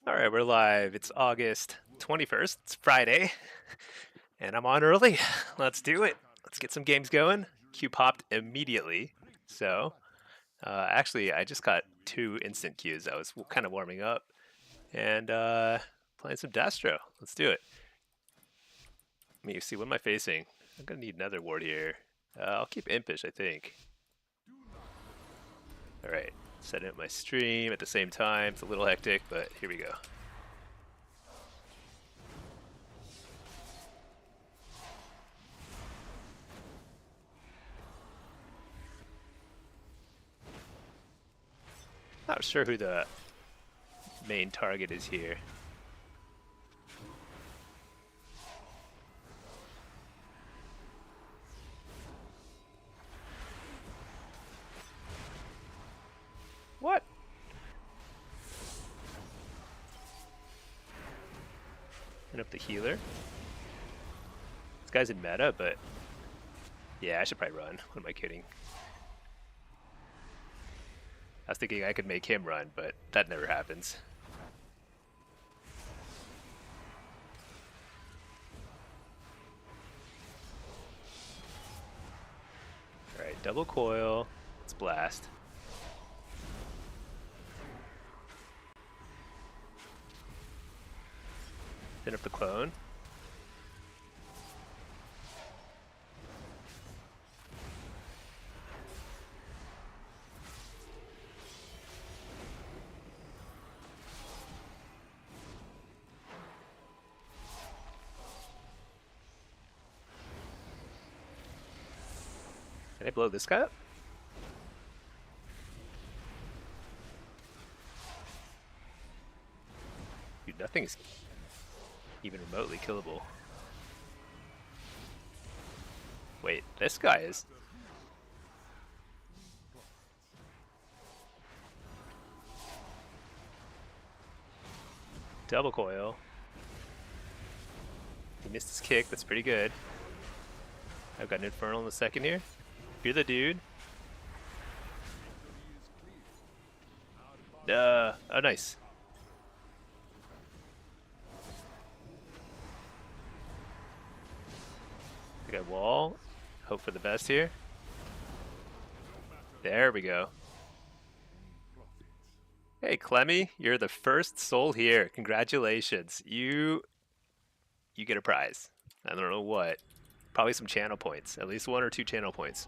All right, we're live. It's August 21st. It's Friday, and I'm on early. Let's do it. Let's get some games going. Queue popped immediately. So, actually, I just got 2 instant queues. I was kind of warming up and playing some Destro. Let's do it. Let me see, what am I facing? I'm going to need another ward here. I'll keep Impish, I think. All right, setting up my stream at the same time. It's a little hectic, but here we go. Not sure who the main target is here. What? And up the healer. This guy's in meta, but yeah, I should probably run. What am I kidding? I was thinking I could make him run, but that never happens. Alright, double coil. Let's blast. Spin up the clone. Can I blow this guy up? Dude, nothing's even remotely killable. Wait, this guy is... Double coil. He missed his kick, that's pretty good. I've got an Infernal in the second here. You're the dude. Oh, nice. I got wall. Hope for the best here. There we go. Hey, Clemmy, you're the first soul here. Congratulations. You get a prize. I don't know what. Probably some channel points. At least 1 or 2 channel points.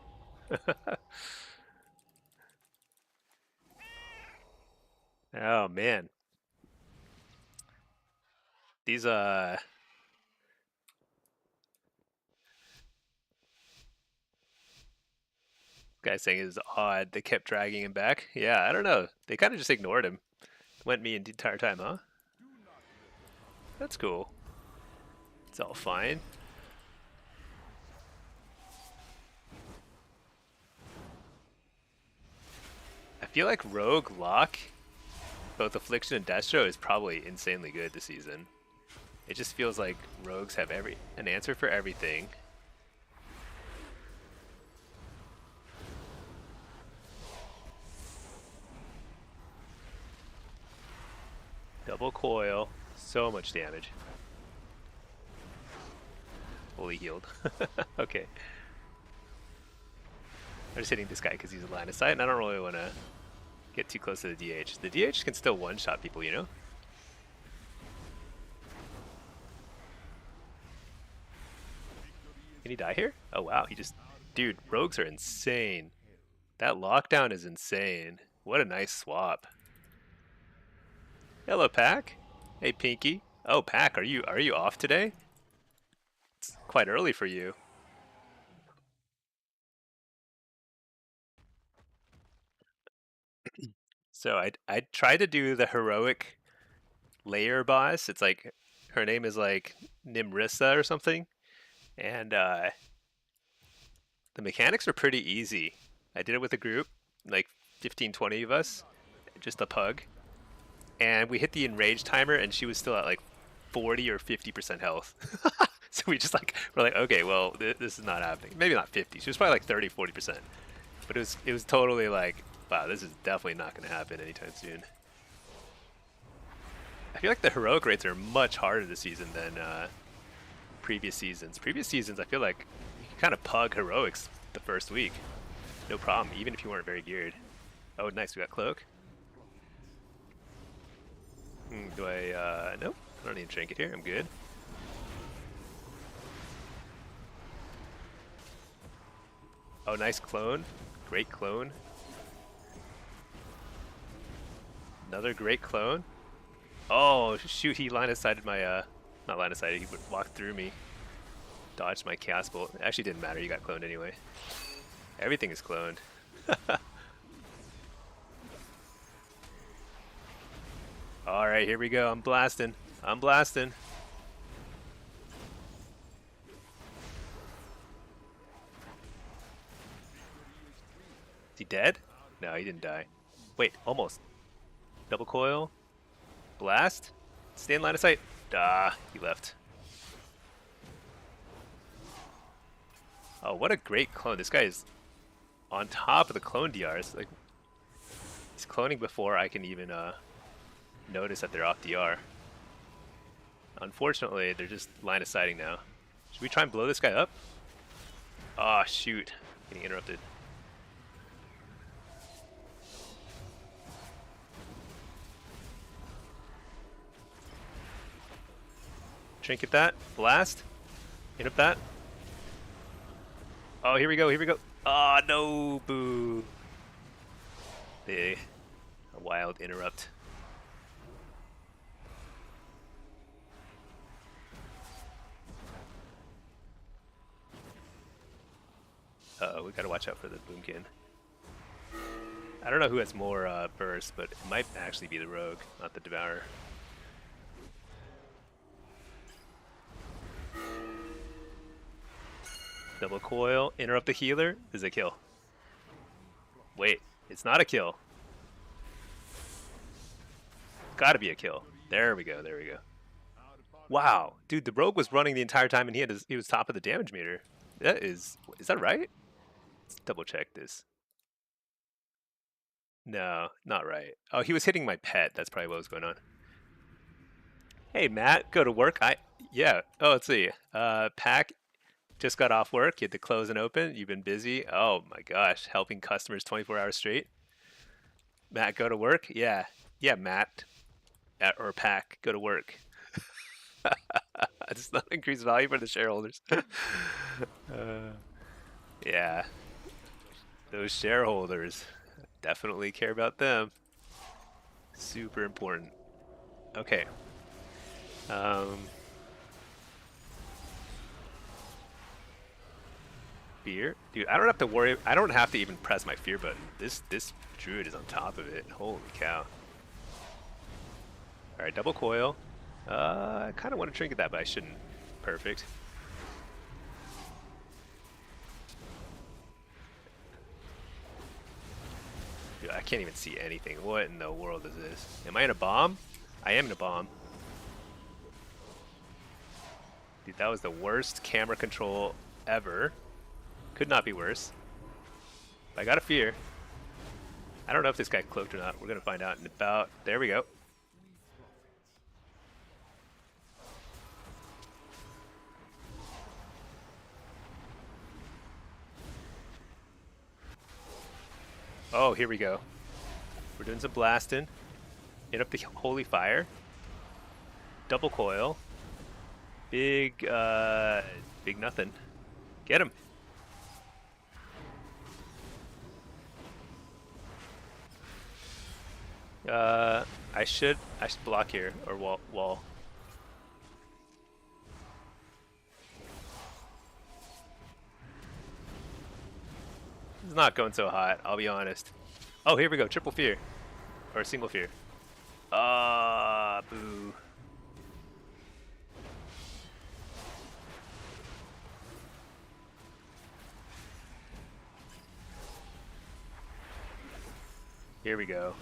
Oh man. These guys saying it is odd. They kept dragging him back. Yeah, I don't know. They kind of just ignored him. Went me the entire time, huh? That's cool. It's all fine. I feel like Rogue Lock, both Affliction and Destro, is probably insanely good this season. It just feels like rogues have an answer for everything. Double coil, so much damage. Fully healed. Okay. I'm just hitting this guy because he's a line of sight, and I don't really want to get too close to the DH. The DH can still one-shot people, you know? Can he die here? Oh wow, he just... Dude, rogues are insane. That lockdown is insane. What a nice swap. Hello, Pack. Hey, Pinky. Oh, Pack, are you off today? It's quite early for you. So I tried to do the heroic layer boss. It's like her name is like Nimrissa or something, and the mechanics are pretty easy. I did it with a group, like 15, 20 of us, just a pug, and we hit the enrage timer, and she was still at like 40 or 50% health. So we just like we're like, okay, well this is not happening. Maybe not 50. She was probably like 30, 40%. But it was totally like, wow, this is definitely not going to happen anytime soon. I feel like the heroic raids are much harder this season than previous seasons. Previous seasons, I feel like you can kind of pug heroics the first week. No problem, even if you weren't very geared. Oh, nice, we got cloak. Do I, nope, I don't need a trinket here, I'm good. Oh, nice clone. Great clone. Another great clone. Oh, shoot, he line of sighted my, not line of sighted, he walked through me. Dodged my chaos bolt. It actually didn't matter, you got cloned anyway. Everything is cloned. Alright, here we go. I'm blasting. I'm blasting. Is he dead? No, he didn't die. Wait, almost. Double coil. Blast. Stay in line of sight. Ah, he left. Oh, what a great clone. This guy is on top of the clone DRs. Like, he's cloning before I can even notice that they're off DR. Unfortunately, they're just line of sighting now. Should we try and blow this guy up? Oh, shoot. Getting interrupted. Trinket that. Blast. Interrupt that. Oh, here we go. Here we go. Oh, no. Boo. A wild interrupt. Uh-oh, we gotta watch out for the boomkin. I don't know who has more burst, but it might actually be the rogue, not the devourer. Double coil, interrupt the healer, is a kill. Wait, it's not a kill. Gotta be a kill. There we go, there we go. Wow, dude, the rogue was running the entire time and he was top of the damage meter. Is that right? Let's double check this. No, not right. Oh, he was hitting my pet. That's probably what was going on. Hey, Matt, go to work. Yeah. Oh, let's see. Pack just got off work. You had to close and open. You've been busy. Oh my gosh, helping customers 24 hours straight. Matt, go to work. Yeah. Yeah, Matt. Or Pack, go to work. It's not increased value for the shareholders. Yeah. Those shareholders. Definitely care about them. Super important. Okay. Fear? Dude, I don't have to worry. I don't have to even press my fear button. This druid is on top of it. Holy cow. Alright, double coil. I kind of want to trinket that, but I shouldn't. Perfect. Dude, I can't even see anything. What in the world is this? Am I in a bomb? I am in a bomb. Dude, that was the worst camera control ever. Could not be worse. But I got a fear. I don't know if this guy cloaked or not. We're going to find out in about... There we go. Oh, here we go. We're doing some blasting. Hit up the holy fire. Double coil. Big nothing. Get him. I should block here or wall. It's not going so hot, I'll be honest. Oh, here we go, triple fear. Or single fear. Ah, boo. Here we go.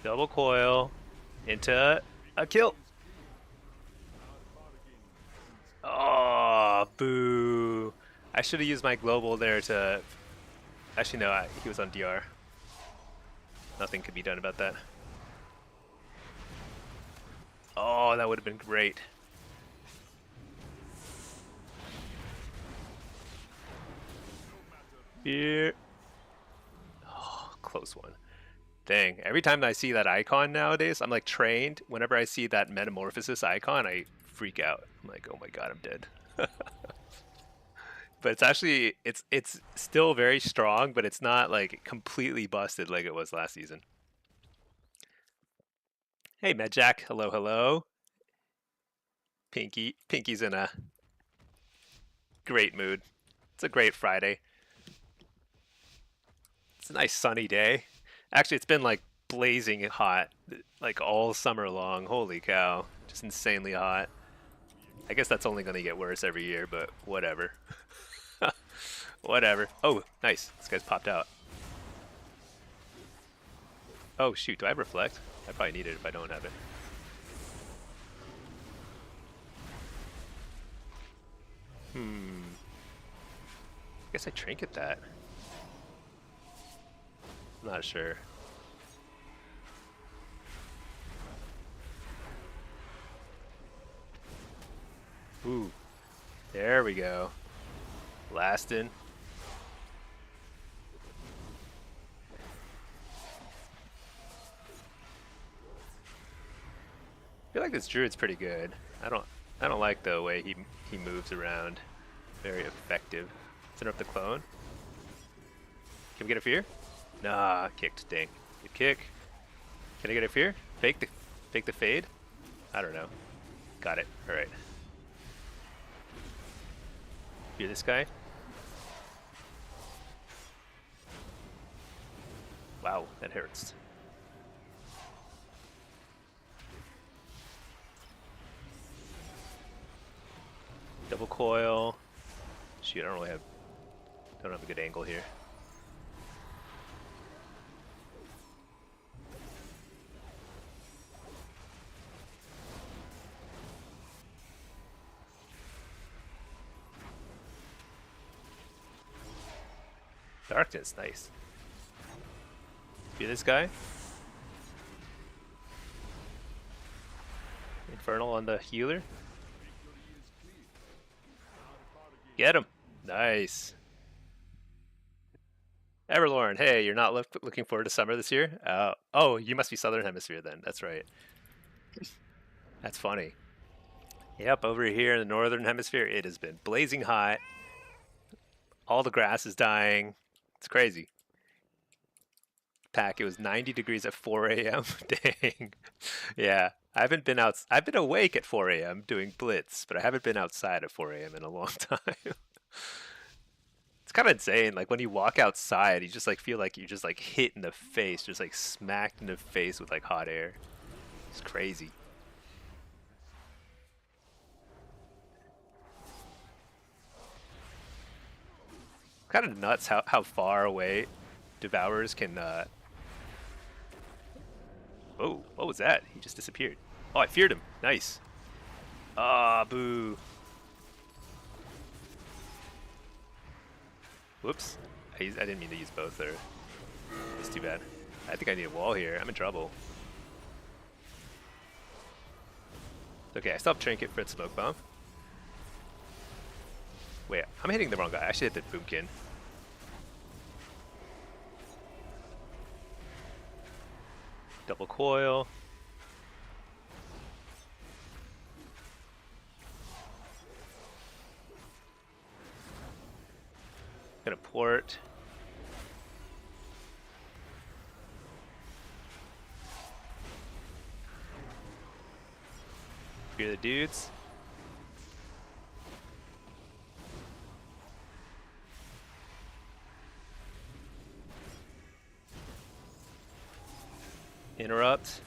Double coil into a kill. Oh, boo. I should have used my global there to... Actually, no, he was on DR. Nothing could be done about that. Oh, that would have been great. Here. Oh, close one. Dang, every time I see that icon nowadays, I'm like trained. Whenever I see that metamorphosis icon, I freak out. I'm like, oh my god, I'm dead. But it's actually, it's still very strong, but it's not like completely busted like it was last season. Hey, Medjack. Hello, hello. Pinky's in a great mood. It's a great Friday. It's a nice sunny day. Actually, it's been like blazing hot like all summer long. Holy cow. Just insanely hot. I guess that's only going to get worse every year, but whatever. Whatever. Oh, nice. This guy's popped out. Oh, shoot. Do I have reflect? I probably need it if I don't have it. I guess I trinket that. I'm not sure. Ooh. There we go. Blasting. I feel like this druid's pretty good. I don't like the way he moves around. Very effective. Let's interrupt the clone. Can we get a fear? Nah, kicked. Dang. Good kick. Can I get a fear? Fake the fade? I don't know. Got it. Alright. Fear this guy. Wow, that hurts. Double coil. Shoot, I don't have a good angle here. Darkness, nice. Fear this guy. Infernal on the healer. Get him. Nice. Everlorn, hey, you're not looking forward to summer this year? Oh, you must be Southern Hemisphere then. That's right. That's funny. Yep, over here in the Northern Hemisphere, it has been blazing hot. All the grass is dying. It's crazy. Pack, it was 90 degrees at 4 a.m. Dang. Yeah, I've been awake at 4 a.m. doing Blitz, but I haven't been outside at 4 a.m. in a long time. It's kind of insane. Like when you walk outside, you just like feel like you're just like hit in the face, just like smacked in the face with like hot air. It's crazy. Kind of nuts how far away Devourers can. Oh, what was that? He just disappeared. Oh, I feared him. Nice. Ah, boo. Whoops. I didn't mean to use both there. It's too bad. I think I need a wall here. I'm in trouble. Okay, I still have Trinket for its Smoke Bomb. Wait, I'm hitting the wrong guy. I should hit the Boomkin. Double coil. Gonna port. Fear the dudes. Interrupt.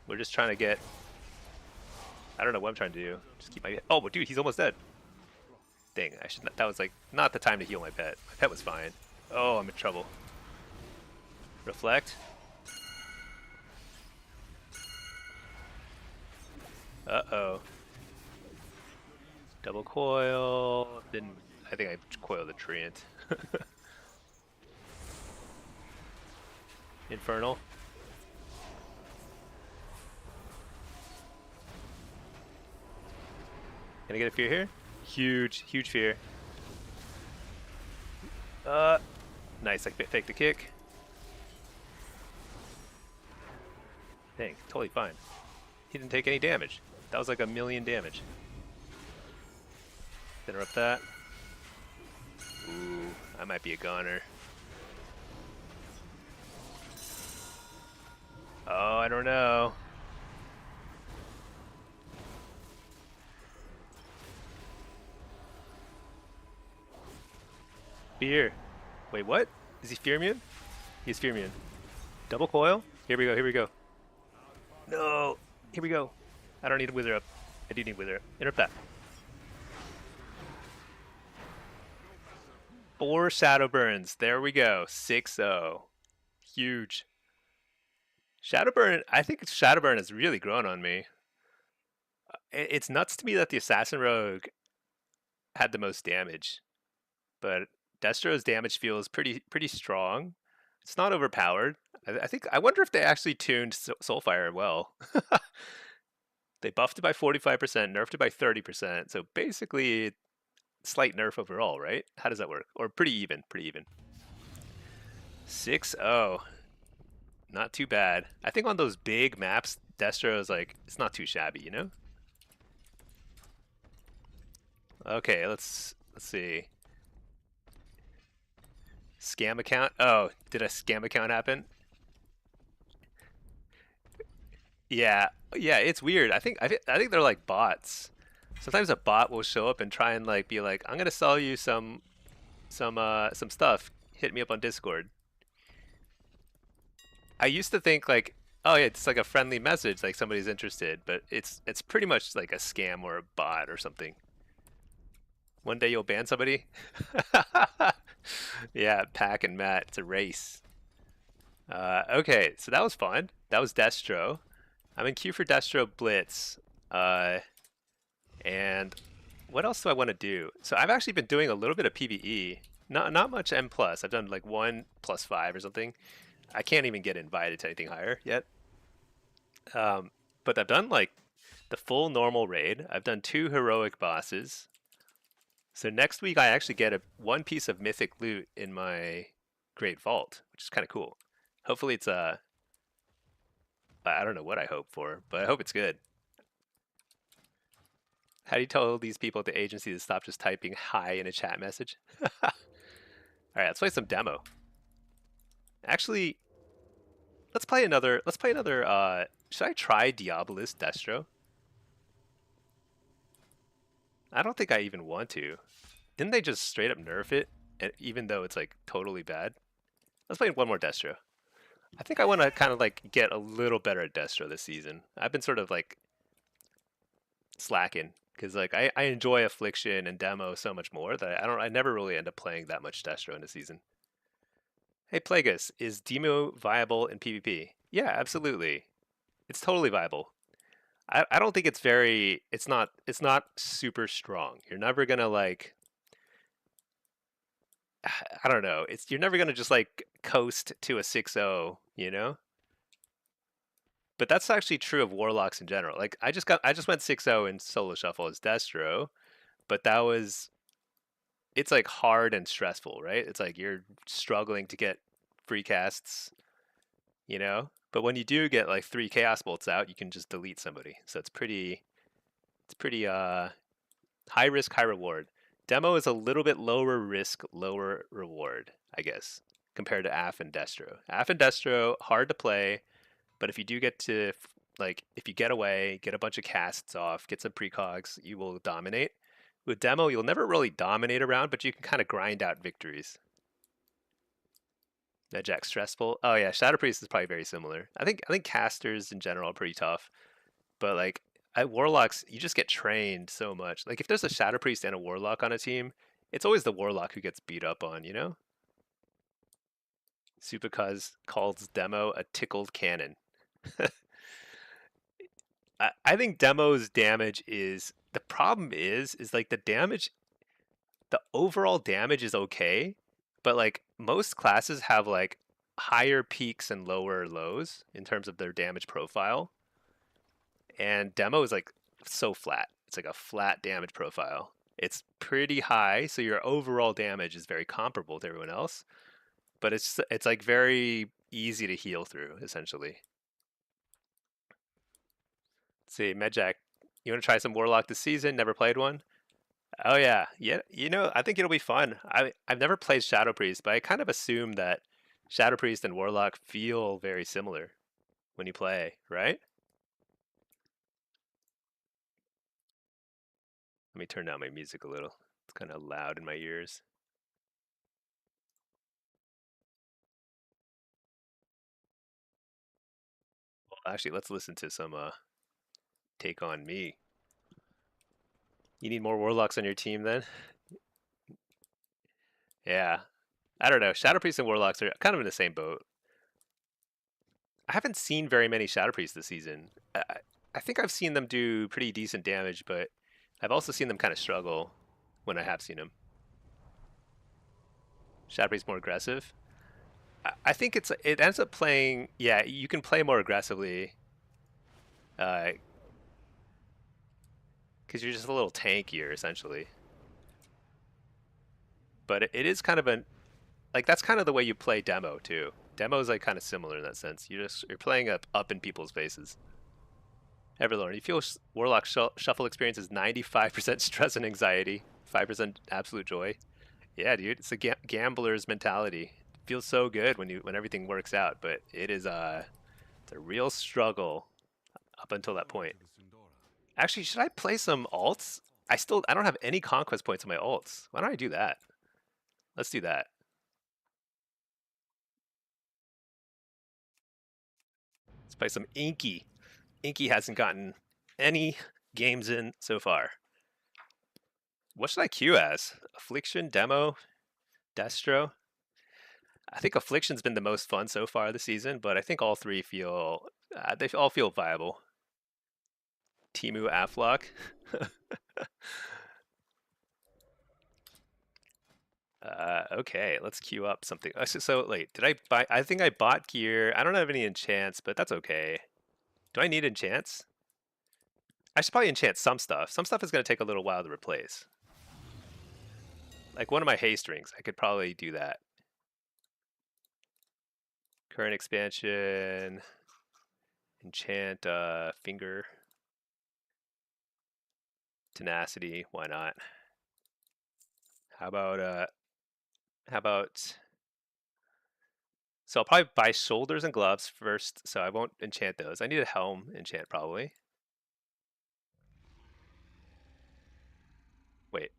We're just trying to get... I don't know what I'm trying to do. Just keep my... Oh, but dude, he's almost dead. Dang, I should not... That was like not the time to heal my pet. My pet was fine. Oh, I'm in trouble. Reflect. Uh-oh. Double coil. Then I think I coiled the treant. Infernal. Can I get a fear here? Huge, huge fear. Uh, nice. I faked the kick. Dang, totally fine. He didn't take any damage. That was like 1,000,000 damage. Interrupt that. Ooh, I might be a goner. Oh, I don't know. Fear. Wait, what? Is he fear immune? He's fear immune. Double coil? Here we go, here we go. No! Here we go. I don't need a wither up. I do need wither up. Interrupt that. 4 shadow burns. There we go. 6-0. Huge. Shadowburn, I think Shadowburn has really grown on me. It's nuts to me that the Assassin Rogue had the most damage, but Destro's damage feels pretty strong. It's not overpowered. I wonder if they actually tuned Soulfire well. They buffed it by 45%, nerfed it by 30%. So basically, slight nerf overall, right? How does that work? Or pretty even, pretty even. 6-0. Not too bad. I think on those big maps, Destro is like, it's not too shabby, you know? Okay, let's see. Scam account? Oh, did a scam account happen? Yeah, yeah, it's weird. I think they're like bots. Sometimes a bot will show up and try and like be like, I'm gonna sell you some stuff. Hit me up on Discord. I used to think like, oh yeah, it's like a friendly message, like somebody's interested, but it's pretty much like a scam or a bot or something. One day you'll ban somebody. Yeah, Pack and Matt, it's a race. Okay, so that was fun. That was Destro. I'm in queue for Destro Blitz. Uh, and what else do I want to do? So I've actually been doing a little bit of PvE. Not much M plus. I've done like 1+5 or something. I can't even get invited to anything higher yet. But I've done like the full normal raid. I've done 2 heroic bosses. So next week I actually get one piece of mythic loot in my Great Vault, which is kind of cool. Hopefully it's I don't know what I hope for, but I hope it's good. How do you tell these people at the agency to stop just typing hi in a chat message? All right, let's play some demo. Actually, let's play another. Should I try Diabolist Destro? I don't think I even want to. Didn't they just straight up nerf it, even though it's like totally bad? Let's play one more Destro. I think I want to kind of like get a little better at Destro this season. I've been sort of like slacking because like I enjoy Affliction and Demo so much more that I never really end up playing that much Destro in a season. Hey Plagueis, is Demo viable in PvP? Yeah, absolutely. It's totally viable. I don't think it's not super strong. You're never gonna like I don't know. You're never gonna just like coast to a 6-0, you know? But that's actually true of warlocks in general. Like I just went 6-0 in solo shuffle as Destro, but it's like hard and stressful, right? It's like you're struggling to get free casts, you know? But when you do get like 3 chaos bolts out, you can just delete somebody. So it's pretty high risk, high reward. Demo is a little bit lower risk, lower reward, I guess, compared to AF and Destro. AF and Destro, hard to play, but if you do get to, like, if you get away, get a bunch of casts off, get some precogs, you will dominate. With Demo, you'll never really dominate around, but you can kind of grind out victories. That Jack's stressful. Oh yeah, Shadow Priest is probably very similar. I think casters in general are pretty tough, but like at warlocks, you just get trained so much. Like if there's a Shadow Priest and a warlock on a team, it's always the warlock who gets beat up on, you know? Supakaz calls Demo a tickled cannon. I think Demo's damage is the problem is like the damage, the overall damage is okay, but like most classes have like higher peaks and lower lows in terms of their damage profile, and demo is like so flat. It's like a flat damage profile. It's pretty high, so your overall damage is very comparable to everyone else, but it's like very easy to heal through essentially. Let's see, Medjack, you want to try some Warlock this season? Never played one? Oh yeah, yeah. I think it'll be fun. I've never played Shadow Priest, but I kind of assume that Shadow Priest and Warlock feel very similar when you play, right? Let me turn down my music a little. It's kind of loud in my ears. Well, actually, let's listen to some Take on Me. You need more Warlocks on your team then? Yeah. I don't know. Shadow Priests and Warlocks are kind of in the same boat. I haven't seen very many Shadow Priests this season. I think I've seen them do pretty decent damage, but I've also seen them kind of struggle when I have seen them. Shadow Priest more aggressive. I think it ends up playing. Yeah, you can play more aggressively because you're just a little tankier essentially. But it is kind of an like that's kind of the way you play demo too. Demo is like kind of similar in that sense. You're playing up in people's faces. Everlord, you feel Warlock shuffle experience is 95% stress and anxiety, 5% absolute joy. Yeah, dude, it's a gambler's mentality. It feels so good when everything works out, but it's a real struggle up until that point. Actually, should I play some alts? I don't have any conquest points on my alts. Why don't I do that? Let's do that. Let's play some Inky. Inky hasn't gotten any games in so far. What should I queue as? Affliction, Demo, Destro? I think Affliction's been the most fun so far this season, but I think all three feel they all feel viable. Timu Afflock. Okay, let's queue up something. So wait, did I buy? I think I bought gear. I don't have any enchants, but that's okay. Do I need enchants? I should probably enchant some stuff. Some stuff is going to take a little while to replace. Like one of my haste rings, I could probably do that. Current expansion, enchant finger, tenacity. Why not? How about how about? So I'll probably buy shoulders and gloves first, so I won't enchant those. I need a helm enchant probably. Wait,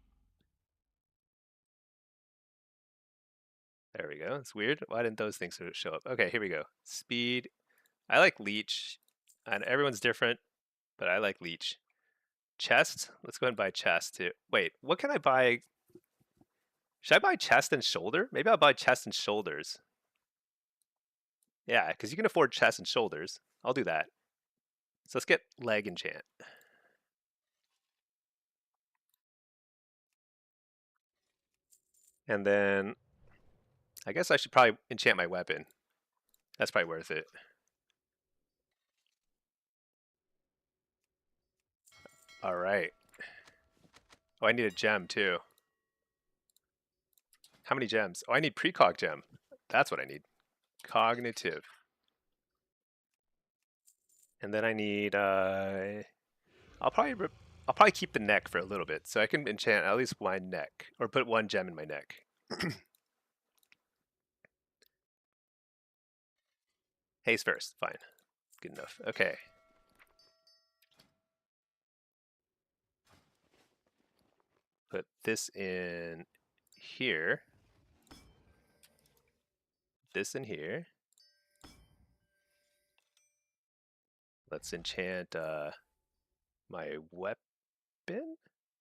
there we go. It's weird. Why didn't those things show up? Okay, here we go. Speed. I like leech, and everyone's different, but I like leech. Chest. Let's go ahead and buy chest too. Wait, what can I buy? Should I buy chest and shoulder? Maybe I'll buy chest and shoulders. Yeah, because you can afford chest and shoulders. I'll do that. So let's get leg enchant. And then I guess I should probably enchant my weapon. That's probably worth it. All right. Oh, I need a gem too. How many gems? Oh, I need precog gem. That's what I need. Cognitive. And then I need I'll probably I'll probably keep the neck for a little bit so I can enchant at least one neck or put one gem in my neck. Haste first. Fine. Good enough. Okay. Put this in here. This in here. Let's enchant my weapon.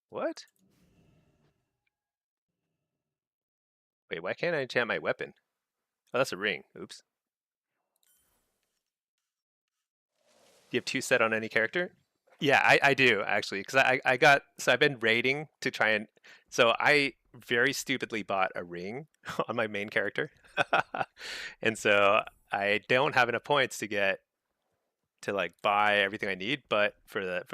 What? Wait, why can't I enchant my weapon? Oh, that's a ring. Oops. Do you have two set on any character? Yeah, I do actually, because I got so I've been raiding to try and so I very stupidly bought a ring on my main character, and so I don't have enough points to get to like buy everything I need, but for the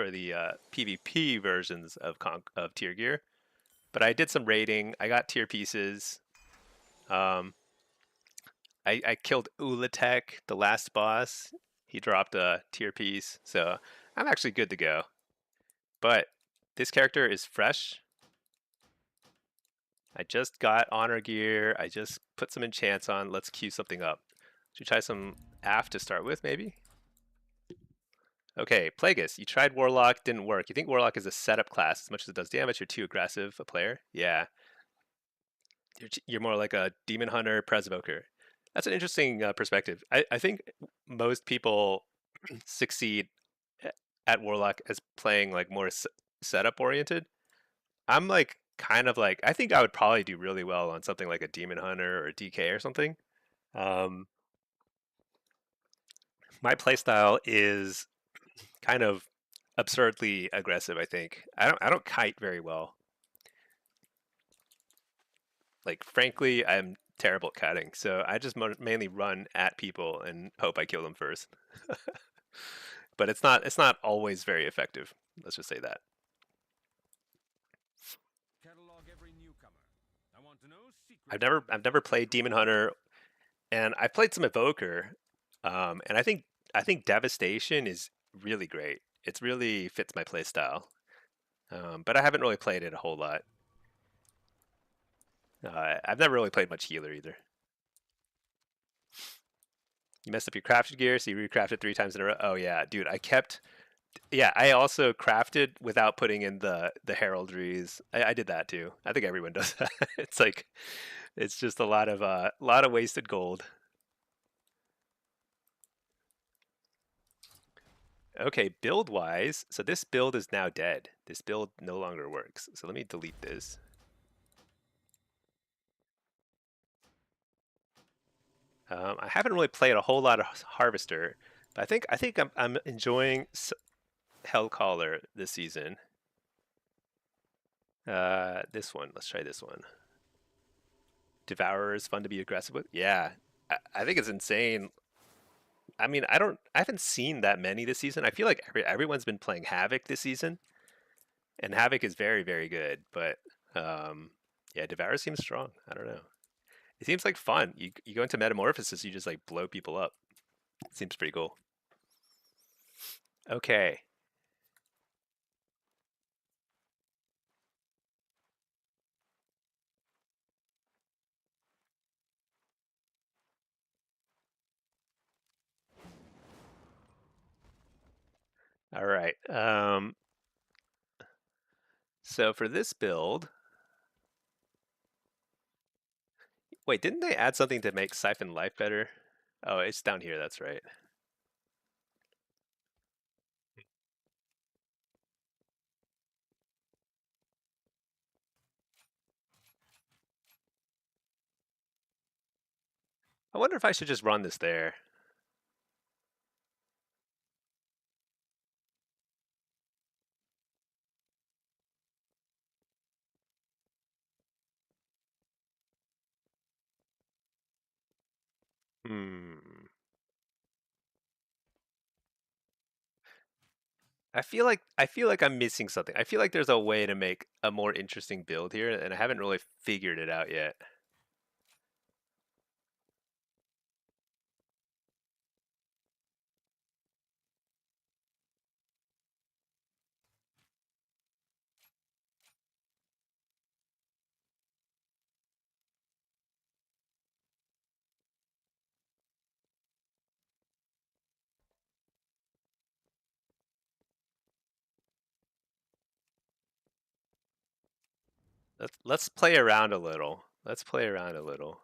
PvP versions of of tier gear. But I did some raiding. I got tier pieces. Um, I killed Ulatek, the last boss. He dropped a tier piece, so I'm actually good to go. But this character is fresh. I just got honor gear. I just put some enchants on. Let's queue something up. Should we try some AF to start with, maybe? Okay, Plagueis, you tried Warlock, didn't work. You think Warlock is a setup class as much as it does damage? You're too aggressive a player? Yeah, you're more like a Demon Hunter, Pres Evoker. That's an interesting perspective. I think most people succeed at Warlock as playing like more setup oriented. I'm like kind of like I think I would probably do really well on something like a Demon Hunter or a DK or something. Um, my playstyle is kind of absurdly aggressive. I think I don't kite very well. Like frankly, I'm terrible at kiting, so I just mainly run at people and hope I kill them first. But it's not always very effective. Let's just say that. I've never played Demon Hunter, and I've played some Evoker, and I think Devastation is really great. It's really fits my playstyle, but I haven't really played it a whole lot. I've never really played much healer either. You messed up your crafted gear, so you recrafted 3 times in a row. Oh yeah, dude, I kept. Yeah, I also crafted without putting in the heraldries. I did that too. I think everyone does that. It's like it's just a lot of wasted gold. Okay, build wise, so this build is now dead. This build no longer works. So let me delete this. I haven't really played a whole lot of Harvester, but I think I'm enjoying Hellcaller this season. This one, let's try this one. Devourer is fun to be aggressive with. Yeah, I think it's insane. I mean, I haven't seen that many this season. I feel like everyone's been playing Havoc this season, and Havoc is very, very good. But yeah, Devourer seems strong. I don't know. It seems like fun. You go into Metamorphosis, you just like blow people up. It seems pretty cool. Okay, all right. So for this build, wait, didn't they add something to make Siphon Life better? Oh, it's down here. That's right. I wonder if I should just run this there. Hmm. I feel like I'm missing something. I feel like there's a way to make a more interesting build here, and I haven't really figured it out yet. Let's play around a little. Let's play around a little.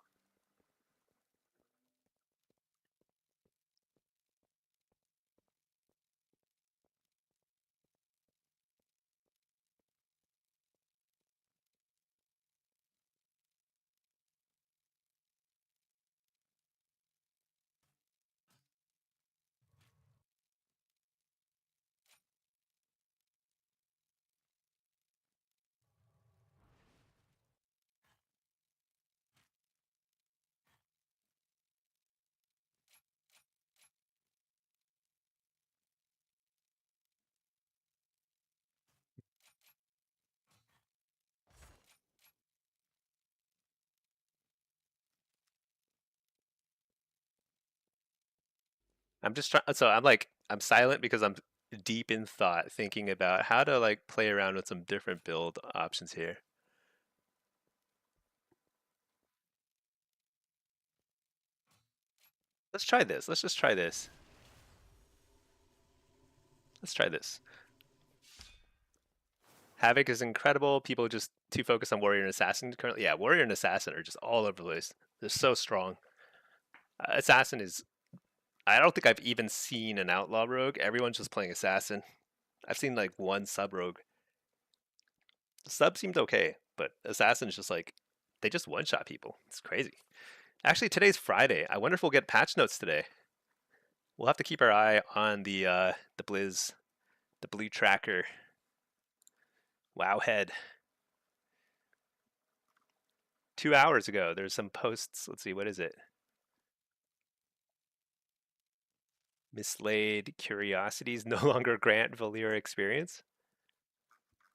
I'm just trying. So I'm silent because I'm deep in thought, thinking about how to like play around with some different build options here. Let's try this. Let's just try this. Let's try this. Havoc is incredible. People just too focused on Warrior and Assassin currently. Yeah, Warrior and Assassin are just all over the place. They're so strong. Assassin is. I don't think I've even seen an Outlaw Rogue. Everyone's just playing Assassin. I've seen like one Sub Rogue. Sub seemed okay, but Assassin is just like they just one shot people. It's crazy. Actually, today's Friday. I wonder if we'll get patch notes today. We'll have to keep our eye on the Blizz, the blue tracker. Wowhead. 2 hours ago, there's some posts. Let's see, what is it? Mislaid curiosities no longer grant Valyria experience.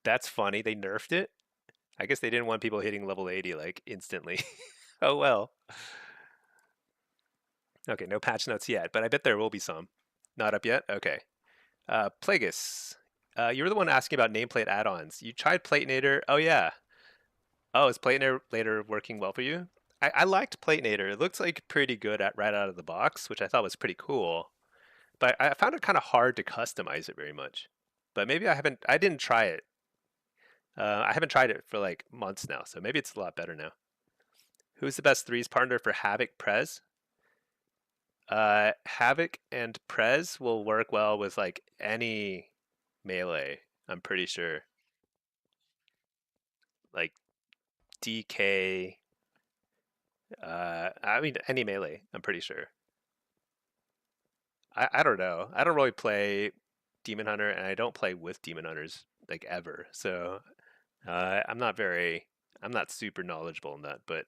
That's funny. They nerfed it. I guess they didn't want people hitting level 80 like instantly. Oh well. Okay, no patch notes yet, but I bet there will be some. Not up yet? Okay. Plagueis. You were the one asking about nameplate add-ons. You tried Platinator. Oh yeah. Oh, is Platinator later working well for you? I liked Platinator. It looks like pretty good at right out of the box, which I thought was pretty cool. But I found it kind of hard to customize it very much. But maybe I didn't try it. I haven't tried it for like months now, so maybe it's a lot better now. Who's the best threes partner for Havoc Prez? Havoc and Prez will work well with like any melee, I'm pretty sure. Like DK, I mean any melee, I'm pretty sure. I don't know. I don't really play Demon Hunter, and I don't play with Demon Hunters like ever. So I'm not I'm not super knowledgeable in that, but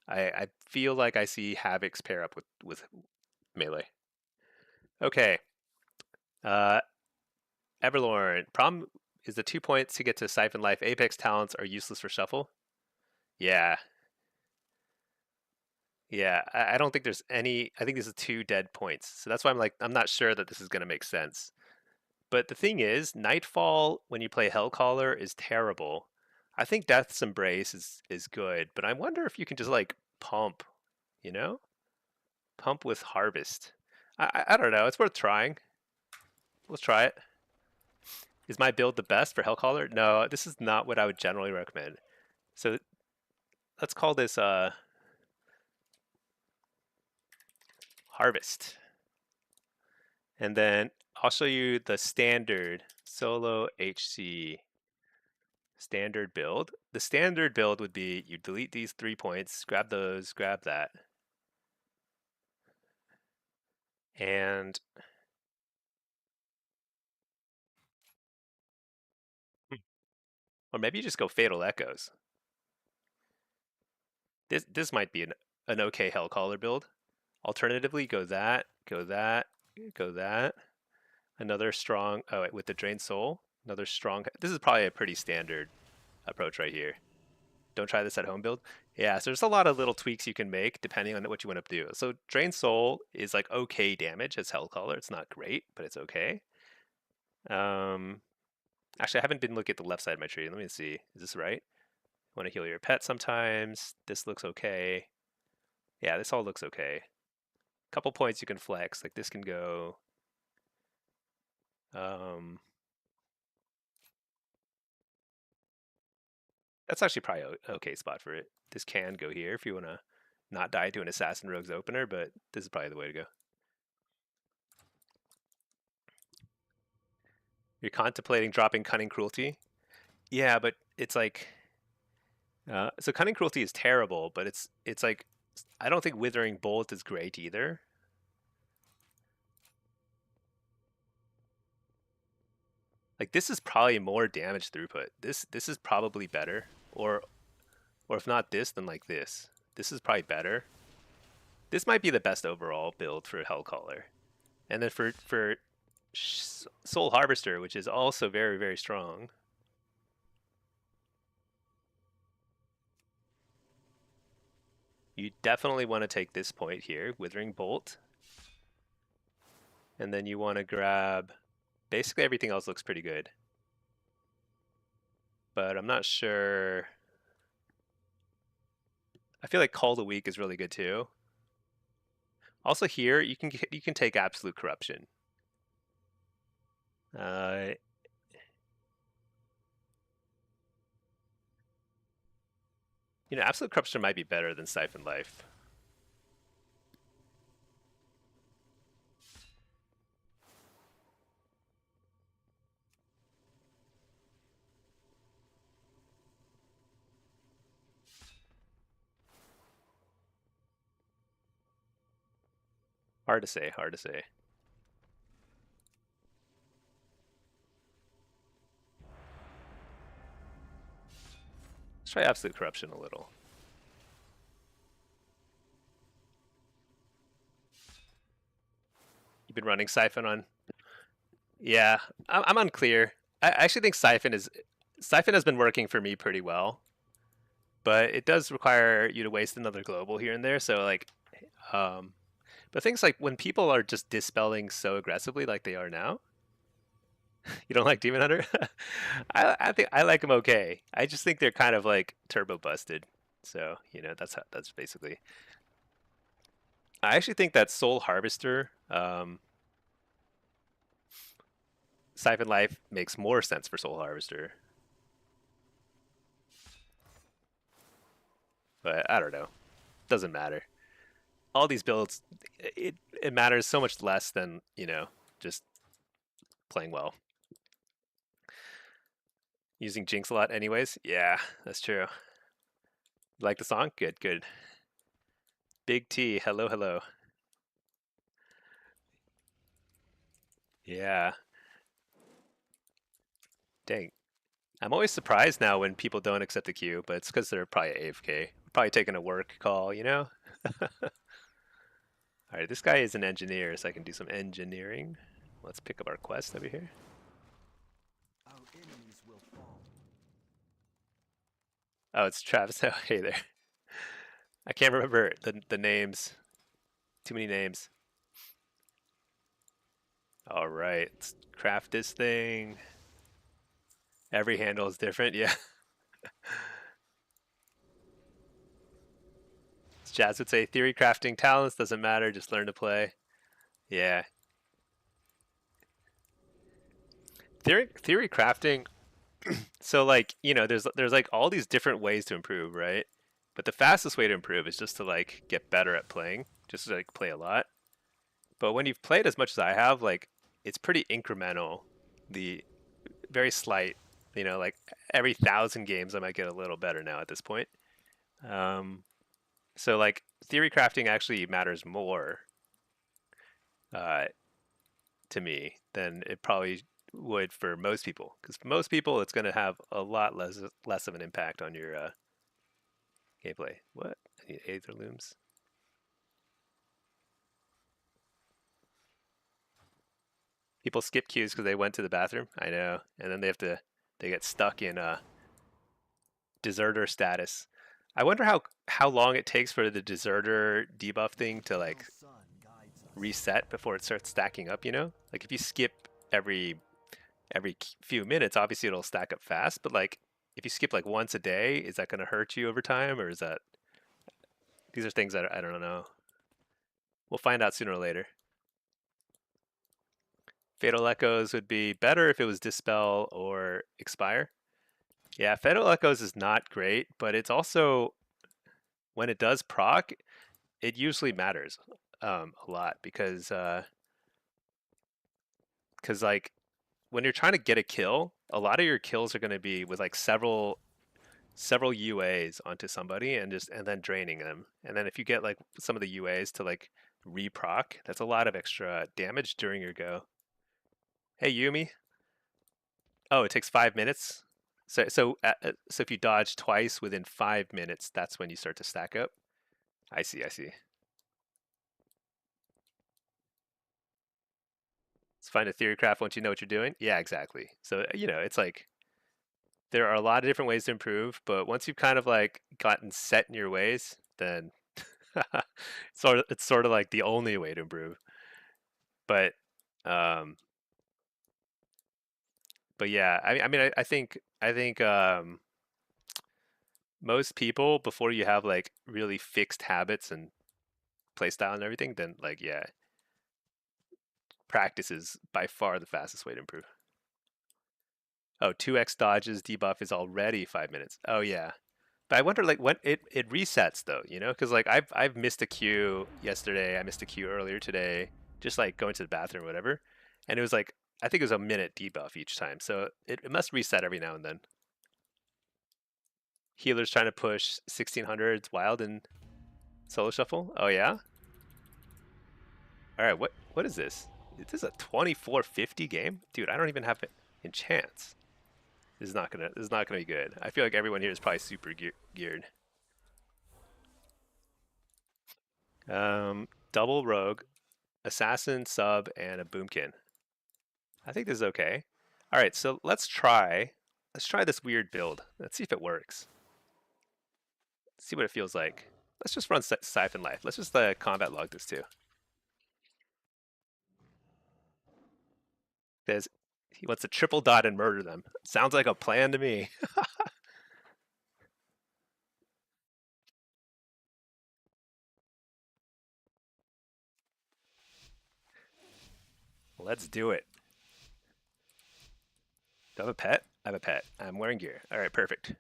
I feel like I see Havoc's pair up with melee. Okay, uh, Everlorn. Problem is the 2 points to get to Siphon Life. Apex talents are useless for shuffle. Yeah, yeah. I don't think there's any. I think this is two dead points, so that's why I'm not sure that this is gonna make sense. But the thing is, Nightfall when you play Hellcaller is terrible. I think Death's Embrace is good, but I wonder if you can just like pump, you know, pump with Harvest. I don't know. It's worth trying. Let's try it. Is my build the best for Hellcaller? No, this is not what I would generally recommend. So let's call this Harvest. And then I'll show you the standard solo HC standard build. The standard build would be you delete these 3 points, grab those, grab that. And or maybe you just go Fatal Echoes. This might be an okay Hellcaller build. Alternatively, go that, go that, go that. Another strong with the Drained Soul. Another strong. This is probably a pretty standard approach right here. Don't try this at home build. Yeah, so there's a lot of little tweaks you can make depending on what you want to do. So Drained Soul is like okay damage as Hellcaller. It's not great, but it's okay. Um, Actually, I haven't been looking at the left side of my tree. Let me see. Is this right? Want to heal your pet sometimes. This looks okay. Yeah, this all looks okay. Couple points you can flex. Like this can go. Um, that's actually probably an okay spot for it. This can go here if you want to not die to an Assassin Rogue's opener, but this is probably the way to go. You're contemplating dropping Cunning Cruelty. Yeah, but it's like so Cunning Cruelty is terrible, but it's like I don't think Withering Bolt is great either. Like this is probably more damage throughput. This is probably better, or if not this, then like this. This is probably better. This might be the best overall build for Hellcaller, and then for Soul Harvester, which is also very strong. You definitely want to take this point here, Withering Bolt. And then you want to grab, basically everything else looks pretty good. But I'm not sure. I feel like Call the Weak is really good too. Also here, you can take Absolute Corruption. Uh, you know, Absolute Corruption might be better than Siphon Life. Hard to say, hard to say. Let's try Absolute Corruption a little. You've been running Siphon on? Yeah, I'm unclear. I actually think Siphon has been working for me pretty well, but it does require you to waste another global here and there. So like, um, but things like when people are just dispelling so aggressively like they are now, you don't like Demon Hunter? I think I like them okay. I just think they're kind of like turbo busted. So you know that's basically. I actually think that Soul Harvester, Siphon Life makes more sense for Soul Harvester, but I don't know. Doesn't matter. All these builds, it matters so much less than just playing well. Using Jinx a lot, anyways. Yeah, that's true. You like the song? Good, good. Big T, hello, hello. Yeah, dang. I'm always surprised now when people don't accept the queue, but it's because they're probably AFK. Probably taking a work call, you know? All right, this guy is an engineer, so I can do some engineering. Let's pick up our quest over here. Our enemies will fall. Oh, it's Travis. Oh, hey there. I can't remember the names. Too many names. All right, let's craft this thing. Every handle is different. Yeah. As Jazz would say, theory crafting talents doesn't matter. Just learn to play. Yeah. Theory crafting. So like there's like all these different ways to improve, right? But the fastest way to improve is just to like get better at playing, just to like play a lot. But when you've played as much as I have, like it's pretty incremental. The very slight, like every 1,000 games I might get a little better now at this point. Um, so like theory crafting actually matters more uh, to me than it probably would for most people, because for most people it's going to have a lot less of an impact on your gameplay. What? I need aether looms. People skip queues because they went to the bathroom. I know, and then they get stuck in deserter status. I wonder how long it takes for the deserter debuff thing to like reset before it starts stacking up. Like if you skip every few minutes, obviously it'll stack up fast. But like if you skip like once a day, is that going to hurt you over time, or is that? These are things that I don't know. We'll find out sooner or later. Fatal Echoes would be better if it was Dispel or Expire. Yeah, Fatal Echoes is not great, but it's also when it does proc, it usually matters a lot because like when you're trying to get a kill, a lot of your kills are going to be with like several UAs onto somebody and then draining them. And then if you get like some of the UAs to like reproc, that's a lot of extra damage during your go. Hey Yumi. Oh, it takes 5 minutes. So if you dodge twice within 5 minutes, that's when you start to stack up. I see, I see. Let's find a theory craft once you know what you're doing. Yeah, exactly. So it's like there are a lot of different ways to improve, but once you've kind of like gotten set in your ways, then it's sort of like the only way to improve. But Um, but yeah, I think most people, before you have like really fixed habits and playstyle and everything, then like yeah, practice is by far the fastest way to improve. Oh, 2x dodges debuff is already 5 minutes. Oh yeah. But I wonder like when it resets though, you know? Because like I've missed a queue yesterday, I missed a queue earlier today, just like going to the bathroom or whatever. And it was like I think it was a minute debuff each time. So it must reset every now and then. Healer's trying to push 1600s wild in solo shuffle. Oh yeah? Alright, what is this? Is this a 2450 game? Dude, I don't even have it in chance. This is not gonna be good. I feel like everyone here is probably super geared. Double rogue, assassin, sub, and a boomkin. I think this is okay. All right, so let's try this weird build. Let's see if it works. Let's see what it feels like. Let's just run Siphon Life. Let's just combat log this too. There's, he wants to triple dot and murder them. Sounds like a plan to me. Let's do it. Do I have a pet? I have a pet. I'm wearing gear. All right, perfect.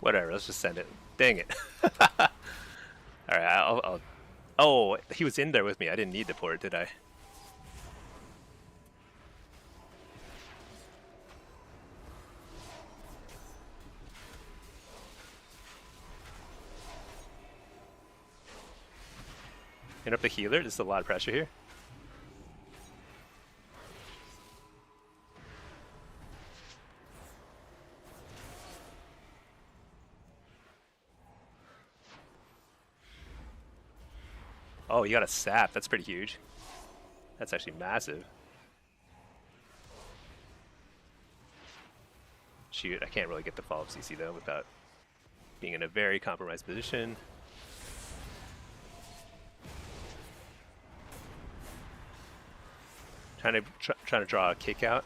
Whatever, let's just send it. Dang it. All right, I'll. Oh, he was in there with me. I didn't need the port, did I? Interrupt the healer. This is a lot of pressure here. Oh, you got a sap. That's pretty huge. That's actually massive. Shoot, I can't really get the follow-up CC though without being in a very compromised position. Trying to draw a kick out.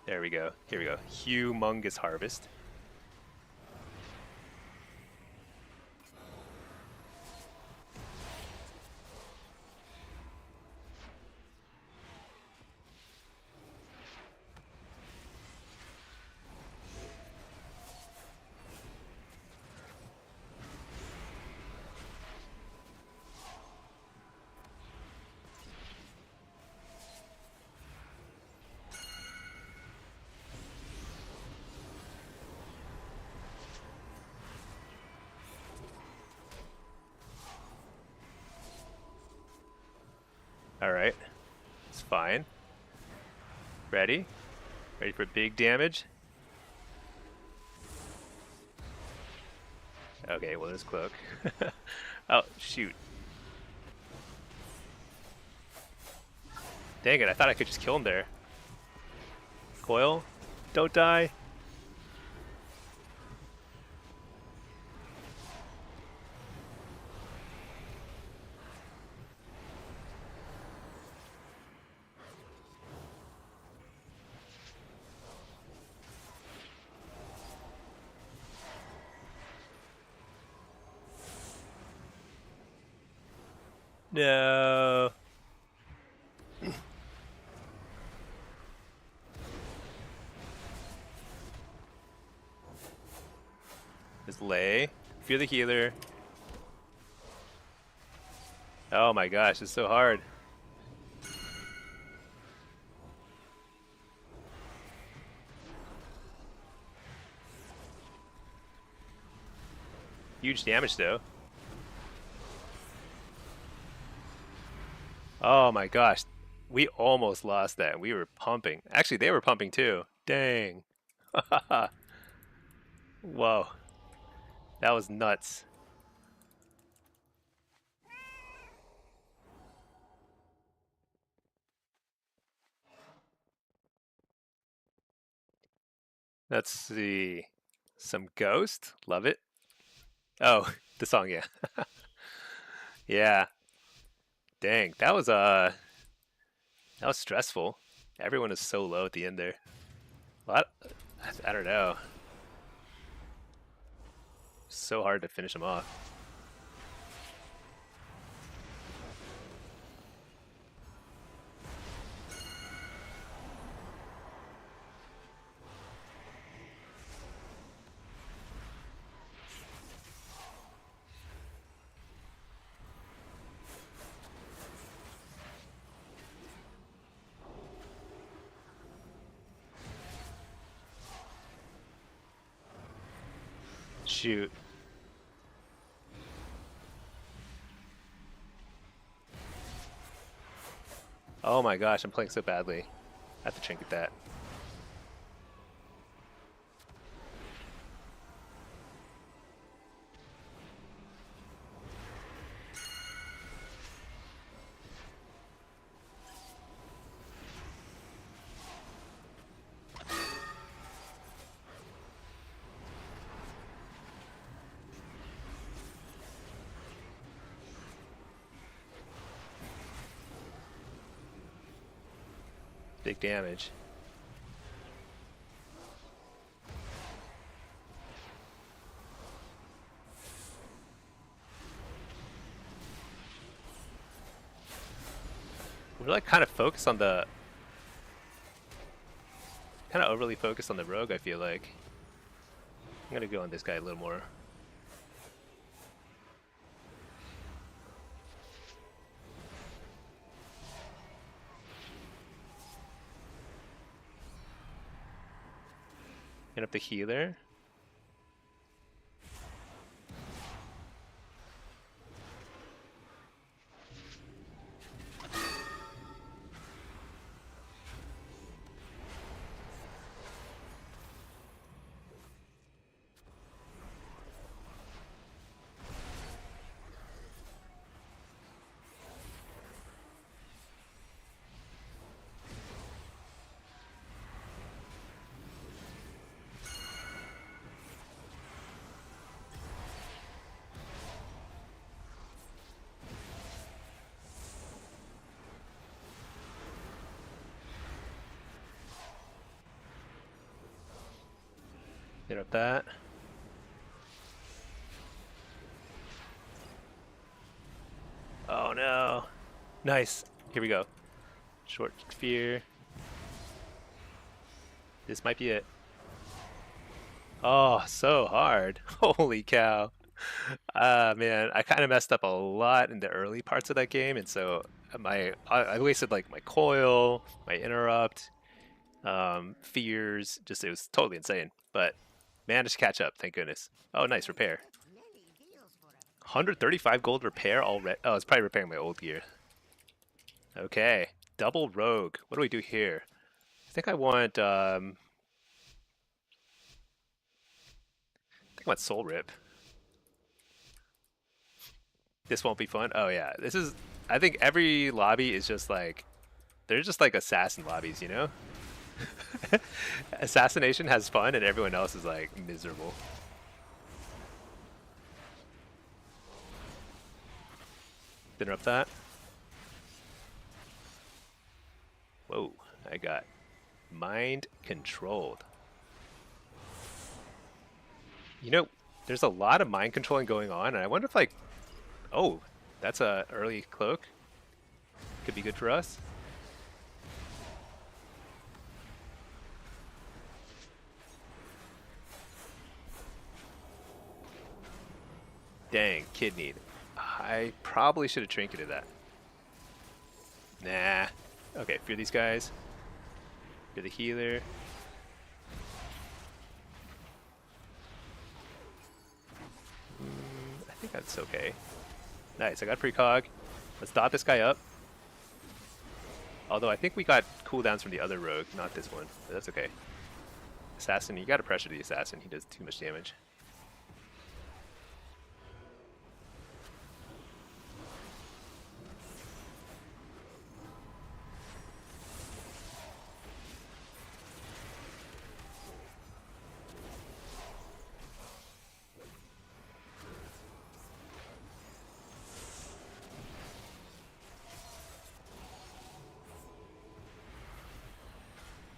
There we go. Here we go. Humongous harvest. All right, it's fine. Ready? Ready for big damage? Okay, well, there's cloak. Oh, shoot. Dang it, I thought I could just kill him there. Coil, don't die. No. Just lay. Fear the healer. Oh my gosh, it's so hard. Huge damage though. Oh my gosh. We almost lost that. We were pumping. Actually, they were pumping too. Dang. Whoa. That was nuts. Let's see. Some Ghost. Love it. Oh, the song, yeah. Yeah. Dang. That was stressful. Everyone is so low at the end there. What? I don't know. So hard to finish them off. Shoot. Oh my gosh, I'm playing so badly. I have to trinket that. Big damage. We're like kind of focused on the kind of overly focused on the rogue, I feel like. I'm gonna go on this guy a little more. Hit up the healer. Hit up that. Oh no. Nice. Here we go. Short sphere. This might be it. Oh, so hard. Holy cow. Ah, man, I kind of messed up a lot in the early parts of that game, and so I wasted like my coil, my interrupt, fears. Just it was totally insane, but managed to catch up. Thank goodness. Oh, nice repair. 135 gold repair already. Oh, it's probably repairing my old gear. Okay, double rogue. What do we do here? I think I want. I think I want soul rip. This won't be fun. Oh yeah, this is. I think every lobby is just like they're just like assassin lobbies, you know? Assassination has fun and everyone else is like miserable. Interrupt that. Whoa, I got mind controlled. You know, there's a lot of mind controlling going on, and I wonder if like, oh, that's a early cloak. Could be good for us. Dang, kidneyed. I probably should have trinketed that. Nah. Okay, fear these guys. Fear the healer. That's okay. Nice, I got precog. Let's dot this guy up. Although I think we got cooldowns from the other rogue, not this one. But that's okay. Assassin, you gotta pressure the assassin. He does too much damage.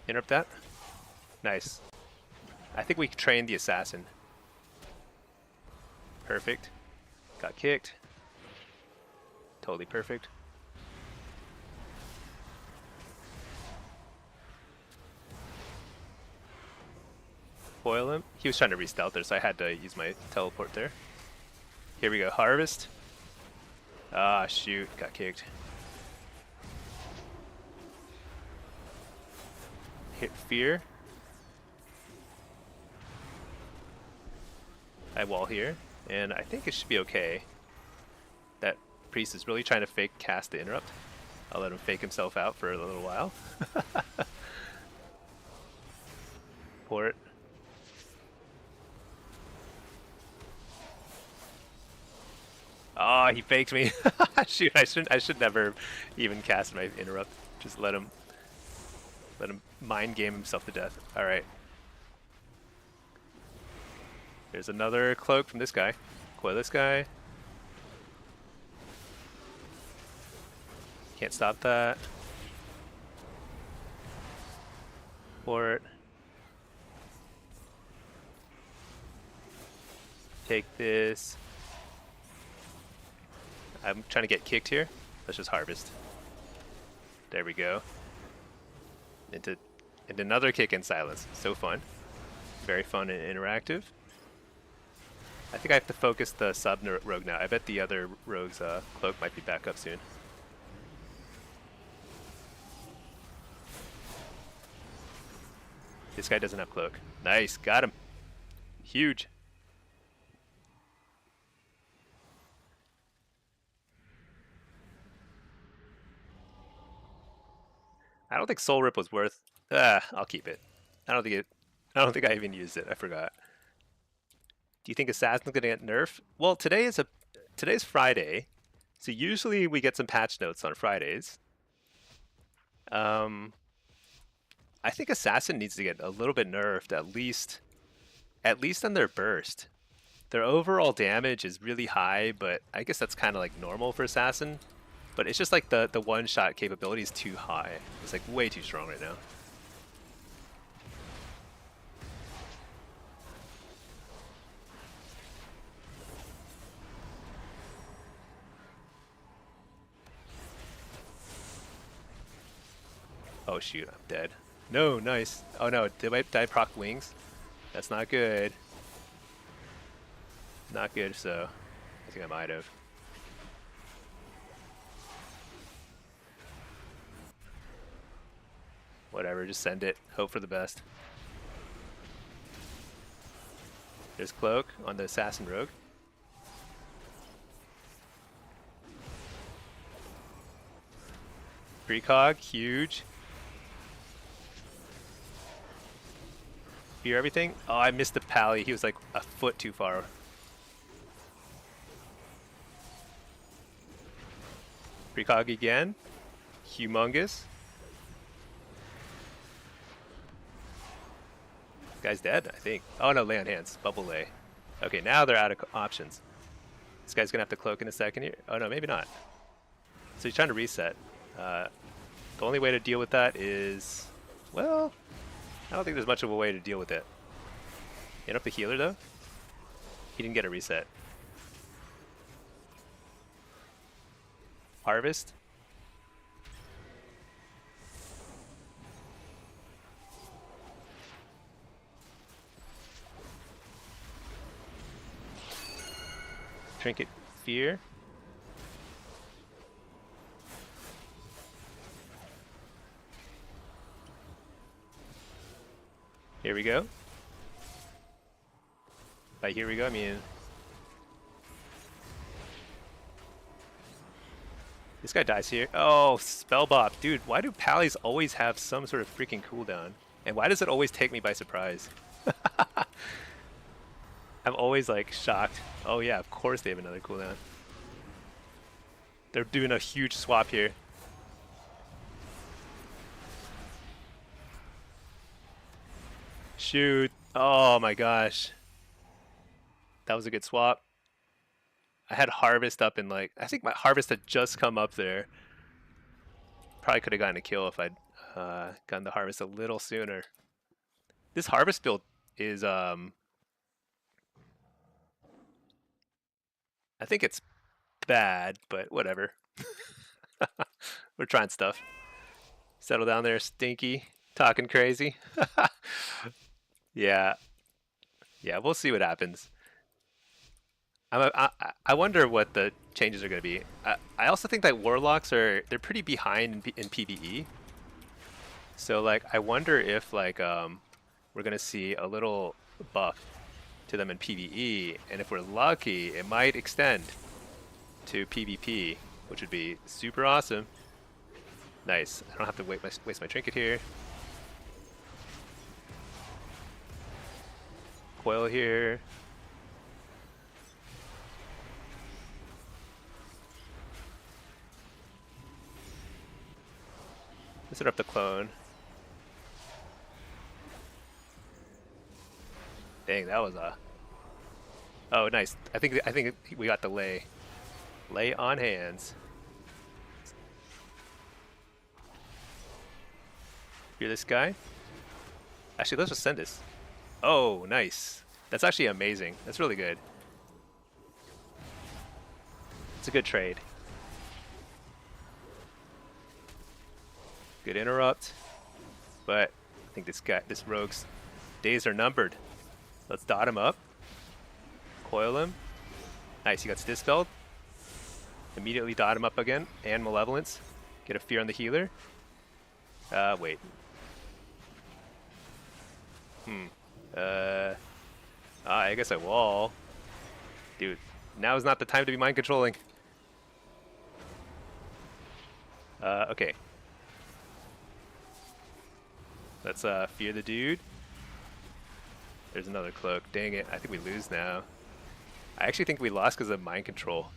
Interrupt that. Nice. I think we trained the assassin. Perfect. Got kicked. Totally perfect. Foil him. He was trying to re-stealth there, so I had to use my teleport there. Here we go. Harvest. Ah, shoot. Got kicked. Hit fear. I wall here, and I think it should be okay. That priest is really trying to fake cast the interrupt. I'll let him fake himself out for a little while. Port. Oh, he faked me. Shoot, I should never even cast my interrupt. Just let him mind game himself to death. All right. There's another cloak from this guy. Coil this guy. Can't stop that. Port. Take this. I'm trying to get kicked here. Let's just harvest. There we go. Into another kick in silence. So fun. Very fun and interactive. I think I have to focus the sub rogue now. I bet the other rogue's cloak might be back up soon. This guy doesn't have cloak. Nice, got him. Huge. I don't think Soul Rip was worth. I'll keep it. I don't think I even used it. I forgot. Do you think Assassin's gonna get nerfed? Well, today's Friday, so usually we get some patch notes on Fridays. I think Assassin needs to get a little bit nerfed, at least on their burst. Their overall damage is really high, but I guess that's kind of like normal for Assassin. But it's just like the one-shot capability is too high. It's like way too strong right now. Oh shoot, I'm dead. No, nice. Oh no, did I proc wings? That's not good. Not good, so I think I might have. Whatever, just send it. Hope for the best. There's Cloak on the Assassin Rogue. Precog, huge. Fear everything. Oh, I missed the pally. He was like a foot too far. Precog again. Humongous. Guy's dead, I think. Oh no, lay on hands. Bubble lay. Okay, now they're out of options. This guy's gonna have to cloak in a second here. Oh no, maybe not. So he's trying to reset. The only way to deal with that is, well, I don't think there's much of a way to deal with it. Hit up the healer though. He didn't get a reset. Harvest. Trinket Fear. Here we go. By here we go, I mean This guy dies here. Oh, spell bop. Dude, why do pallies always have some sort of freaking cooldown? And why does it always take me by surprise? I'm always like shocked. Oh yeah, of course they have another cooldown. They're doing a huge swap here. Shoot. Oh my gosh. That was a good swap. I had harvest up in like, I think my harvest had just come up there. Probably could have gotten a kill if I'd gotten the harvest a little sooner. This harvest build is, I think it's bad, but whatever. We're trying stuff. Settle down there, Stinky. Talking crazy. Yeah. Yeah, we'll see what happens. I wonder what the changes are going to be. I also think that Warlocks they're pretty behind in PvE. So like I wonder if like we're going to see a little buff to them in PvE, and if we're lucky, it might extend to PvP, which would be super awesome. Nice. I don't have to waste my trinket here. Coil here. Let's set up the clone. Dang, that was a. Oh, nice. I think we got the lay. Lay on hands. Hear this guy? Actually, let's just send this. Oh, nice. That's actually amazing. That's really good. It's a good trade. Good interrupt. But I think this rogue's days are numbered. Let's dot him up. Coil him. Nice, he got dispelled. Immediately dot him up again. And Malevolence. Get a fear on the healer. Wait. I guess I wall. Dude, now is not the time to be mind controlling. Okay. Let's fear the dude. There's another cloak. Dang it, I think we lose now. I actually think we lost because of mind control.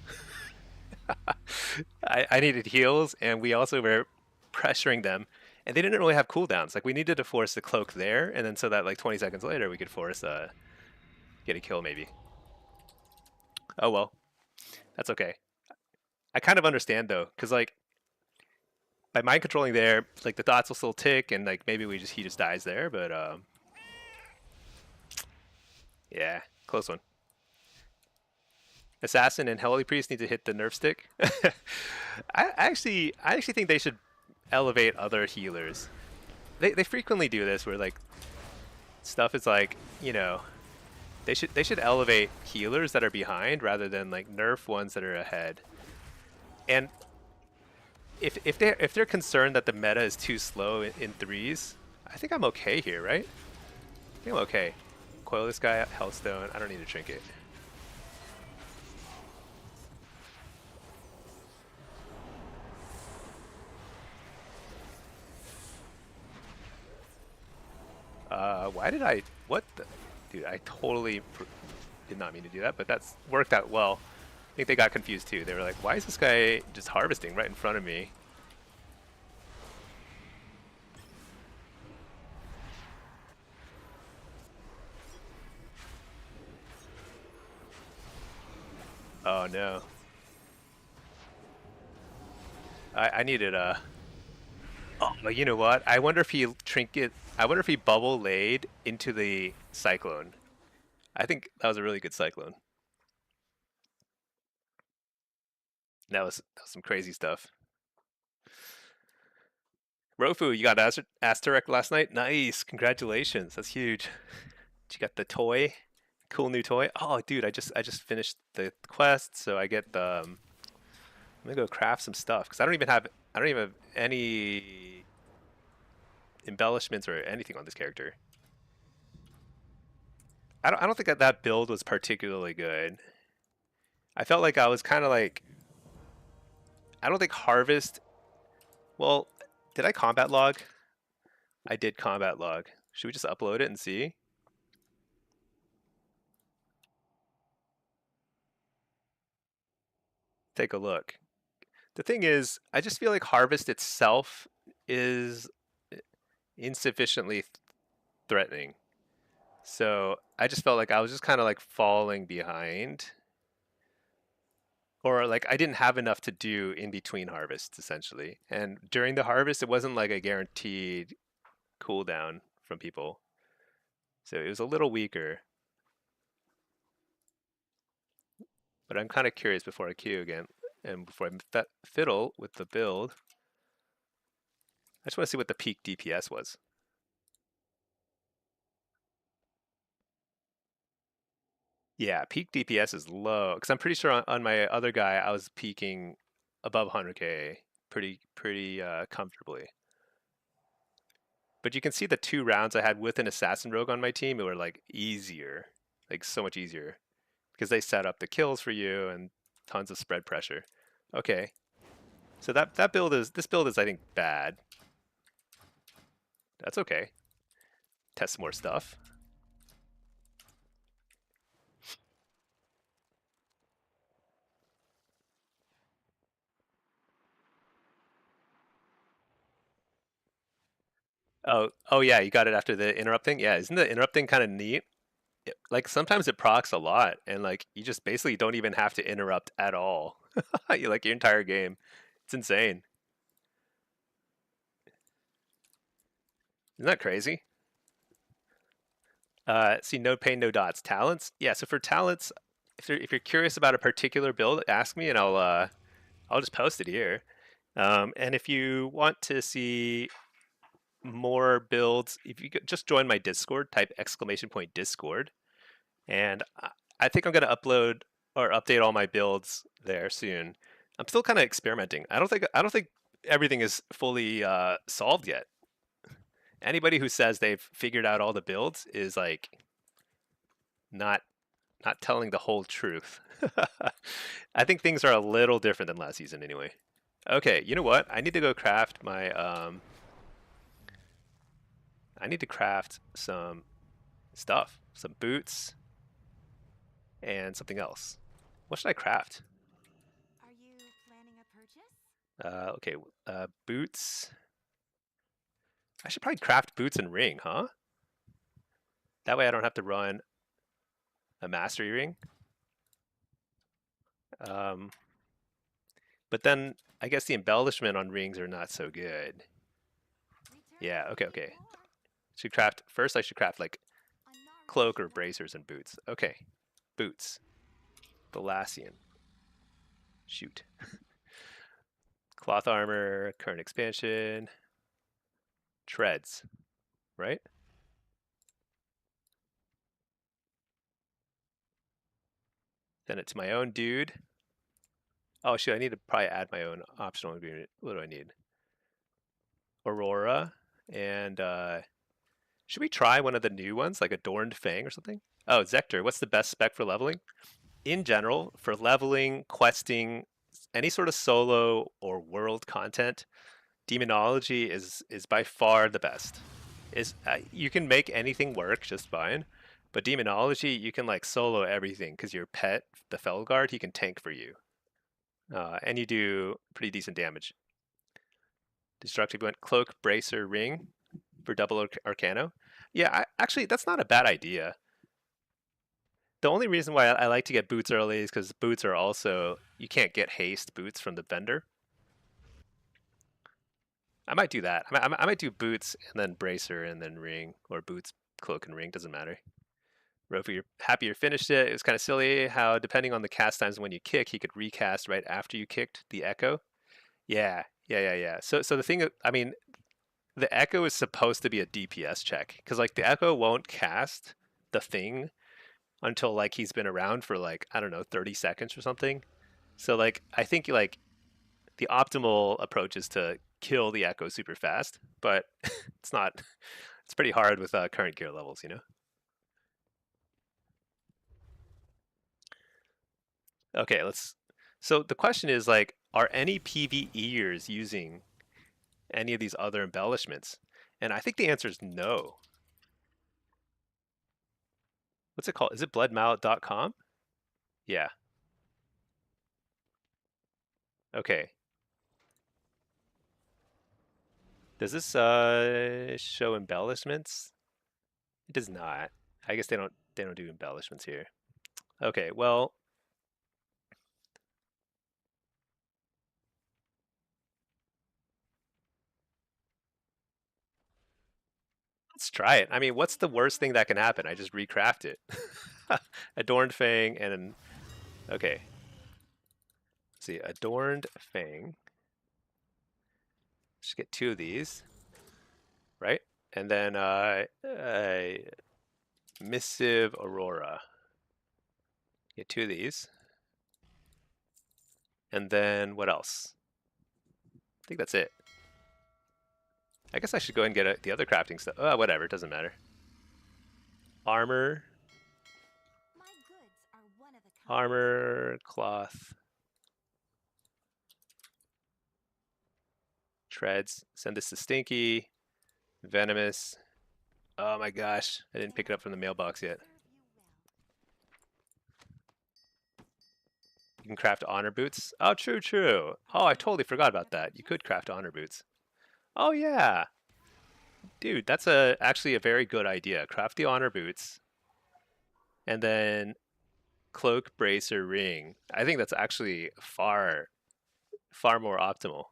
I needed heals, and we also were pressuring them, and they didn't really have cooldowns. Like we needed to force the cloak there, and then so that like 20 seconds later we could force get a kill maybe. Oh well, that's okay. I kind of understand though, because like by mind controlling there, like the dots will still tick, and like maybe he just dies there, but yeah, close one. Assassin and Holy Priest need to hit the nerf stick. I actually think they should elevate other healers. They frequently do this where like stuff is like, you know, they should elevate healers that are behind rather than like nerf ones that are ahead. And if they're concerned that the meta is too slow in threes, I think I'm okay here, right? I think I'm okay. Coil this guy, Hellstone. I don't need a trinket. Why did I... What the... Dude, I totally did not mean to do that, but that's worked out well. I think they got confused too. They were like, why is this guy just harvesting right in front of me? Oh no. I needed a... Oh, you know what? I wonder if he trinket... I wonder if he bubble laid into the cyclone. I think that was a really good cyclone. That was some crazy stuff. Rofu, you got Asterek last night? Nice, congratulations. That's huge. You got the toy, cool new toy. Oh, dude, I just finished the quest, so I get the. I'm gonna go craft some stuff because I don't even have any embellishments or anything on this character. I don't think that build was particularly good. I felt like I was kind of like I don't think harvest. Well, did I combat log? I did combat log. Should we just upload it and see? Take a look. The thing is, I just feel like harvest itself is insufficiently threatening. So I just felt like I was just kind of like falling behind, or like I didn't have enough to do in between harvests essentially. And during the harvest, it wasn't like a guaranteed cooldown from people, so it was a little weaker. But I'm kind of curious before I queue again, and before I fiddle with the build. I just want to see what the peak DPS was. Yeah, peak DPS is low because I'm pretty sure on my other guy I was peaking above 100k pretty comfortably. But you can see the 2 rounds I had with an assassin rogue on my team, it were like easier, like so much easier because they set up the kills for you and tons of spread pressure. Okay, so that build is this build is I think bad. That's okay. Test some more stuff. Oh yeah, you got it after the interrupting. Yeah, isn't the interrupting kind of neat? Like sometimes it procs a lot, and like you just basically don't even have to interrupt at all. You like your entire game. It's insane. Isn't that crazy? See, no pain, no dots. Talents? Yeah. So for talents, if you're curious about a particular build, ask me, and I'll just post it here. And if you want to see more builds, if you just join my Discord, type exclamation point Discord, and I think I'm gonna upload or update all my builds there soon. I'm still kind of experimenting. I don't think everything is fully solved yet. Anybody who says they've figured out all the builds is like not not telling the whole truth. I think things are a little different than last season anyway. Okay, you know what? I need to go craft my I need to craft some stuff, some boots and something else. What should I craft? Are you planning a purchase? Okay, boots. I should probably craft boots and ring, huh? That way I don't have to run a mastery ring. Um, but then I guess the embellishment on rings are not so good. Yeah, Return okay, if you okay. need more. Should craft first. I should craft like I'm not cloak or rushing them. bracers and boots. Okay, boots. Balassian. Shoot. Cloth armor, current expansion, treads, right? Then it's my own dude. Oh shoot, I need to probably add my own optional ingredient. What do I need? Aurora and should we try one of the new ones, like Adorned Fang or something? Oh, Zector. What's the best spec for leveling? In general, for leveling, questing, any sort of solo or world content, demonology is by far the best. Is You can make anything work just fine, but demonology you can like solo everything because your pet, the Felguard, he can tank for you, and you do pretty decent damage. Destructive went cloak, bracer, ring for double arcano. Yeah, actually that's not a bad idea. The only reason why I like to get boots early is because boots are also you can't get haste boots from the vendor. I might do that. I might do boots and then bracer and then ring, or boots, cloak, and ring. Doesn't matter. Rofi, you're happy you finished it. It was kind of silly how depending on the cast times when you kick, he could recast right after you kicked the echo. Yeah. So the thing, I mean, the echo is supposed to be a DPS check because like the echo won't cast the thing until like he's been around for like I don't know 30 seconds or something. So like I think like the optimal approach is to kill the echo super fast, but it's not. It's pretty hard with current gear levels, you know. Okay, let's. So the question is like, are any PvEers using any of these other embellishments? And I think the answer is no. What's it called? Is it bloodmallet.com? Yeah. Okay. Does this show embellishments? It does not. I guess they don't do embellishments here. Okay, well, let's try it. I mean, what's the worst thing that can happen? I just recraft it. Adorned Fang and okay. Let's see, Adorned Fang. Just get 2 of these, right? And then Missive Aurora. Get 2 of these. And then what else? I think that's it. I guess I should go and get the other crafting stuff. Whatever, it doesn't matter. Armor. My goods are one of a kind. Armor, cloth. Treads. Send this to Stinky. Venomous. Oh my gosh, I didn't pick it up from the mailbox yet. Serve you well. You can craft honor boots. Oh, true, true. Oh, I totally forgot about that. You could craft honor boots. Oh yeah. Dude, that's actually a very good idea. Craft the honor boots. And then cloak, bracer, ring. I think that's actually far more optimal.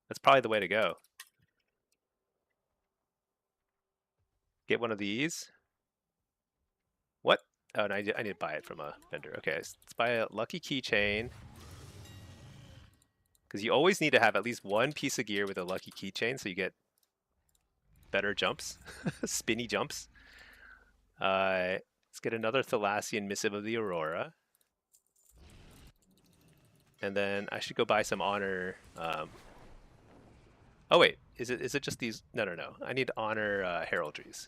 That's probably the way to go. Get one of these. What? Oh, and I need to buy it from a vendor. Okay, let's buy a lucky keychain. Because you always need to have at least one piece of gear with a lucky keychain so you get better jumps, spinny jumps. Let's get another Thalassian Missive of the Aurora. And then I should go buy some honor. Oh wait, is it just these? No. I need honor heraldries.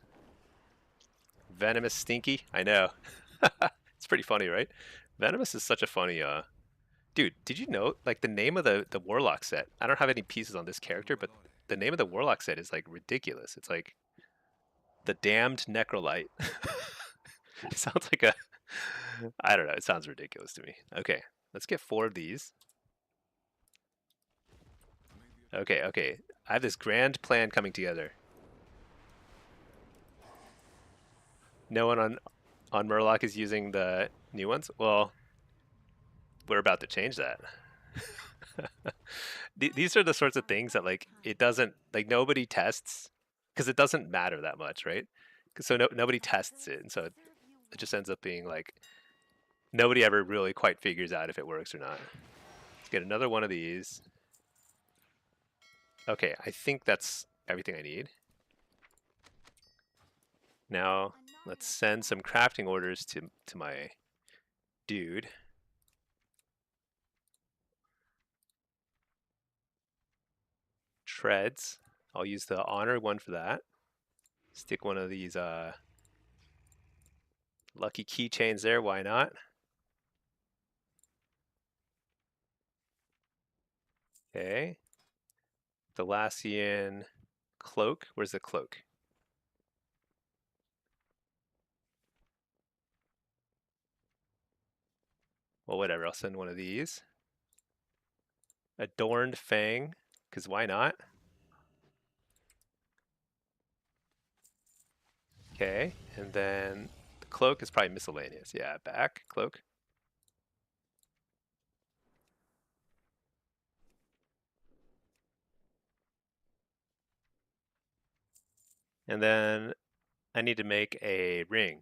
Venomous Stinky. I know. It's pretty funny, right? Venomous is such a funny. Dude, did you know like the name of the Warlock set? I don't have any pieces on this character, but the name of the Warlock set is like ridiculous. It's like the Damned Necrolite. It sounds like a. I don't know. It sounds ridiculous to me. Okay, let's get 4 of these. Okay. I have this grand plan coming together. No one on Murloc is using the new ones? Well, we're about to change that. These are the sorts of things that like it doesn't like nobody tests because it doesn't matter that much, right? So nobody tests it, and so it just ends up being like nobody ever really quite figures out if it works or not. Let's get another one of these. Okay, I think that's everything I need. Now let's send some crafting orders to my dude. Treads. I'll use the honor one for that. Stick one of these lucky keychains there, why not? Okay. Thalassian cloak. Where's the cloak? Well, whatever. I'll send one of these. Adorned Fang, because why not? Okay, and then the cloak is probably miscellaneous. Yeah, back, cloak. And then I need to make a ring.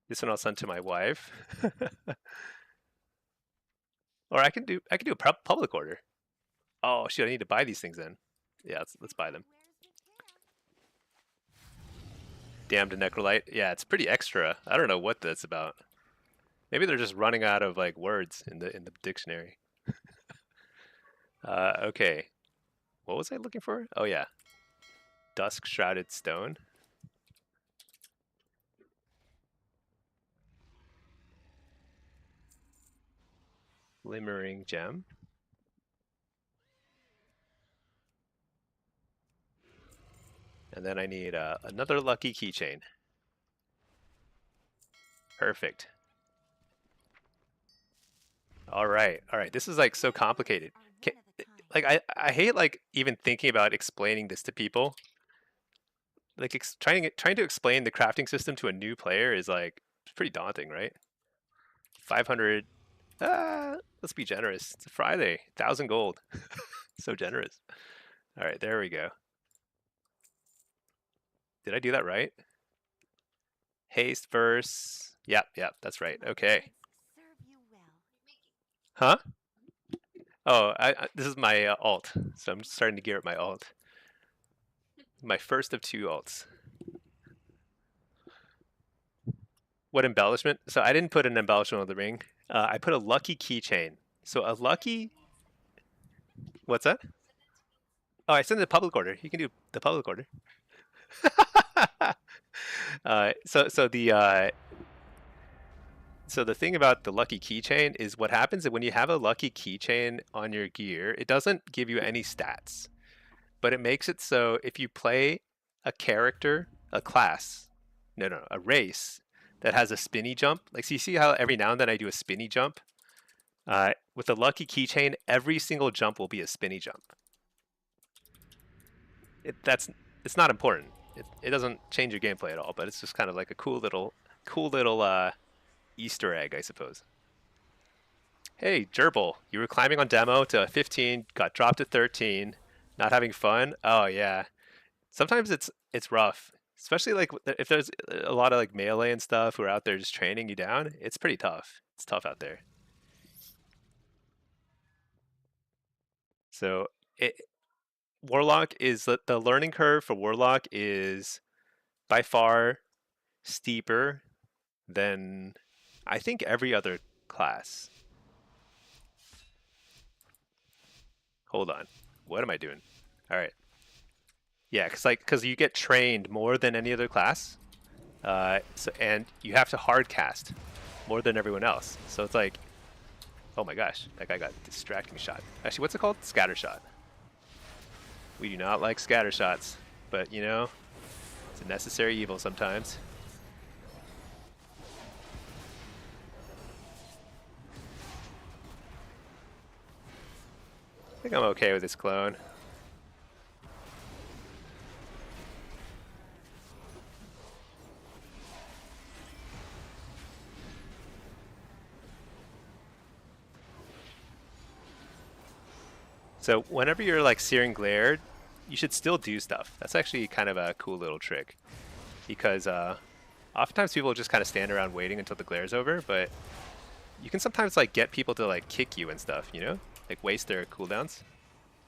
This one I'll send to my wife. Or I can do a public order. Oh shoot, I need to buy these things then. Yeah, let's buy them. Damned Necrolite. Yeah, it's pretty extra. I don't know what that's about. Maybe they're just running out of like words in the dictionary. Okay. What was I looking for? Oh yeah. Dusk shrouded stone. Glimmering gem. And then I need another lucky keychain. Perfect. All right. All right. This is like so complicated. Are one of a kind. Like I hate like even thinking about explaining this to people. Like trying to explain the crafting system to a new player is like it's pretty daunting, right? 500. Let's be generous. It's a Friday. 1,000 gold. So generous. All right, there we go. Did I do that right? Haste verse. Yep, that's right. My Okay. goods serve you well. Huh? Oh, this is my alt, so I'm starting to gear up my alt. My first of 2 alts. What embellishment? So I didn't put an embellishment on the ring. I put a lucky keychain. So a lucky. What's that? Oh, I sent the public order. You can do the public order. So the thing about the lucky keychain is what happens is when you have a lucky keychain on your gear, it doesn't give you any stats, but it makes it so if you play a character, a class, no, a race that has a spinny jump, like so you see how every now and then I do a spinny jump? With the lucky keychain, every single jump will be a spinny jump. It's not important. It doesn't change your gameplay at all, but it's just kind of like a cool little Easter egg, I suppose. Hey, Gerbil, you were climbing on demo to 15, got dropped to 13, not having fun? Oh yeah. Sometimes it's rough, especially like if there's a lot of like melee and stuff who are out there just training you down. It's pretty tough. It's tough out there. So it Warlock is the learning curve for Warlock is by far steeper than I think every other class. Hold on. What am I doing? All right. Yeah, because you get trained more than any other class, and you have to hard cast more than everyone else. So it's like, oh my gosh, that guy got distracting shot. Actually, what's it called? Scatter shot. We do not like scatter shots, but you know, it's a necessary evil sometimes. I think I'm okay with this clone. So whenever you're like Searing Glare, you should still do stuff. That's actually kind of a cool little trick. Because oftentimes people just kind of stand around waiting until the glare's over, but you can sometimes like get people to like kick you and stuff, you know? Like waste their cooldowns.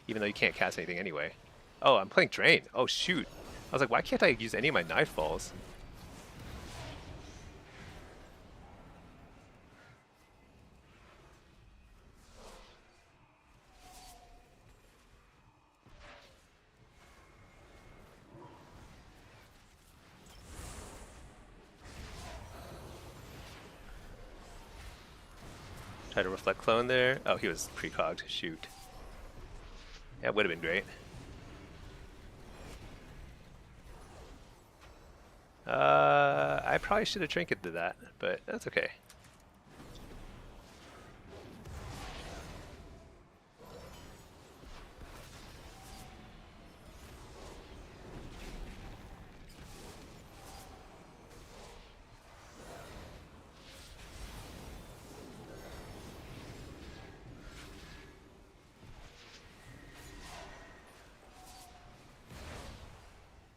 Even though you can't cast anything anyway. Oh, I'm playing Drain. Oh shoot. I was like, why can't I use any of my knife balls? Try to reflect clone there. Oh, he was precogged. Shoot. That would have been great. I probably should have trinketed that, but that's okay.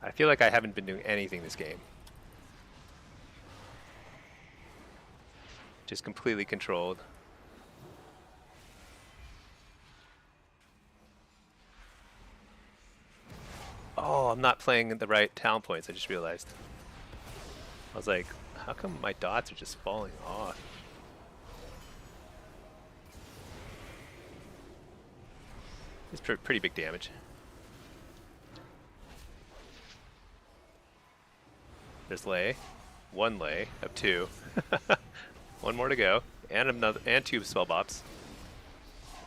I feel like I haven't been doing anything this game. Just completely controlled. Oh, I'm not playing the right talent points, I just realized. I was like, how come my dots are just falling off? It's pretty big damage. There's lay. One lay of two. One more to go. And another and two spell bops.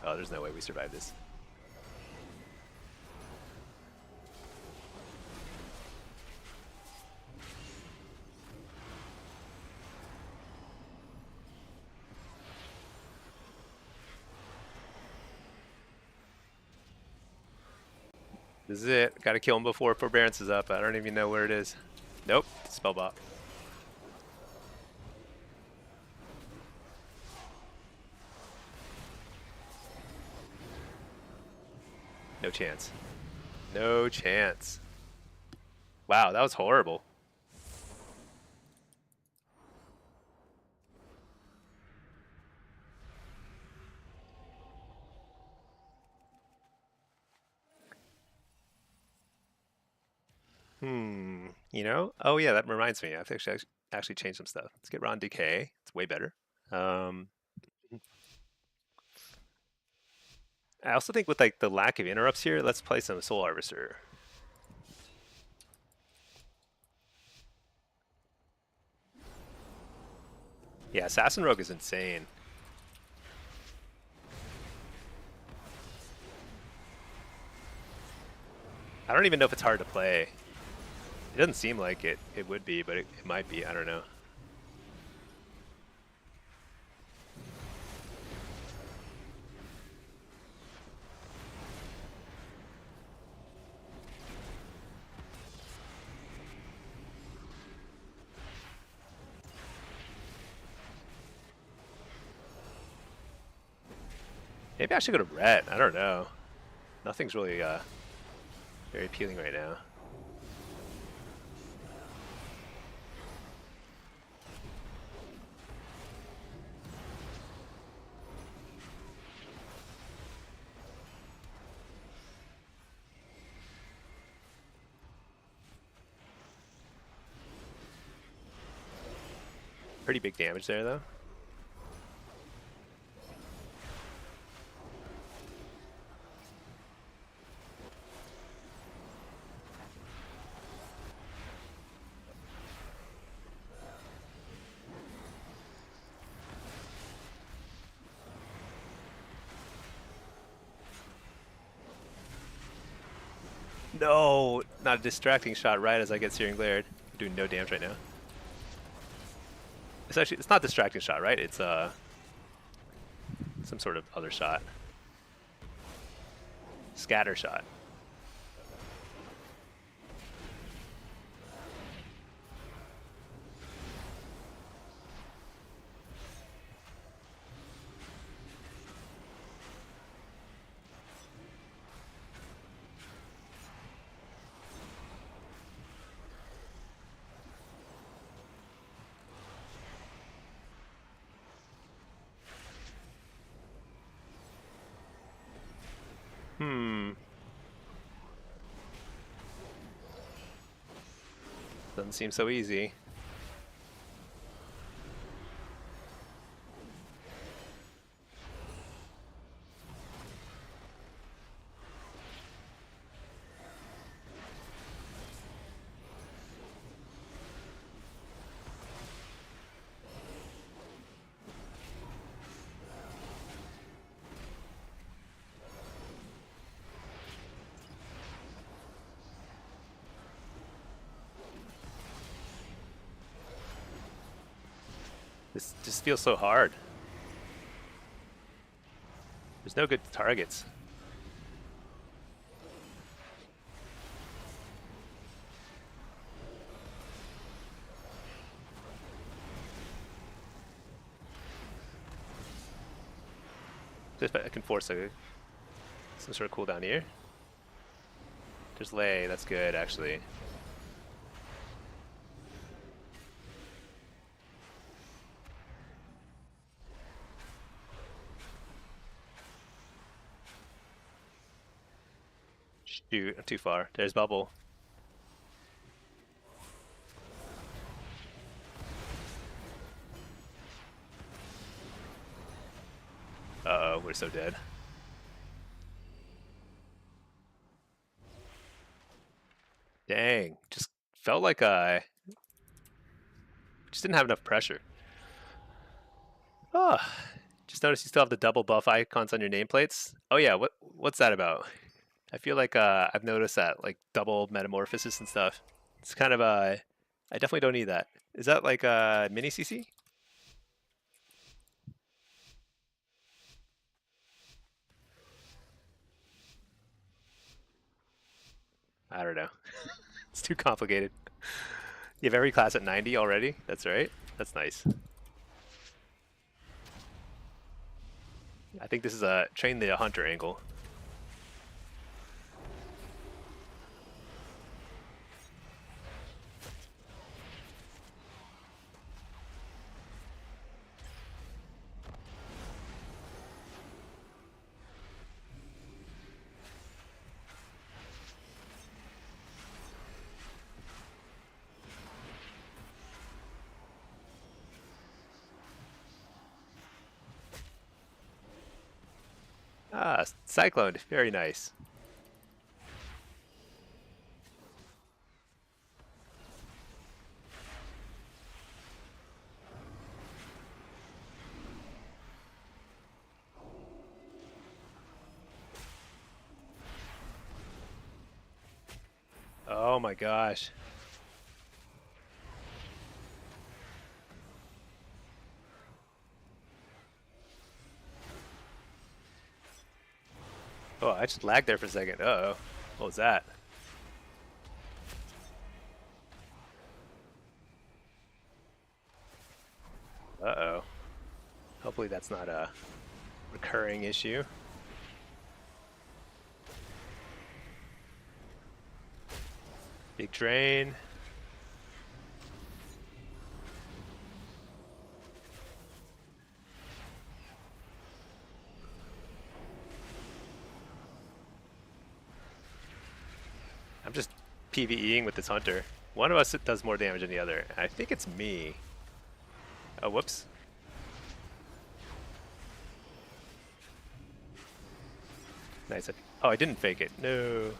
Oh, there's no way we survive this. This is it. Gotta kill him before Forbearance is up. I don't even know where it is. Nope. Spell bot. No chance. No chance. Wow, that was horrible. You know? Oh yeah, that reminds me. I have to actually change some stuff. Let's get Ron Decay. It's way better. I also think with like the lack of interrupts here, let's play some Soul Harvester. Yeah, Assassin Rogue is insane. I don't even know if it's hard to play. It doesn't seem like it would be, but it might be. I don't know. Maybe I should go to red. I don't know. Nothing's really very appealing right now. Pretty big damage there, though. No, not a distracting shot right as I get Searing Glared. I'm doing no damage right now. It's not distracting shot, right? It's some sort of other shot. Scatter shot. Doesn't seem so easy. This just feels so hard. There's no good targets. Just I can force some sort of cooldown here. There's lay, that's good actually. Shoot, I'm too far. There's bubble. Uh-oh, we're so dead. felt like just didn't have enough pressure. Oh, just noticed you still have the double buff icons on your nameplates. Oh yeah, what's that about? I feel like I've noticed that, like double metamorphosis and stuff. It's kind of I definitely don't need that. Is that like a mini CC? I don't know. It's too complicated. You have every class at 90 already? That's right. That's nice. I think this is a train the hunter angle. Ah, cyclone. Very nice. Oh my gosh. Oh, I just lagged there for a second. Uh-oh. What was that? Uh-oh. Hopefully that's not a recurring issue. Big drain. I'm just PvEing with this hunter. One of us does more damage than the other. I think it's me. Oh, whoops. Nice. Oh, I didn't fake it. No.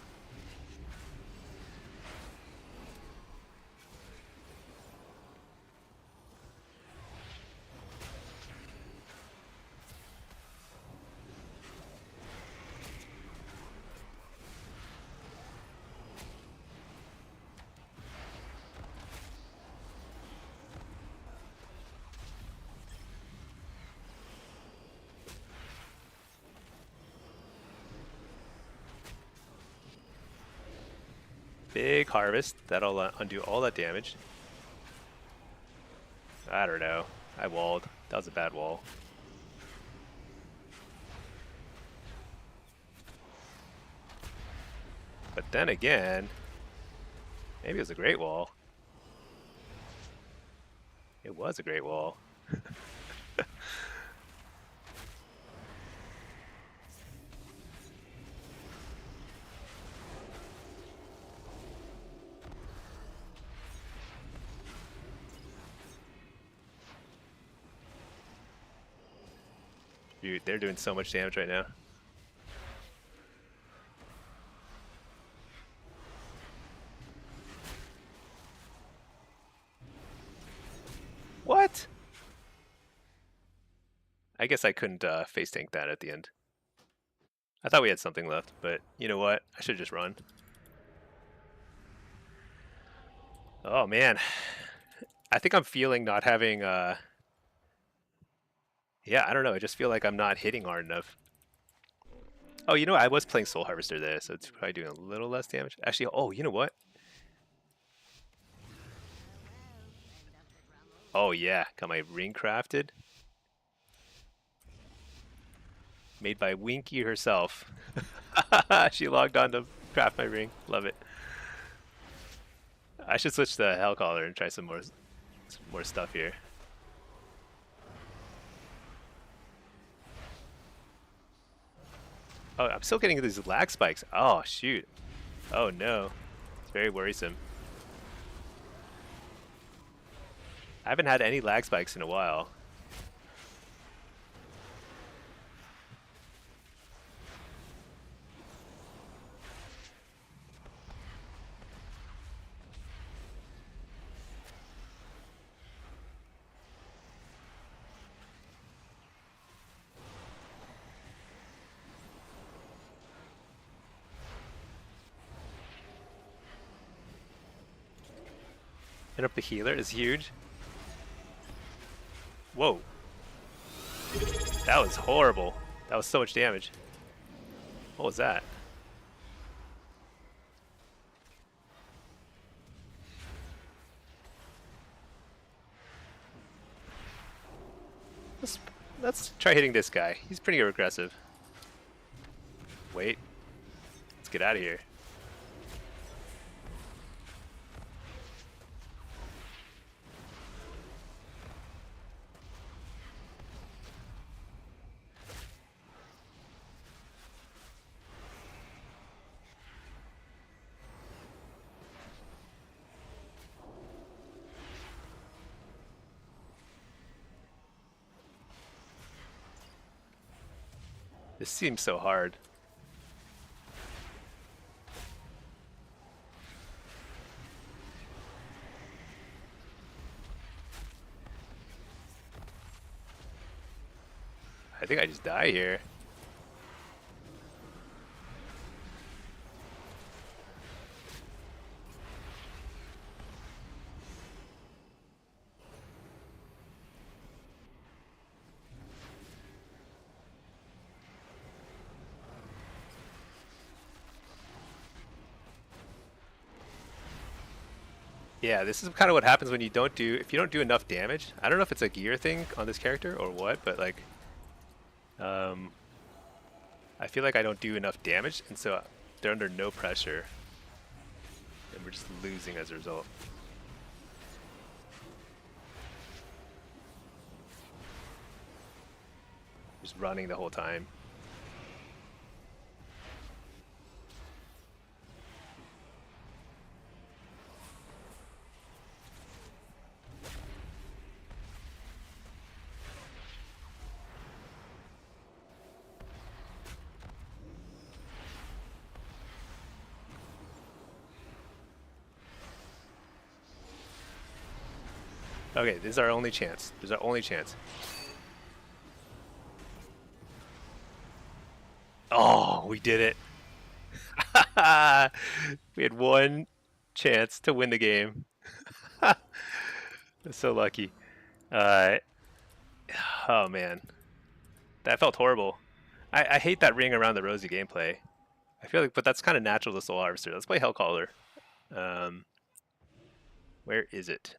Big harvest. That'll undo all that damage. I don't know. I walled. That was a bad wall. But then again, maybe it was a great wall. It was a great wall. Dude, they're doing so much damage right now. What? I guess I couldn't face tank that at the end. I thought we had something left, but you know what? I should just run. Oh man. I think I'm feeling not having yeah, I don't know. I just feel like I'm not hitting hard enough. Oh, you know what? I was playing Soul Harvester there, so it's probably doing a little less damage. Actually, oh, you know what? Oh yeah, got my ring crafted. Made by Winky herself. She logged on to craft my ring. Love it. I should switch to Hellcaller and try some more stuff here. Oh, I'm still getting these lag spikes. Oh, shoot. Oh, no. It's very worrisome. I haven't had any lag spikes in a while. Interrupt the healer is huge. Whoa. That was horrible. That was so much damage. What was that? Let's try hitting this guy. He's pretty aggressive. Wait. Let's get out of here. This seems so hard. I think I just die here. Yeah, this is kind of what happens when you don't do, if you don't do enough damage. I don't know if it's a gear thing on this character or what, but like, I feel like I don't do enough damage, and so they're under no pressure, and we're just losing as a result. Just running the whole time. Okay, this is our only chance. This is our only chance. Oh, we did it. We had one chance to win the game. So lucky. Uh, oh man, that felt horrible. I hate that ring around the rosy gameplay. I feel like, but that's kind of natural to Soul Harvester. Let's play Hellcaller. Where is it?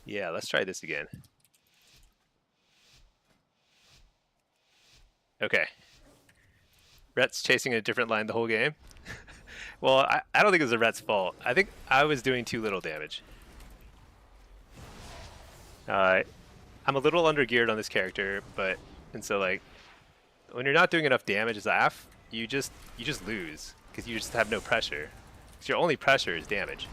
Yeah, let's try this again. Okay. Rhett's chasing a different line the whole game. Well, I don't think it was Rhett's fault. I think I was doing too little damage. I'm a little under geared on this character, and so like when you're not doing enough damage as AF, you just lose because you just have no pressure. Because your only pressure is damage.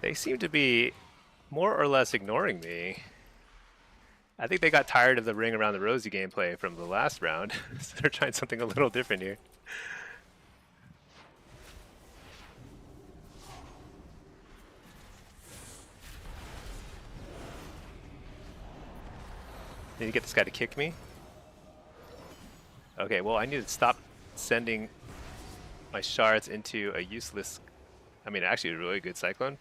They seem to be more or less ignoring me. I think they got tired of the ring around the rosy gameplay from the last round, so they're trying something a little different here. Need to get this guy to kick me. Okay, well I need to stop sending my shards into a useless, I mean actually a really good cyclone.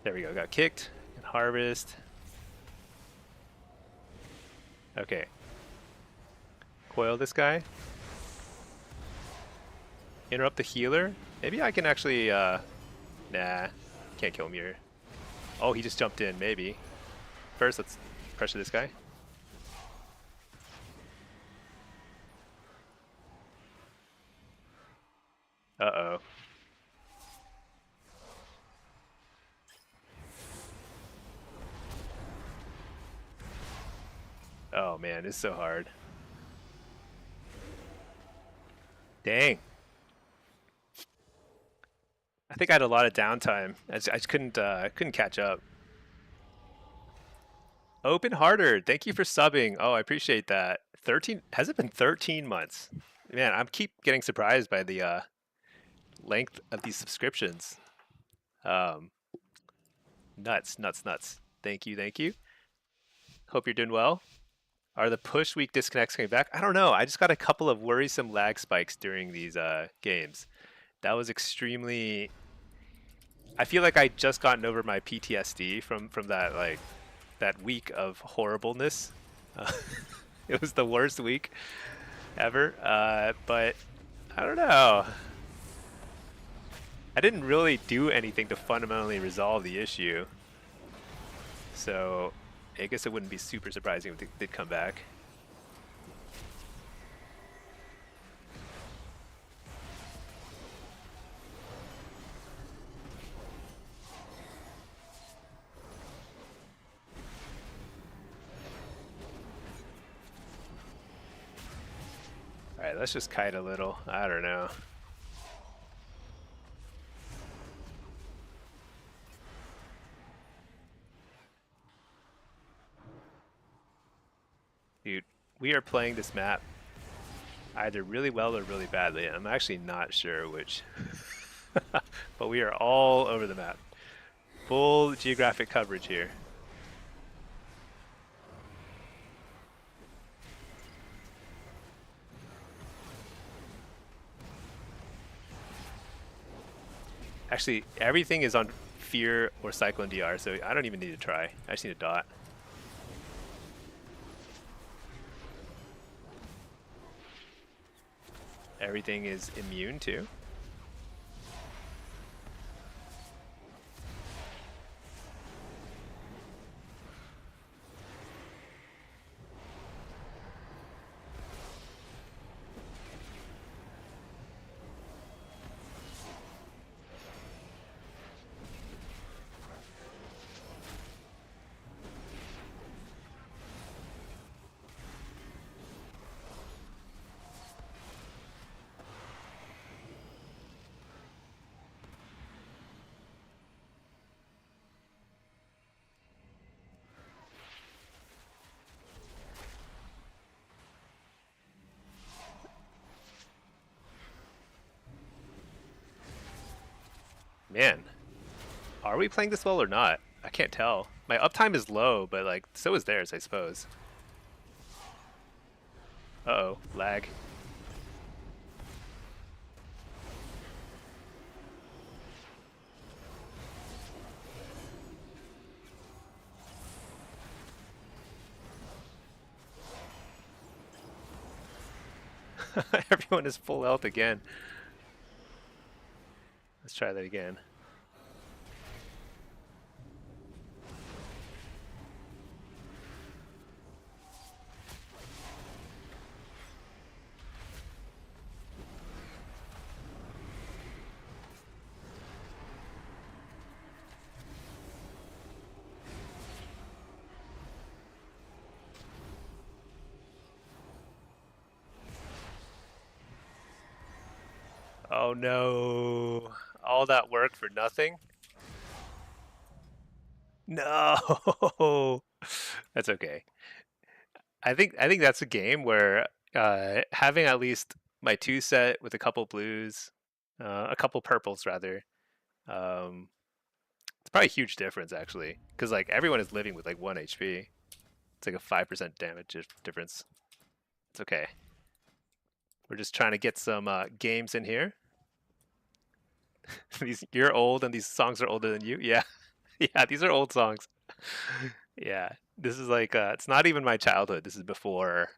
There we go, got kicked and harvest. Okay. Coil this guy. Interrupt the healer. Maybe I can actually, nah, can't kill him here. Oh, he just jumped in, maybe. First, let's pressure this guy. Uh-oh. Oh man, it's so hard. Dang. I think I had a lot of downtime. I just couldn't catch up. Open Hearted, thank you for subbing. Oh, I appreciate that. 13, has it been 13 months? Man, I'm keep getting surprised by the length of these subscriptions. Um, nuts, nuts, nuts. Thank you, thank you. Hope you're doing well. Are the push week disconnects coming back? I don't know. I just got a couple of worrisome lag spikes during these games. That was extremely. I feel like I just gotten over my PTSD from that that week of horribleness. Uh, it was the worst week ever. But I don't know. I didn't really do anything to fundamentally resolve the issue. So I guess it wouldn't be super surprising if it did come back. Alright, let's just kite a little. I don't know. Dude, we are playing this map either really well or really badly. I'm actually not sure which. But we are all over the map. Full geographic coverage here. Actually, everything is on Fear or Cyclone DR, so I don't even need to try. I just need a dot. Everything is immune too. Man, are we playing this well or not? I can't tell. My uptime is low, but like so is theirs, I suppose. Uh-oh, lag. Everyone is full health again. Let's try that again. Oh no. All that work for nothing? No. That's okay. I think that's a game where having at least my two set with a couple blues, a couple purples rather, um, it's probably a huge difference actually, because like everyone is living with like 1 HP. It's like a 5% damage difference. It's okay. We're just trying to get some games in here. You're old and these songs are older than you. Yeah, yeah, these are old songs. Yeah, this is like it's not even my childhood. This is before.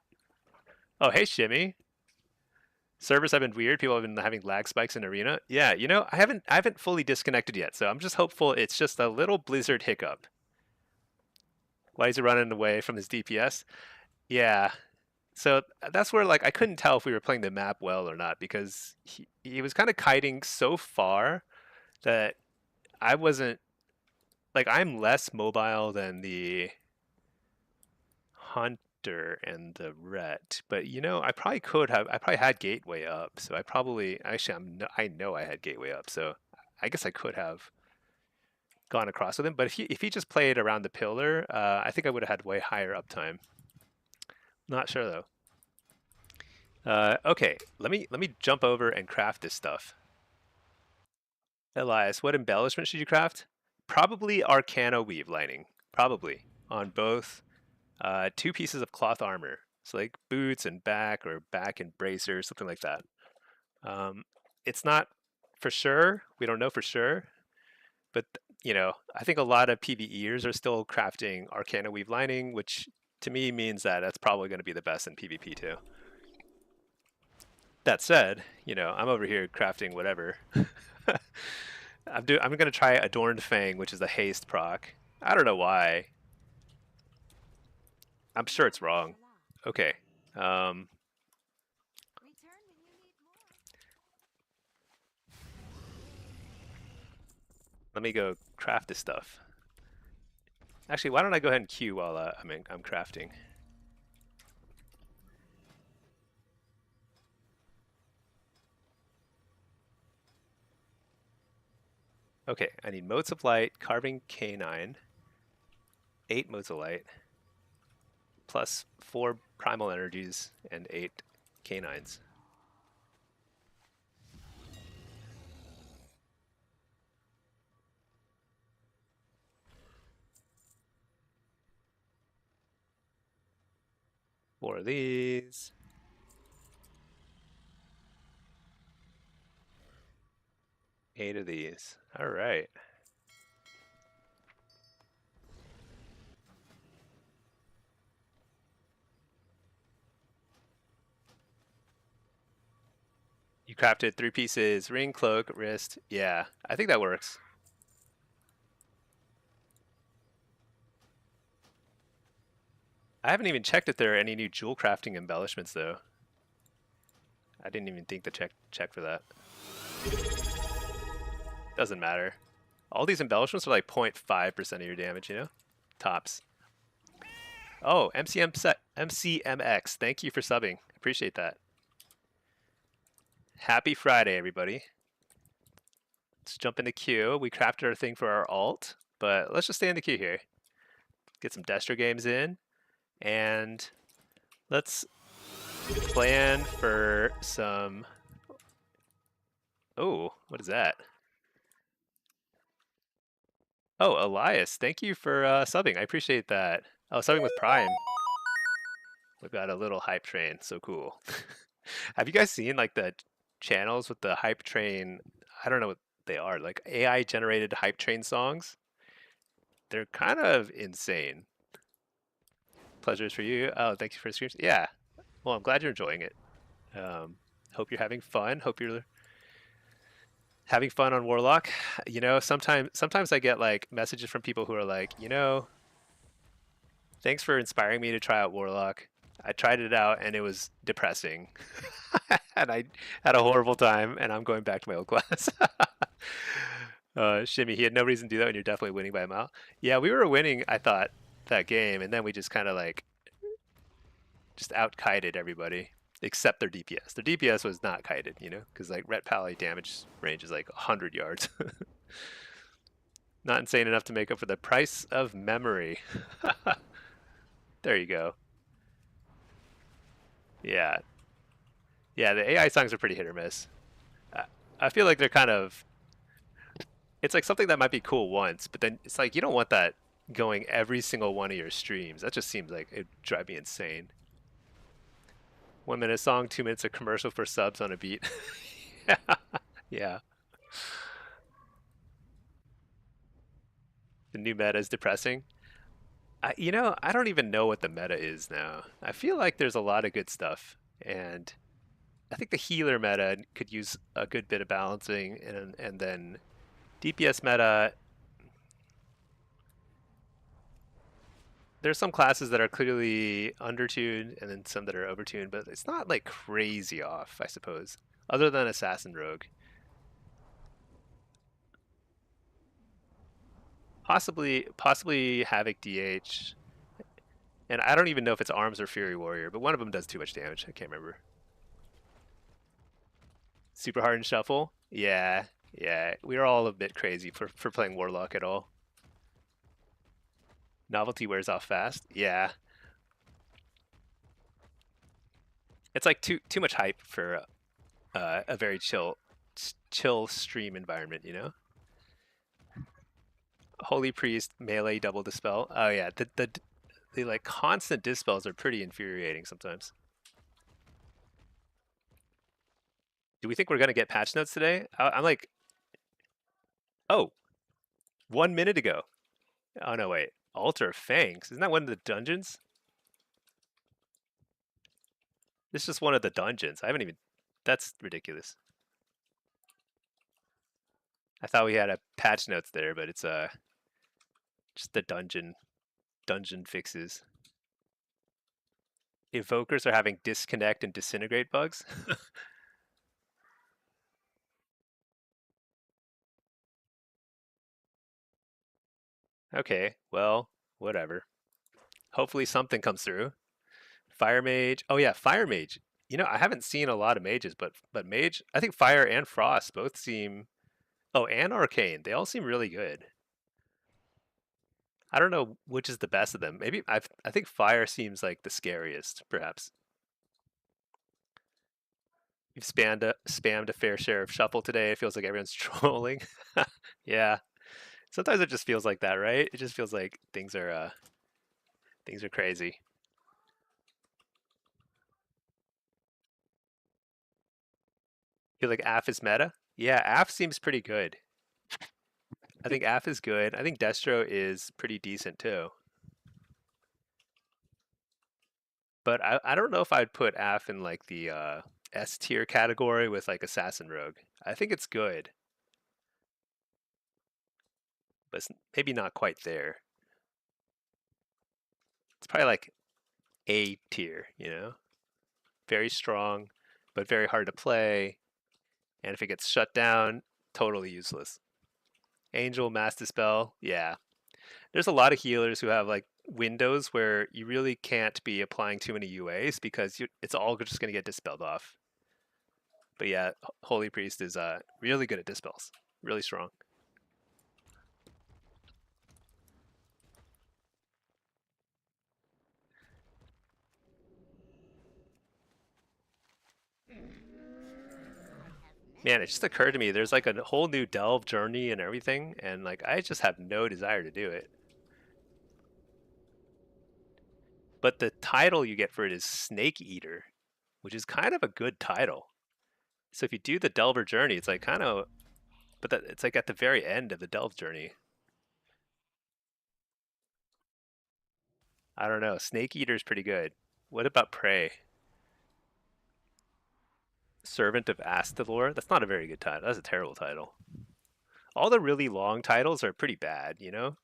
Oh, hey, Shimmy. Servers have been weird. People have been having lag spikes in arena. Yeah, you know, I haven't fully disconnected yet, so I'm just hopeful it's just a little Blizzard hiccup. Why is he running away from his DPS? Yeah. So that's where like I couldn't tell if we were playing the map well or not because he was kind of kiting so far that I wasn't like I'm less mobile than the hunter and the ret, but you know I probably could have. I probably had gateway up, so I probably actually I know I had gateway up, so I guess I could have gone across with him. But if he just played around the pillar, I think I would have had way higher uptime. Not sure though. Okay, let me jump over and craft this stuff. Elias, what embellishment should you craft? Probably Arcana weave lining. Probably on both 2 pieces of cloth armor. So like boots and back or back and bracers, something like that. It's not for sure. We don't know for sure, but you know, I think a lot of PvEers are still crafting Arcana weave lining, which to me means that that's probably going to be the best in PvP too. That said, you know, I'm over here crafting whatever. I'm gonna try Adorned Fang, which is a haste proc. I don't know why. I'm sure it's wrong. Okay. Um, Return when you need more. Let me go craft this stuff. Actually, why don't I go ahead and queue while I'm crafting? Okay, I need motes of light, carving canine, 8 motes of light, plus 4 primal energies and 8 canines. Four of these. Eight of these. All right. You crafted 3 pieces, ring, cloak, wrist. Yeah, I think that works. I haven't even checked if there are any new jewel crafting embellishments though. I didn't even think to check for that. Doesn't matter. All these embellishments are like 0.5% of your damage, you know? Tops. Oh, MCMX, thank you for subbing. Appreciate that. Happy Friday, everybody. Let's jump into queue. We crafted our thing for our alt, but let's just stay in the queue here. Get some Destro games in, and let's plan for some... Oh, what is that? Oh, Elias, thank you for subbing. I appreciate that. Oh, subbing with Prime. We've got a little hype train. So cool. Have you guys seen like the channels with the hype train? I don't know what they are. Like AI generated hype train songs. They're kind of insane. Pleasures for you. Oh, thank you for the streams. Yeah. Well, I'm glad you're enjoying it. Hope you're having fun. Hope you're having fun on Warlock. You know, sometimes I get like messages from people who are like, you know, thanks for inspiring me to try out Warlock. I tried it out and it was depressing. And I had a horrible time and I'm going back to my old class. Shimmy, he had no reason to do that when you're definitely winning by a mile. Yeah, we were winning, I thought, that game, and then we just kind of like just out-kited everybody except their DPS. Their DPS was not kited, you know, because like Ret Pally damage range is like 100 yards. Not insane enough to make up for the price of memory. There you go. Yeah. Yeah, the AI songs are pretty hit or miss. I feel like they're kind of... It's like something that might be cool once, but then it's like you don't want that going every single one of your streams. That just seems like it'd drive me insane. 1 minute song, 2 minutes of commercial for subs on a beat. Yeah. Yeah. The new meta is depressing. You know, I don't even know what the meta is now. I feel like there's a lot of good stuff, and I think the healer meta could use a good bit of balancing, and then DPS meta. There's some classes that are clearly undertuned, and then some that are overtuned, but it's not like crazy off, I suppose. Other than assassin rogue, possibly havoc DH, and I don't even know if it's arms or fury warrior, but one of them does too much damage. I can't remember. Super hard and shuffle. Yeah, yeah. We are all a bit crazy for playing warlock at all. Novelty wears off fast. Yeah, it's like too much hype for a very chill stream environment, you know. Holy priest melee double dispel. Oh yeah, the like constant dispels are pretty infuriating sometimes. Do we think we're gonna get patch notes today? I'm like, oh, 1 minute ago. Oh no, wait. Altar of Fangs. Isn't that one of the dungeons? This is just one of the dungeons. I haven't even. That's ridiculous. I thought we had a patch notes there, but it's just the dungeon fixes. Evokers are having disconnect and disintegrate bugs. Okay, well, whatever. Hopefully something comes through. Fire mage. Oh yeah, fire mage. You know, I haven't seen a lot of mages, but mage. I think fire and frost both seem. Oh, and arcane. They all seem really good. I don't know which is the best of them. Maybe I think fire seems like the scariest, perhaps. We've spammed a fair share of shuffle today. It feels like everyone's trolling. Yeah. Sometimes it just feels like that, right? It just feels like things are crazy. Feel like AF is meta? Yeah, AF seems pretty good. I think AF is good. I think Destro is pretty decent too. But I don't know if I'd put AF in like the S tier category with like Assassin Rogue. I think it's good, but it's maybe not quite there. It's probably like A tier, you know? Very strong, but very hard to play. And if it gets shut down, totally useless. Angel, Mass Dispel, yeah. There's a lot of healers who have like windows where you really can't be applying too many UAs because it's all just going to get dispelled off. But yeah, Holy Priest is really good at dispels, really strong. Man, it just occurred to me there's like a whole new delve journey and everything, and like I just have no desire to do it. But the title you get for it is Snake Eater, which is kind of a good title. So if you do the Delver journey, it's like kind of, but it's like at the very end of the Delve journey. I don't know. Snake Eater is pretty good. What about Prey? Servant of Astalor? That's not a very good title. That's a terrible title. All the really long titles are pretty bad, you know?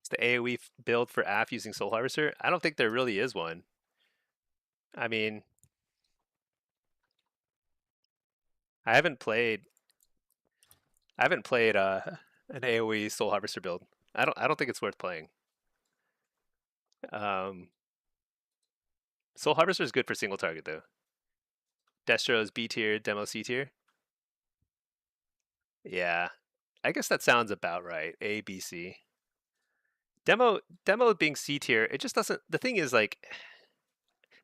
It's the AoE build for AF using Soul Harvester. I don't think there really is one. I mean, I haven't played I haven't played an AoE Soul Harvester build. I don't think it's worth playing. Um, Soul Harvester is good for single target though. Destro is B tier, Demo C tier. Yeah, I guess that sounds about right. A, B, C. Demo being C tier, it just doesn't. The thing is like,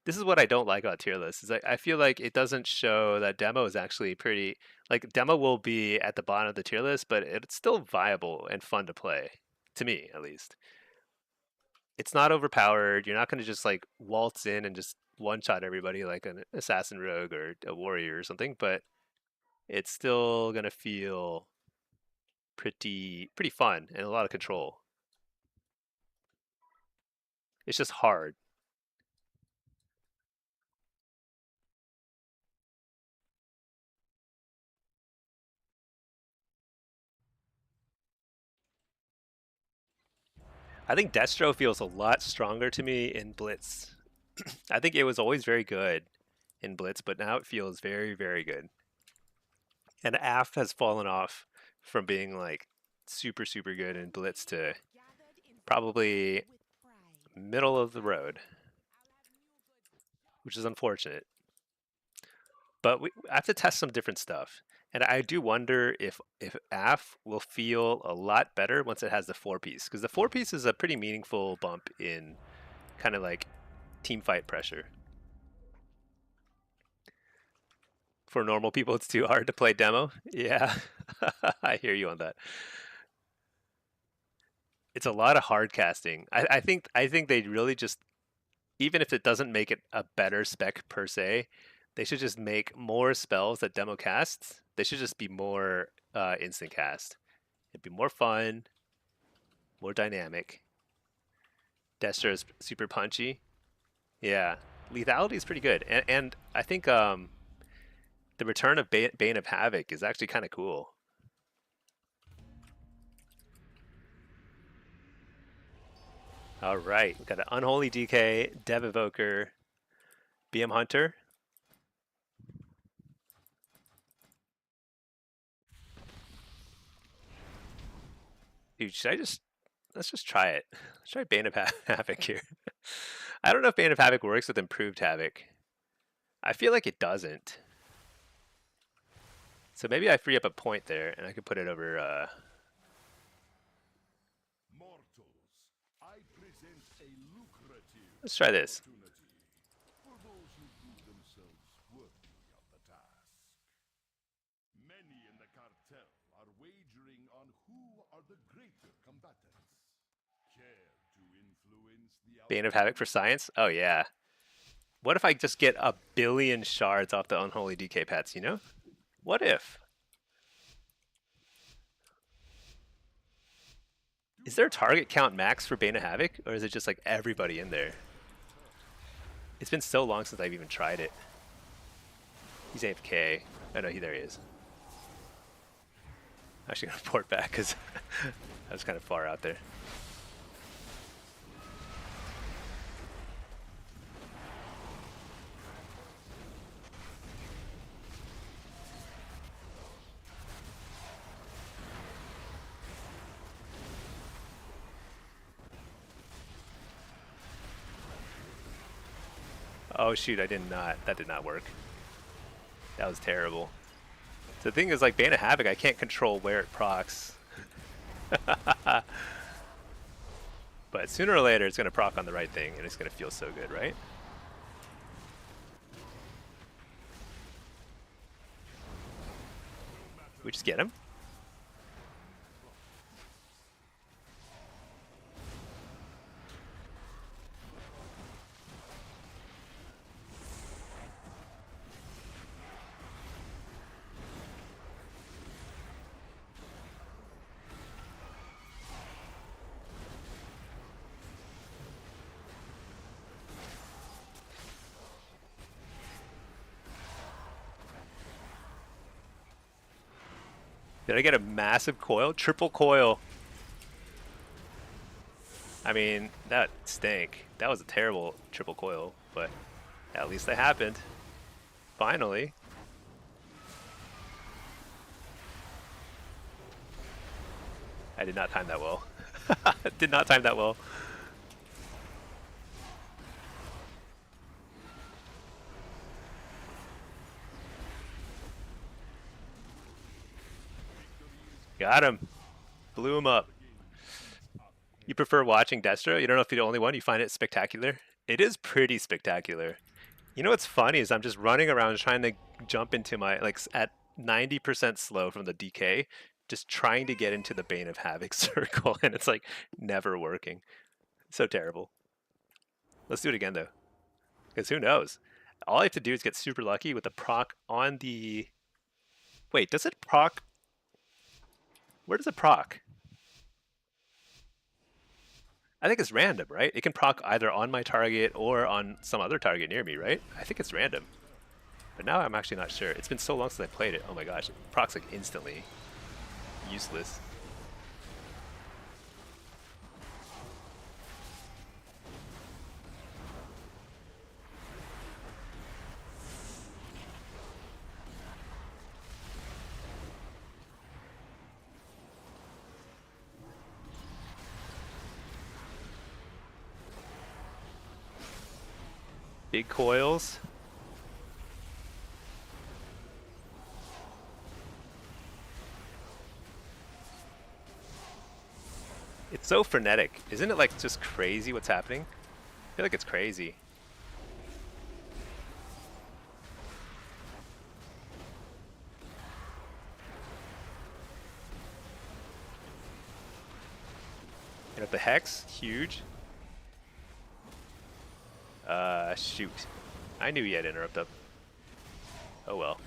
this is what I don't like about tier lists. Is like I feel like it doesn't show that demo is actually pretty. Like demo will be at the bottom of the tier list, but it's still viable and fun to play, to me at least. It's not overpowered. You're not going to just like waltz in and just one shot everybody like an assassin rogue or a warrior or something, but it's still going to feel pretty fun and a lot of control. It's just hard. I think Destro feels a lot stronger to me in Blitz. I think it was always very good in Blitz, but now it feels very good. And Af has fallen off from being like super good in Blitz to probably middle of the road, which is unfortunate. But I have to test some different stuff. And I do wonder if AF will feel a lot better once it has the 4-piece, because the 4-piece is a pretty meaningful bump in kind of like team fight pressure. For normal people, it's too hard to play demo. Yeah, I hear you on that. It's a lot of hard casting. I think they really just, even if it doesn't make it a better spec per se, they should just make more spells that demo casts. They should just be more instant cast. It'd be more fun, more dynamic. Destro is super punchy. Yeah, lethality is pretty good, and I think the return of Bane of Havoc is actually kind of cool. All right, we got an Unholy DK, Dev Evoker, BM Hunter. Dude, let's just try it. Let's try Bane of Havoc here. I don't know if Bane of Havoc works with Improved Havoc. I feel like it doesn't. So maybe I free up a point there and I could put it over Mortals, I present a lucrative let's try this. opportunity for those who prove themselves worthy of the task. Many in the cartel are wagering on who are the greater combatants. Care to influence the Bane of Havoc for science? Oh yeah. What if I just get a billion shards off the Unholy DK pets, you know? What if? Is there a target count max for Bane of Havoc? Or is it just like everybody in there? It's been so long since I've even tried it. He's AFK. Oh no, there he is. I'm actually gonna port back because I was kind of far out there. Oh shoot, that did not work. That was terrible. So the thing is, like, Bane of Havoc, I can't control where it procs. But sooner or later, it's going to proc on the right thing, and it's going to feel so good, right? We just get him? Did I get a massive coil? Triple coil. I mean, that stank. That was a terrible triple coil, but at least it happened. Finally. I did not time that well. Did not time that well. Got him. Blew him up. You prefer watching Destro? You don't know if you're the only one. You find it spectacular? It is pretty spectacular. You know what's funny is I'm just running around trying to jump into my, like, at 90% slow from the DK, just trying to get into the Bane of Havoc circle, and it's like never working. So terrible. Let's do it again though, because who knows? All I have to do is get super lucky with the proc on the... Wait, does it proc... Where does it proc? I think it's random, right? It can proc either on my target or on some other target near me, right? I think it's random. But now I'm actually not sure. It's been so long since I played it. Oh my gosh, it procs like instantly. Useless. Big coils. It's so frenetic. Isn't it like just crazy what's happening? I feel like it's crazy. And if the Hex, huge. Shoot. I knew he had interrupt up. Oh well.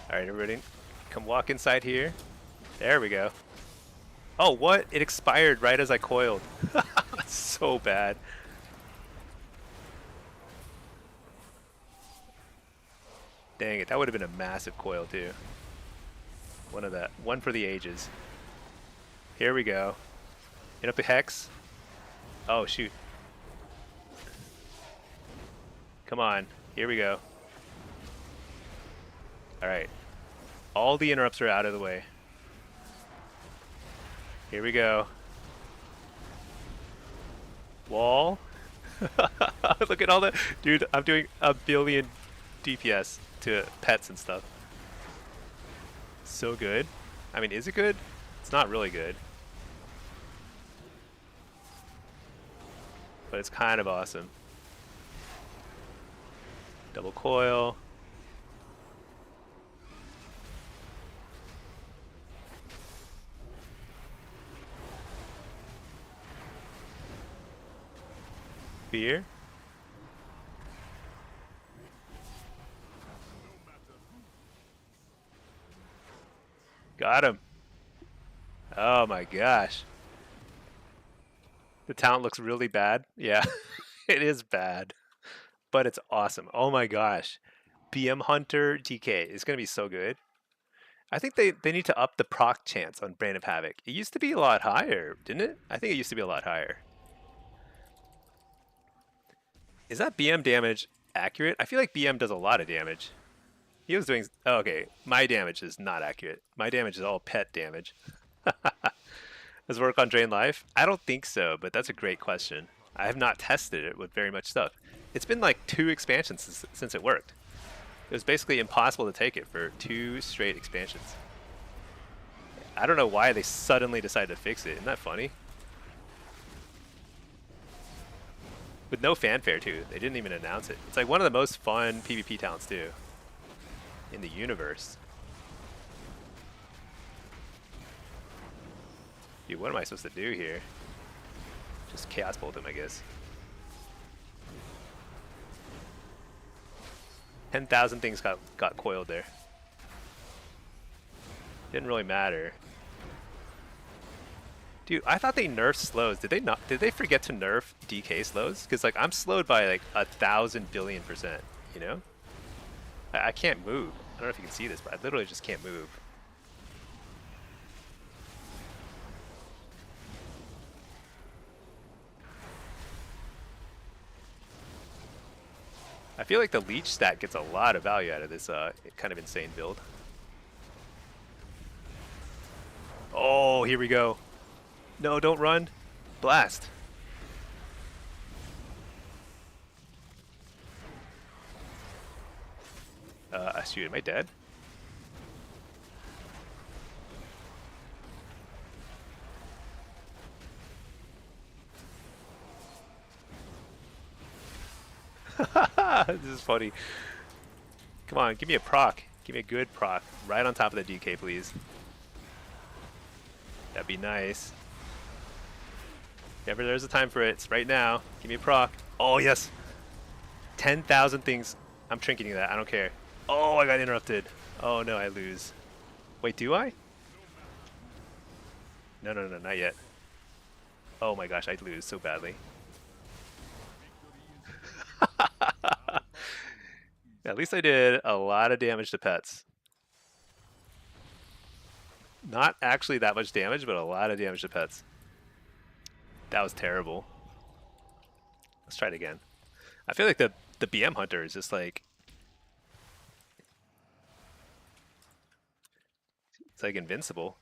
Alright, everybody, come walk inside here. There we go. Oh, what? It expired right as I coiled. So bad. Dang it, that would have been a massive coil too. One for the ages. Here we go. Hit up the Hex. Oh, shoot. Come on. Here we go. Alright. All the interrupts are out of the way. Here we go. Wall. Look at all the... Dude, I'm doing a billion DPS to pets and stuff. So good. I mean, is it good? It's not really good. But it's kind of awesome. Double coil. Fear. Got him. Oh my gosh. The talent looks really bad. Yeah, it is bad. But it's awesome. Oh my gosh. BM Hunter DK is going to be so good. I think they need to up the proc chance on Brain of Havoc. It used to be a lot higher, didn't it? I think it used to be a lot higher. Is that BM damage accurate? I feel like BM does a lot of damage. He was doing... Oh, okay, my damage is not accurate. My damage is all pet damage. Does it work on Drain Life? I don't think so, but that's a great question. I have not tested it with very much stuff. It's been like 2 expansions since it worked. It was basically impossible to take it for 2 straight expansions. I don't know why they suddenly decided to fix it. Isn't that funny? With no fanfare too. They didn't even announce it. It's like one of the most fun PvP talents too in the universe. Dude, what am I supposed to do here? Just Chaos Bolt him, I guess. 10,000 things got coiled there. Didn't really matter. Dude, I thought they nerfed slows. Did they not? Did they forget to nerf DK slows? Because like I'm slowed by like 1,000 billion%. You know? I can't move. I don't know if you can see this, but I literally just can't move. I feel like the leech stat gets a lot of value out of this kind of insane build. Oh, here we go. No, don't run. Blast. Shoot, am I dead? This is funny. Come on, give me a proc. Give me a good proc. Right on top of the DK, please. That'd be nice. If ever there's a time for it, it's right now. Give me a proc. Oh, yes. 10,000 things. I'm trinketing that. I don't care. Oh, I got interrupted. Oh no, I lose. Wait, do I? No, no, no, not yet. Oh my gosh, I lose so badly. At least I did a lot of damage to pets. Not actually that much damage, but a lot of damage to pets. That was terrible. Let's try it again. I feel like the BM hunter is just like it's like invincible.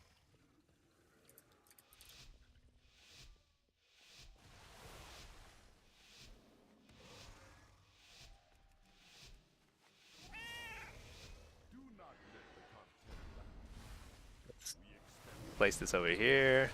Let's place this over here.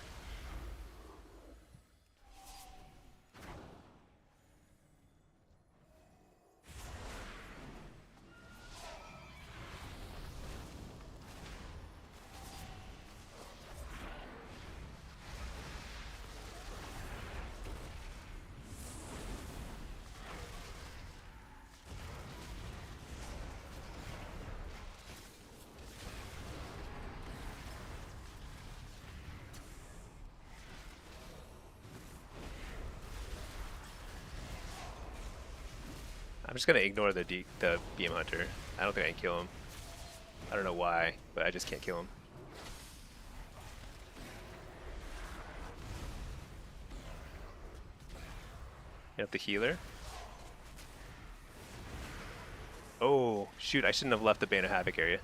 I'm just gonna ignore the BM hunter. I don't think I can kill him. I don't know why, but I just can't kill him. Hit up the healer. Oh shoot! I shouldn't have left the Bane of Havoc area.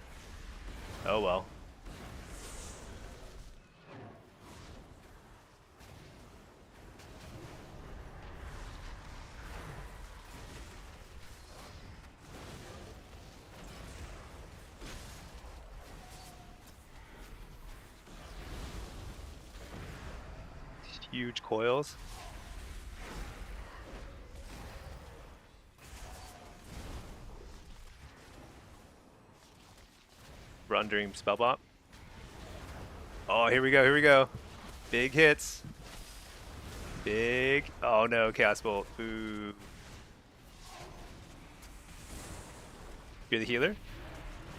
Oh well. Huge coils. Run during spell bop. Oh, here we go, here we go. Big hits. Big. Oh no, Chaos Bolt. Ooh. You're the healer?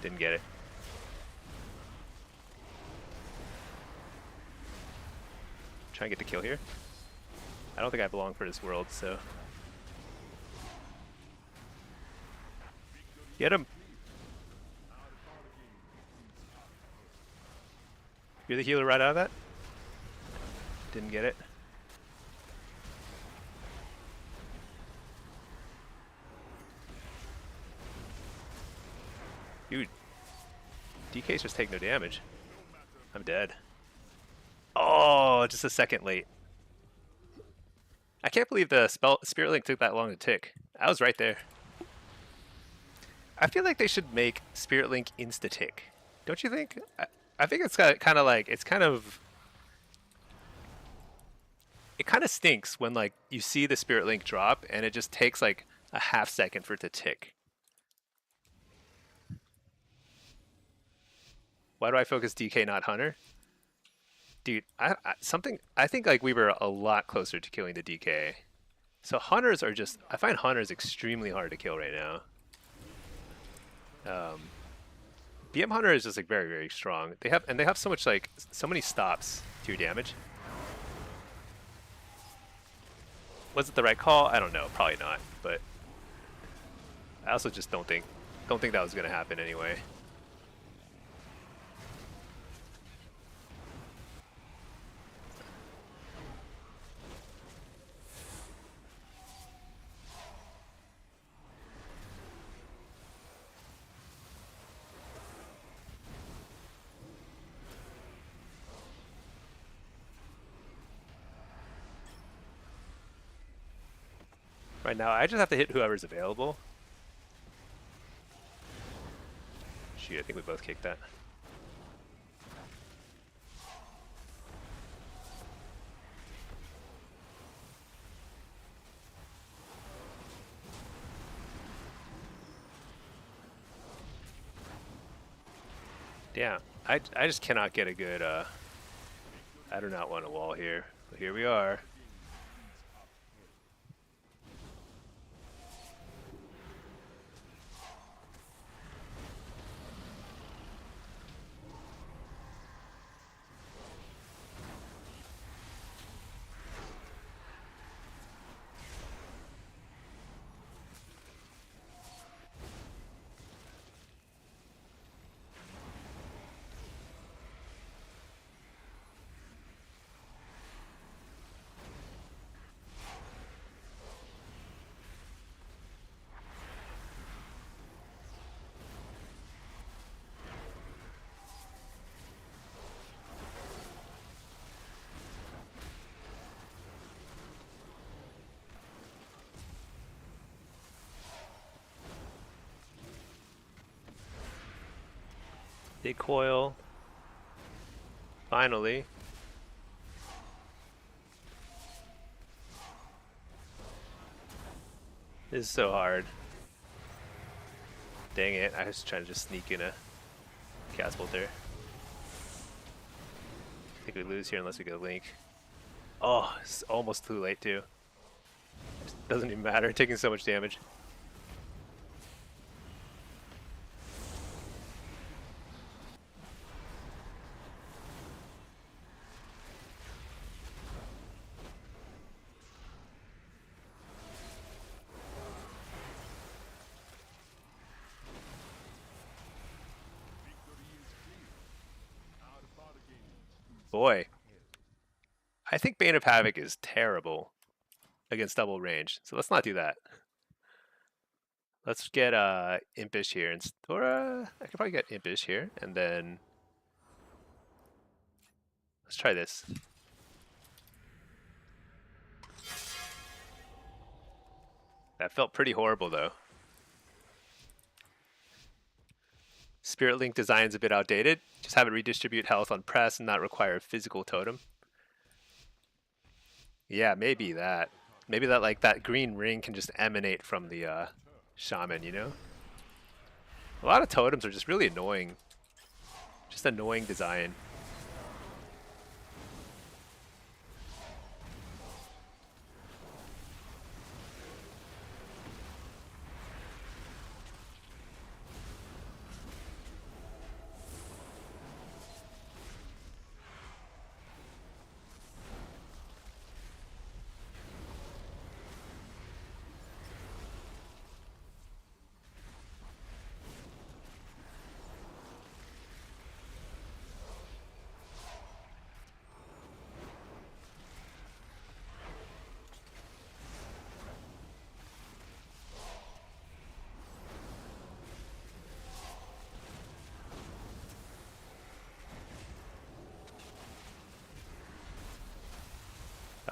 Didn't get it. Try and get the kill here. I don't think I belong for this world, so. Get him! You're the healer right out of that? Didn't get it. Dude. DK's just take no damage. I'm dead. Oh, just a second late. I can't believe the Spirit Link took that long to tick. I was right there. I feel like they should make Spirit Link insta-tick. Don't you think? I think it's kind of like, it's kind of... It kind of stinks when like you see the Spirit Link drop and it just takes like a half second for it to tick. Why do I focus DK, not Hunter? Dude, I think like we were a lot closer to killing the DK. So Hunters are just, I find Hunters extremely hard to kill right now. BM Hunter is just like very, very strong. They have so much like, so many stops to your damage. Was it the right call? I don't know, probably not, but I also just don't think that was gonna happen anyway. Right now, I just have to hit whoever's available. Shoot, I think we both kicked that. Damn, I just cannot get a good, I do not want a wall here. But here we are. Big coil. Finally. This is so hard. Dang it, I was trying to just sneak in a cast bolt there. I think we lose here unless we get a link. Oh, it's almost too late too. Doesn't even matter, taking so much damage. Boy, I think Bane of Havoc is terrible against double range, so let's not do that. Let's get Impish here, or I could probably get Impish here, and then let's try this. That felt pretty horrible though. Spirit Link design's a bit outdated. Just have it redistribute health on press and not require a physical totem. Yeah, maybe that. Maybe that like that green ring can just emanate from the shaman, you know? A lot of totems are just really annoying. Just annoying design.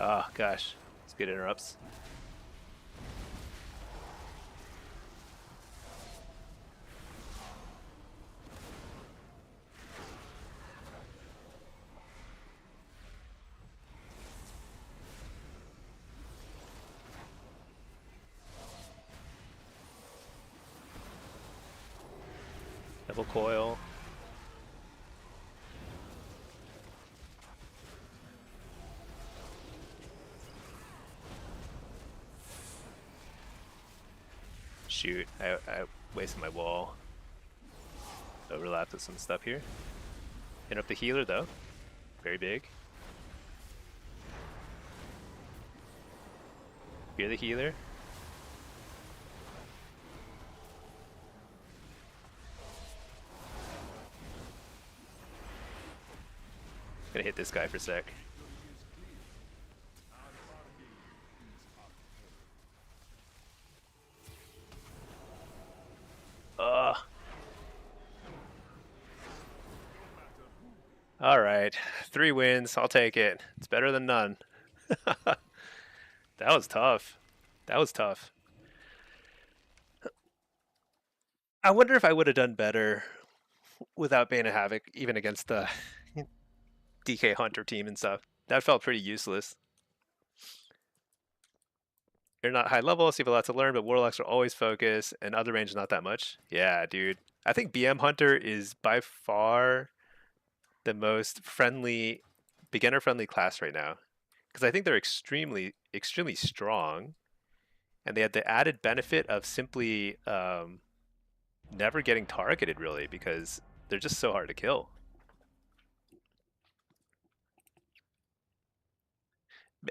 Oh gosh, let's get interrupts. Double coil. Shoot, I wasted my wall. Overlapped with some stuff here. Hit up the healer though. Very big. Fear the healer. Gonna hit this guy for a sec. All right, 3 wins. I'll take it. It's better than none. That was tough. That was tough. I wonder if I would have done better without Bane of Havoc, even against the DK Hunter team and stuff. That felt pretty useless. You're not high level, so you have a lot to learn, but Warlocks are always focused, and other range not that much. Yeah, dude. I think BM Hunter is by far the most friendly, beginner-friendly class right now. Because I think they're extremely strong, and they had the added benefit of simply never getting targeted, really, because they're just so hard to kill.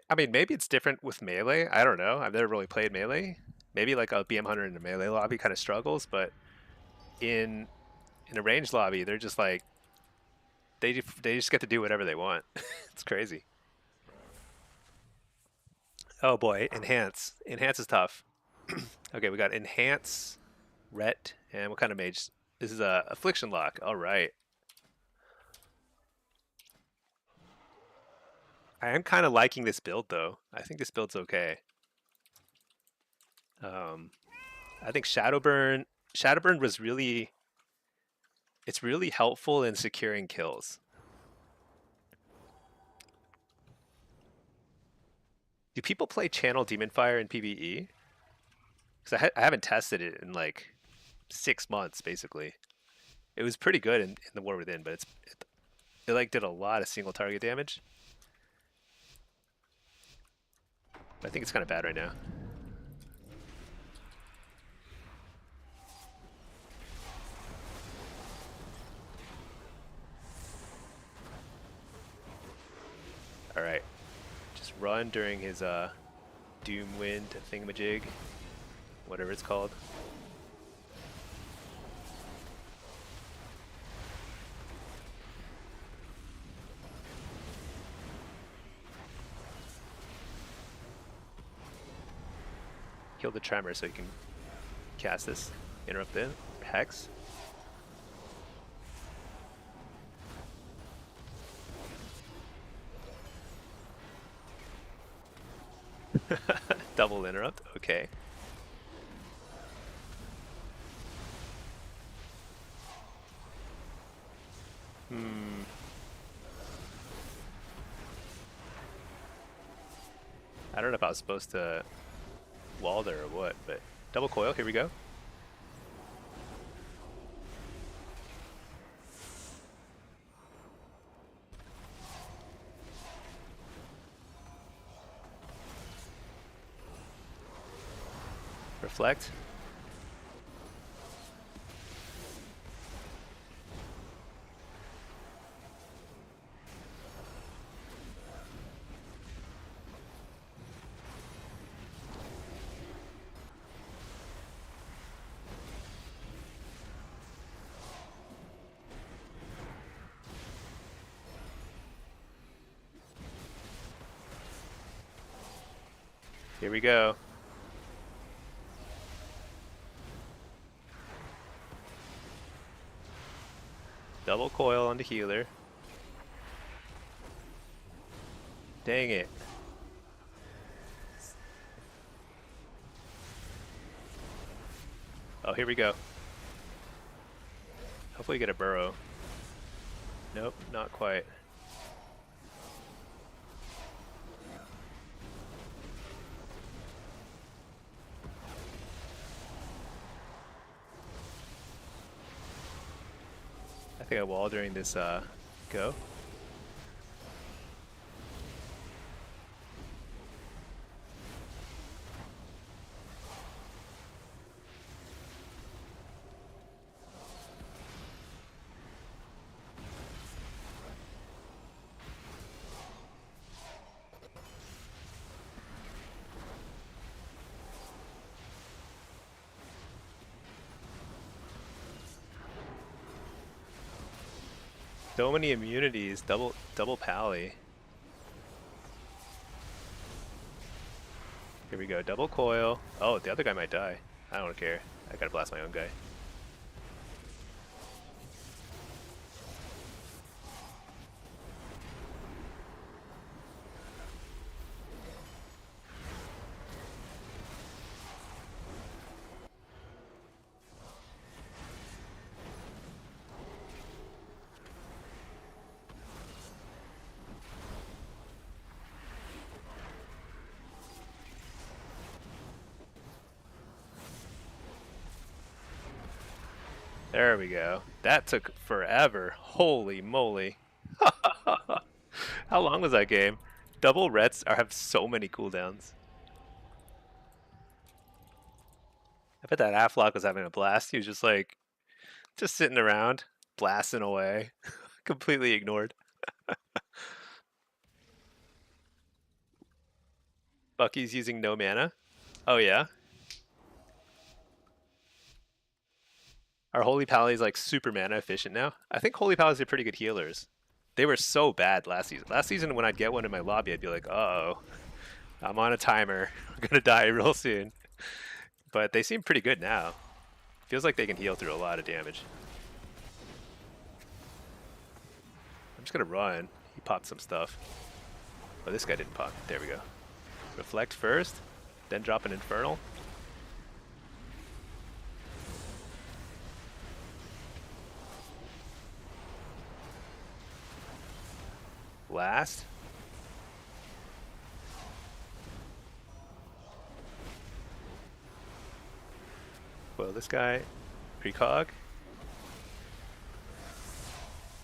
I mean, maybe it's different with melee. I don't know. I've never really played melee. Maybe like a BM Hunter in a melee lobby kind of struggles, but in a ranged lobby, they're just like they just get to do whatever they want. It's crazy. Oh boy, enhance. Enhance is tough. Okay, we got enhance, ret, and what kind of mage? This is a affliction lock. All right. I am kind of liking this build though. I think this build's okay. I think Shadowburn was really It's really helpful in securing kills. Do people play Channel Demon Fire in PvE? Because I haven't tested it in like 6 months, basically. It was pretty good in the War Within, but it like did a lot of single target damage. I think it's kind of bad right now. All right, just run during his Doom Wind thingamajig, whatever it's called. Kill the Tremor so you can cast this, interrupt the Hex. Double interrupt, okay. I don't know if I was supposed to wall there or what, but double coil, here we go. Reflect. Here we go. Double coil on the healer. Dang it. Oh, here we go. Hopefully get a burrow. Nope, not quite. I think I wall during this go. So many immunities, double pally. Here we go, double coil. Oh, the other guy might die. I don't care. I gotta blast my own guy. There we go. That took forever. Holy moly. How long was that game? Double reds have so many cooldowns. I bet that Afflock was having a blast. He was just sitting around, blasting away. Completely ignored. Bucky's using no mana. Oh yeah? Our Holy Pally's like super mana efficient now. I think Holy Pally's are pretty good healers. They were so bad last season. Last season when I'd get one in my lobby, I'd be like, uh-oh, I'm on a timer. I'm gonna die real soon. But they seem pretty good now. Feels like they can heal through a lot of damage. I'm just gonna run. He popped some stuff. Oh, this guy didn't pop. There we go. Reflect first, then drop an Infernal. Blast. Well, this guy, precog.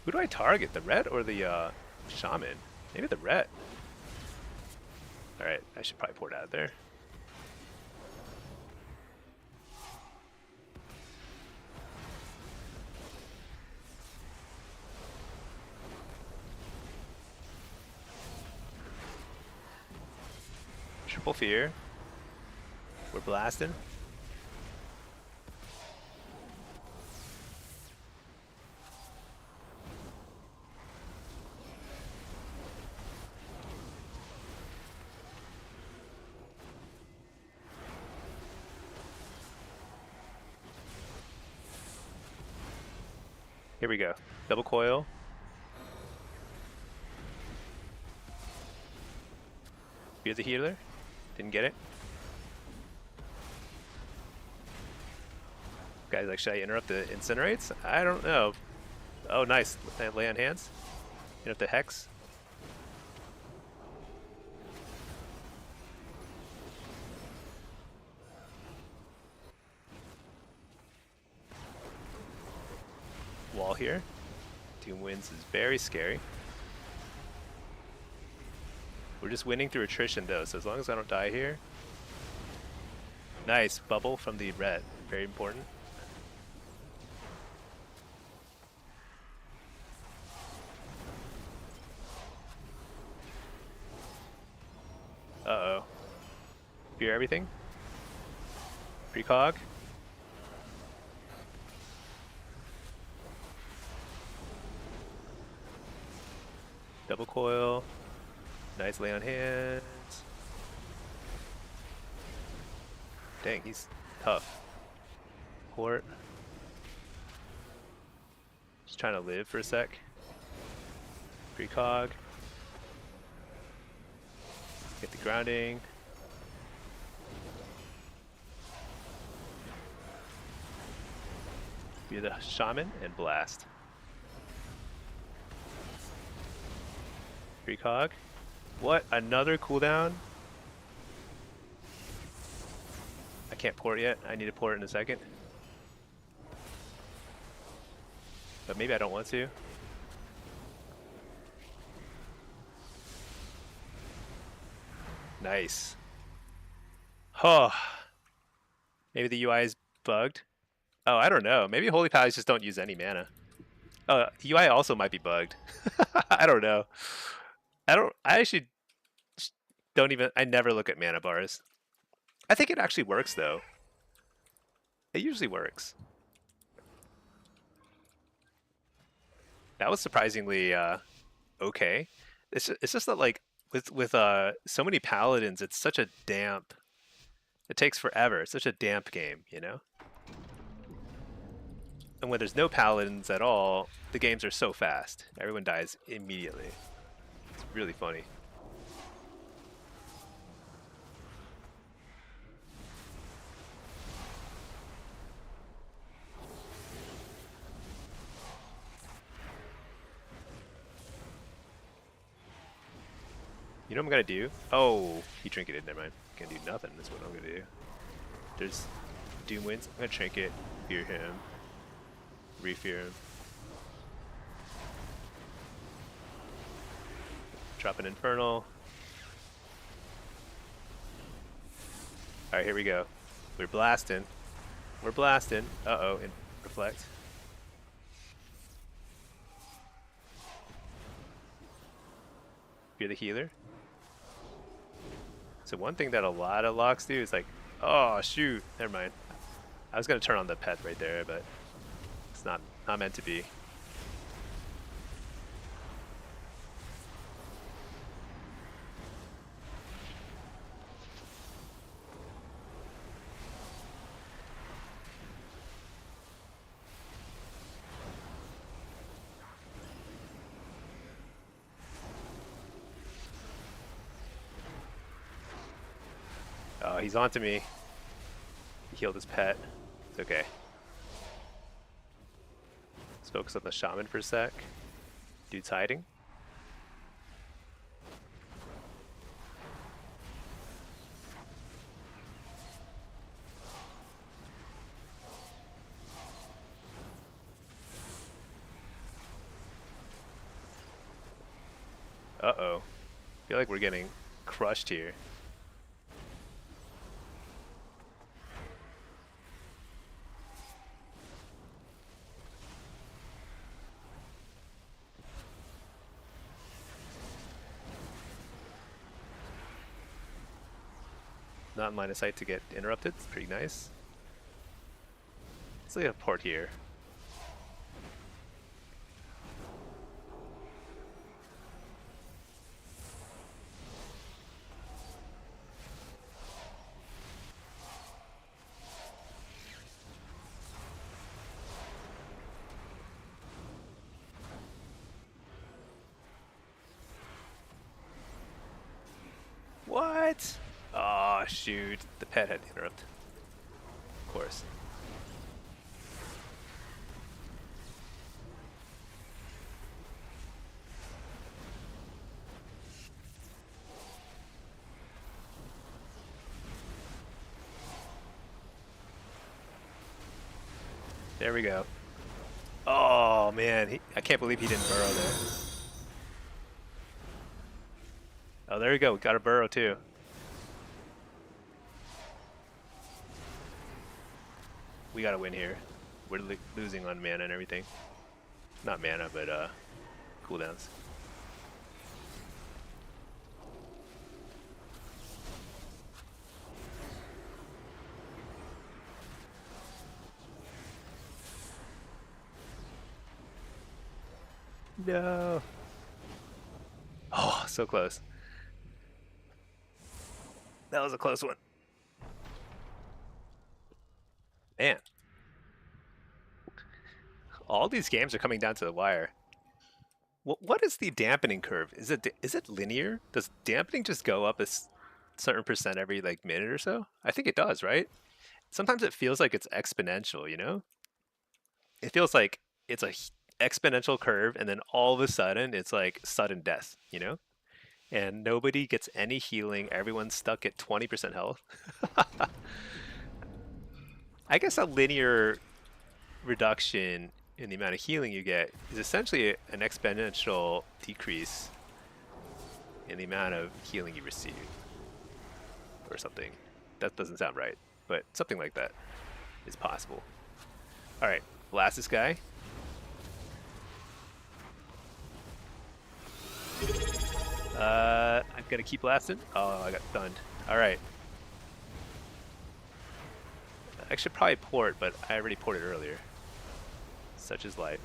Who do I target? The red or the shaman? Maybe the red. All right, I should probably port out of there. Triple fear. We're blasting. Here we go. Double coil. Fear the healer. Didn't get it. Guys, like, should I interrupt the incinerates? I don't know. Oh, nice. Lay on hands. Interrupt the hex. Wall here. Doom wins is very scary. We're just winning through attrition though, so as long as I don't die here. Nice bubble from the red. Very important. Uh-oh. Fear everything. Precog. Double coil. Nice lay on hands. Dang, he's tough. Port. Just trying to live for a sec. Precog. Get the grounding. Be the shaman and blast. Precog. What? Another cooldown? I can't port yet. I need to port in a second. But maybe I don't want to. Nice. Oh. Maybe the UI is bugged. Oh, I don't know. Maybe Holy Pals just don't use any mana. Oh, the UI also might be bugged. I don't know. I actually don't even, I never look at mana bars. I think it actually works though. It usually works. That was surprisingly okay. It's just that like with so many paladins, it's such a damp. It takes forever. It's such a damp game, you know. And when there's no paladins at all, the games are so fast. Everyone dies immediately. It's really funny. You know what I'm gonna do? Oh, he trinketed, never mind. Can't do nothing, that's what I'm gonna do. There's Doom wins. I'm gonna trinket, fear him, re-fear him. Drop an infernal. Alright, here we go. We're blasting. We're blasting. Uh-oh, and reflect. Fear the healer. So one thing that a lot of locks do is like, oh shoot, never mind. I was gonna turn on the pet right there, but it's not meant to be. Oh, he's onto me. He healed his pet. It's okay. Let's focus on the shaman for a sec. Dude's hiding. Uh-oh. Feel like we're getting crushed here. Not in line of sight to get interrupted. It's pretty nice. Let's leave a port here. What? Oh, shoot. The pet had to interrupt. Of course. There we go. Oh, man. I can't believe he didn't burrow there. Oh, there we go. We got a burrow, too. We gotta win here. We're losing on mana and everything. Not mana, but cooldowns. No. Oh, so close. That was a close one. Man. All these games are coming down to the wire. What is the dampening curve? Is it linear? Does dampening just go up a certain percent every like minute or so? I think it does, right? Sometimes it feels like it's exponential, you know? It feels like it's a exponential curve and then all of a sudden it's like sudden death, you know? And nobody gets any healing. Everyone's stuck at 20% health. I guess a linear reduction in the amount of healing you get is essentially an exponential decrease in the amount of healing you receive. Or something. That doesn't sound right, but something like that is possible. Alright, blast this guy. I'm gonna keep blasting. Oh, I got stunned. Alright. I should probably port, but I already ported earlier. Such is life.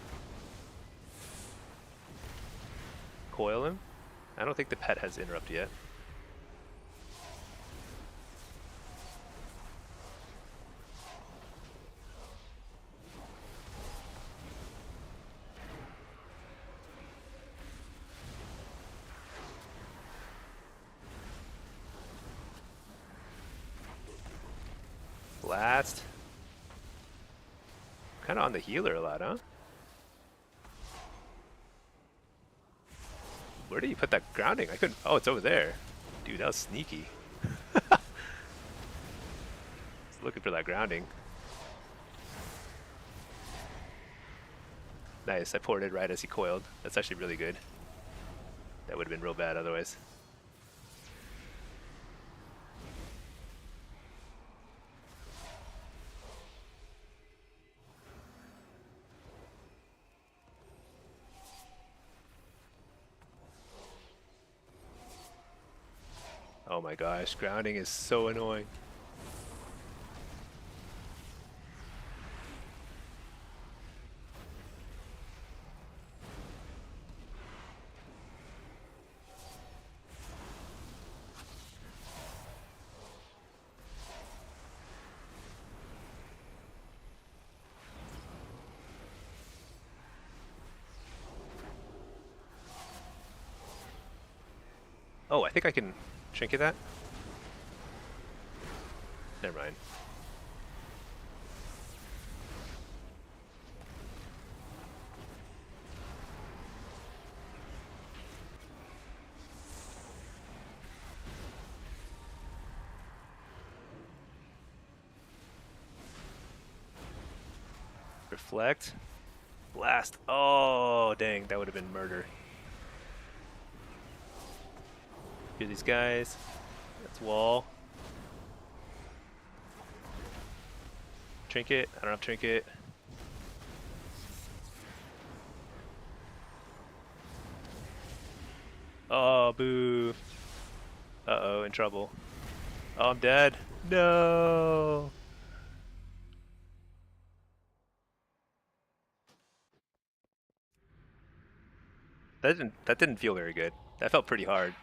Coil him? I don't think the pet has interrupt yet. Blast. Kind of on the healer a lot, huh? Where did you put that grounding? I couldn't. Oh, it's over there. Dude, that was sneaky. Looking for that grounding. Nice. I ported right as he coiled. That's actually really good. That would have been real bad otherwise. Oh my gosh, grounding is so annoying. Oh, I think I can trinket that. Never mind. Reflect. Blast. Oh, dang. That would have been murder. Few of these guys. That's wall. Trinket. I don't have trinket. Oh, boo. Uh-oh, in trouble. Oh, I'm dead. No. That didn't feel very good. That felt pretty hard.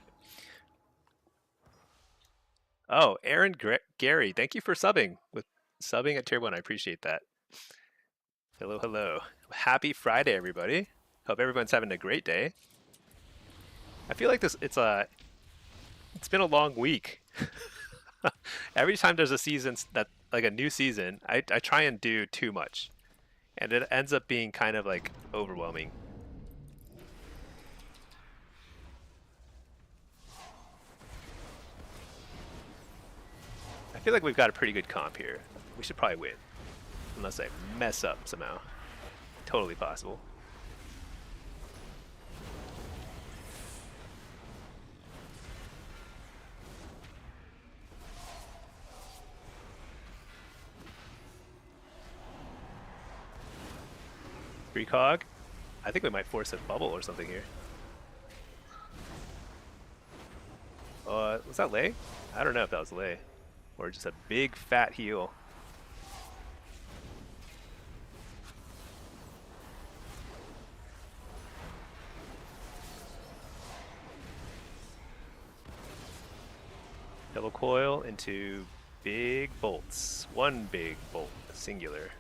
Oh, Gary, thank you for subbing at tier 1. I appreciate that. Hello, hello. Happy Friday, everybody. Hope everyone's having a great day. I feel like it's been a long week. Every time there's a season that like a new season, I try and do too much, and it ends up being kind of like overwhelming. I feel like we've got a pretty good comp here. We should probably win, unless I mess up somehow. Totally possible. Precog. I think we might force a bubble or something here. Was that Lei? I don't know if that was Lei. Or just a big fat heal. Double coil into big bolts. One big bolt, singular.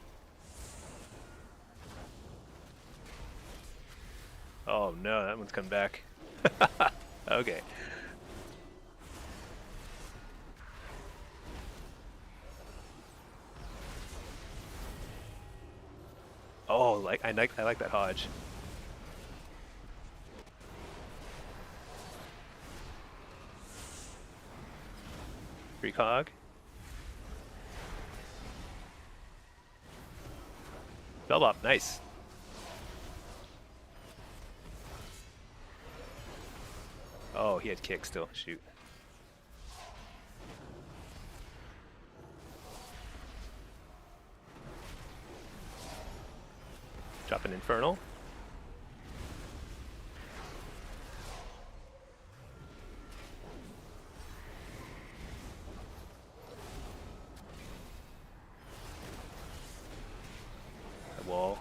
Oh no, that one's coming back. Okay. Oh, I like that Hodge. Precog. Bellbop, nice. Oh, he had kick still. Shoot. Drop an Infernal. A wall.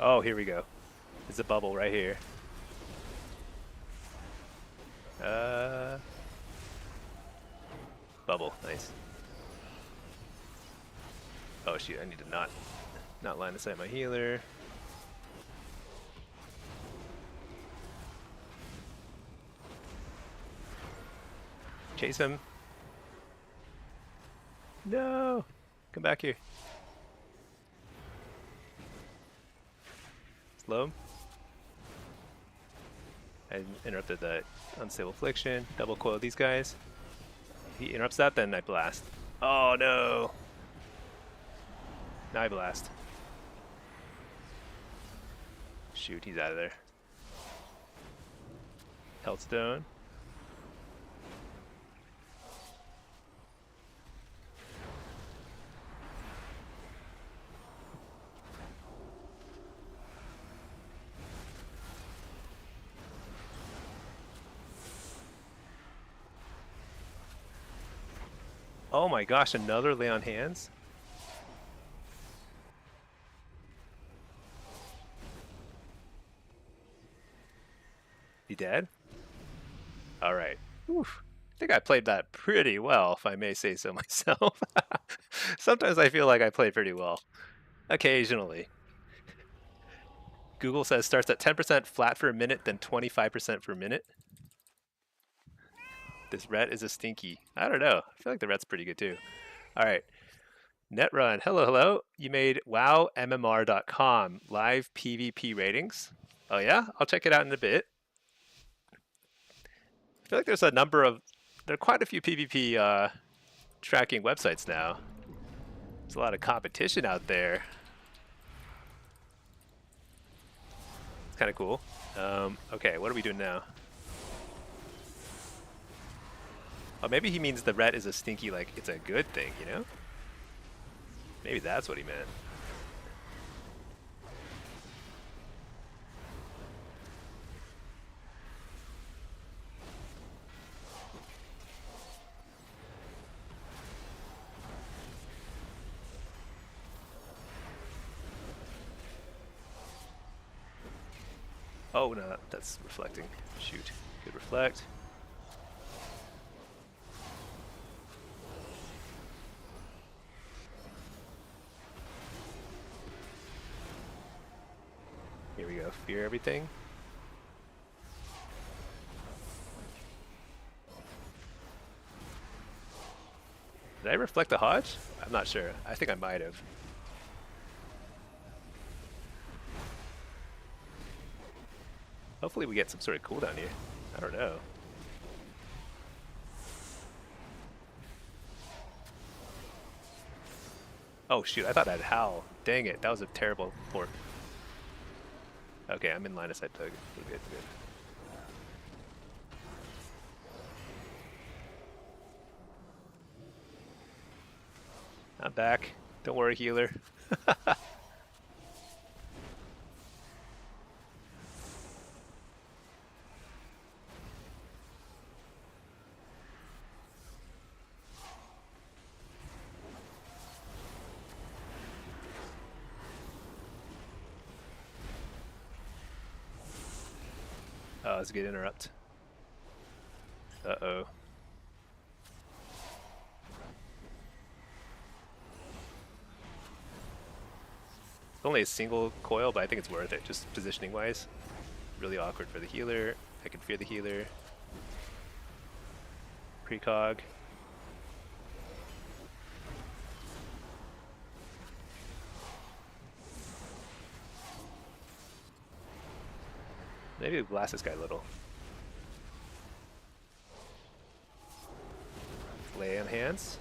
Oh, here we go. It's a bubble right here. Bubble, nice. Oh shoot, I need to not line aside my healer. Chase him. No! Come back here. Slow him. I interrupted that unstable affliction. Double coil these guys. If he interrupts that, then I blast. Oh no! Now I blast. Shoot, he's out of there. Health stone. Oh my gosh, another lay on hands? He dead? Alright. I think I played that pretty well, if I may say so myself. Sometimes I feel like I play pretty well. Occasionally. Google says starts at 10% flat for a minute, then 25% per minute. This ret is a stinky. I don't know. I feel like the ret's pretty good too. Alright. Netrun, hello, hello. You made wowmmr.com live PvP ratings. Oh yeah, I'll check it out in a bit. I feel like there's a number of, there are quite a few PvP tracking websites now. There's a lot of competition out there. It's kind of cool. Okay, what are we doing now? Oh, maybe he means the ret is a stinky, like, it's a good thing, you know? Maybe that's what he meant. Oh, no, that's reflecting. Shoot. Good reflect. Here we go. Fear everything. Did I reflect the Hodge? I'm not sure. I think I might have. Hopefully we get some sort of cooldown here. I don't know. Oh shoot, I thought I'd howl. Dang it, that was a terrible port. Okay, I'm in line of sight, Doug. We're good, we're good. I'm back. Don't worry, healer. Oh, that's a good interrupt. Uh-oh. Only a single coil, but I think it's worth it, just positioning-wise. Really awkward for the healer. I can fear the healer. Precog. Maybe we blast this guy a little. Lay on hands.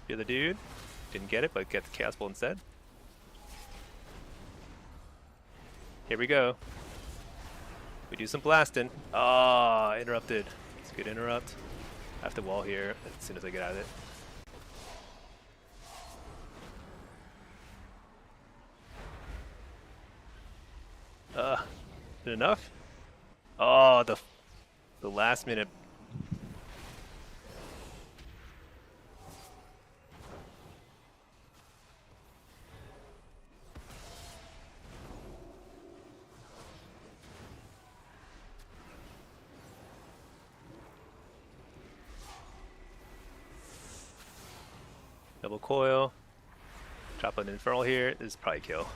Fear the dude. Didn't get it, but get the Chaos Bolt instead. Here we go. We do some blasting. Ah, oh, interrupted. It's a good interrupt. I have to wall here as soon as I get out of it. Is it enough? Oh, the last minute. Double coil. Drop an infernal here. This is probably kill.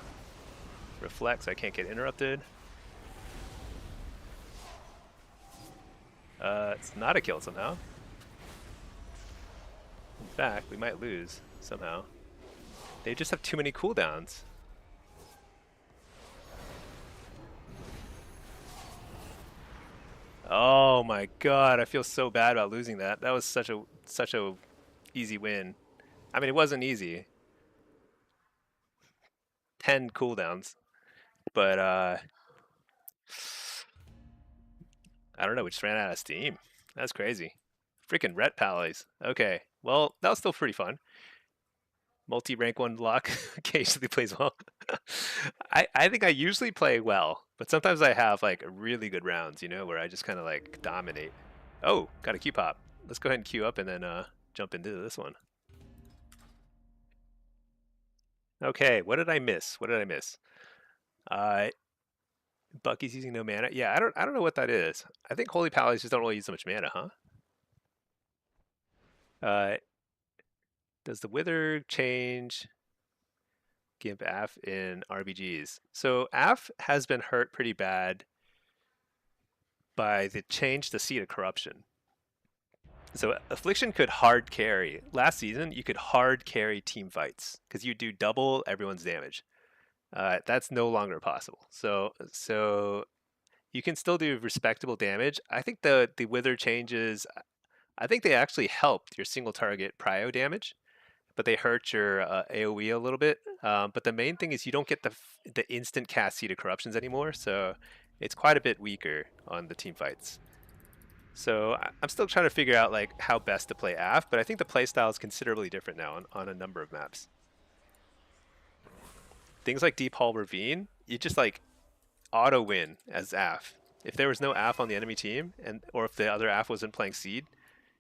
Reflect so I can't get interrupted. It's not a kill somehow. In fact, we might lose somehow. They just have too many cooldowns. Oh my god, I feel so bad about losing that. That was such a easy win. I mean, it wasn't easy. 10 cooldowns. But I don't know, we just ran out of steam. That's crazy. Freaking ret pallies. Okay. Well, that was still pretty fun. Multi-rank 1 block occasionally plays well. I think I usually play well, but sometimes I have like really good rounds, you know, where I just kind of like dominate. Oh, got a Q pop. Let's go ahead and queue up and then jump into this one. Okay, what did I miss? What did I miss? Bucky's using no mana. Yeah, I don't know what that is. I think Holy Pallies just don't really use so much mana, huh? Does the Wither change Gimp AF in RBGs? So AF has been hurt pretty bad by the change to Seed of Corruption. So affliction could hard carry. Last season, you could hard carry team fights because you do double everyone's damage. That's no longer possible. So you can still do respectable damage. I think the wither changes. I think they actually helped your single target prio damage, but they hurt your AOE a little bit. But the main thing is you don't get the instant cast Seed of Corruptions anymore, so it's quite a bit weaker on the team fights. So I'm still trying to figure out like how best to play AF, but I think the playstyle is considerably different now on a number of maps. Things like Deep Hall Ravine, you just like auto win as AF. If there was no AF on the enemy team, or if the other AF wasn't playing Seed,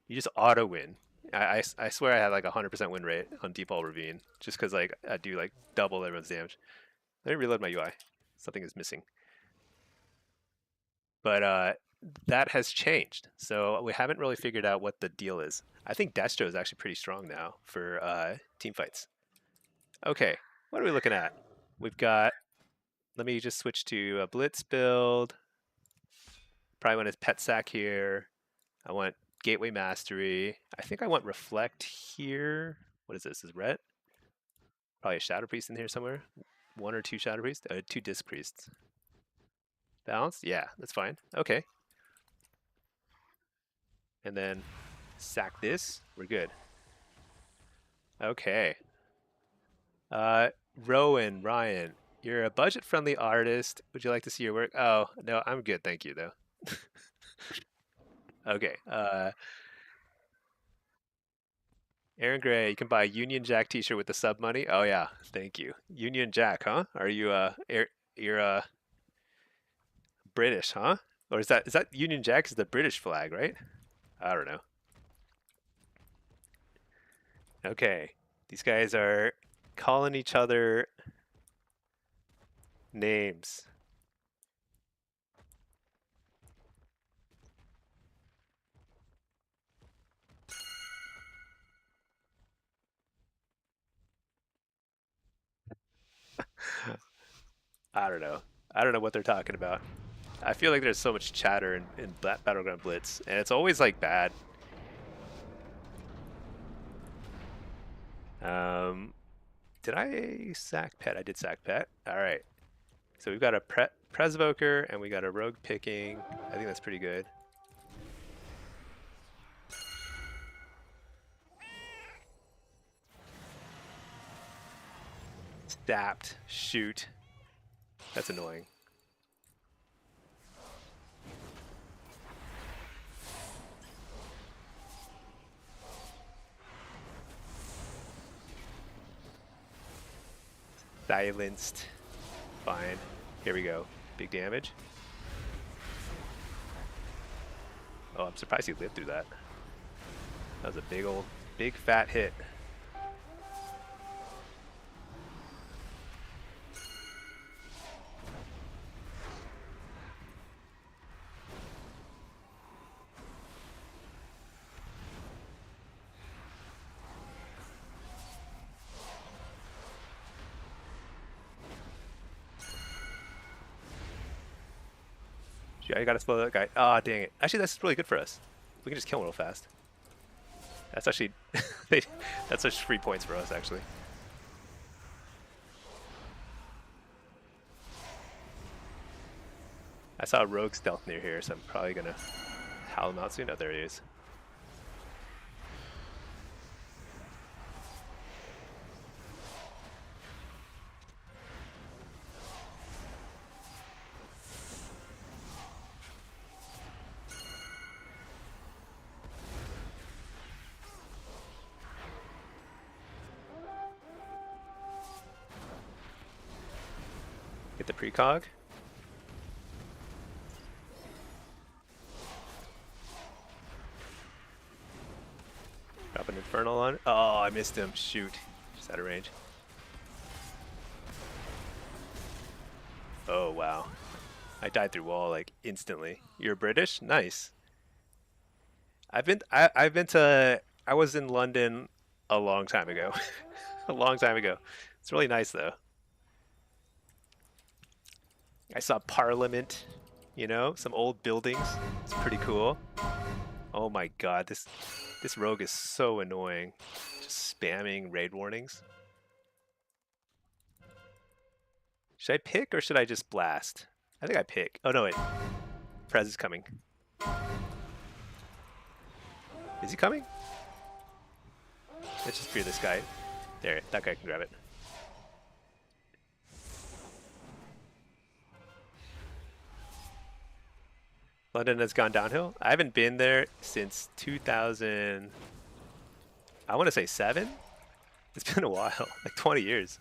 you just auto win. I swear I had like 100% win rate on Deep Hall Ravine just because like I do like double everyone's damage. Let me reload my UI. Something is missing. But that has changed, so we haven't really figured out what the deal is. I think Destro is actually pretty strong now for team fights. Okay, what are we looking at? We've got. Let me just switch to a Blitz build. Probably want a Pet Sack here. I want Gateway Mastery. I think I want Reflect here. What is this? Is Ret? Probably a Shadow Priest in here somewhere. 1 or 2 Shadow Priests? 2 Disc Priests. Balance? Yeah, that's fine. Okay. And then sack this. We're good. Okay. Rowan, Ryan, you're a budget-friendly artist. Would you like to see your work? Oh, no, I'm good. Thank you, though. Okay. Aaron Gray, you can buy a Union Jack t-shirt with the sub money. Oh, yeah. Thank you. Union Jack, huh? Are you, you're, British, huh? Or is that Union Jack is the British flag, right? I don't know. Okay. These guys are calling each other names. I don't know. I don't know what they're talking about. I feel like there's so much chatter in Battleground Blitz, and it's always like bad. Did I sack Pet? I did sack Pet. All right. So we've got a Presvoker and we got a Rogue picking. I think that's pretty good. Stabbed. Shoot. That's annoying. Silenced. Fine. Here we go. Big damage. Oh, I'm surprised he lived through that. That was a big fat hit. I gotta slow that guy. Ah, oh, dang it. Actually, that's really good for us. We can just kill him real fast. That's actually... that's such free points for us, actually. I saw a rogue stealth near here, so I'm probably gonna howl him out soon. Oh, there he is. Get the precog. Drop an infernal on. Oh, I missed him. Shoot. Just out of range. Oh, wow. I died through wall like instantly. You're British? Nice. I was in London a long time ago. A long time ago. It's really nice though. I saw Parliament, you know, some old buildings. It's pretty cool. Oh my god, this rogue is so annoying. Just spamming raid warnings. Should I pick or should I just blast? I think I pick. Oh no, wait. Prez is coming. Is he coming? Let's just fear this guy. There, that guy can grab it. London has gone downhill. I haven't been there since 2000. I want to say 7. It's been a while, like 20 years.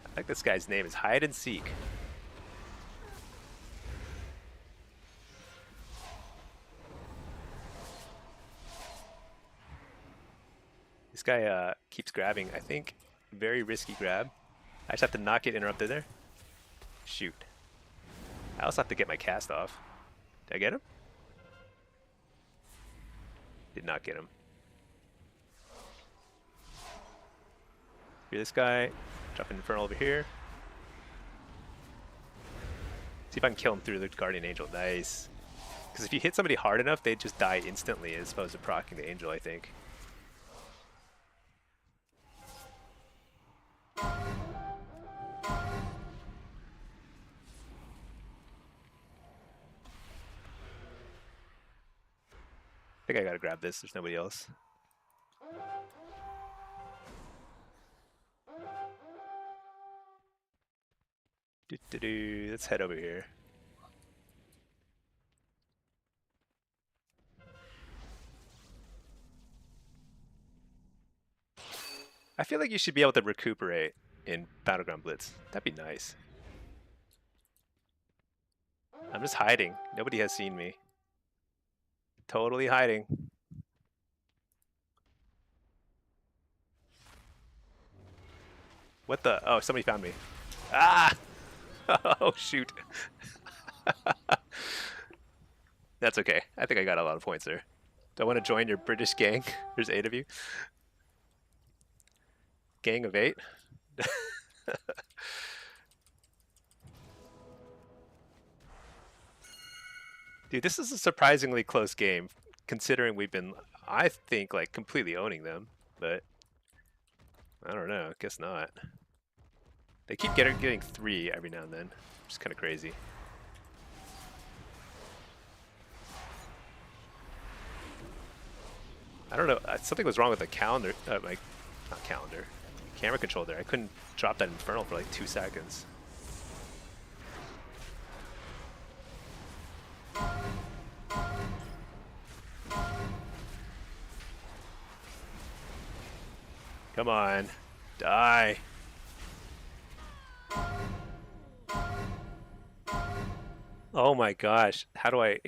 I think this guy's name is Hide and Seek. This guy keeps grabbing. I think very risky grab. I just have to not get interrupted there. Shoot. I also have to get my cast off. Did I get him? Did not get him. Hear this guy. Drop an Infernal over here. See if I can kill him through the Guardian Angel. Nice. Because if you hit somebody hard enough, they just die instantly as opposed to proccing the Angel, I think. I think I gotta grab this. There's nobody else. Let's head over here. I feel like you should be able to recuperate in Battleground Blitz. That'd be nice. I'm just hiding. Nobody has seen me. Totally hiding. What the? Oh, somebody found me. Ah! Oh, shoot. That's okay. I think I got a lot of points there. Do I want to join your British gang? There's 8 of you. Gang of 8? Dude, this is a surprisingly close game, considering we've been, I think, like, completely owning them. But, I don't know. Guess not. They keep getting 3 every now and then. Which is kind of crazy. I don't know. Something was wrong with the calendar. My not calendar. Camera control there. I couldn't drop that Infernal for like 2 seconds. Come on. Die. Oh my gosh. How do I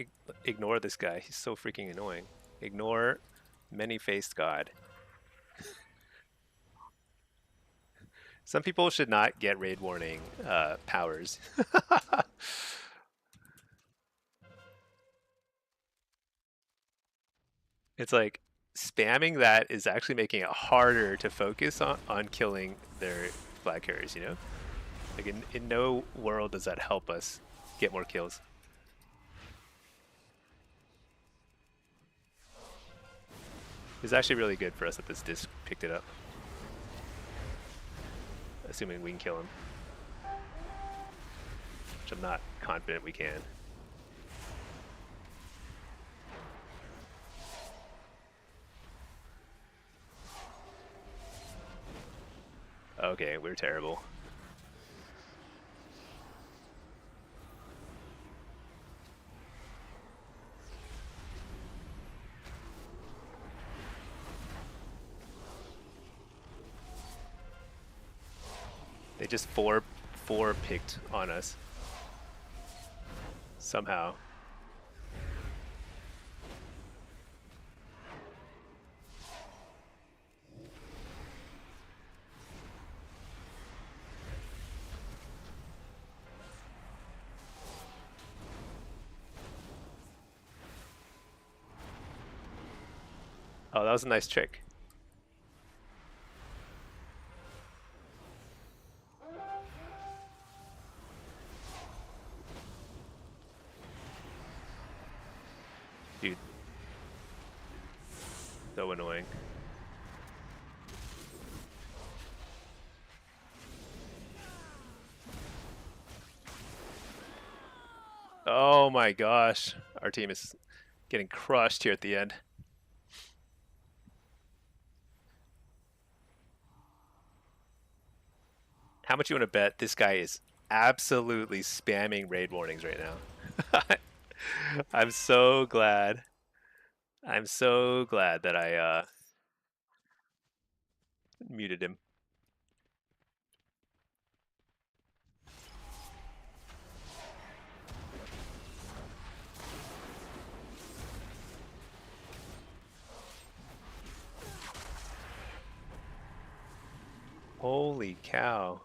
ignore this guy? He's so freaking annoying. Ignore many-faced god. Some people should not get raid warning powers. It's like spamming that is actually making it harder to focus on killing their flag carriers, you know? Like in no world does that help us get more kills. It's actually really good for us that this disc picked it up. Assuming we can kill him. Which I'm not confident we can. Okay, we're terrible. They just four picked on us. Somehow. Oh, that was a nice trick. So annoying. Oh my gosh. Our team is getting crushed here at the end. How much you want to bet this guy is absolutely spamming raid warnings right now? I'm so glad. I'm so glad that I muted him. Holy cow.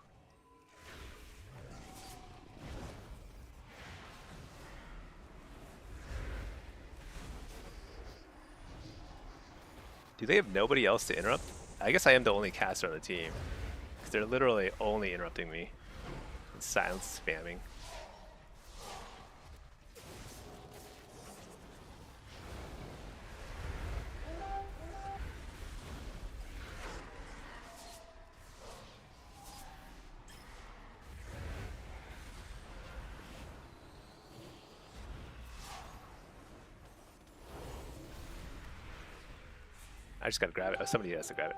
Do they have nobody else to interrupt? I guess I am the only caster on the team. Because they're literally only interrupting me. And silence spamming. I just gotta grab it. Oh, somebody has to grab it.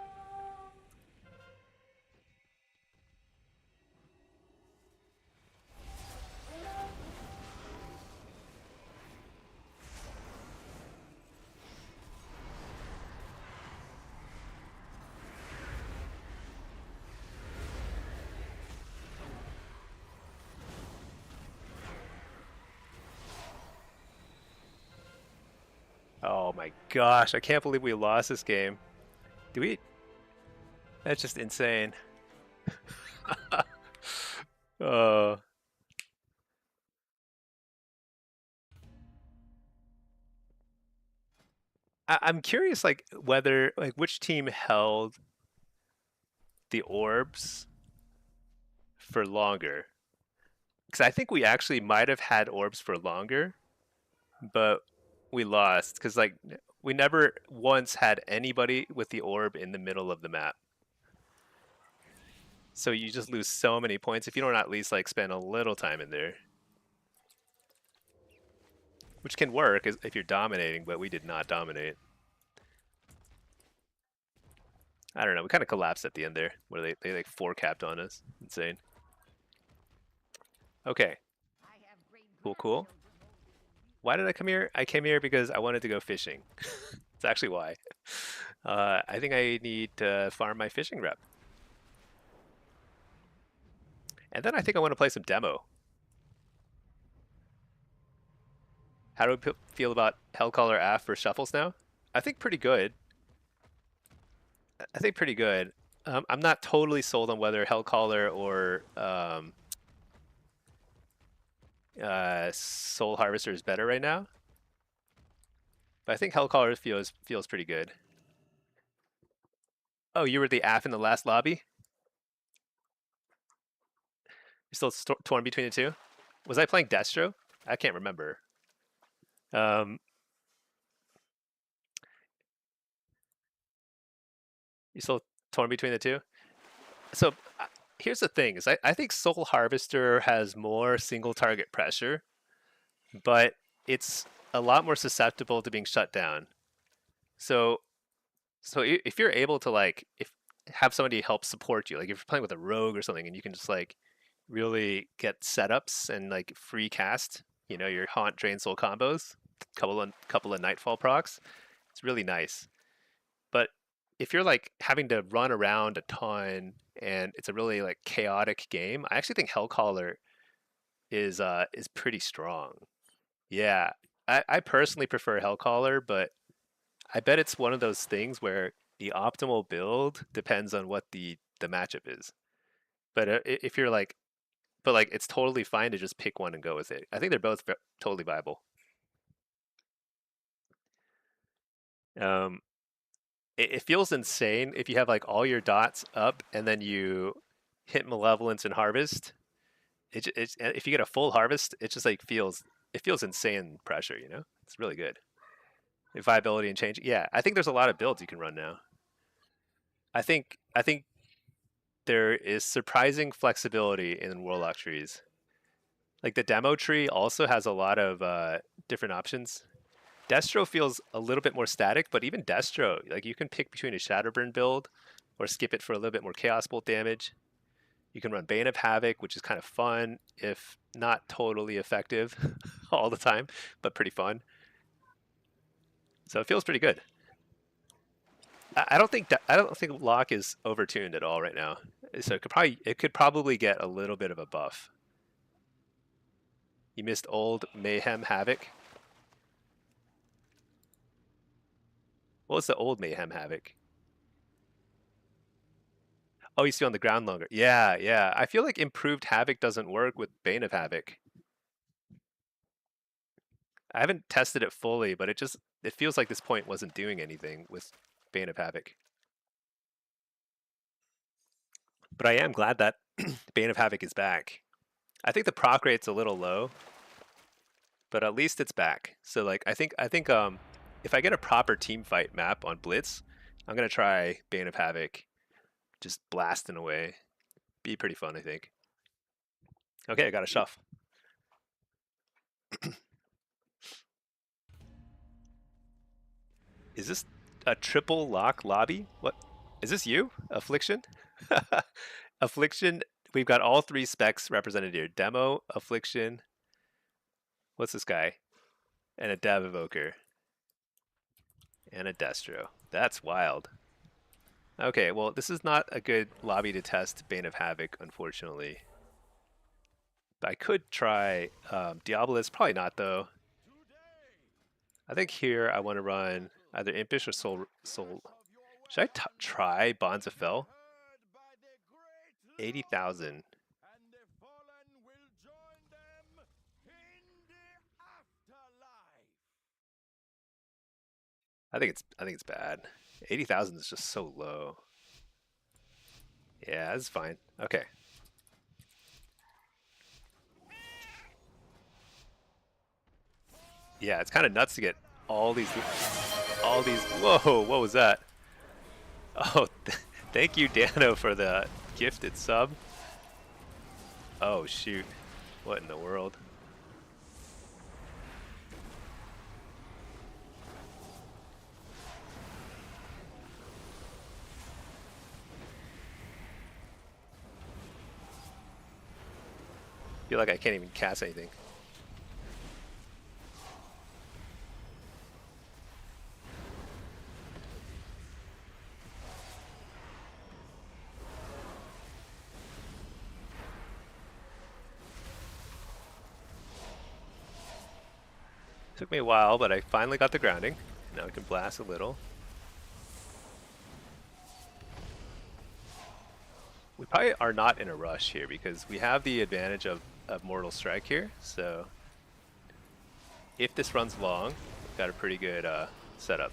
Oh my gosh, I can't believe we lost this game. Do we? That's just insane. Oh. I'm curious, like, whether, like, which team held the orbs for longer. Because I think we actually might have had orbs for longer, but we lost. Because, like, we never once had anybody with the orb in the middle of the map. So you just lose so many points if you don't at least, like, spend a little time in there. Which can work if you're dominating, but we did not dominate. I don't know. We kind of collapsed at the end there, where they like 4-capped on us. Insane. Okay. Cool, cool. Why did I come here? I came here because I wanted to go fishing. That's actually why. I think I need to farm my fishing rep. And then I think I want to play some demo. How do we feel about Hellcaller Aff for shuffles now? I think pretty good. I think pretty good. I'm not totally sold on whether Hellcaller or Soul Harvester is better right now. But I think Hellcaller feels pretty good. Oh, you were the Aff in the last lobby? You're still torn between the two? Was I playing Destro? I can't remember. You're still torn between the two? So here's the thing: is I think Soul Harvester has more single target pressure, but it's a lot more susceptible to being shut down. So if you're able to like have somebody help support you, like if you're playing with a rogue or something, and you can just like really get setups and like free cast, you know, your haunt drain soul combos, couple of nightfall procs, it's really nice. But if you're like having to run around a ton and it's a really like chaotic game, I actually think Hellcaller is pretty strong. Yeah. I personally prefer Hellcaller, but I bet it's one of those things where the optimal build depends on what the matchup is. But if you're like, but like it's totally fine to just pick one and go with it. I think they're both totally viable. Um, it feels insane if you have like all your dots up and then you hit malevolence and harvest. It's if you get a full harvest, it just like feels insane pressure. You know, it's really good. Viability and change. Yeah, I think there's a lot of builds you can run now. I think there is surprising flexibility in Warlock trees. Like the demo tree also has a lot of different options. Destro feels a little bit more static, but even Destro, like you can pick between a Shadowburn build or skip it for a little bit more Chaos Bolt damage. You can run Bane of Havoc, which is kind of fun, if not totally effective all the time, but pretty fun. So it feels pretty good. I don't think Lock is overtuned at all right now. So it could probably get a little bit of a buff. You missed old Mayhem Havoc. What was the old Mayhem Havoc? Oh, you see on the ground longer. Yeah, yeah. I feel like improved Havoc doesn't work with Bane of Havoc. I haven't tested it fully, but it feels like this point wasn't doing anything with Bane of Havoc. But I am glad that Bane of Havoc is back. I think the proc rate's a little low, but at least it's back. So like I think if I get a proper team fight map on Blitz, I'm gonna try Bane of Havoc, just blasting away. Be pretty fun, I think. Okay, I got a shuff. Is this a triple lock lobby? What? Is this you? Affliction? Affliction, we've got all three specs represented here. Demo, Affliction, what's this guy? And a Dev Evoker. And a Destro. That's wild. Okay, well, this is not a good lobby to test Bane of Havoc, unfortunately. But I could try Diabolus, probably not though. I think here I want to run either Impish or Soul. Should I try Bonds of Fel? 80,000. I think it's bad. 80,000 is just so low. Yeah, that's fine. Okay. Yeah, it's kind of nuts to get all these. Whoa, what was that? Oh, thank you, Dano, for the gifted sub. Oh shoot, what in the world? Feel like I can't even cast anything. Took me a while, but I finally got the grounding. Now I can blast a little. We probably are not in a rush here because we have the advantage of Mortal Strike here. So if this runs long, we've got a pretty good setup.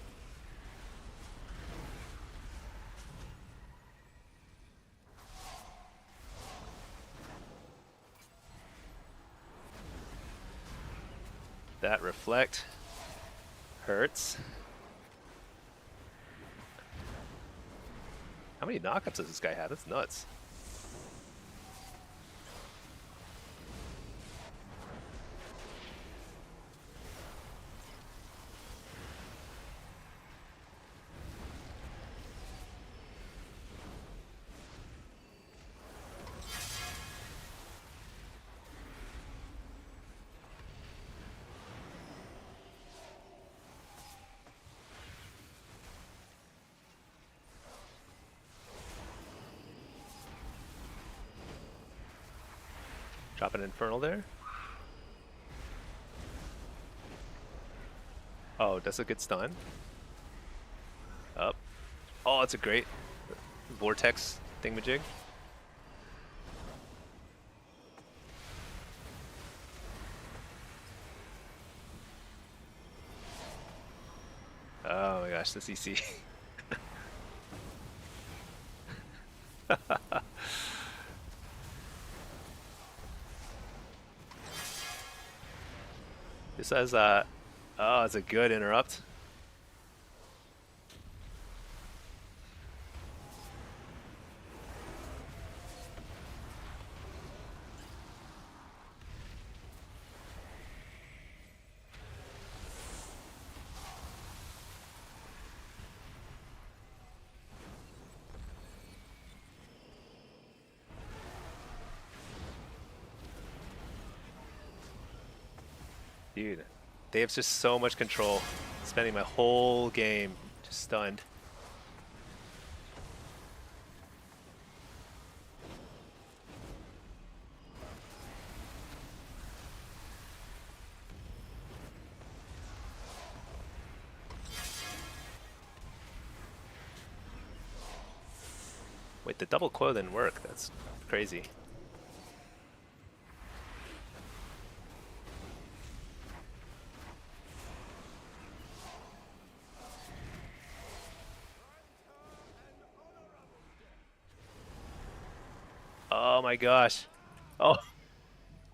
That reflect hurts. How many knockups does this guy have? That's nuts. Drop an Infernal there. Oh, that's a good stun. Up. Oh, it's a great Vortex thingamajig. Oh my gosh, the CC. This has oh, it's a good interrupt. Dude, they have just so much control. Spending my whole game just stunned. Wait, the double coil didn't work. That's crazy. Oh my gosh. Oh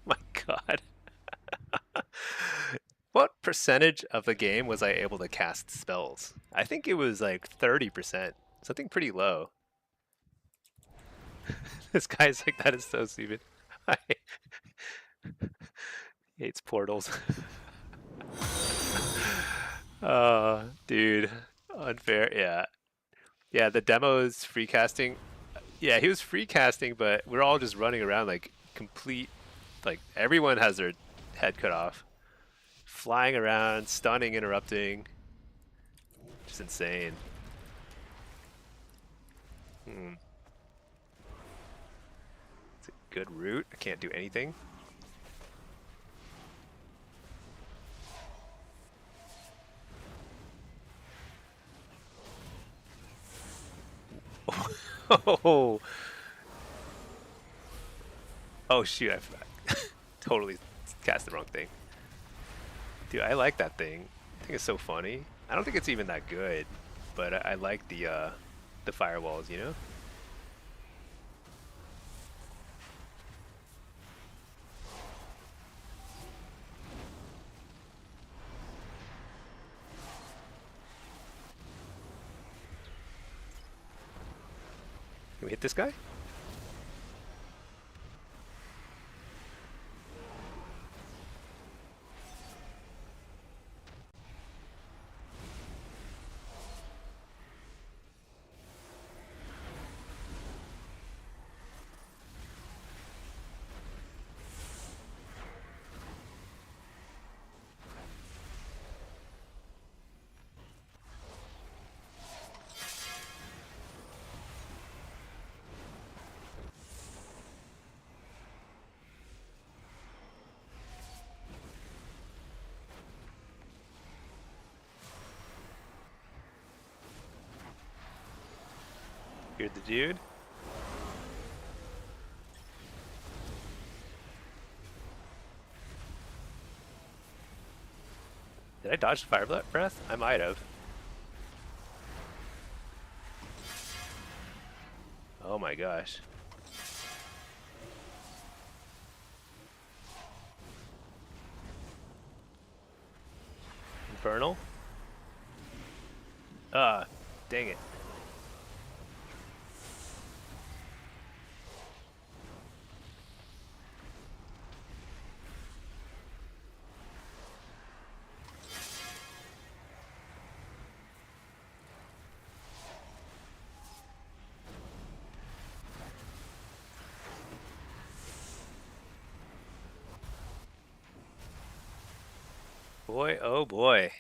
my god. What percentage of the game was I able to cast spells? I think it was like 30%. Something pretty low. This guy's like, that is so stupid. I he hates portals. Dude. Unfair. Yeah. Yeah, the demo is free casting. Yeah, he was free casting, but we're all just running around like complete, like everyone has their head cut off. Flying around, stunning, interrupting. Just insane. It's a good route. I can't do anything. Oh, oh shoot! I totally cast the wrong thing. Dude, I like that thing. I think it's so funny. I don't think it's even that good, but I like the firewalls. You know. Can we hit this guy? You're the dude. Did I dodge the fire breath? I might have. Oh my gosh. Infernal? Ah, dang it. Boy, oh boy.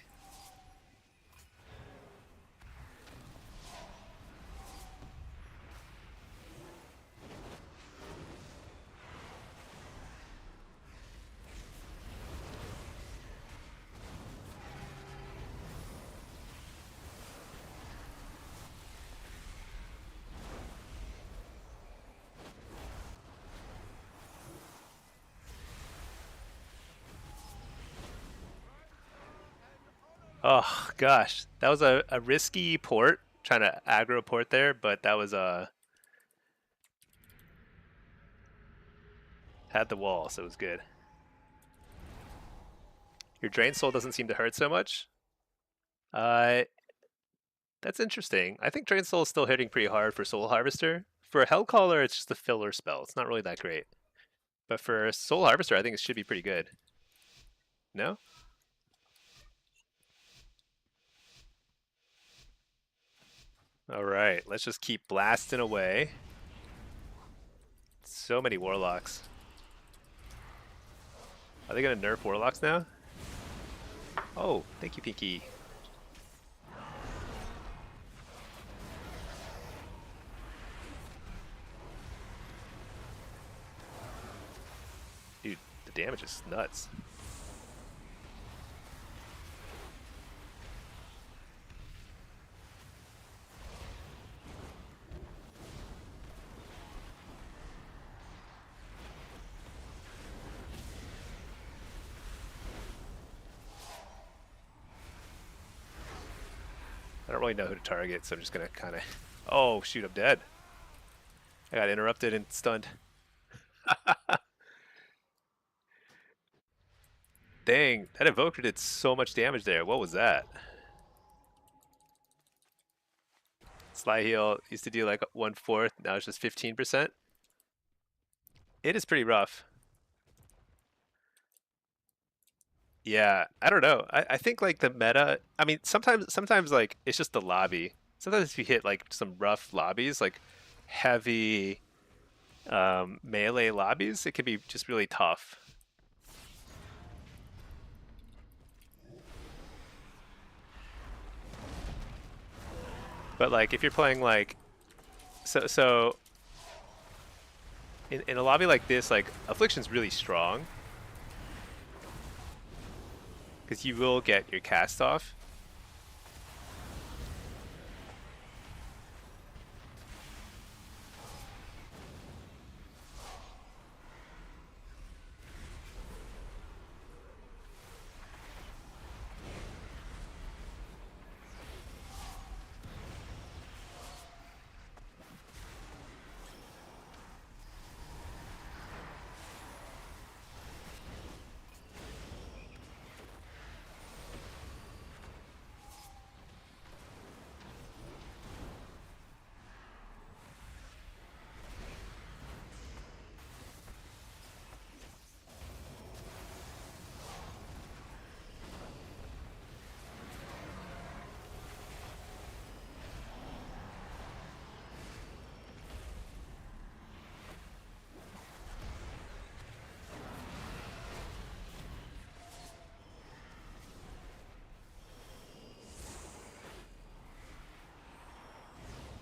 Oh gosh, that was a risky port, trying to aggro port there, but that was had the wall, so it was good. Your drain soul doesn't seem to hurt so much. Uh, that's interesting. I think drain soul is still hitting pretty hard for soul harvester. For a hell caller, it's just a filler spell. It's not really that great. But for soul harvester, I think it should be pretty good. No? All right, let's just keep blasting away. So many warlocks. Are they gonna nerf warlocks now? Oh, thank you, Pinky. Dude, the damage is nuts. I don't really know who to target, so I'm just gonna kind of... Oh, shoot, I'm dead. I got interrupted and stunned. Dang, that Evoker did so much damage there. What was that? Sly heal used to do like 1/4, now it's just 15%. It is pretty rough. Yeah, I don't know. I think like the meta, I mean, sometimes like it's just the lobby. Sometimes if you hit like some rough lobbies, like heavy melee lobbies, it can be just really tough. But like if you're playing like so in a lobby like this, like affliction's really strong because you will get your cast off.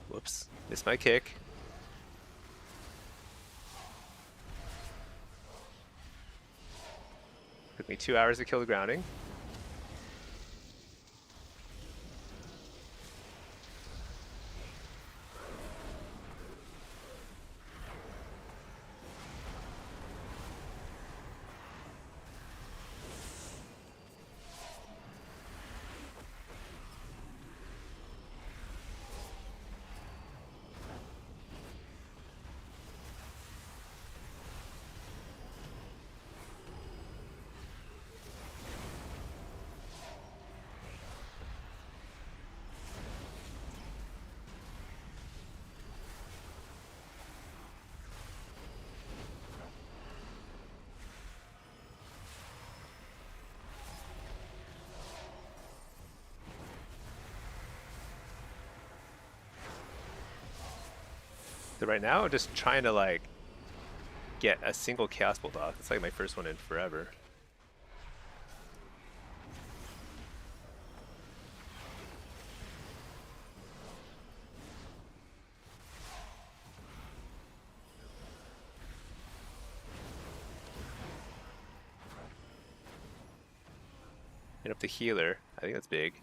Whoops, missed my kick. Took me 2 hours to kill the grounding. So right now, I'm just trying to like get a single Chaos Bolt off. It's like my first one in forever. Hit up the healer. I think that's big.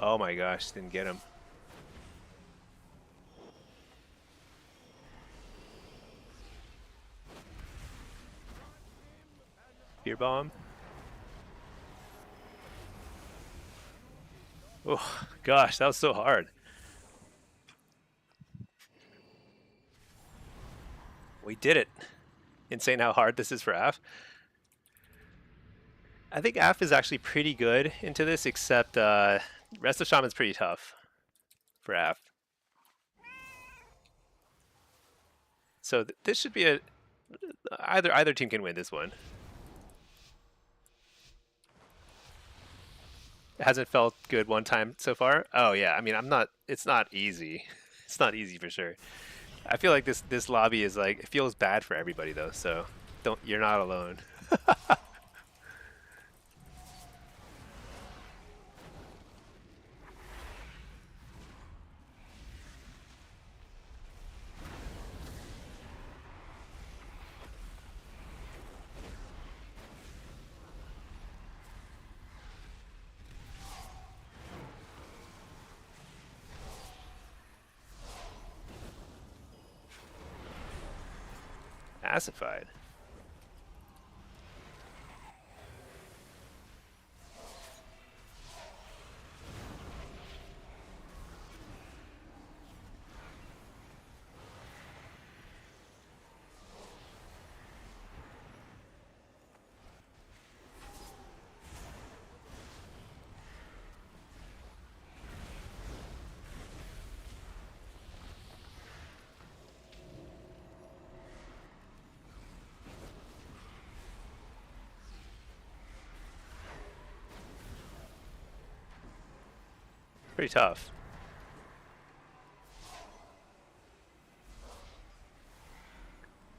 Oh my gosh, didn't get him. Fear bomb. Oh gosh, that was so hard. We did it. Insane how hard this is for AF. I think AF is actually pretty good into this, except rest of Shaman's pretty tough for AF. So this should be a either team can win this one. It hasn't felt good one time so far. Oh yeah, I mean I'm not. It's not easy. It's not easy for sure. I feel like this lobby is like it feels bad for everybody though. So don't you're not alone. Acidified. Pretty tough.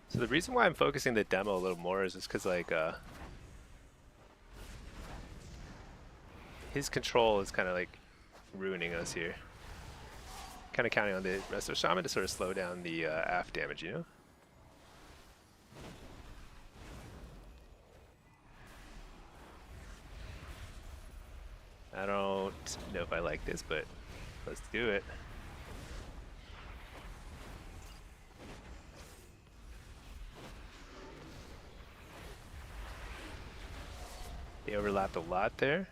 So the reason why I'm focusing the demo a little more is just because like his control is kind of like ruining us here. Kind of counting on the rest of Shaman to sort of slow down the AF damage, you know? I don't know if I like this, but let's do it. They overlapped a lot there.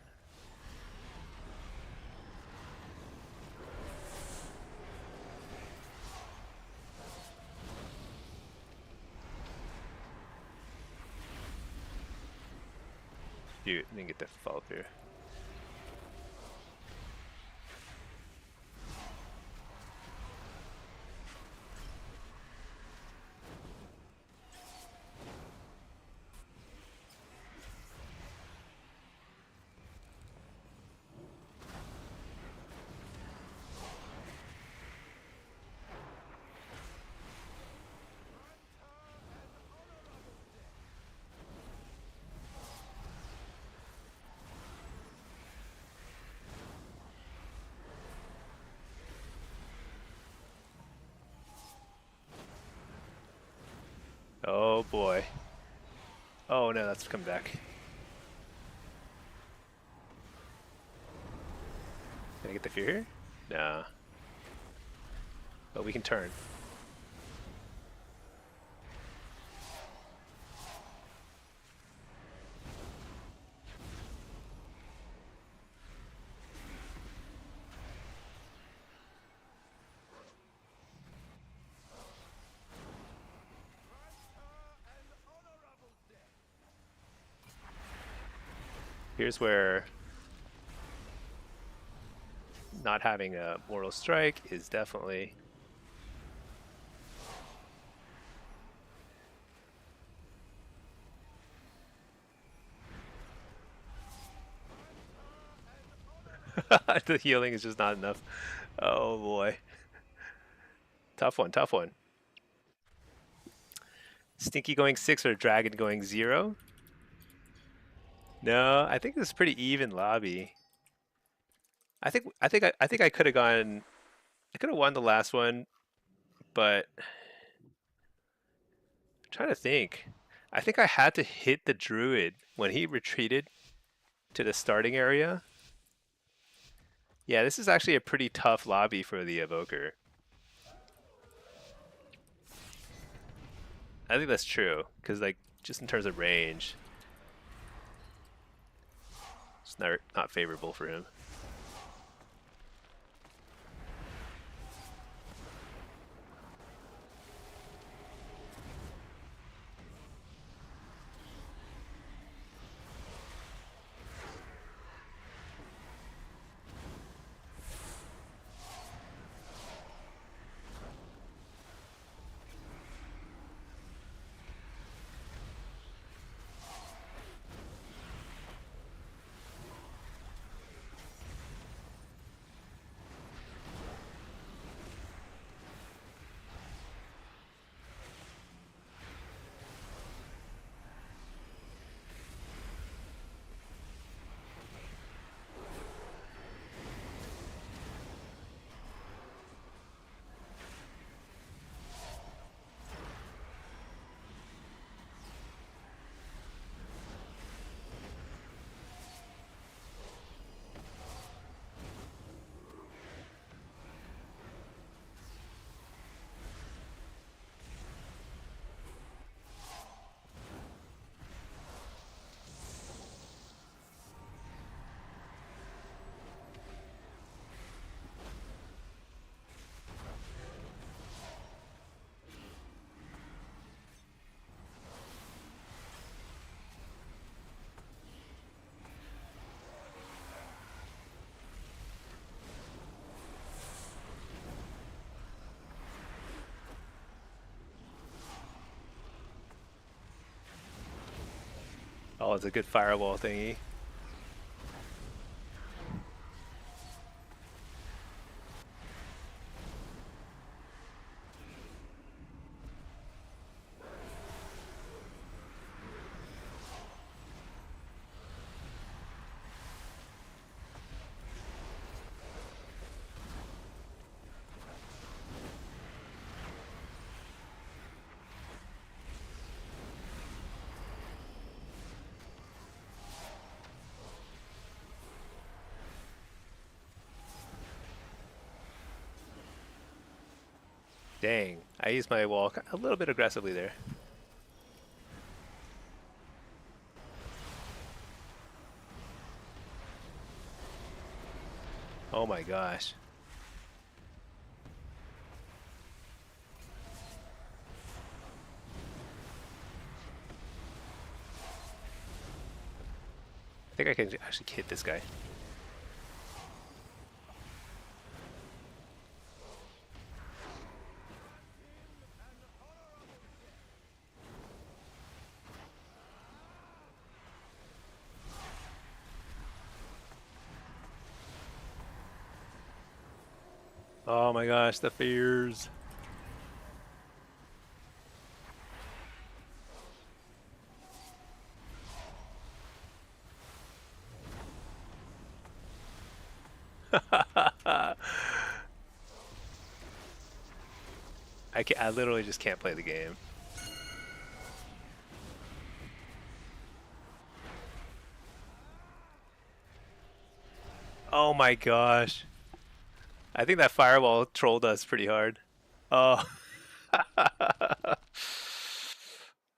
Shoot, didn't get the follow through. Oh boy. Oh no, that's coming back. Can I get the fear here? Nah. But we can turn. Here's where not having a mortal strike is definitely the healing is just not enough. Oh boy. Tough one, tough one. Stinky going 6 or Dragon going 0? No, I think this is pretty even lobby. I think I could have gone I could have won the last one, but I'm trying to think. I think I had to hit the druid when he retreated to the starting area. Yeah, this is actually a pretty tough lobby for the evoker. I think that's true because like just in terms of range, it's not favorable for him. it's a good firewall thingy. Dang, I used my wall a little bit aggressively there. Oh my gosh. I think I can actually hit this guy. Oh my gosh, the fears. I literally just can't play the game. Oh my gosh. I think that firewall trolled us pretty hard. Oh.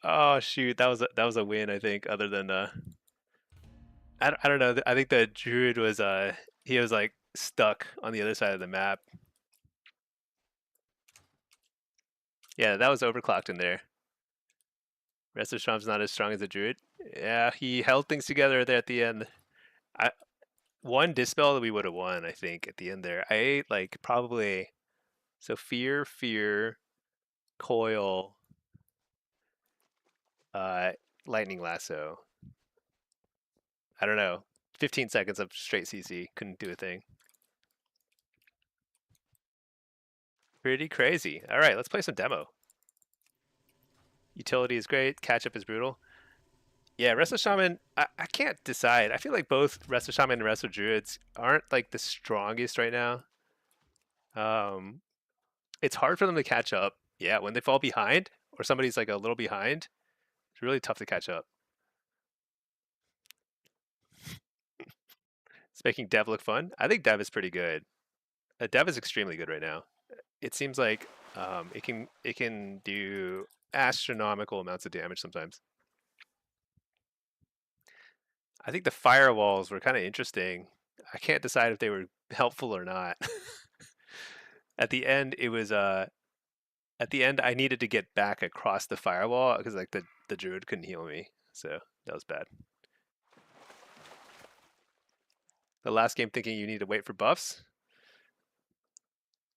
Oh shoot, that was a win, I think, other than I don't know. I think the druid was he was like stuck on the other side of the map. Yeah, that was overclocked in there. Rest of Strom's not as strong as the druid. Yeah, he held things together there at the end. I one dispel that we would have won, I think, at the end there. I ate like probably so fear, coil, uh, lightning lasso. I don't know. 15 seconds of straight CC, couldn't do a thing. Pretty crazy. All right, let's play some demo. Utility is great. Catch up is brutal. Yeah, Resto Shaman, I can't decide. I feel like both Resto Shaman and Resto Druids aren't like the strongest right now. Um, it's hard for them to catch up. Yeah, when they fall behind or somebody's like a little behind, it's really tough to catch up. It's making Dev look fun. I think Dev is pretty good. Dev is extremely good right now. It seems like it can do astronomical amounts of damage sometimes. I think the firewalls were kind of interesting. I can't decide if they were helpful or not. At the end, it was at the end I needed to get back across the firewall because like the druid couldn't heal me, so that was bad. The last game thinking you need to wait for buffs.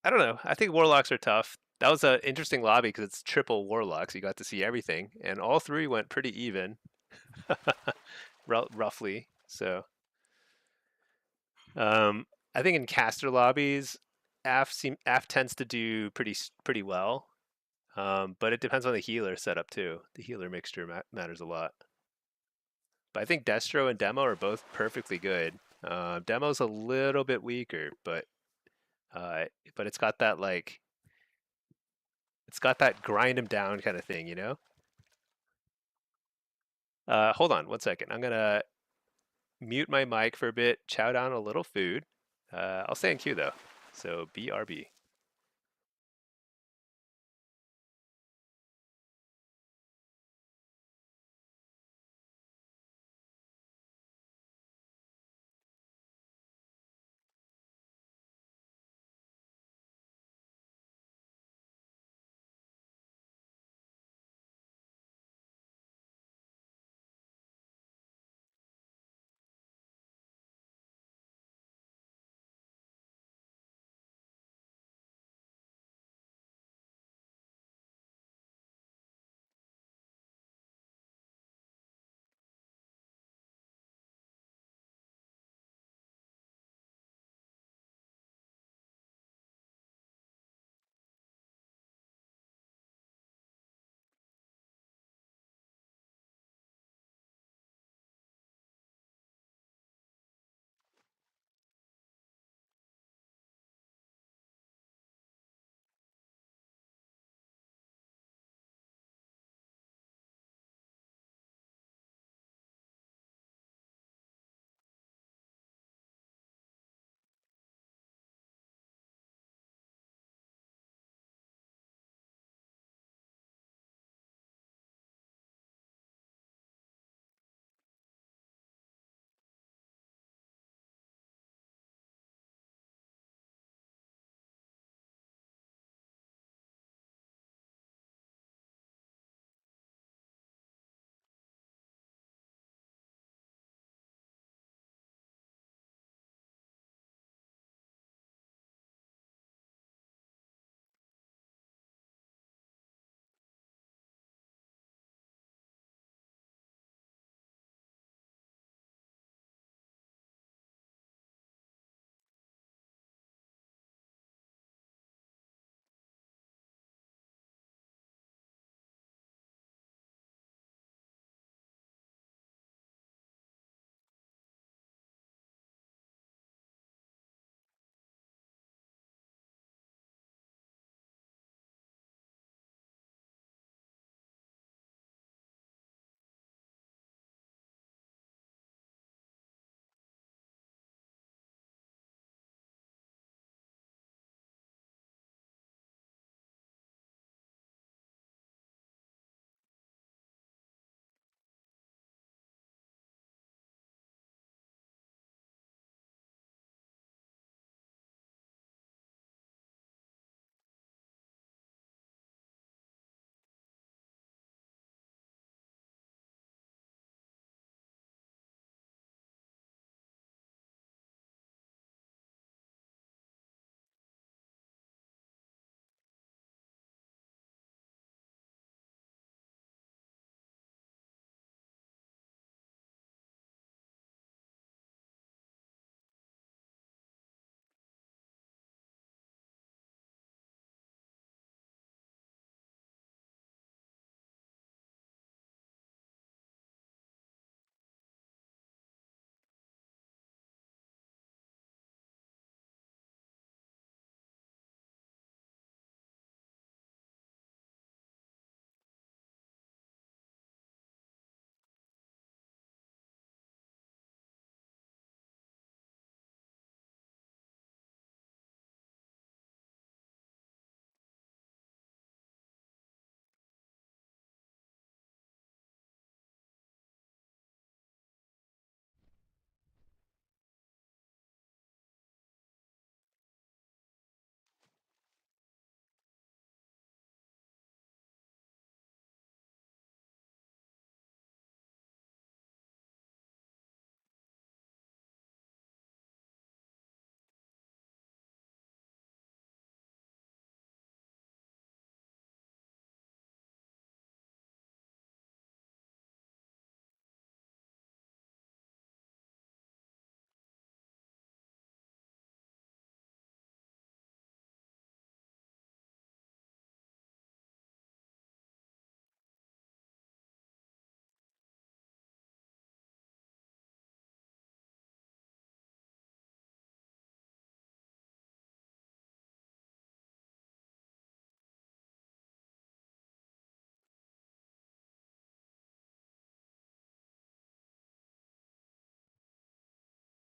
I don't know. I think warlocks are tough. That was an interesting lobby because it's triple warlocks. You got to see everything, and all three went pretty even, roughly. So, I think in caster lobbies, AF tends to do pretty well, but it depends on the healer setup too. The healer mixture matters a lot. But I think Destro and Demo are both perfectly good. Demo's a little bit weaker, but it's got that like it's got that grind him down kind of thing, you know. Hold on 1 second. I'm gonna mute my mic for a bit, chow down a little food. I'll stay in queue though, so BRB.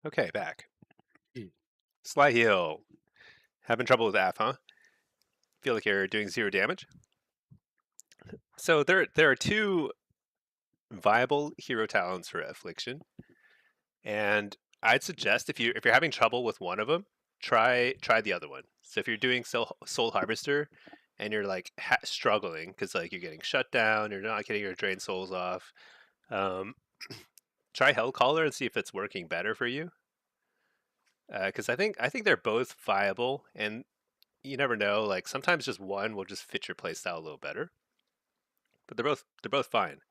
Okay, back. Sly heal. Having trouble with AF, huh? Feel like you're doing 0 damage. So there are two viable hero talents for affliction, and I'd suggest if you're having trouble with one of them, try the other one. So if you're doing soul harvester, and you're like struggling because like you're getting shut down, you're not getting your drain souls off. Um, try Hell Caller and see if it's working better for you. Because I think they're both viable, and you never know. Like sometimes just one will just fit your playstyle a little better, but they're both fine.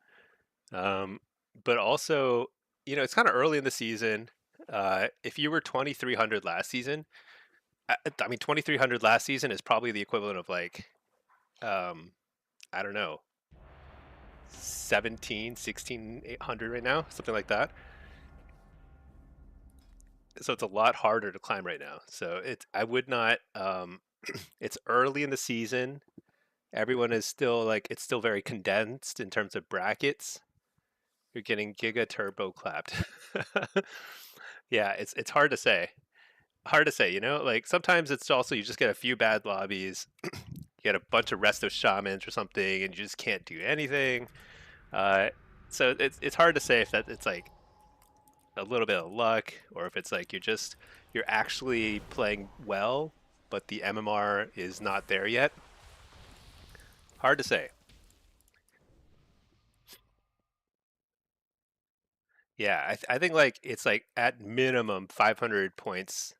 Um, but also, it's kind of early in the season. If you were 2300 last season, I mean 2300 last season is probably the equivalent of like I don't know 17, 1600 right now, something like that. So it's a lot harder to climb right now. So I would not. It's early in the season. Everyone is still like it's still very condensed in terms of brackets. You're getting giga turbo clapped. Yeah, it's hard to say. Hard to say, like sometimes it's also you just get a few bad lobbies, you get a bunch of resto shamans or something, and you just can't do anything. Uh, so it's hard to say if that it's like a little bit of luck or if it's like you're actually playing well, but the MMR is not there yet. Hard to say. Yeah, I think like it's like at minimum 500 points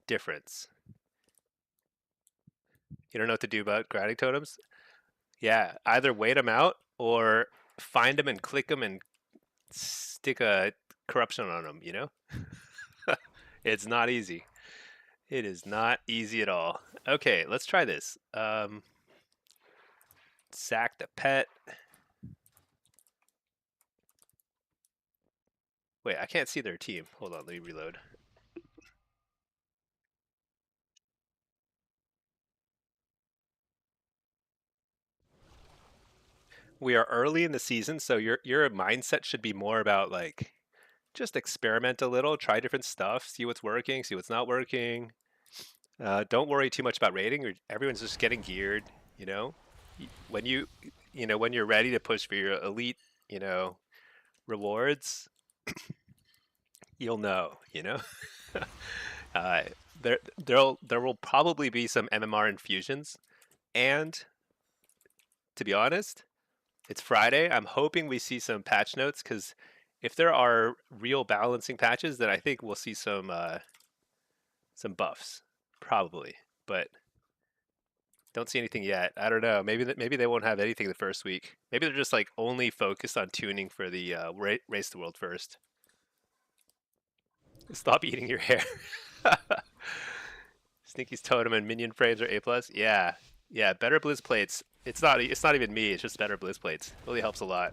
difference. You don't know what to do about grinding totems? Yeah, either wait them out or find them and click them and stick a corruption on them. It's not easy. It is not easy at all. Okay, let's try this. Sack the pet. Wait, I can't see their team. Hold on, let me reload. We are early in the season, so your mindset should be more about like just experiment a little, try different stuff, see what's working, see what's not working. Don't worry too much about rating. Everyone's just getting geared. You know, when when you're ready to push for your elite, rewards, you'll know. uh, there will probably be some MMR infusions, and to be honest, it's Friday. I'm hoping we see some patch notes because if there are real balancing patches, then I think we'll see some buffs, probably. But don't see anything yet. I don't know. Maybe they won't have anything the first week. Maybe they're just like only focused on tuning for the race the world first. Stop eating your hair. Sneaky's totem and minion frames are A+. Yeah, yeah. Better blizz plates. It's not. It's not even me. It's just better blizz plates. Really helps a lot.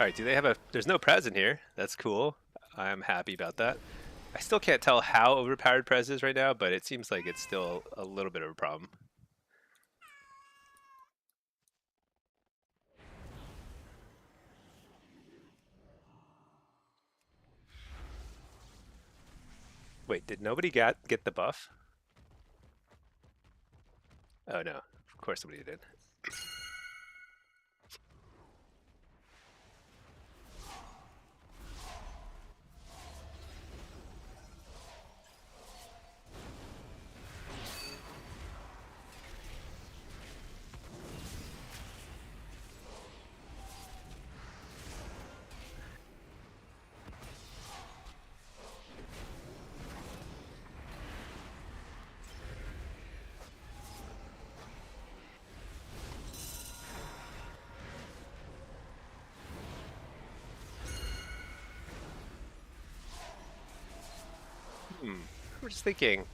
All right. Do they have a? There's no Prez in here. That's cool. I'm happy about that. I still can't tell how overpowered Prez is right now, but it seems like it's still a little bit of a problem. Wait, did nobody get the buff? Oh no, of course somebody did. We're just thinking.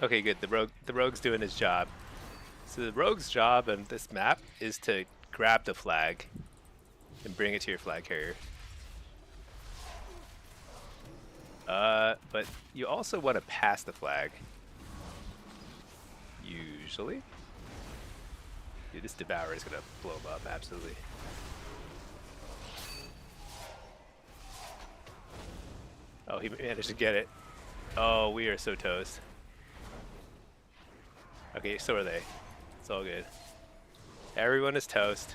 Okay, good. The rogue's doing his job. So the rogue's job on this map is to grab the flag and bring it to your flag carrier. But you also want to pass the flag. Usually. Dude, this Devourer is gonna blow him up, absolutely. Oh, he managed to get it. Oh, we are so toast. Okay, so are they. It's all good. Everyone is toast.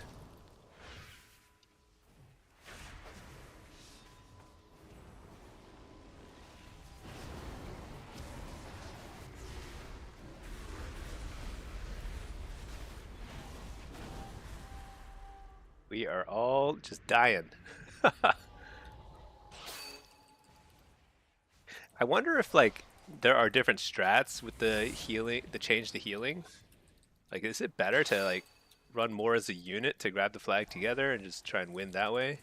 We are all just dying. I wonder if like there are different strats with the healing, the change to healing. Like, is it better to like run more as a unit to grab the flag together and just try and win that way?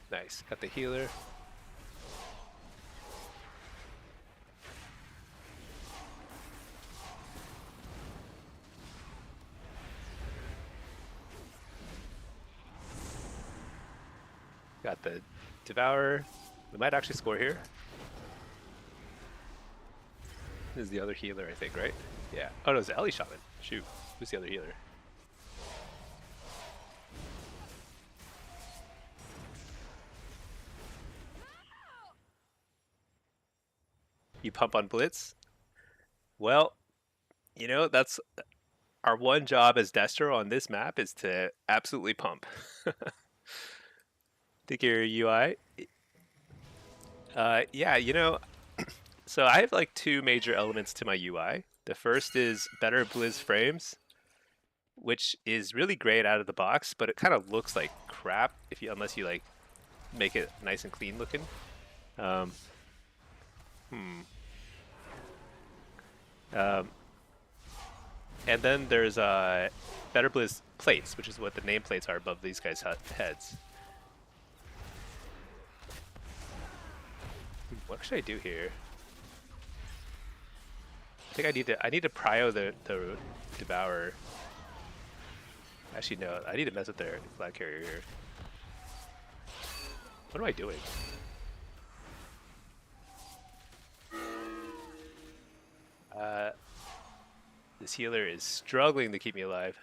Nice, got the healer. Got the Devourer. We might actually score here. This is the other healer, I think, right? Yeah. Oh no, it's the Ellie Shaman. Shoot. Who's the other healer? You pump on Blitz? Well, you know, that's our one job as Destro on this map is to absolutely pump. Think your UI? Yeah, you know, so I have like two major elements to my UI. The first is better Blizz frames, which is really great out of the box, but it kind of looks like crap if you unless you like make it nice and clean looking. Um, hmm. Um, and then there's better Blizz plates, which is what the nameplates are above these guys' heads. What should I do here? I think I need to prio the Devourer. Actually, no. I need to mess with their flag carrier here. What am I doing? This healer is struggling to keep me alive.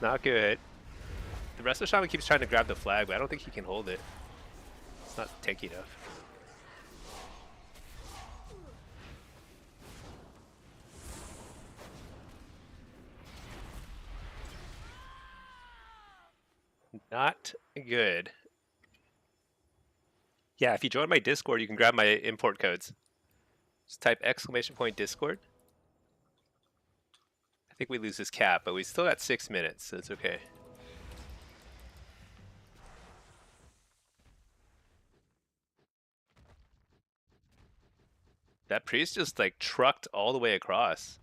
Not good. The rest of the shaman keeps trying to grab the flag, but I don't think he can hold it. It's not tanky enough. Not good. Yeah, if you join my Discord, you can grab my import codes. Just type !Discord. I think we lose this cap, but we still got 6 minutes, so it's okay. That priest just like trucked all the way across.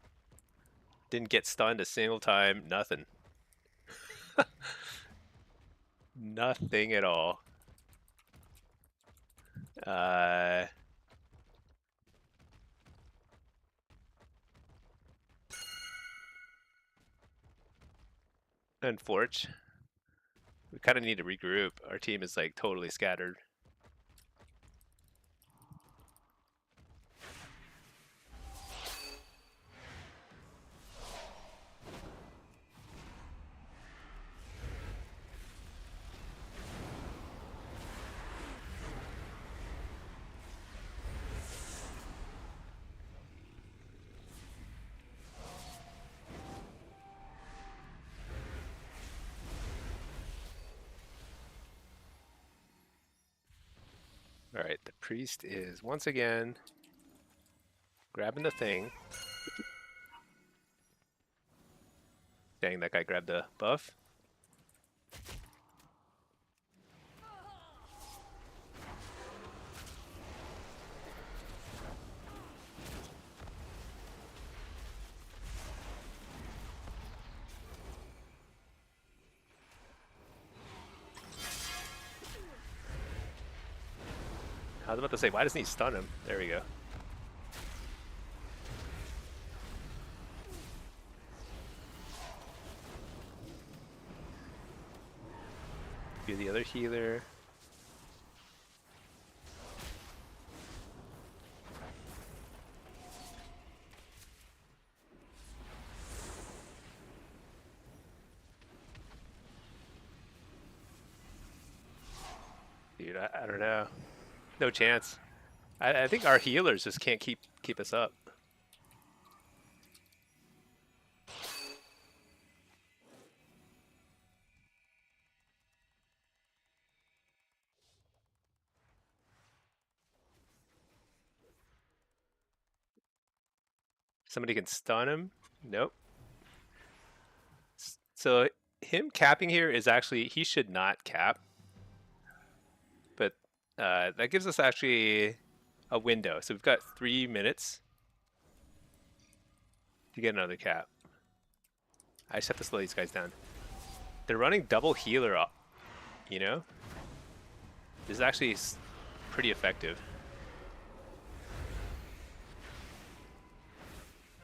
Didn't get stunned a single time, nothing. Nothing at all. Unfortunate. We kind of need to regroup. Our team is like totally scattered. All right, the priest is once again grabbing the thing. Dang, that guy grabbed the buff. I was about to say, why doesn't he stun him? There we go. Be the other healer. Dude, I don't know. No chance. I think our healers just can't keep us up. Somebody can stun him? Nope. So him capping here is actually, he should not cap. But that gives us actually a window. So we've got 3 minutes to get another cap. I just have to slow these guys down. They're running double healer up, you know? This is actually pretty effective.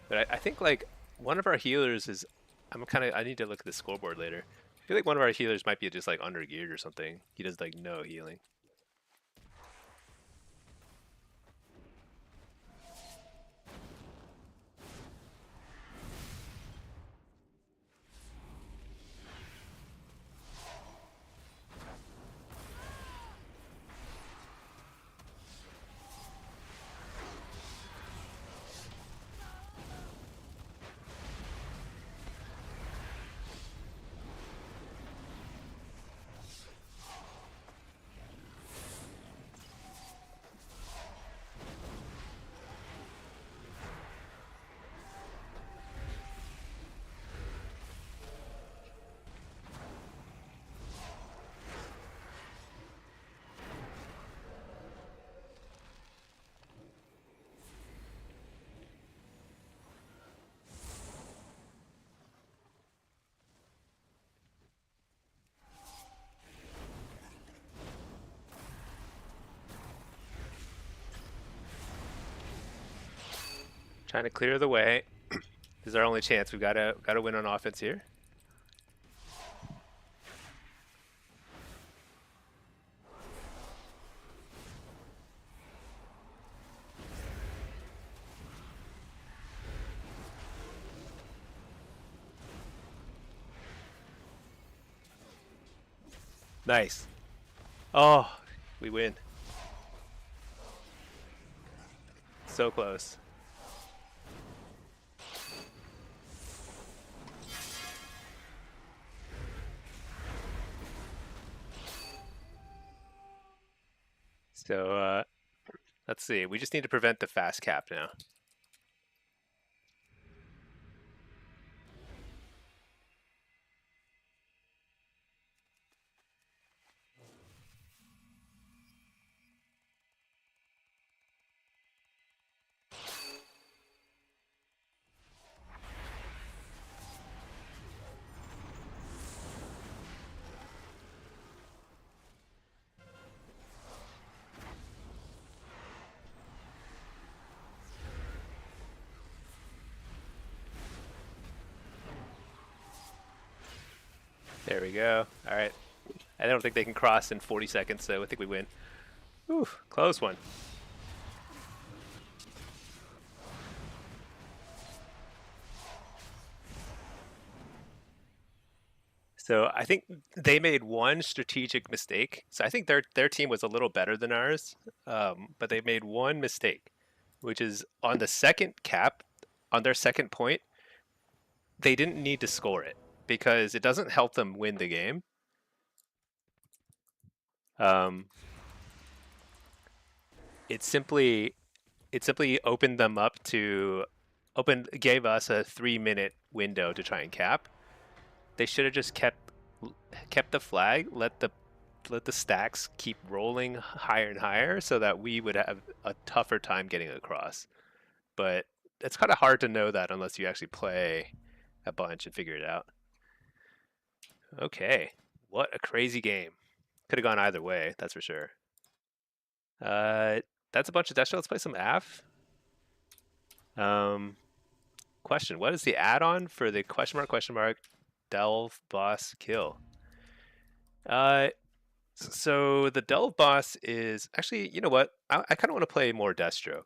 But I think like one of our healers is, I need to look at the scoreboard later. I feel like one of our healers might be just like under geared or something. He does like no healing. Trying to clear the way. This is our only chance. We've gotta win on offense here. Nice. Oh, we win. So close. So let's see. We just need to prevent the fast cap now. There we go. All right. I don't think they can cross in 40 seconds, so I think we win. Whew, close one. So I think they made one strategic mistake. So I think their team was a little better than ours, but they made one mistake, which is on the second cap, on their second point, they didn't need to score it because it doesn't help them win the game. it simply it simply opened them up to gave us a 3 minute window to try and cap. They should have just kept the flag, let the stacks keep rolling higher and higher so that we would have a tougher time getting across. But it's kind of hard to know that unless you actually play a bunch and figure it out. Okay, what a crazy game. Could have gone either way, that's for sure. Uh, that's a bunch of Destro. Let's play some AF. Um, question: what is the add-on for the question mark delve boss kill? Uh, so the delve boss is actually, you know what? I kind of want to play more Destro.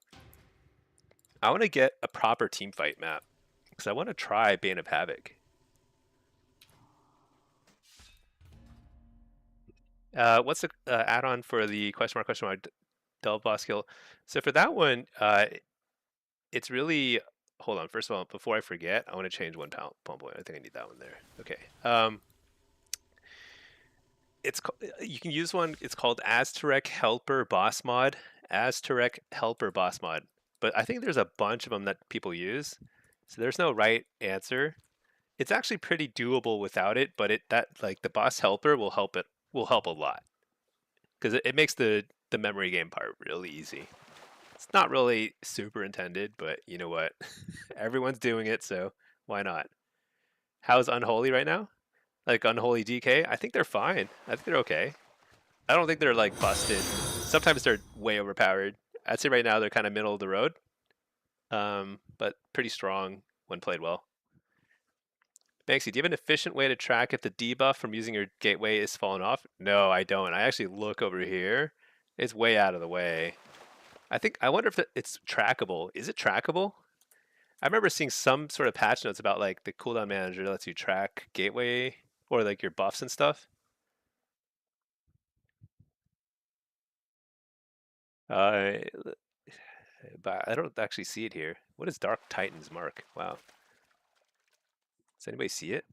I want to get a proper team fight map because I want to try Bane of Havoc. What's the add-on for the question mark delve boss kill? So for that one, it's really hold on. First of all, before I forget, I want to change one palm point. I think I need that one there. Okay. You can use one. It's called Aztec Helper Boss Mod. Aztec Helper Boss Mod. But I think there's a bunch of them that people use. So there's no right answer. It's actually pretty doable without it, but the boss helper will help a lot because it makes the memory game part really easy. It's not really super intended, but you know what? Everyone's doing it, so why not? How's Unholy right now? Like Unholy DK? I think they're fine. I think they're okay. I don't think they're like busted. Sometimes they're way overpowered. I'd say right now they're kind of middle of the road, but pretty strong when played well. Banksy, do you have an efficient way to track if the debuff from using your gateway is falling off? No, I don't. I actually look over here. It's way out of the way. I wonder if it's trackable. Is it trackable? I remember seeing some sort of patch notes about like the cooldown manager lets you track gateway or like your buffs and stuff. Uh, but I don't actually see it here. What is Dark Titan's mark? Wow. Does anybody see it?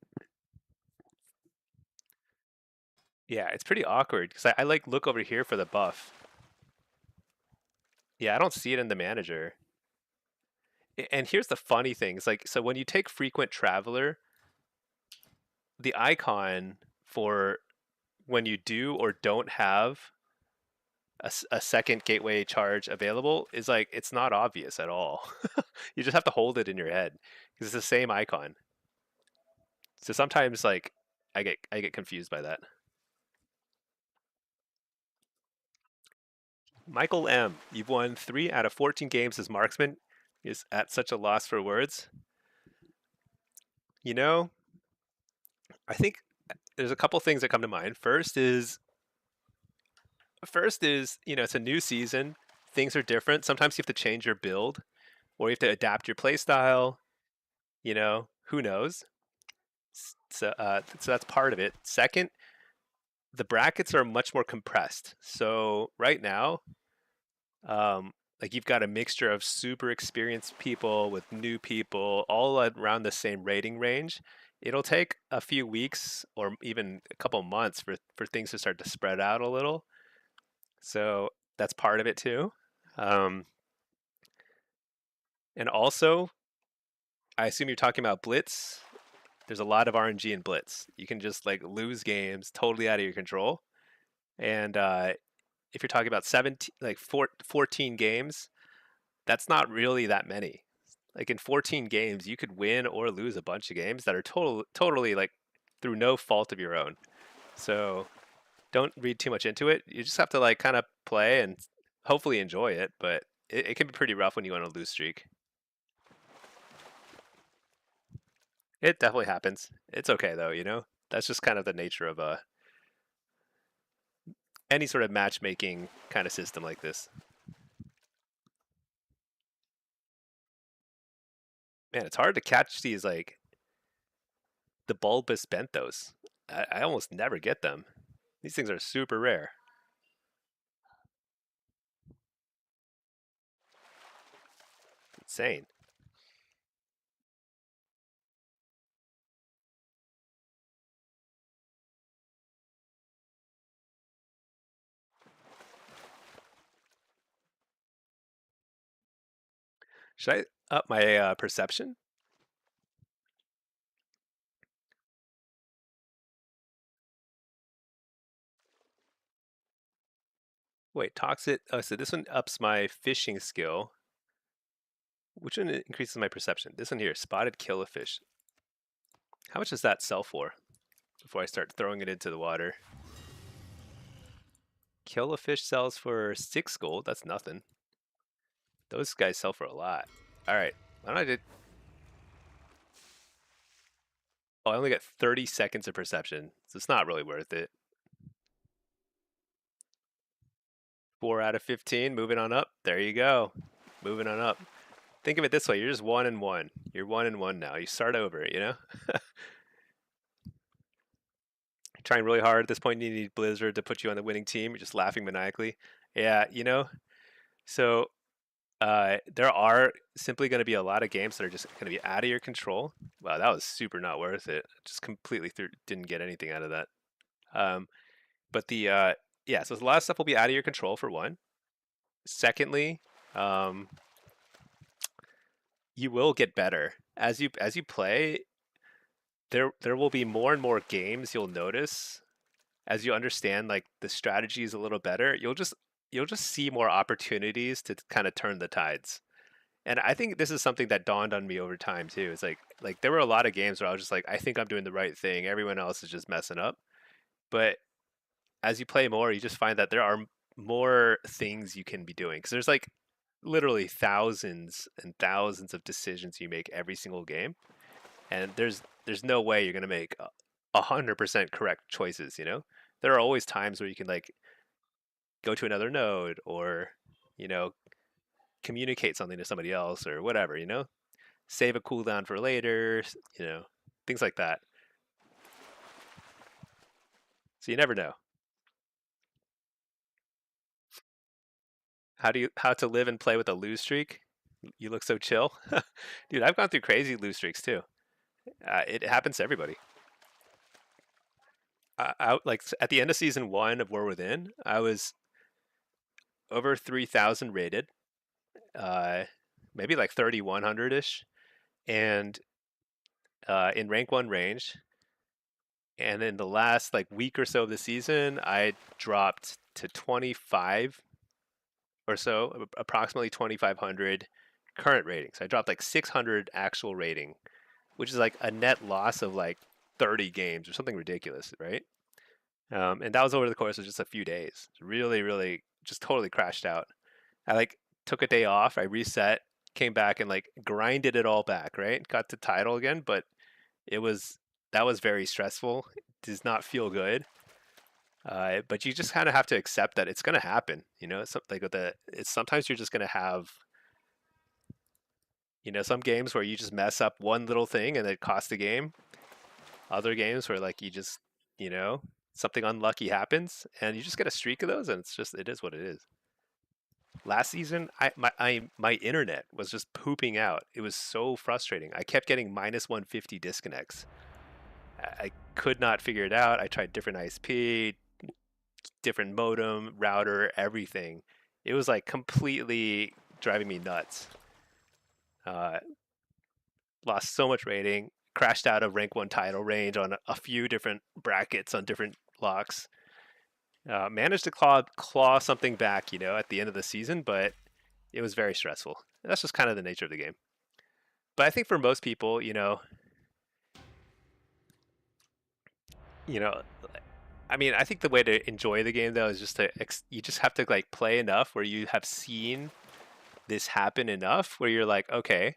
Yeah, it's pretty awkward because I like look over here for the buff. Yeah, I don't see it in the manager. And here's the funny thing: it's like so when you take frequent traveler, the icon for when you do or don't have a second gateway charge available is like it's not obvious at all. You just have to hold it in your head because it's the same icon. So sometimes like I get confused by that. Michael M, you've won 3 out of 14 games as marksman. Is at such a loss for words. You know, I think there's a couple things that come to mind. First is it's a new season. Things are different. Sometimes you have to change your build, or you have to adapt your play style. Who knows? So that's part of it. Second, the brackets are much more compressed. So right now, um, like you've got a mixture of super experienced people with new people, all around the same rating range. It'll take a few weeks or even a couple months for things to start to spread out a little. So that's part of it too. Um, and also, I assume you're talking about Blitz. There's a lot of RNG in Blitz. You can just like lose games totally out of your control. And if you're talking about 17, 14 games, that's not really that many. Like in 14 games, you could win or lose a bunch of games that are totally like through no fault of your own. So don't read too much into it. You just have to like kind of play and hopefully enjoy it. But it can be pretty rough when you want to lose streak. It definitely happens. It's okay though. That's just kind of the nature of any sort of matchmaking kind of system like this. Man, it's hard to catch these like the bulbous benthos. I almost never get them. These things are super rare. Insane. Should I up my perception? Wait, toxic. Oh, so this one ups my fishing skill. Which one increases my perception? This one here, spotted kill a fish. How much does that sell for before I start throwing it into the water? Kill a fish sells for 6 gold. That's nothing. Those guys sell for a lot. All right. Why don't I do... Oh, I only got 30 seconds of perception, so it's not really worth it. 4 out of 15, moving on up. There you go. Moving on up. Think of it this way, you're just 1 and 1. You're 1 and 1 now. You start over, you know? Trying really hard at this point, you need Blizzard to put you on the winning team. You're just laughing maniacally. Yeah, you know? So there are simply going to be a lot of games that are just going to be out of your control. Wow, that was super not worth it. Just completely didn't get anything out of that. But the yeah, so a lot of stuff will be out of your control for one. Secondly, you will get better as you play. There will be more and more games you'll notice as you understand like the strategies a little better. You'll just see more opportunities to kind of turn the tides. And I think this is something that dawned on me over time too. It's like there were a lot of games where I was just like, I think I'm doing the right thing. Everyone else is just messing up. But as you play more, you just find that there are more things you can be doing because there's like literally thousands and thousands of decisions you make every single game, and there's no way you're gonna make 100% correct choices. You know, there are always times where you can like go to another node or you know communicate something to somebody else or whatever. You know, save a cooldown for later. You know, things like that. So you never know. How to live and play with a lose streak? You look so chill, dude. I've gone through crazy lose streaks too. It happens to everybody. Like at the end of season 1 of War Within, I was over 3,000 rated, uh, maybe like 3,100 ish, and in rank 1 range. And in the last like week or so of the season, I dropped to 25 or so, approximately 2,500 current ratings. I dropped like 600 actual rating, which is like a net loss of like 30 games or something ridiculous, right? And that was over the course of just a few days. Really, really, just totally crashed out. I like took a day off. I reset, came back, and like grinded it all back. Right, got to title again, but it was that was very stressful. It does not feel good. But you just kind of have to accept that it's going to happen. You know, it's like it's sometimes you're just going to have some games where you just mess up one little thing and it costs the game. Other games where like you just you know something unlucky happens and you just get a streak of those and it is what it is. Last season, my internet was just pooping out. It was so frustrating. I kept getting minus 150 disconnects. I could not figure it out. I tried different ISP, different modem, router, everything. It was like completely driving me nuts. Uh, Lost so much rating, crashed out of rank 1 title range on a few different brackets on different locks. Managed to claw something back, at the end of the season, but it was very stressful. And that's just kind of the nature of the game. But I think for most people, you know, I mean, I think the way to enjoy the game though is just you just have to like play enough where you have seen this happen enough where you're like, okay,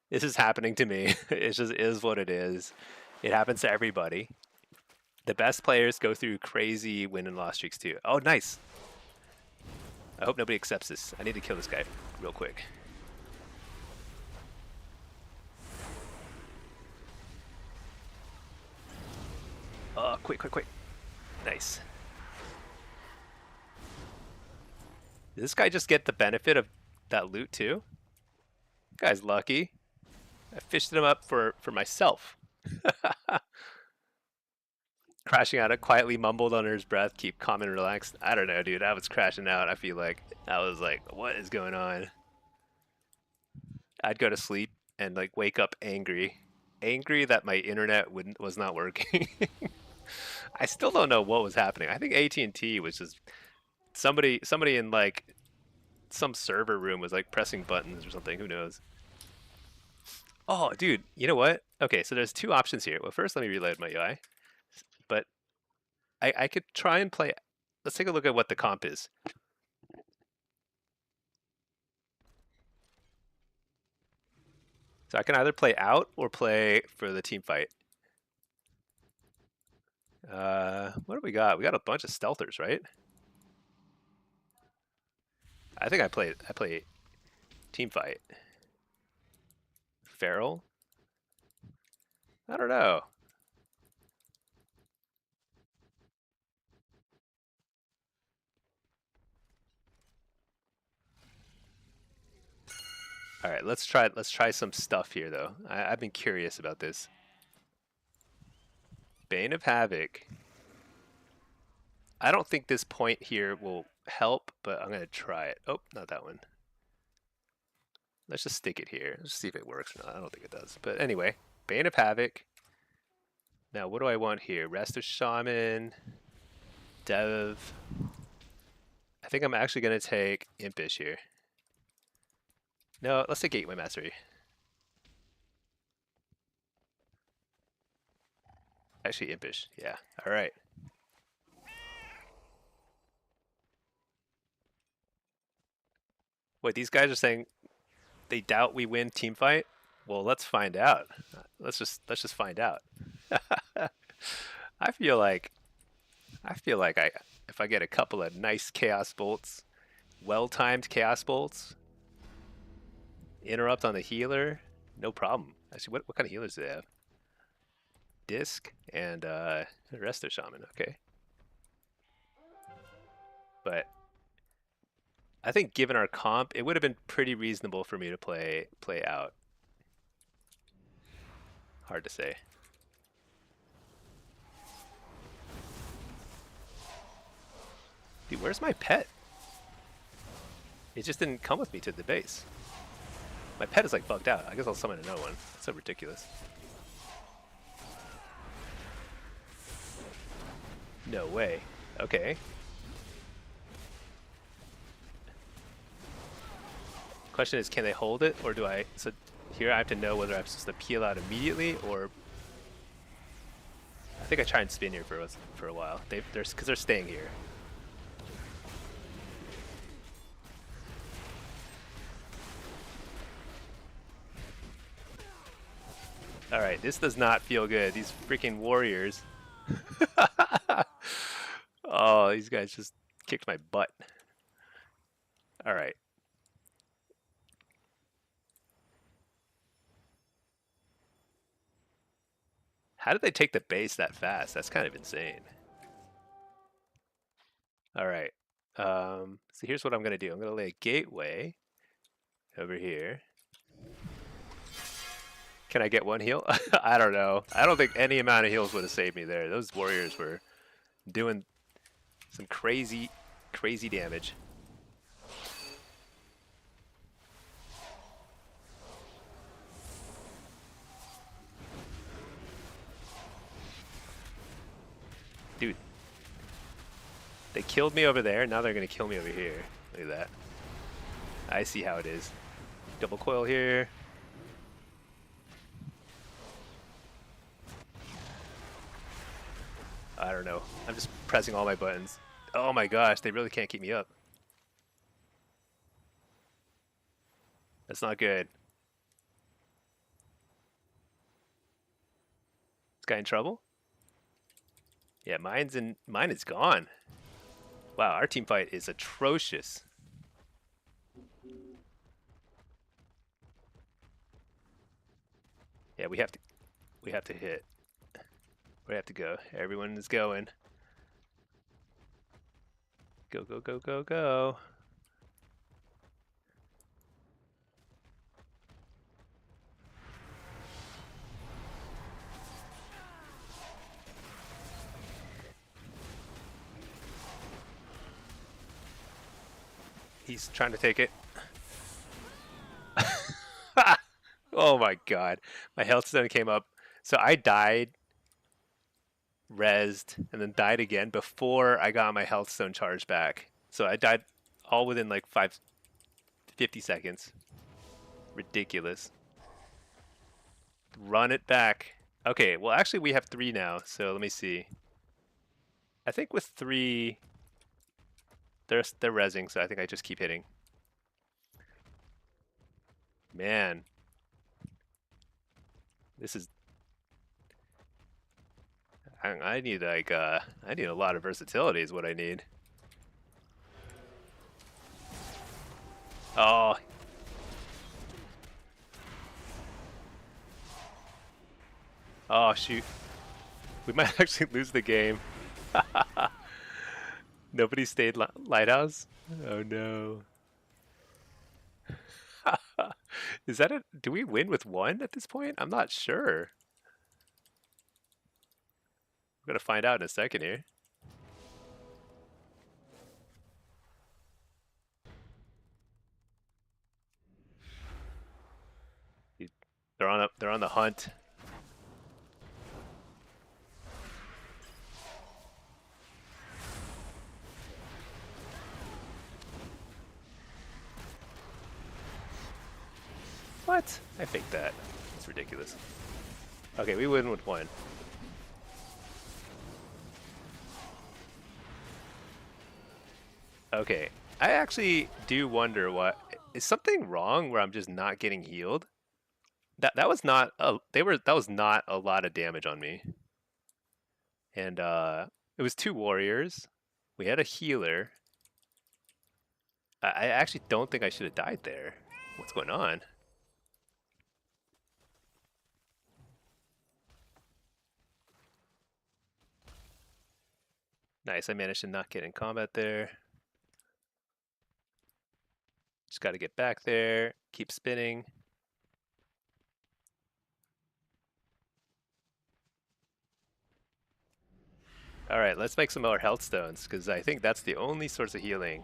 this is happening to me. It just is what it is. It happens to everybody. The best players go through crazy win and loss streaks too. Oh, nice. I hope nobody accepts this. I need to kill this guy real quick. Oh, quick, quick, quick. Nice. Did this guy just get the benefit of that loot too? Guy's lucky. I fished him up for myself. Crashing out, it quietly mumbled under his breath, keep calm and relaxed. I don't know, dude. I was crashing out. I feel like I was like, what is going on? I'd go to sleep and like wake up angry that my internet was not working. I still don't know what was happening. I think AT&T was just somebody in like some server room was like pressing buttons or something. Who knows? Oh, dude, you know what? Okay, so there's two options here. Well, first let me reload my UI, but I could try and play. Let's take a look at what the comp is. So I can either play out or play for the team fight. What do we got? We got a bunch of stealthers, right? I think I play team fight. Feral? I don't know. All right, let's try some stuff here though. I've been curious about this. Bane of Havoc. I don't think this point here will help, but I'm gonna try it. Oh, not that one. Let's just stick it here. Let's see if it works or not. I don't think it does. But anyway, Bane of Havoc. Now, what do I want here? Rest of Shaman, Dev. I think I'm actually gonna take Impish here. No, let's take Gateway Mastery. Actually, Impish. Yeah. All right. Wait, these guys are saying they doubt we win team fight? Well, let's find out. Let's just find out. I feel like I if I get a couple of nice chaos bolts, well-timed chaos bolts, interrupt on the healer, no problem. Actually, what kind of healers do they have? Disc and Resto Shaman. Okay, but I think given our comp, it would have been pretty reasonable for me to play out. Hard to say. Dude, where's my pet? It just didn't come with me to the base. My pet is like bugged out. I guess I'll summon another one. That's so ridiculous. No way. Okay. Question is, can they hold it, or do I? So here I have to know whether I'm supposed to peel out immediately, or I think I try and spin here for a while. Because they're staying here. All right, this does not feel good. These freaking warriors. Oh, these guys just kicked my butt. All right. How did they take the base that fast? That's kind of insane. All right. So here's what I'm going to do. I'm going to lay a gateway over here. Can I get one heal? I don't know. I don't think any amount of heals would have saved me there. Those warriors were doing some crazy, crazy damage. Dude. They killed me over there. Now they're going to kill me over here. Look at that. I see how it is. Double coil here. I don't know. I'm just pressing all my buttons. Oh my gosh, they really can't keep me up. That's not good. This guy in trouble? Yeah, mine is gone. Wow, our team fight is atrocious. Yeah, we have to hit. We have to go. Everyone is going. Go, go, go, go, go. He's trying to take it. Oh my god. My health stone came up. So I died, rezzed, and then died again before I got my health stone charged back. So I died all within like 50 seconds. Ridiculous. Run it back. Okay, well actually we have 3 now, so let me see. I think with 3 they're rezzing, so I think I just keep hitting. Man. This is I need like I need a lot of versatility is what I need. Oh. Oh shoot. We might actually lose the game. Nobody stayed lighthouse? Oh no. Is that it? Do we win with 1 at this point? I'm not sure. We're gonna find out in a second here. They're on the hunt. What? I faked that. It's ridiculous. Okay, we win with 1. Okay. I actually do wonder what is something wrong where I'm just not getting healed? That was not a that was not a lot of damage on me. And it was 2 warriors. We had a healer. I actually don't think I should have died there. What's going on? Nice, I managed to not get in combat there. Just got to get back there, keep spinning. All right, let's make some more health stones because I think that's the only source of healing.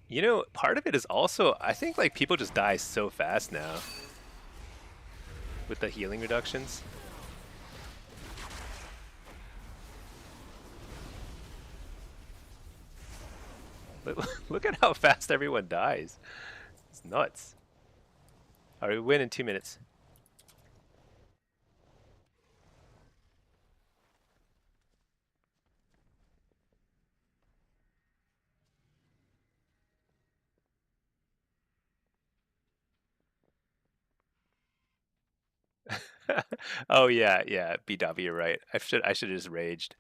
You know, part of it is also, I think like people just die so fast now with the healing reductions. Look at how fast everyone dies. It's nuts. All right, we win in 2 minutes. Oh yeah, yeah, BW, you're right. I should have just raged.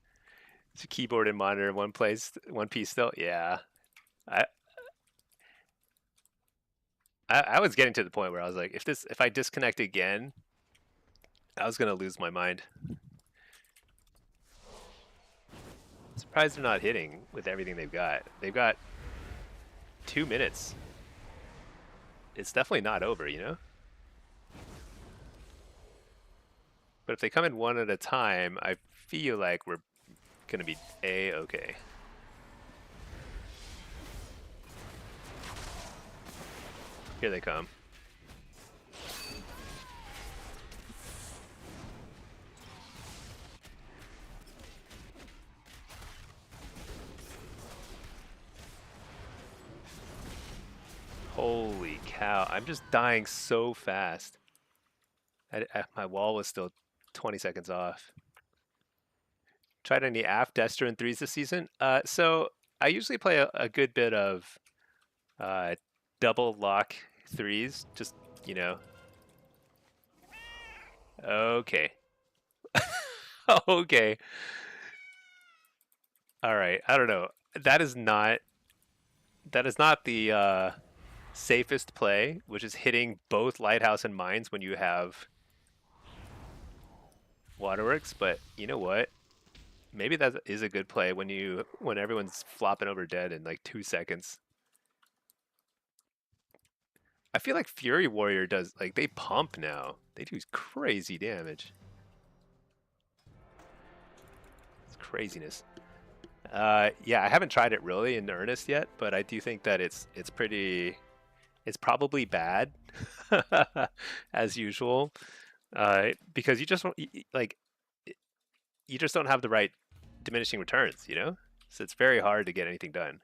So keyboard and monitor in one place, one piece still. Yeah, I, I was getting to the point where I was like, if I disconnect again, I was gonna lose my mind. Surprised they're not hitting with everything they've got. They've got 2 minutes. It's definitely not over, you know? But if they come in one at a time, I feel like we're gonna be A-okay. Here they come. Holy cow, I'm just dying so fast. My wall was still 20 seconds off. Tried any AF, Destro, and 3s this season? So I usually play a good bit of uh, double lock 3s, just, you know. Okay. Okay. All right. I don't know. That is not the safest play, which is hitting both lighthouse and mines when you have waterworks. But you know what? Maybe that is a good play when everyone's flopping over dead in like 2 seconds. I feel like Fury Warrior does like they pump now. They do crazy damage. Craziness. Yeah, I haven't tried it really in earnest yet, but I do think that it's pretty. It's probably bad, as usual, because you just don't like you just don't have the right diminishing returns, you know. So it's very hard to get anything done,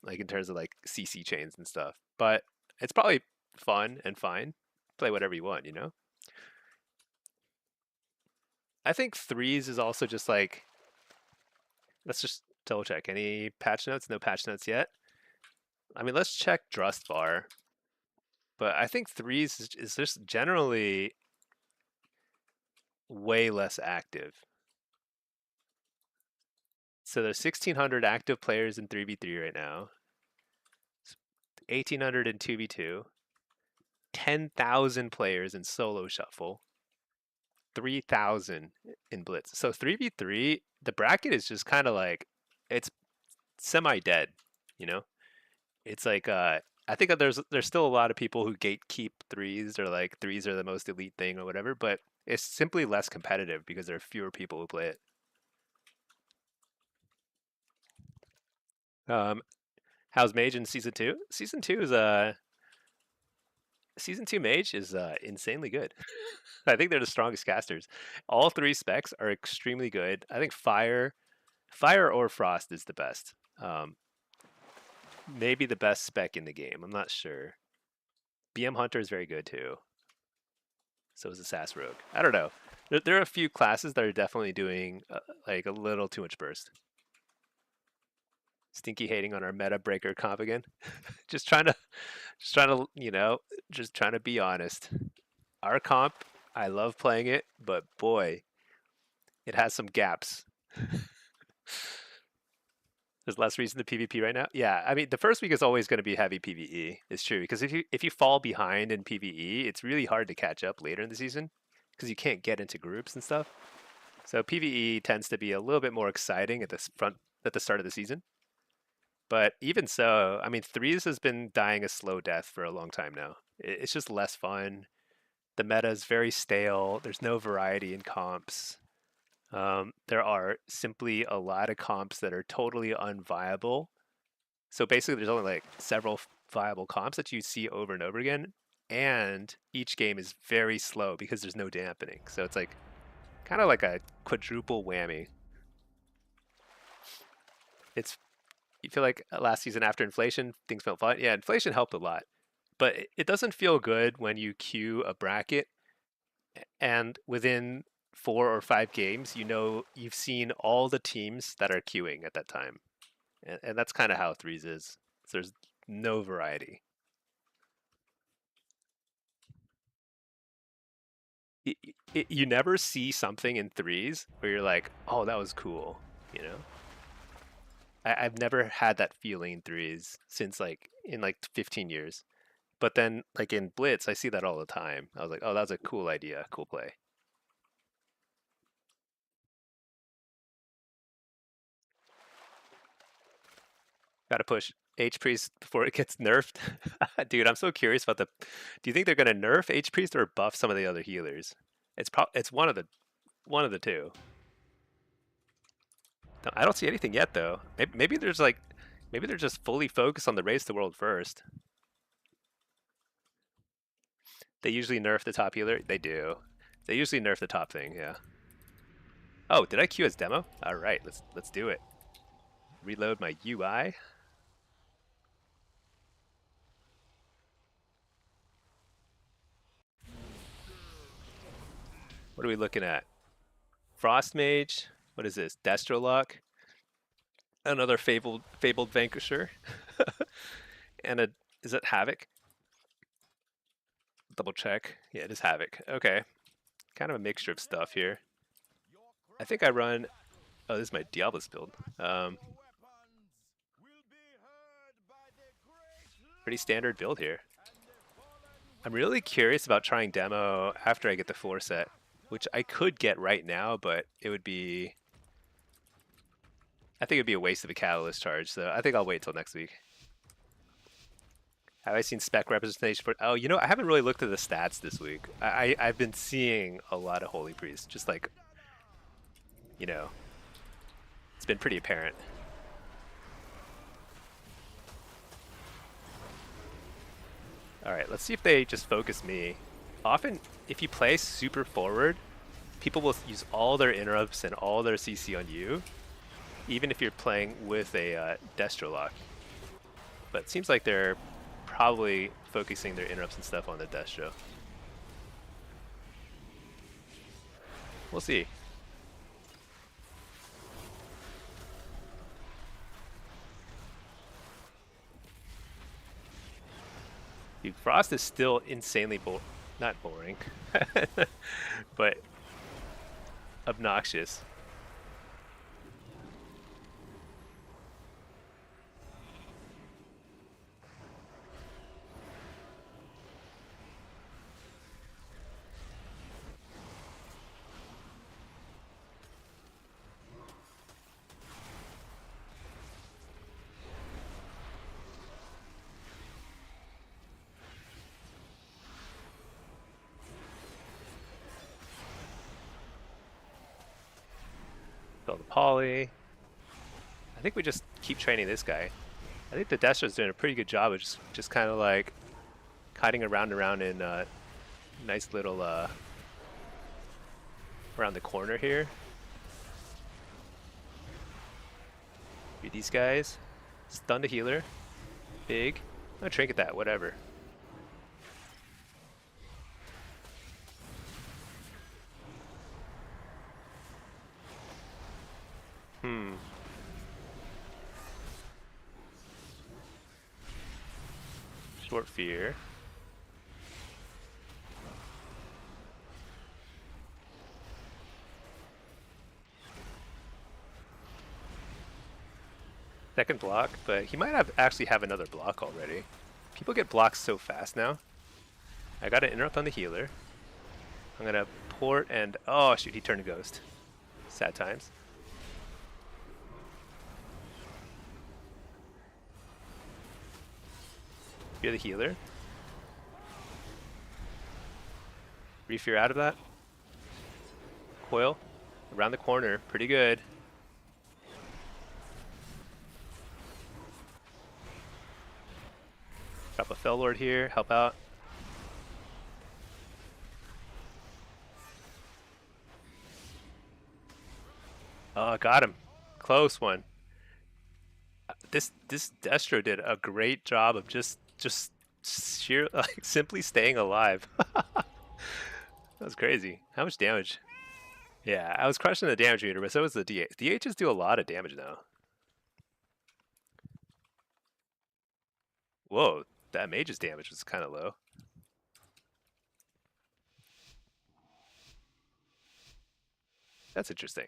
like in terms of like CC chains and stuff. But it's probably fun and fine. Play whatever you want, you know. I think threes is also just like let's just double check any patch notes. No patch notes yet. I mean, let's check Drustvar. But I think threes is just generally way less active. So there's 1,600 active players in 3v3 right now. 1,800 in 2v2. 10,000 players in solo shuffle. 3,000 in blitz. So 3v3, the bracket is just kind of like it's semi-dead, you know? It's like I think that there's still a lot of people who gatekeep threes or like threes are the most elite thing or whatever, but it's simply less competitive because there are fewer people who play it. How's Mage in season two? Season two Mage is insanely good. I think they're the strongest casters. All three specs are extremely good. I think Fire or Frost is the best. Maybe the best spec in the game. I'm not sure. BM Hunter is very good too. So is Assassin Rogue. I don't know. There are a few classes that are definitely doing like a little too much burst. Stinky hating on our meta breaker comp again. just trying to, just trying to be honest. Our comp, I love playing it, but boy, it has some gaps. There's less reason to PvP right now. Yeah, I mean the first week is always going to be heavy PvE. It's true because if you fall behind in PvE, it's really hard to catch up later in the season because you can't get into groups and stuff. So PvE tends to be a little bit more exciting at the start of the season. But even so, I mean threes has been dying a slow death for a long time now. It's just less fun. The meta is very stale. There's no variety in comps. There are simply a lot of comps that are totally unviable. So basically, there's only like several viable comps that you see over and over again, and each game is very slow because there's no dampening. So it's like kind of like a quadruple whammy. It's you feel like last season after inflation, things felt fine. Yeah, inflation helped a lot, but it doesn't feel good when you queue a bracket and within 4 or 5 games, you know you've seen all the teams that are queuing at that time, and that's kind of how threes is. So there's no variety. You never see something in threes where you're like, oh, that was cool. You know, I've never had that feeling in threes since like in like 15 years. But then like in Blitz, I see that all the time. I was like, oh, that was a cool idea, cool play. Got to push H Priest before it gets nerfed. Dude, I'm so curious about the. Do you think they're gonna nerf H Priest or buff some of the other healers? It's one of the two. No, I don't see anything yet though. Maybe they're just fully focused on the race to world first. They usually nerf the top healer. They do. They usually nerf the top thing. Yeah. Oh, did I queue as demo? All right, let's do it. Reload my UI. What are we looking at? Frost Mage. What is this? Destrolock. Another fabled vanquisher. And a is it Havoc? Double check. Yeah, it is Havoc. Okay. Kind of a mixture of stuff here. I think I run oh, this is my Diablos build. Pretty standard build here. I'm really curious about trying demo after I get the 4 set, which I could get right now, but it would be I think it'd be a waste of a catalyst charge, so I think I'll wait till next week. Have I seen spec representation for? Oh, you know, I haven't really looked at the stats this week. I've been seeing a lot of Holy Priest, just like you know, it's been pretty apparent. Alright, let's see if they just focus me. Often, if you play super forward, people will use all their interrupts and all their CC on you, even if you're playing with a Destro lock. But it seems like they're probably focusing their interrupts and stuff on the Destro. We'll see. Dude, Frost is still insanely not boring, but obnoxious. Kill the poly. I think we just keep training this guy. I think the Destro's doing a pretty good job of just kind of like kiting around in nice little around the corner here. Beat these guys. Stun the healer. Big. I'm gonna trinket that, whatever. Short fear. Second block, but he might actually have another block already. People get blocked so fast now. I got an interrupt on the healer. I'm gonna port and oh shoot, he turned a ghost. Sad times. You're the healer. Refear out of that. Coil. Around the corner. Pretty good. Drop a Fell Lord here. Help out. Oh, got him. Close one. This Destro did a great job of just sheer like simply staying alive. That was crazy. How much damage? Yeah, I was crushing the damage meter, but so was the DH. DHs do a lot of damage now. Whoa, that mage's damage was kind of low. That's interesting.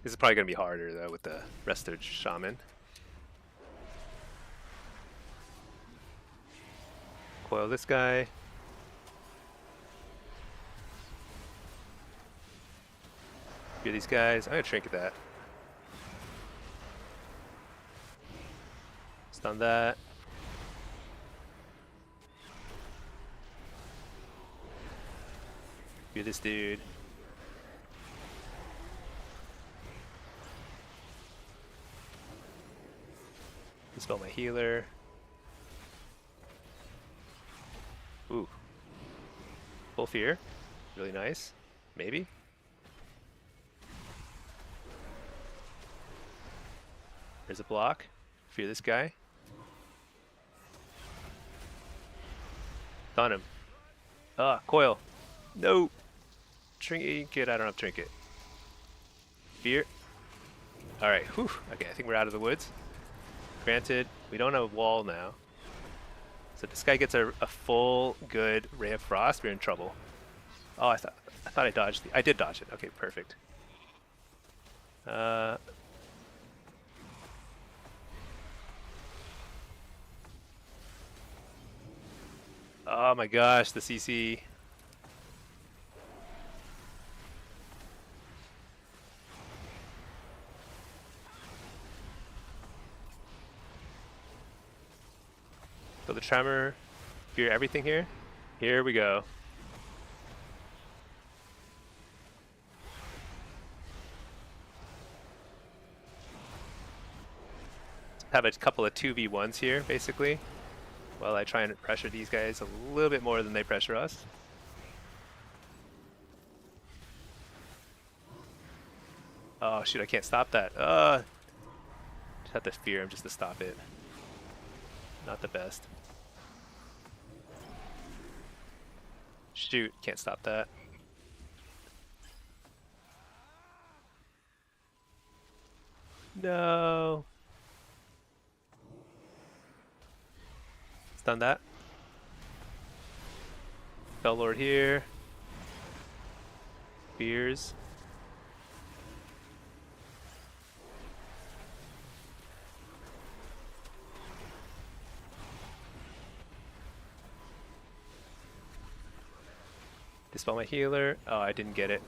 This is probably going to be harder, though, with the rest of the shaman. Coil this guy. Fear these guys. I'm going to trinket that. Stun that. Fear this dude. Dispel my healer. Ooh. Full fear. Really nice. Maybe. There's a block. Fear this guy. Stun him. Coil. No. Trinket. I don't have trinket. Fear. Alright. Whew. Okay, I think we're out of the woods. Granted, we don't have a wall now. So if this guy gets a full good Ray of Frost, we're in trouble. Oh, I thought I dodged. I did dodge it. Okay, perfect. Oh my gosh, the CC. Go the Tremor. Fear everything here. Here we go. Have a couple of 2v1s here, basically, while I try and pressure these guys a little bit more than they pressure us. Oh shoot, I can't stop that. Just have to fear him just to stop it. Not the best. Shoot, can't stop that. No. Stun that. Spell Lord here. Fears. Dispel my healer. Oh, I didn't get it.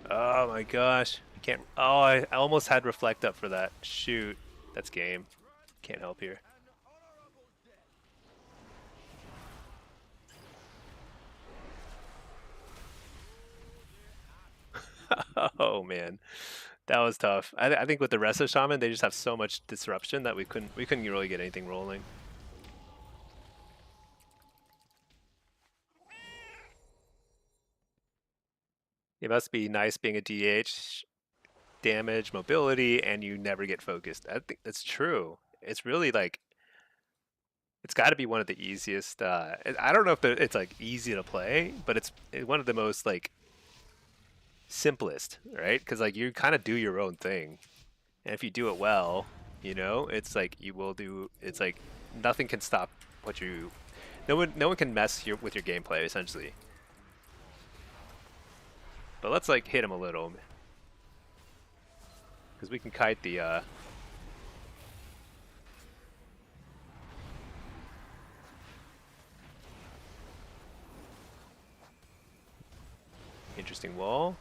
Oh my gosh. I can't. Oh, I almost had reflect up for that. Shoot. That's game. Can't help here. Oh man, that was tough. I think with the rest of Shaman, they just have so much disruption that we couldn't really get anything rolling. It must be nice being a DH, damage, mobility, and you never get focused. I think that's true. It's really like it's got to be one of the easiest. I don't know if it's like easy to play, but it's one of the most like simplest, right? Because like you kind of do your own thing, and if you do it well, you know, it's like you will do. It's like nothing can stop what you. No one can mess with your gameplay essentially. But let's like hit him a little, because we can kite the. Interesting wall.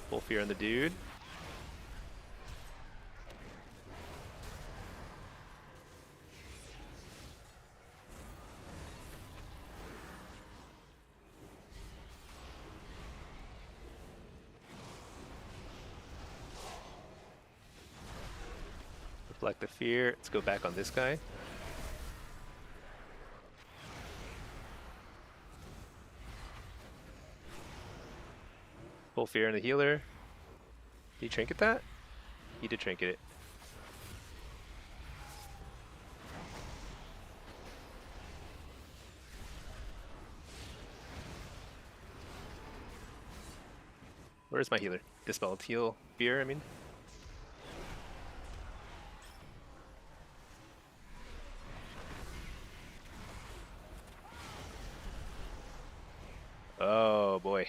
Full fear on the dude. Reflect the fear. Let's go back on this guy. Full fear on the healer. Did he trinket that? He did trinket it. Where's my healer? Dispelled heal fear, I mean. Oh boy.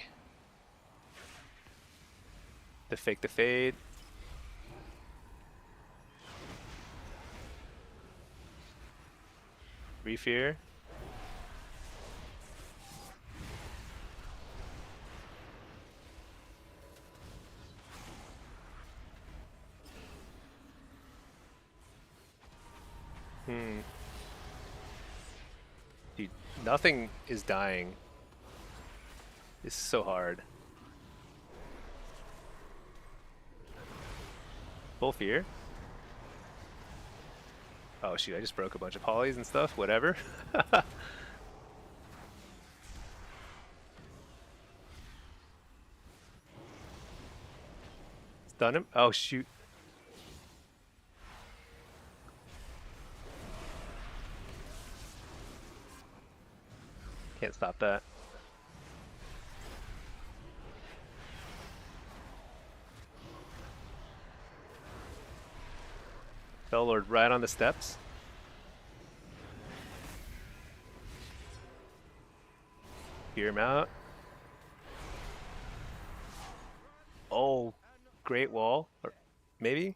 The fake the fade. Refear. Dude, nothing is dying. This is so hard. Full fear. Oh shoot, I just broke a bunch of polys and stuff, whatever. Stun him. Oh shoot. Can't stop that. Lord right on the steps. Fear him out. Great Wall, or maybe?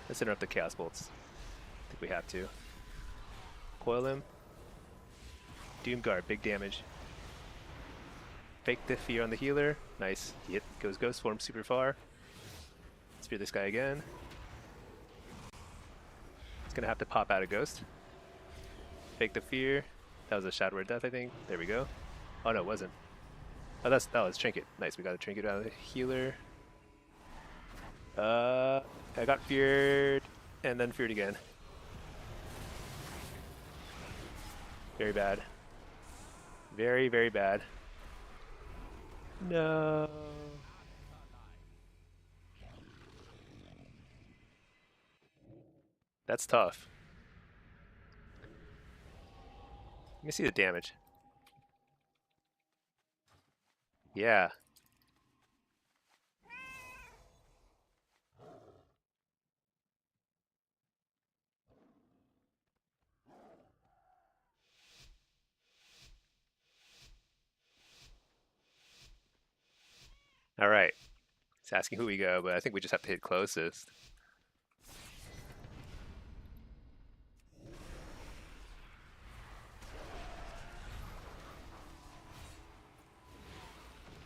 Let's interrupt the Chaos Bolts. I think we have to. Coil him. Doom Guard, big damage. Fake the fear on the healer. Nice. He goes Ghost Form super far. Spear this guy again. He's gonna have to pop out a Ghost. Fake the fear. That was a Shadow Word Death, I think. There we go. Oh no, it wasn't. Oh, that was Trinket. Nice, we got a Trinket out of the healer. I got feared, and then feared again. Very bad. Very, very bad. No. That's tough. Let me see the damage. Yeah. All right. He's asking who we go, but I think we just have to hit closest.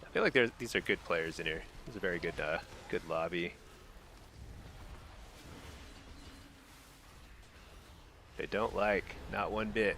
I feel like these are good players in here. This is a very good, good lobby. They don't like, not one bit.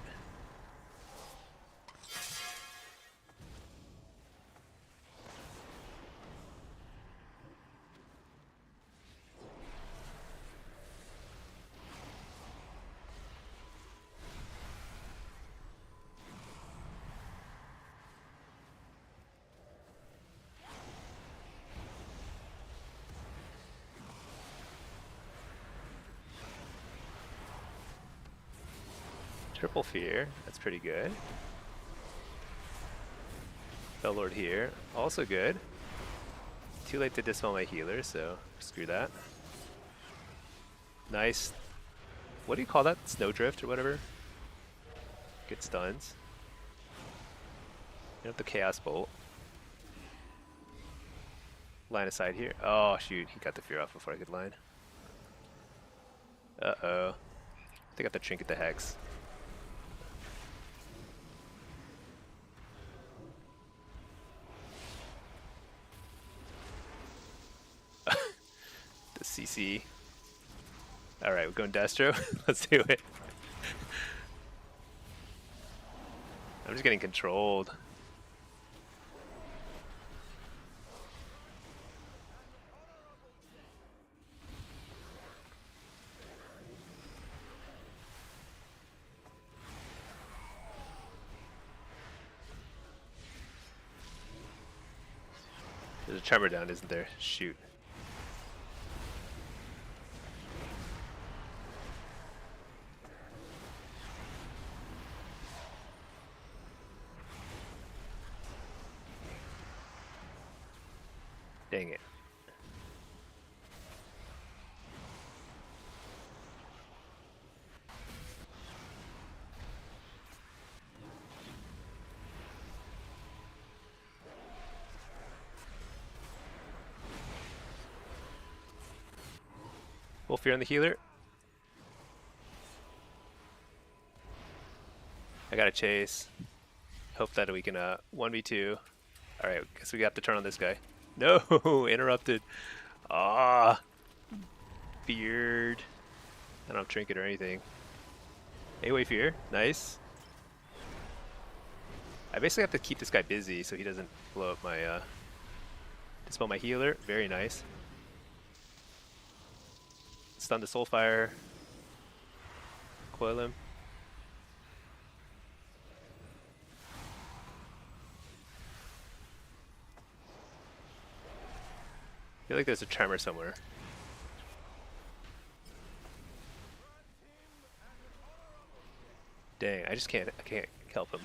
Triple Fear, that's pretty good. Bellord here, also good. Too late to dispel my healer, so screw that. Nice. What do you call that? Snowdrift or whatever? Good stuns. You have the Chaos Bolt. Line of sight here. Oh shoot, he got the fear off before I could line. Uh-oh. I think I have to Trinket the Hex. The CC. Alright, we're going Destro. Let's do it. I'm just getting controlled. There's a tremor down, isn't there? Shoot. Dang it. Full fear on the healer. I gotta chase. Hope that we can 1v2. Alright, guess we have to turn on this guy. No! Interrupted. Ah! Feared. I don't have Trinket or anything. A-Way Fear. Nice. I basically have to keep this guy busy so he doesn't blow up my dispel my healer. Very nice. Stun the Soulfire. Coil him. I feel like there's a tremor somewhere. Dang, I can't help him.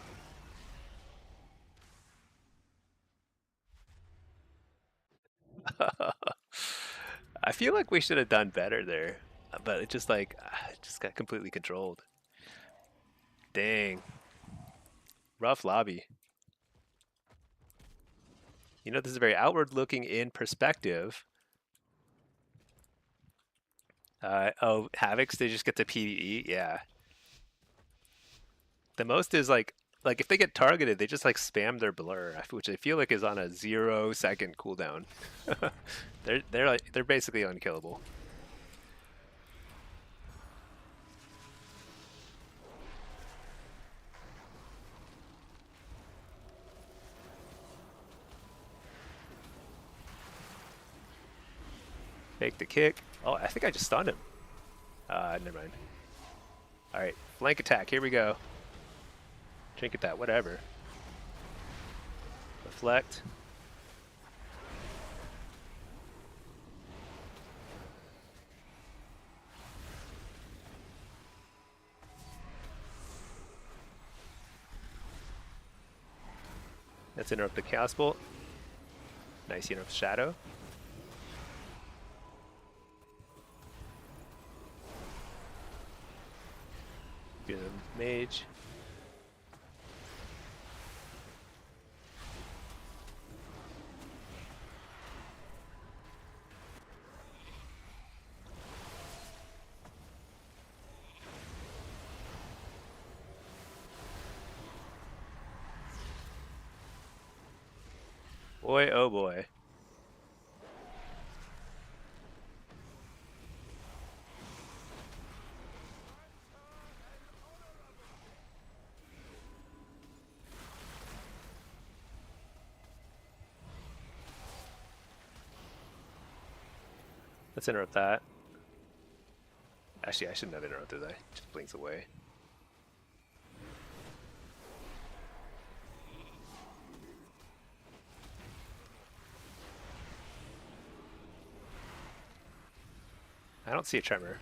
I feel like we should have done better there, but it just like just got completely controlled. Dang, rough lobby. You know, this is very outward looking in perspective. Oh, Havocs, they just get to PvE? Yeah. The most is like if they get targeted, they just like spam their blur, which I feel like is on a 0-second cooldown. They're basically unkillable. Fake the kick. Oh, I think I just stunned him. Never mind. All right, flank attack. Here we go. Trinket that, whatever. Reflect. Let's interrupt the Chaos Bolt. Nice interrupt Shadow. Good Mage. Boy, oh boy. Let's interrupt that. Actually, I shouldn't have interrupted that. Just blinks away. I don't see a tremor.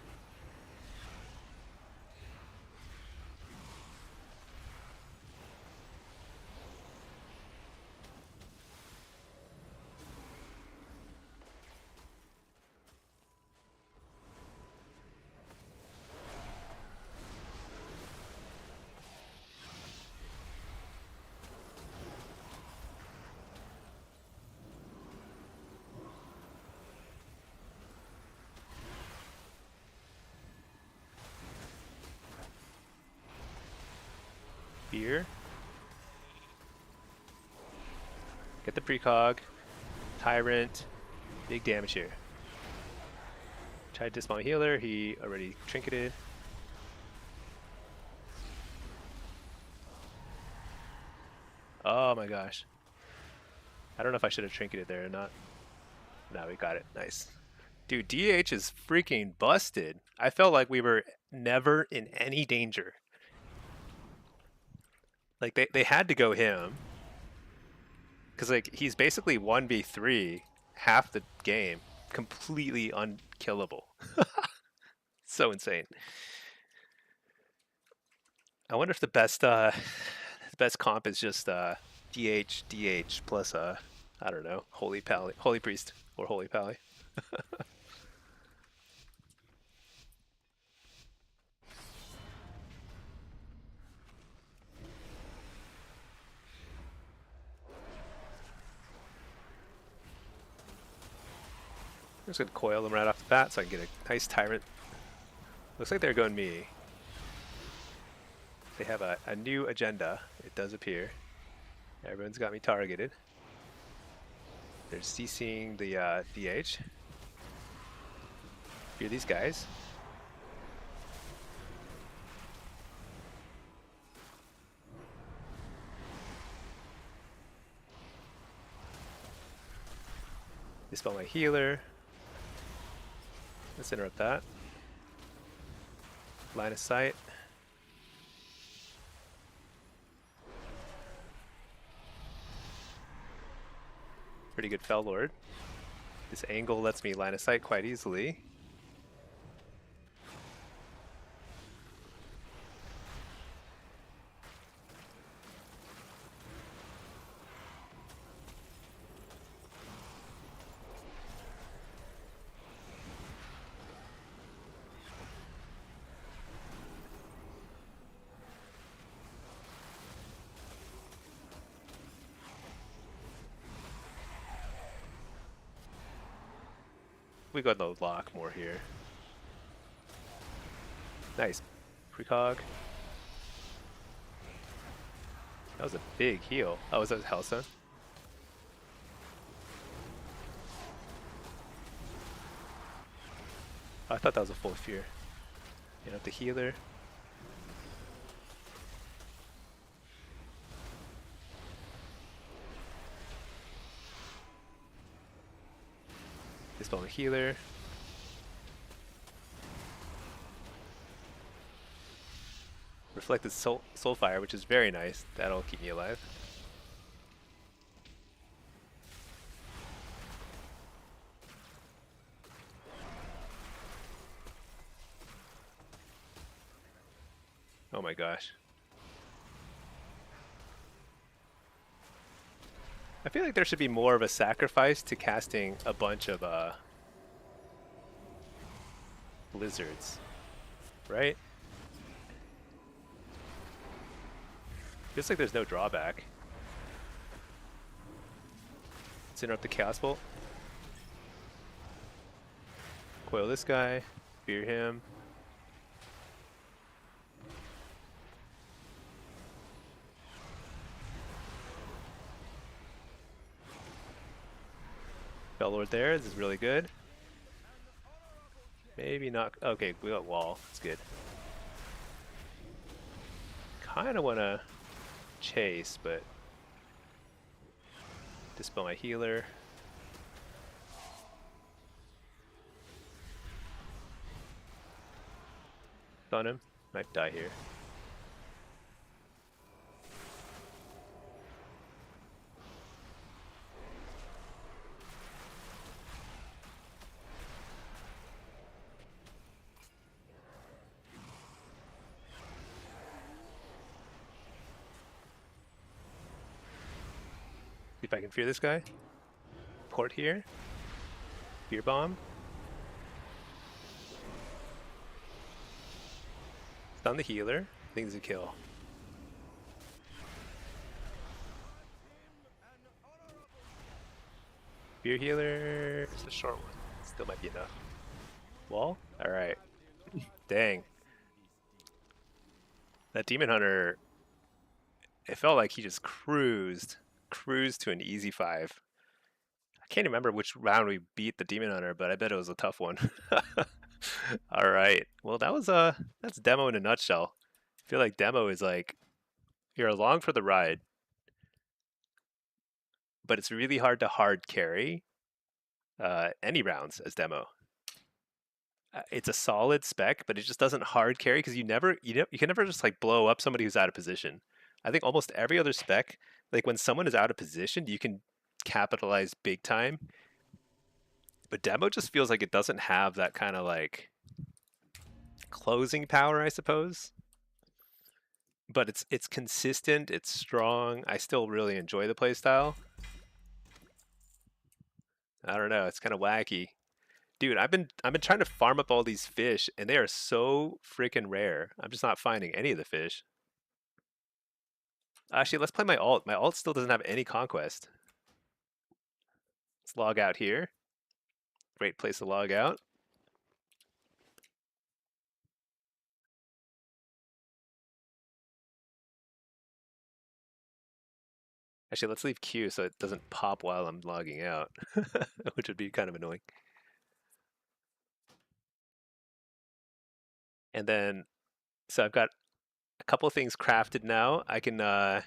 Fear. Get the precog. Tyrant. Big damage here. Tried to dismount healer. He already trinketed. Oh my gosh. I don't know if I should have trinketed there or not. No, we got it. Nice. Dude, DH is freaking busted. I felt like we were never in any danger. Like, they had to go him. Because, like, he's basically 1v3 half the game. Completely unkillable. So insane. I wonder if the best comp is just DH plus I don't know, Holy Priest or Holy Pally. I'm just gonna coil them right off the bat so I can get a nice tyrant. Looks like they're going me. They have a new agenda, it does appear. Everyone's got me targeted. They're CCing the DH. Fear these guys. Dispel my healer. Let's interrupt that. Line of sight. Pretty good Fell Lord. This angle lets me line of sight quite easily. we got the lock more here. Nice. Precog. That was a big heal. Oh, was that Hellstone? Oh, I thought that was a full fear. You know, the healer. Dispel the healer. Reflected soul fire, which is very nice. That'll keep me alive. Oh my gosh. I feel like there should be more of a sacrifice to casting a bunch of lizards, right? Feels like there's no drawback. Let's interrupt the Chaos Bolt. Coil this guy, fear him. Bellord there, this is really good. Maybe not, okay, we got wall, that's good. Kinda wanna chase, but dispel my healer. Stun him, might die here. See if I can fear this guy. Port here. Fear bomb. Stun the healer. I think this is a kill. Fear healer. It's a short one. Still might be enough. Wall? Alright. Dang. That Demon Hunter, it felt like he just cruised to an easy 5. I can't remember which round we beat the Demon Hunter, but I bet it was a tough one. All right. Well, that was that's demo in a nutshell. I feel like demo is like you're along for the ride, but it's really hard to hard carry any rounds as demo. It's a solid spec, but it just doesn't hard carry because you can never just like blow up somebody who's out of position. I think almost every other spec, like when someone is out of position, you can capitalize big time. But demo just feels like it doesn't have that kind of like closing power, I suppose. But it's consistent, it's strong. I still really enjoy the playstyle. I don't know, it's kind of wacky. Dude, I've been trying to farm up all these fish and they are so freaking rare. I'm just not finding any of the fish. Actually, let's play my alt. My alt still doesn't have any conquest. Let's log out here. Great place to log out. Actually, let's leave Q so it doesn't pop while I'm logging out, which would be kind of annoying. And then, so I've got a couple of things crafted now. I can, and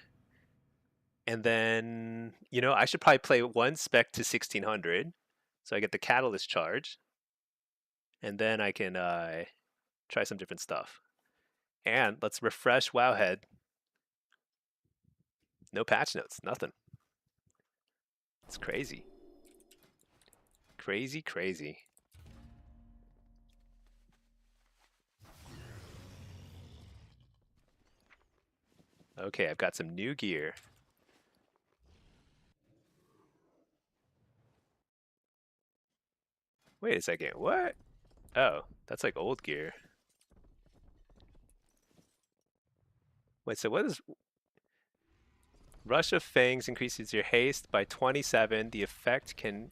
then, you know, I should probably play one spec to 1600. So I get the catalyst charge. And then I can try some different stuff. And let's refresh Wowhead. No patch notes, nothing. It's crazy. Crazy, crazy. Okay, I've got some new gear. Wait a second, what? Oh, that's like old gear. Wait, so what is... Rush of Fangs increases your haste by 27. The effect can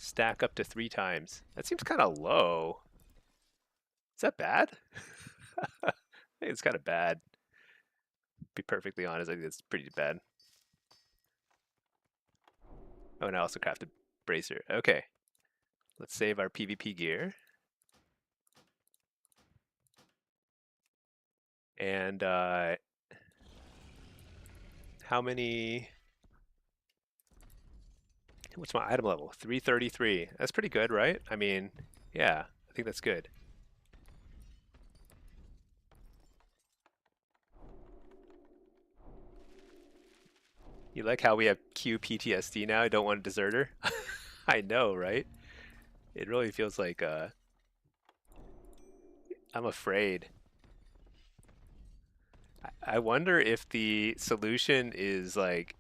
Stack up to 3 times. That seems kind of low. Is that bad? I think it's kind of bad. Be perfectly honest, I think it's pretty bad. Oh, and I also crafted bracer. Okay, let's save our PvP gear. And how many? What's my item level? 333. That's pretty good, right? I mean, yeah, I think that's good. You like how we have Q PTSD now? I don't want a deserter. I know, right? It really feels like I'm afraid. I wonder if the solution is like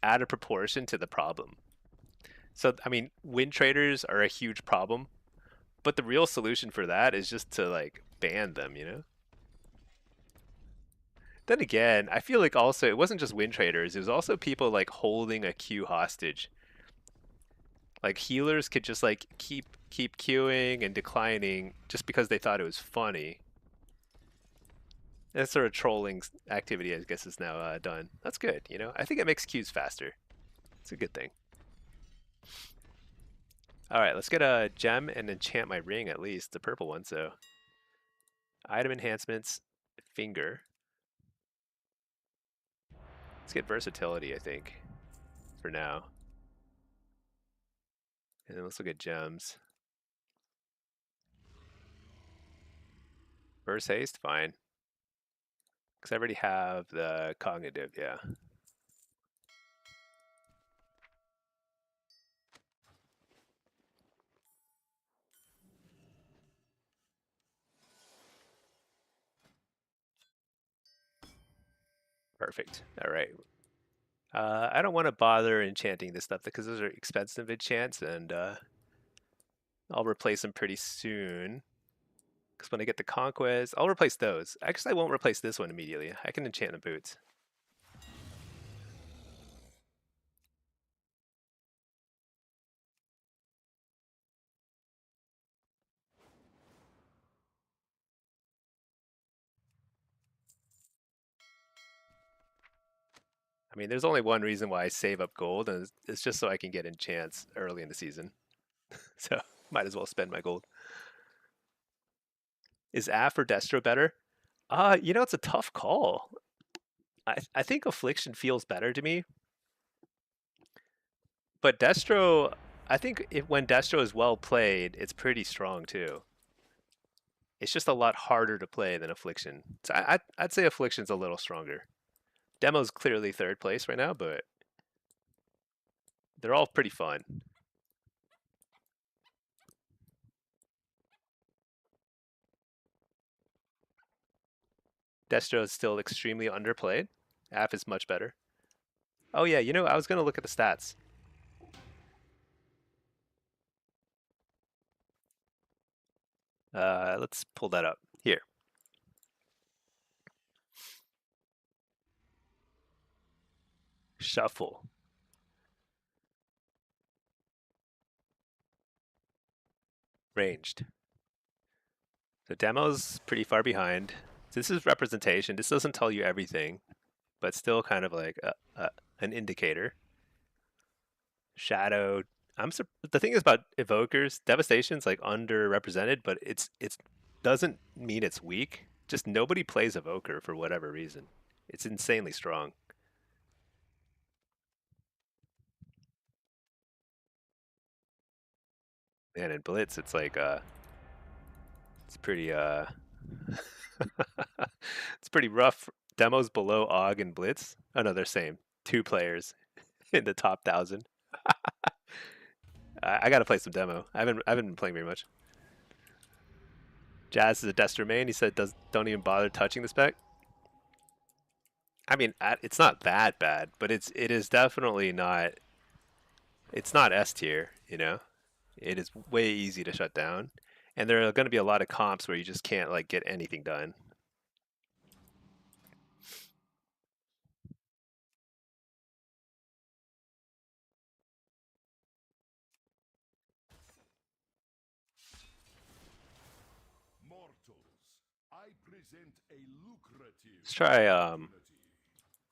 out of proportion to the problem. So, I mean, win traders are a huge problem, but the real solution for that is just to like ban them, you know? Then again, I feel like also it wasn't just win traders, it was also people like holding a queue hostage. Like healers could just like keep queuing and declining just because they thought it was funny. That sort of trolling activity, I guess, is now done. That's good, you know? I think it makes queues faster. It's a good thing. Alright, let's get a gem and enchant my ring at least, the purple one, so. Item enhancements, finger. Let's get versatility, I think, for now. And then let's look at gems. Burst haste, fine. Because I already have the cognitive, yeah. Perfect. All right. I don't want to bother enchanting this stuff because those are expensive enchants, and I'll replace them pretty soon. Because when I get the conquest, I'll replace those. Actually, I won't replace this one immediately. I can enchant the boots. I mean, there's only one reason why I save up gold, and it's just so I can get enchants early in the season. So might as well spend my gold. Is Af or Destro better? You know, it's a tough call. I think Affliction feels better to me, but Destro, I think when Destro is well played, it's pretty strong too. It's just a lot harder to play than Affliction. So I'd say Affliction's a little stronger. Demo's clearly third place right now, but they're all pretty fun. Destro is still extremely underplayed. Af is much better. Oh yeah, you know, I was gonna look at the stats. Let's pull that up. Here. Shuffle. Ranged. So demo's pretty far behind. This is representation. This doesn't tell you everything, but still kind of like an indicator. Shadow. The thing is about evokers, devastation's like underrepresented, but it's doesn't mean it's weak. Just nobody plays evoker for whatever reason. It's insanely strong. And in Blitz, it's like it's pretty it's pretty rough. Demos below Og and Blitz. Oh no, they're same. 2 players in the top 1,000. I gotta play some demo. I haven't been playing very much. Jazz is a Destro main. He said don't even bother touching the spec. I mean, it's not that bad, but it is definitely not. It's not S tier, you know. It is way easy to shut down, and there are going to be a lot of comps where you just can't like get anything done. present a lucrative Let's try opportunity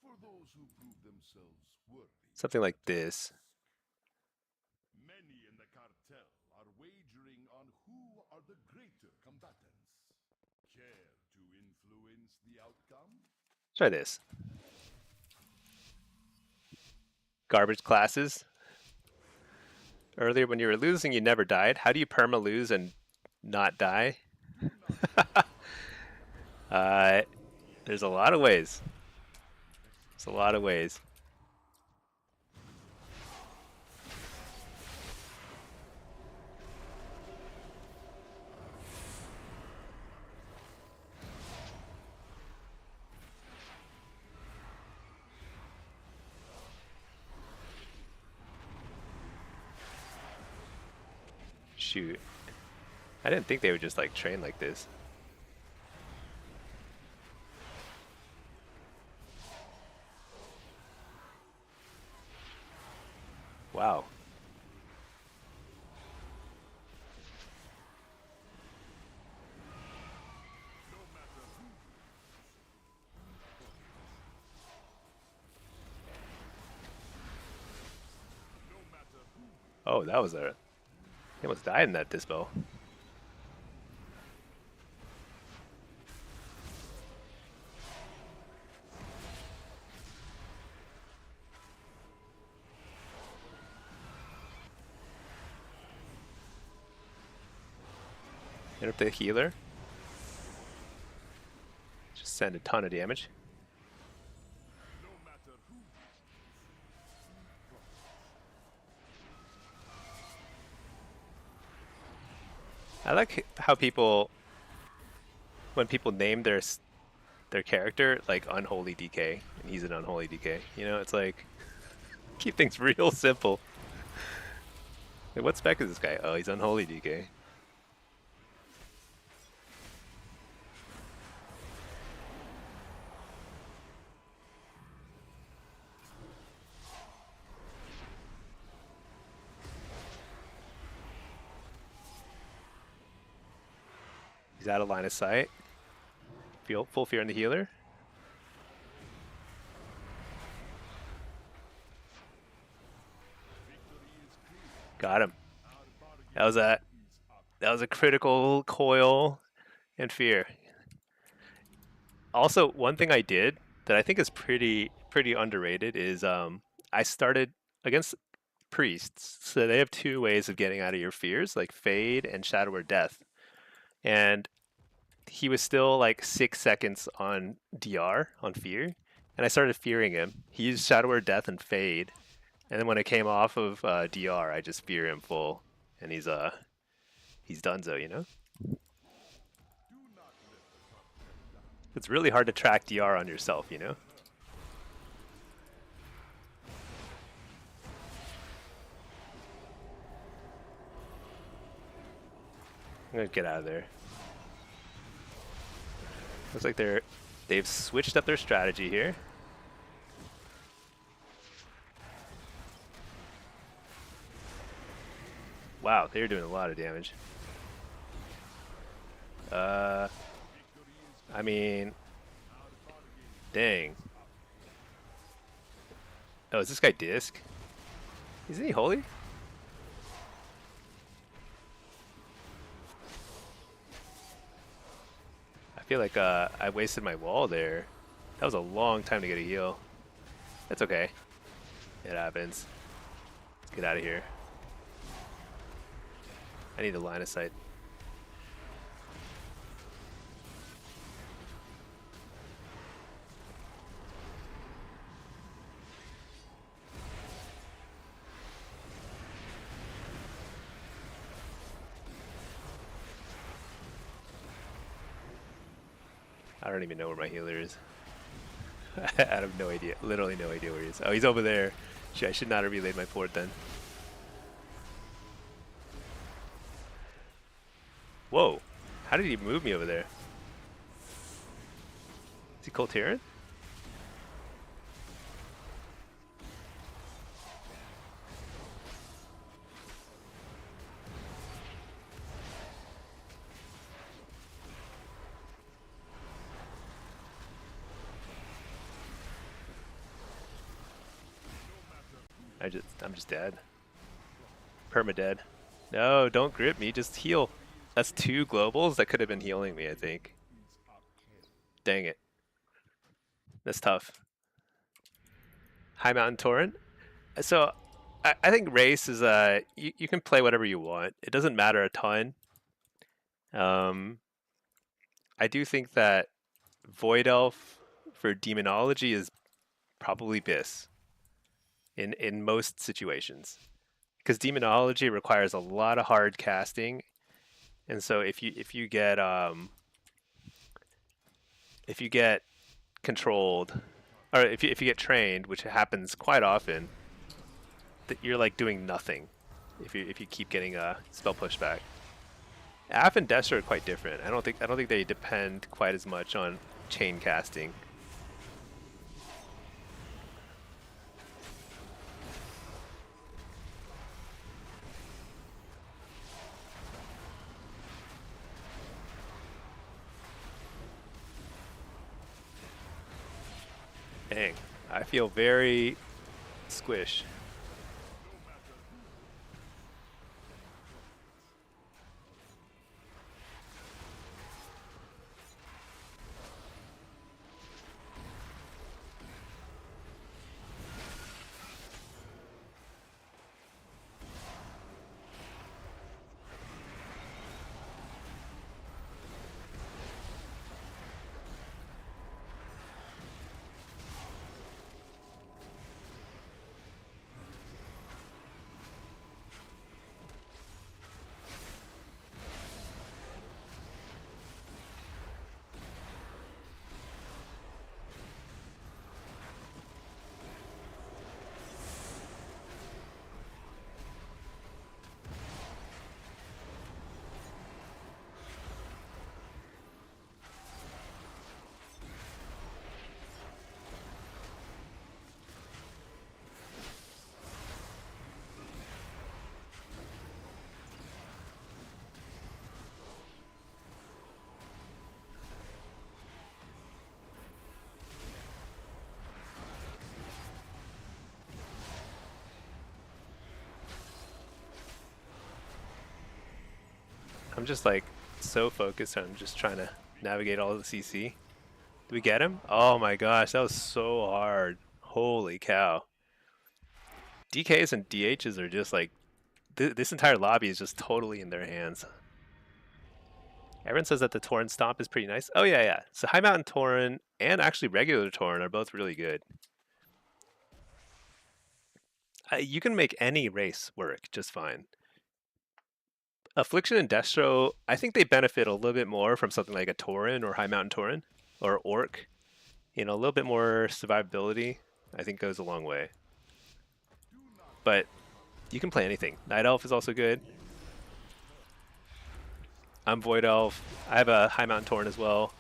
for those who prove themselves worthy. something like this. Many in the cartel are wagering on who are the greater combatants. Care to influence the outcome? Try this. Garbage classes. Earlier when you were losing, you never died. How do you perma lose and not die? There's a lot of ways. There's a lot of ways. Shoot. I didn't think they would just like train like this. Wow. Oh, that was a... He almost died in that dispo. Hit up the healer. Just send a ton of damage. I like how people, when people name their character like Unholy DK, and he's an Unholy DK. You know, it's like keep things real simple. Like, what spec is this guy? Oh, he's Unholy DK. He's out of line of sight. Full fear on the healer. Got him. That was a critical coil and fear. Also, one thing I did that I think is pretty underrated is I started against priests, so they have two ways of getting out of your fears, like fade and shadow or death. And he was still like 6 seconds on DR on fear, and I started fearing him. He used shadow or death and fade, and then when it came off of DR, I just fear him full, and he's donezo, you know. It's really hard to track DR on yourself, you know. I'm gonna get out of there. Looks like they've switched up their strategy here. Wow, they're doing a lot of damage. I mean, dang. Oh, is this guy Disc? Isn't he holy? I feel like I wasted my wall there. That was a long time to get a heal. That's okay. It happens. Let's get out of here. I need a line of sight. I don't even know where my healer is. I have no idea. Literally no idea where he is. Oh, he's over there. I should not have relayed my port then. Whoa. How did he move me over there? Is he Colteran? I'm just dead. Permadead. No, don't grip me, just heal. That's 2 globals that could have been healing me, I think. Dang it. That's tough. High Mountain Torrent. So I think race is you can play whatever you want. It doesn't matter a ton. I do think that Void Elf for demonology is probably BIS in most situations. Because demonology requires a lot of hard casting. And so if you get controlled, or if you get trained, which happens quite often, that you're like doing nothing if you keep getting a spell pushback. Aff and Destro are quite different. I don't think they depend quite as much on chain casting. Dang, I feel very squish. I'm just like so focused on just trying to navigate all of the CC. Do we get him? Oh my gosh, that was so hard. Holy cow. DKs and DHs are just like, this entire lobby is just totally in their hands. Everyone says that the Tauren Stomp is pretty nice. Oh yeah, yeah. So High Mountain Tauren and actually regular Tauren are both really good. You can make any race work just fine. Affliction and Destro, I think they benefit a little bit more from something like a Tauren or High Mountain Tauren or Orc. You know, a little bit more survivability, I think goes a long way. But you can play anything. Night Elf is also good. I'm Void Elf. I have a High Mountain Tauren as well.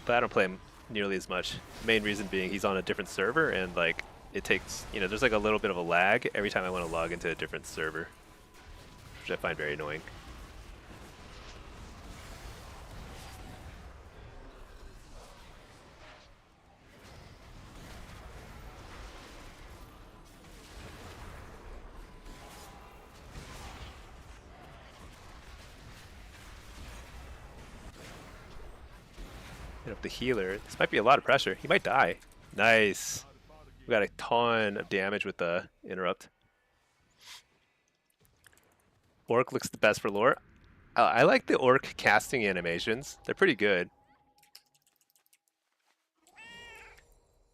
But I don't play him nearly as much. Main reason being he's on a different server and like it takes, you know, there's like a little bit of a lag every time I want to log into a different server, which I find very annoying. Hit up the healer. This might be a lot of pressure. He might die. Nice. We got a ton of damage with the interrupt. Orc looks the best for lore. I like the Orc casting animations. They're pretty good.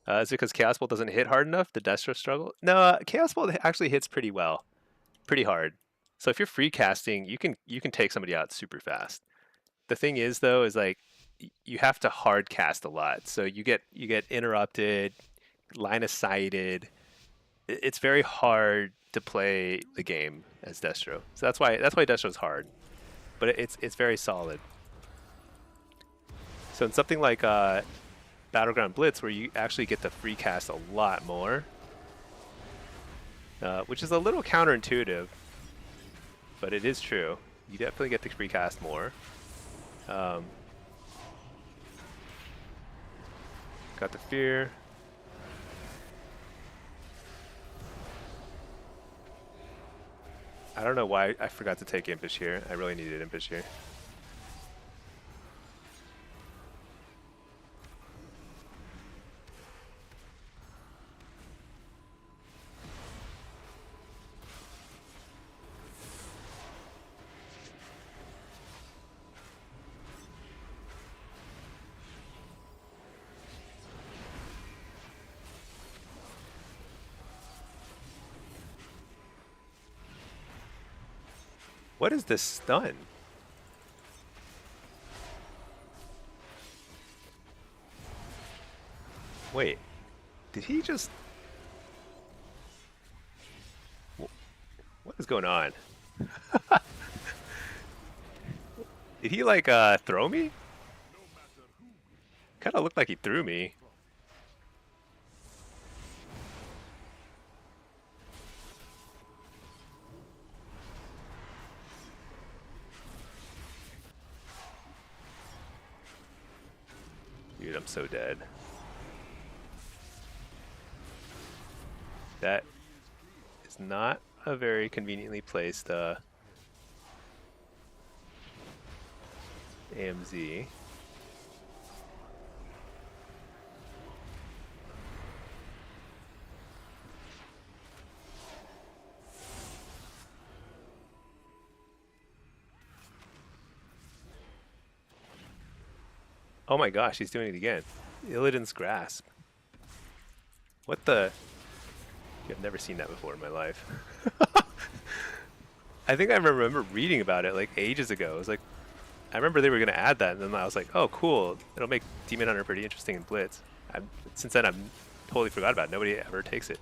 Is it because Chaos Bolt doesn't hit hard enough? The Destro struggle? No, Chaos Bolt actually hits pretty well. Pretty hard. So if you're free casting, you can take somebody out super fast. The thing is though, is like you have to hard cast a lot. So you get interrupted, line of sighted. It's very hard to play the game as Destro. So that's why Destro's hard. But it's very solid. So in something like Battleground Blitz, where you actually get to free cast a lot more, which is a little counterintuitive, but it is true. You definitely get to free cast more. Got the fear. I don't know why I forgot to take Impish here. I really needed Impish here. What is this stun? Wait, did he just... What is going on? Did he like throw me? Kind of looked like he threw me. Dude, I'm so dead. That is not a very conveniently placed AMZ. Oh my gosh, he's doing it again. Illidan's Grasp. What the? I've never seen that before in my life. I think I remember reading about it like ages ago. It was like, I remember they were going to add that, and then I was like, oh, cool. It'll make Demon Hunter pretty interesting in Blitz. Since then, I've totally forgot about it. Nobody ever takes it.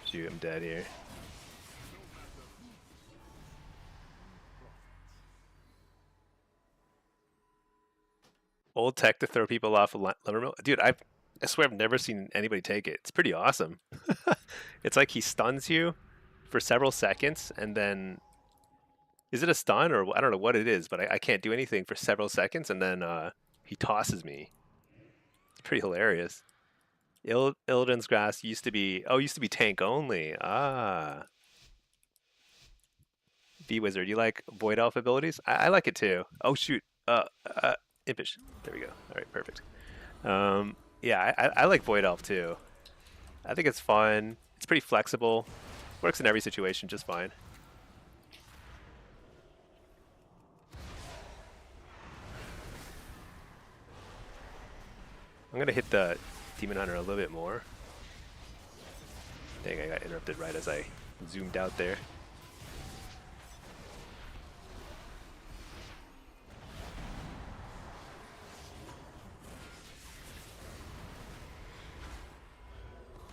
Shoot, I'm dead here. Old tech to throw people off a lever mill. Dude, I swear I've never seen anybody take it. It's pretty awesome. It's like he stuns you for several seconds, and then... Is it a stun, or I don't know what it is, but I can't do anything for several seconds, and then he tosses me. It's pretty hilarious. Illidan's Grasp used to be... Oh, used to be tank only. Ah. V-Wizard, you like Void Elf abilities? I like it too. Oh, shoot. Impish. There we go. All right, perfect. Yeah, I like Void Elf too. I think it's fun. It's pretty flexible. Works in every situation just fine. I'm gonna hit the Demon Hunter a little bit more. Dang, I got interrupted right as I zoomed out there.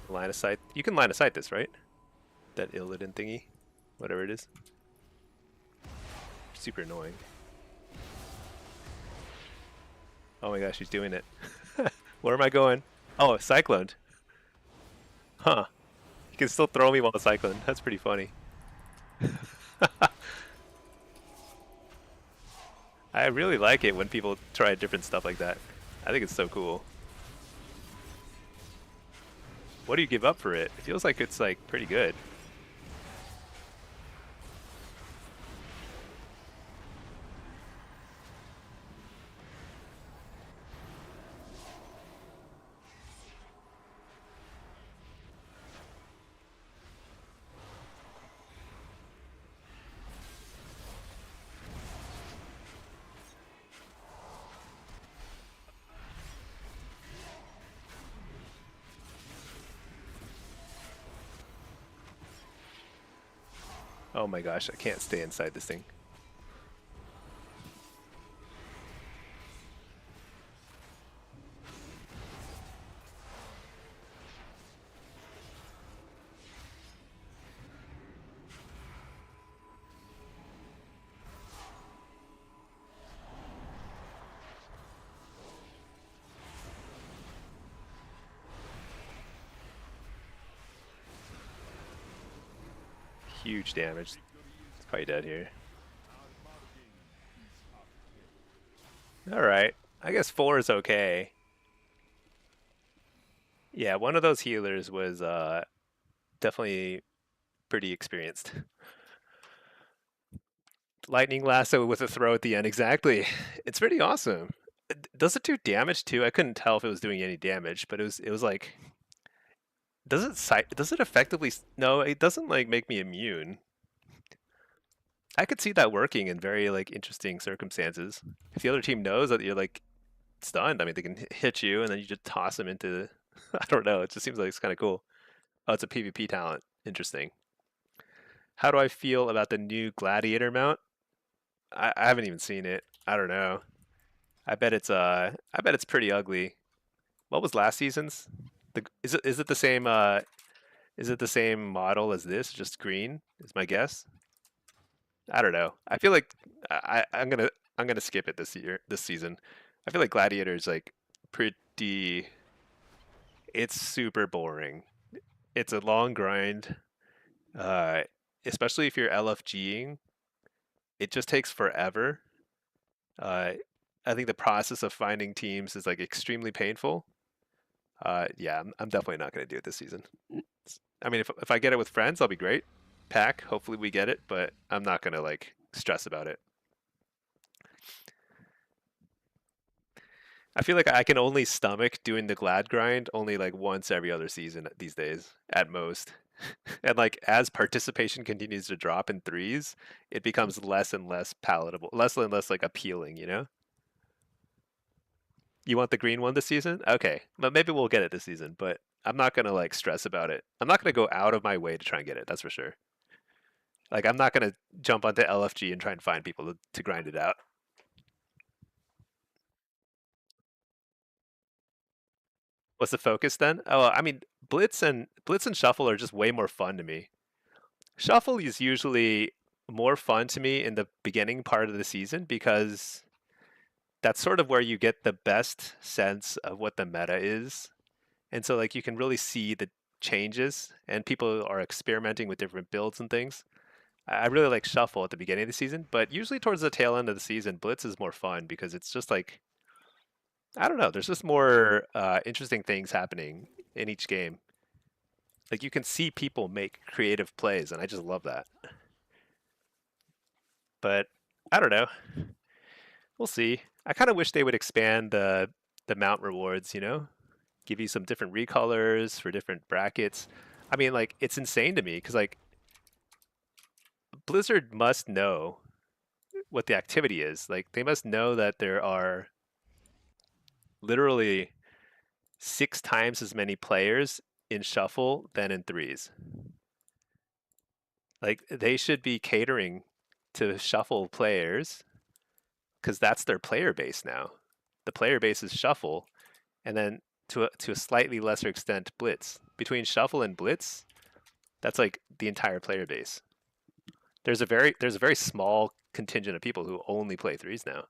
Line of sight. You can line of sight this, right? That Illidan thingy. Whatever it is. Super annoying. Oh my gosh, he's doing it. Where am I going? Oh, cycloned. Huh. He can still throw me while cyclone. That's pretty funny. I really like it when people try different stuff like that. I think it's so cool. What do you give up for it? It feels like it's like pretty good. Oh my gosh, I can't stay inside this thing. Huge damage. It's probably dead here. All right. I guess 4 is okay. Yeah, one of those healers was definitely pretty experienced. Lightning lasso with a throw at the end, exactly. It's pretty awesome. Does it do damage too? I couldn't tell if it was doing any damage, but it was like does it effectively no, it doesn't like make me immune. I could see that working in very like interesting circumstances. If the other team knows that you're like stunned, I mean they can hit you and then you just toss them into I don't know, it just seems like it's kind of cool. Oh, it's a PvP talent. Interesting. How do I feel about the new gladiator mount? I haven't even seen it. I don't know. I bet it's pretty ugly. What was last season's? Is it the same is it the same model as this, just green? Is my guess. I don't know. I feel like I'm gonna skip it this season. I feel like Gladiator is like pretty. It's super boring. It's a long grind. Uh, Especially if you're LFGing, it just takes forever. Uh, I think the process of finding teams is like extremely painful. Yeah, I'm definitely not gonna do it this season. I mean, if I get it with friends, I'll be great. Pack, hopefully we get it, but I'm not gonna like stress about it. I feel like I can only stomach doing the glad grind only like once every other season these days, at most. And like as participation continues to drop in threes, it becomes less and less palatable, less and less like appealing, you know? You want the green one this season? Okay. But maybe we'll get it this season, but I'm not gonna like stress about it. I'm not gonna go out of my way to try and get it, that's for sure. Like I'm not gonna jump onto LFG and try and find people to grind it out. What's the focus then? Oh, I mean, Blitz and Shuffle are just way more fun to me. Shuffle is usually more fun to me in the beginning part of the season because that's sort of where you get the best sense of what the meta is. And so like you can really see the changes and people are experimenting with different builds and things. I really like Shuffle at the beginning of the season, but usually towards the tail end of the season, Blitz is more fun because it's just like I don't know, there's just more interesting things happening in each game. Like you can see people make creative plays, and I just love that. But I don't know. We'll see. I kind of wish they would expand the mount rewards. You know, give you some different recolors for different brackets. I mean, like it's insane to me because like Blizzard must know what the activity is. Like they must know that there are literally 6 times as many players in shuffle than in threes. Like they should be catering to shuffle players because that's their player base now. The player base is shuffle, and then to a slightly lesser extent, blitz. Between shuffle and blitz, that's like the entire player base. There's a very small contingent of people who only play threes now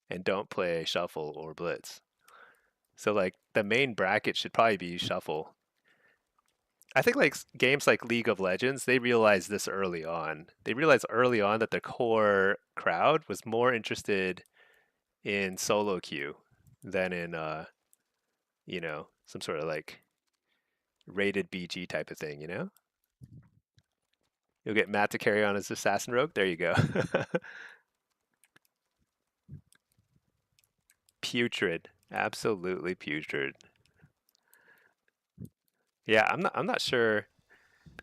and don't play shuffle or blitz. So like the main bracket should probably be shuffle. I think like games like League of Legends, they realized this early on. They realized early on that the core crowd was more interested in solo queue than in some sort of like rated BG type of thing, you know? You'll get Matt to carry on as Assassin Rogue. There you go. Putrid. Absolutely putrid. Yeah, I'm not sure.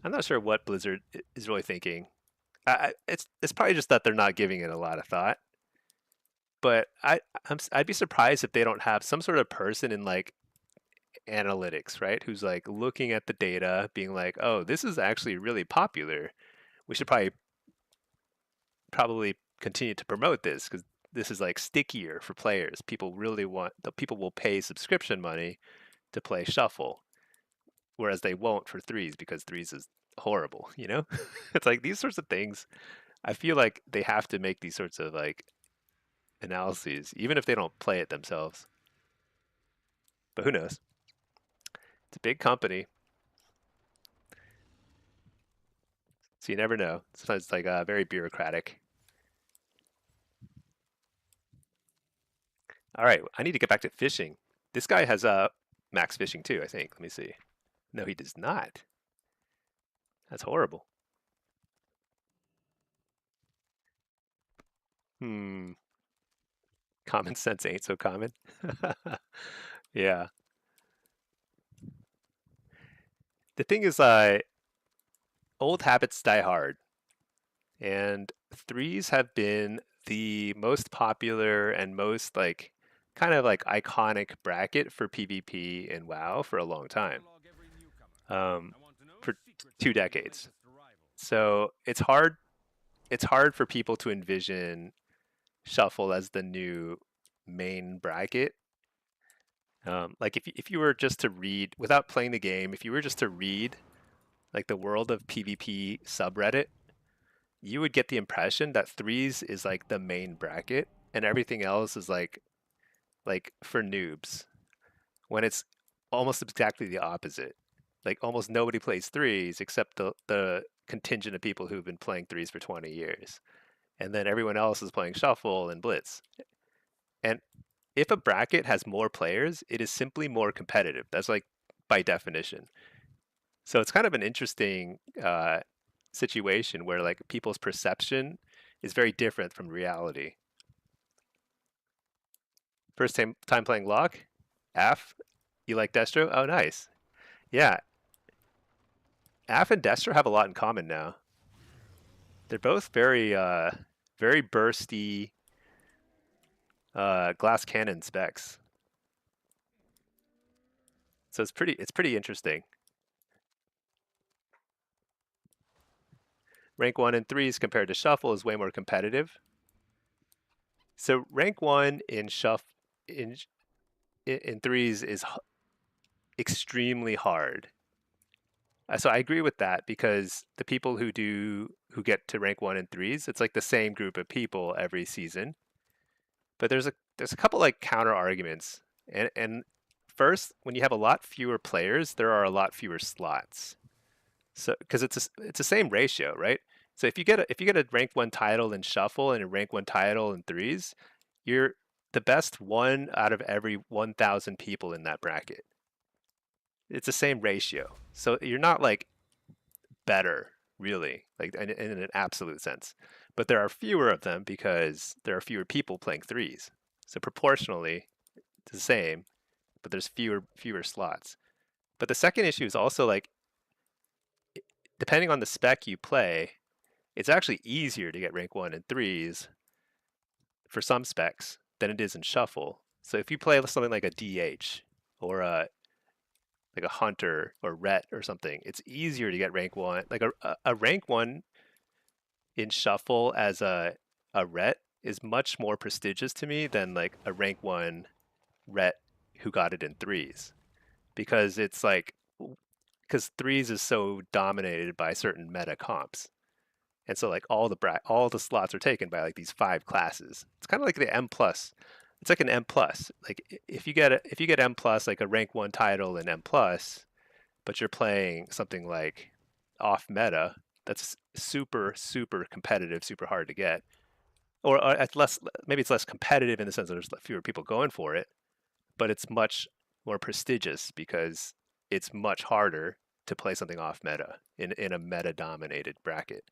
I'm not sure what Blizzard is really thinking. It's probably just that they're not giving it a lot of thought. But I'd be surprised if they don't have some sort of person in like analytics, right? Who's like looking at the data, being like, "Oh, this is actually really popular. We should probably continue to promote this because this is like stickier for players. People will pay subscription money to play shuffle, whereas they won't for threes because threes is horrible, you know? It's like these sorts of things. I feel like they have to make these sorts of like analyses, even if they don't play it themselves. But who knows? It's a big company, so you never know. Sometimes it's like very bureaucratic. All right, I need to get back to fishing. This guy has max fishing too, I think. Let me see. No, he does not. That's horrible. Hmm. Common sense ain't so common. Yeah. The thing is, old habits die hard, and threes have been the most popular and most like kind of like iconic bracket for PvP and WoW for a long time, um, for 2 decades. So It's hard for people to envision shuffle as the new main bracket. Like if you were just to read without playing the game, if you were just to read like the World of PvP subreddit, you would get the impression that threes is like the main bracket and everything else is like for noobs. When it's almost exactly the opposite. Like almost nobody plays threes except the contingent of people who've been playing threes for 20 years. And then everyone else is playing shuffle and blitz. And if a bracket has more players, it is simply more competitive. That's like by definition. So it's kind of an interesting situation where like people's perception is very different from reality. First time playing Lock, Af, you like Destro? Oh, nice. Yeah, Af and Destro have a lot in common now. They're both very bursty glass cannon specs. So it's pretty interesting. Rank 1 and 3s compared to Shuffle is way more competitive. So rank 1 in Shuffle in in threes is extremely hard. So I agree with that because the people who get to rank 1 and threes, it's like the same group of people every season. But there's a couple like counter arguments. And first, when you have a lot fewer players, there are a lot fewer slots. So because it's the same ratio, right? So if you get a rank 1 title in shuffle and a rank 1 title in threes, you're the best one out of every 1,000 people in that bracket. It's the same ratio. So you're not like better really, like in an absolute sense. But there are fewer of them because there are fewer people playing threes. So proportionally, it's the same, but there's fewer slots. But the second issue is also like depending on the spec you play, it's actually easier to get rank 1 in threes for some specs than it is in shuffle. So if you play something like a DH or like a hunter or ret or something, it's easier to get rank 1. Like a rank 1 in shuffle as a ret is much more prestigious to me than like a rank 1 ret who got it in threes because it's like because threes is so dominated by certain meta comps. And so like all the slots are taken by like these 5 classes. It's kind of like the M plus. It's like an M plus. Like if you get M plus like a rank 1 title in M plus, but you're playing something like off meta, that's super competitive, super hard to get. Or at less maybe it's less competitive in the sense that there's fewer people going for it, but it's much more prestigious because it's much harder to play something off meta in a meta dominated bracket.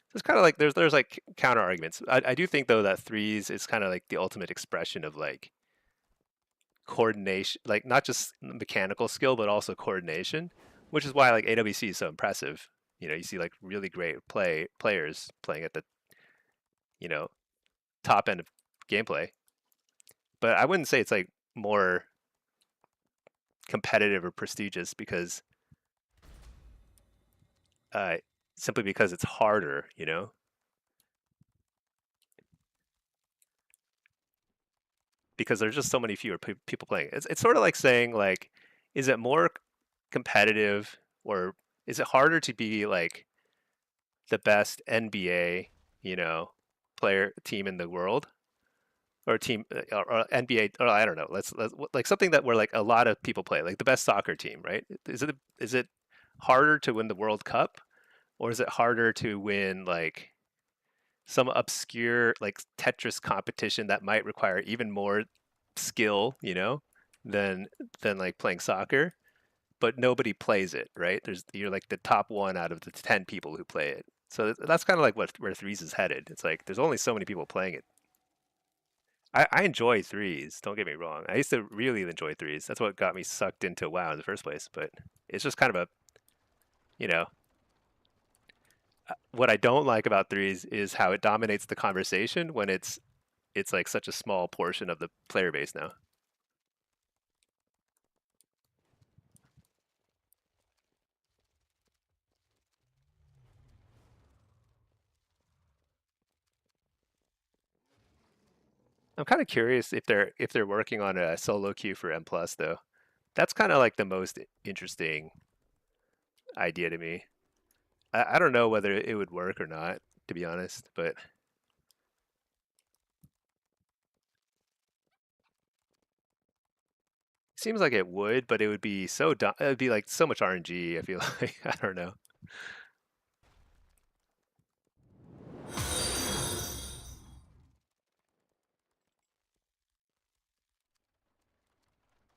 So it's kind of like there's like counter arguments. I do think though that threes is kind of like the ultimate expression of like coordination, like not just mechanical skill but also coordination, which is why like AWC is so impressive. You know, you see like really great players playing at the you know top end of gameplay. But I wouldn't say it's like more competitive or prestigious because uh, simply because it's harder. You know, because there's just so many fewer people playing. It's sort of like saying like, is it more competitive or is it harder to be like the best NBA, you know, player team in the world or team or NBA or I don't know. Let's like something that where like a lot of people play, like the best soccer team, right? Is it harder to win the World Cup or is it harder to win like some obscure like Tetris competition that might require even more skill, than like playing soccer, but nobody plays it, right? You're like the top one out of the 10 people who play it. So that's kind of like where threes is headed. It's like there's only so many people playing it. I enjoy threes, don't get me wrong. I used to really enjoy threes. That's what got me sucked into WoW in the first place. But it's just kind of you know, what I don't like about threes is how it dominates the conversation when it's like such a small portion of the player base now. I'm kind of curious if they're working on a solo queue for M plus though. That's kind of like the most interesting idea to me. I don't know whether it would work or not, to be honest, but it seems like it would, but it would be it would be like so much RNG, I feel like. I don't know.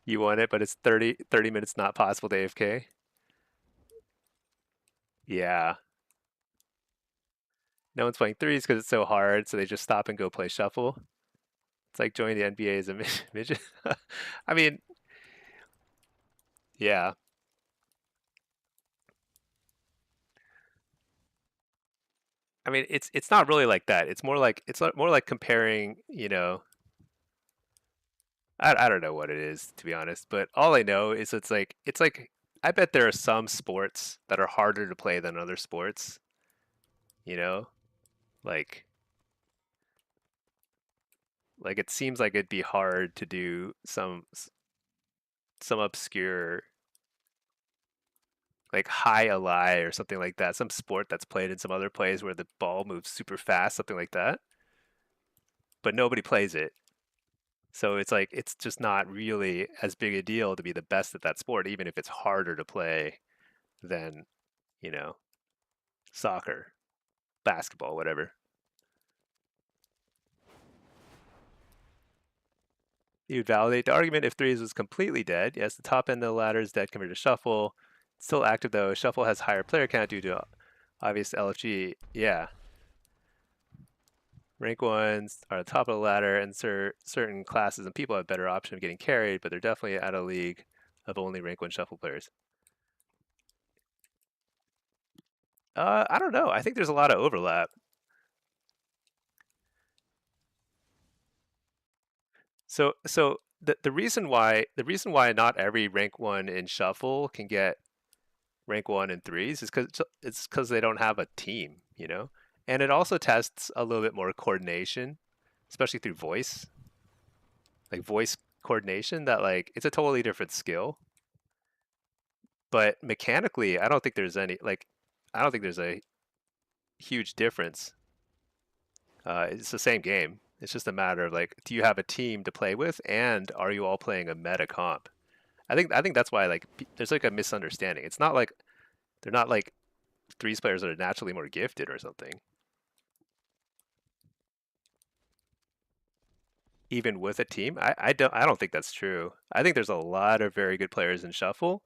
You want it, but it's 30 minutes not possible to AFK. Yeah. No one's playing threes because it's so hard, so they just stop and go play shuffle. It's like joining the NBA as a midget. I mean, yeah. I mean, it's not really like that. More like comparing, I don't know what it is, to be honest, but all I know is it's like I bet there are some sports that are harder to play than other sports, you know? Like like it seems like it'd be hard to do some obscure like high ally or something like that, some sport that's played in some other plays where the ball moves super fast, something like that, but nobody plays it. So it's like it's just not really as big a deal to be the best at that sport, even if it's harder to play than, you know, soccer, basketball, whatever. You'd validate the argument if threes was completely dead. Yes, the top end of the ladder is dead compared to shuffle. It's still active though. Shuffle has higher player count due to obvious LFG. Yeah. Rank ones are at the top of the ladder, and certain classes and people have better option of getting carried, but they're definitely out of league of only rank one shuffle players. I don't know. I think there's a lot of overlap. So the reason why not every rank one in shuffle can get rank one in threes is because they don't have a team. And it also tests a little bit more coordination, especially through voice, like voice coordination. That like it's a totally different skill, but mechanically, I don't think there's a huge difference. It's the same game. It's just a matter of like, do you have a team to play with, and are you all playing a meta comp? I think that's why like there's like a misunderstanding. It's not like they're not like threes players that are naturally more gifted or something. Even with a team, I don't think that's true. I think there's a lot of very good players in shuffle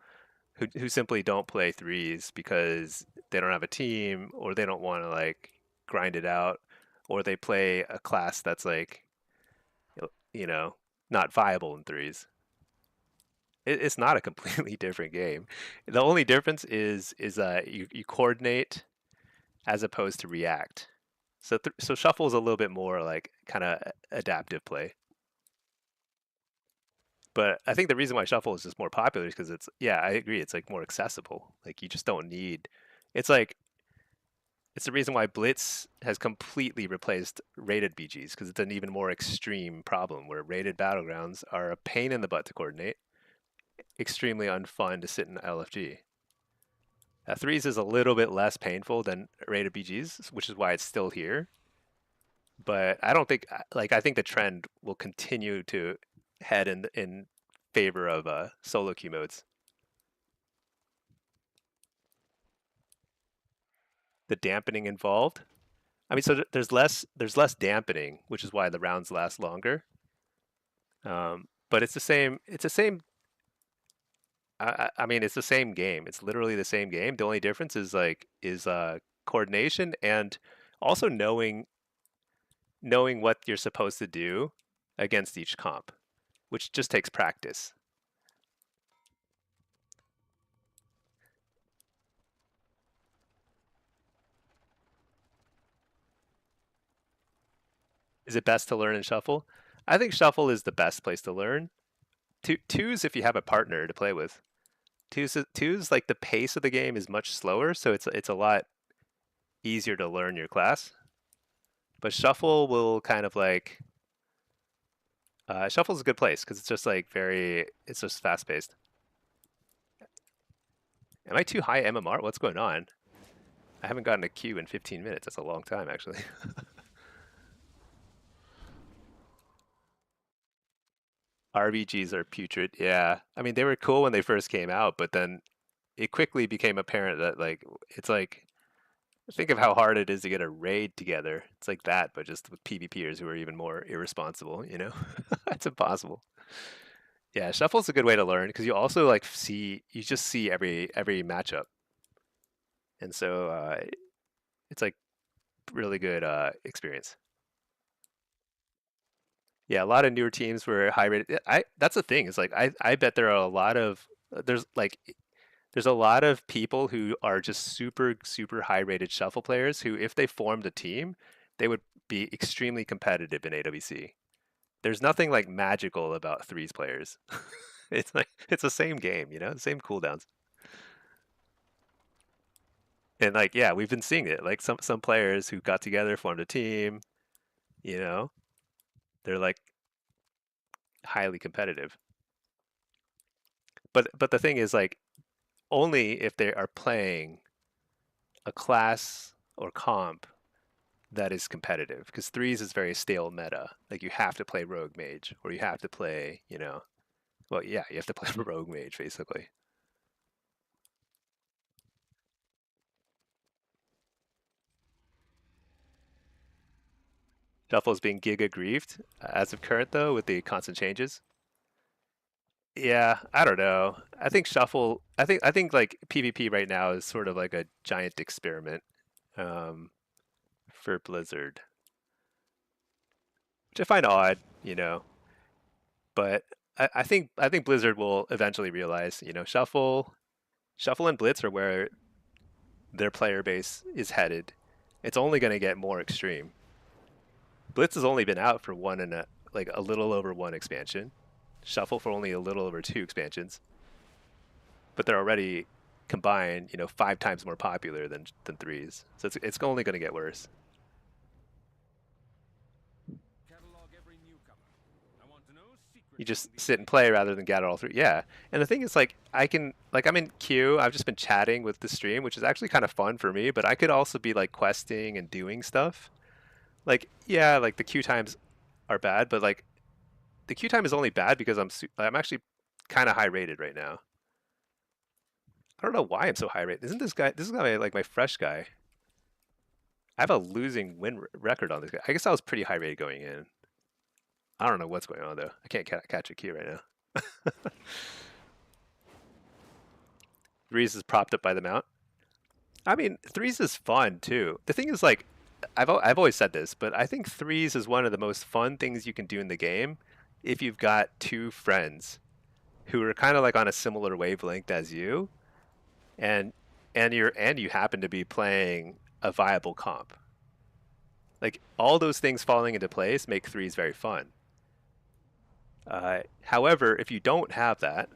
who simply don't play threes because they don't have a team, or they don't want to like grind it out, or they play a class that's like you know not viable in threes. It's not a completely different game. The only difference is you coordinate as opposed to react. So shuffle is a little bit more like kind of adaptive play. But I think the reason why shuffle is just more popular is because yeah, I agree, it's like more accessible. Like you just don't need. It's like it's the reason why Blitz has completely replaced rated BGs because it's an even more extreme problem where rated battlegrounds are a pain in the butt to coordinate, extremely unfun to sit in LFG. Threes is a little bit less painful than rated BGs, which is why it's still here. But I don't think I think the trend will continue to head in favor of solo queue modes. The dampening involved. I mean, so there's less dampening, which is why the rounds last longer. But it's the same. It's the same. I mean, it's the same game. It's literally the same game. The only difference is coordination and also knowing what you're supposed to do against each comp, which just takes practice. Is it best to learn in shuffle? I think shuffle is the best place to learn. Twos if you have a partner to play with. Twos like the pace of the game is much slower, so it's a lot easier to learn your class. But shuffle will kind of like shuffle's a good place because it's just like it's just fast paced. Am I too high MMR? What's going on? I haven't gotten a Q in 15 minutes. That's a long time actually. RBGs are putrid. Yeah. I mean, they were cool when they first came out, but then it quickly became apparent that it's like think of how hard it is to get a raid together. It's like that, but just with PvPers who are even more irresponsible, you know? That's impossible. Yeah, shuffle's a good way to learn because you also you just see every matchup. And so it's like really good experience. Yeah, a lot of newer teams were high rated. I That's the thing. Is like I bet there are a lot of there's a lot of people who are just super high rated shuffle players who if they formed a team, they would be extremely competitive in AWC. There's nothing like magical about threes players. It's like it's the same game, you know, the same cooldowns. And like yeah, we've been seeing it. Like some players who got together, formed a team, you know, they're like highly competitive. But the thing is like only if they are playing a class or comp that is competitive because threes is very stale meta. Like you have to play rogue mage or you have to play, you know, well, yeah, you have to play rogue mage basically. Shuffle is being giga griefed as of current though with the constant changes. Yeah, I don't know. I think shuffle. I think like PvP right now is sort of like a giant experiment um, for Blizzard, which I find odd, you know. But I think Blizzard will eventually realize, you know, shuffle and blitz are where their player base is headed. It's only going to get more extreme. Blitz has only been out for one and a little over one expansion. Shuffle for only a little over two expansions, but they're already combined, you know, 5 times more popular than threes. So it's only going to get worse. Catalog every newcomer. I want to know secrets You just from the sit and elite. play rather than gather all three. Yeah. And the thing is like I'm in queue. I've just been chatting with the stream, which is actually kind of fun for me, but I could also be like questing and doing stuff. Like yeah, like the queue times are bad, but like the queue time is only bad because I'm actually kind of high rated right now. I don't know why I'm so high rated. Isn't this guy like my fresh guy? I have a losing win record on this guy. I guess I was pretty high rated going in. I don't know what's going on though. I can't catch a key right now. Threes is propped up by the mount. I mean, threes is fun too. The thing is, like, I've always said this, but I think threes is one of the most fun things you can do in the game if you've got two friends who are kind of like on a similar wavelength as you, and you happen to be playing a viable comp. Like all those things falling into place make threes very fun. However, if you don't have that,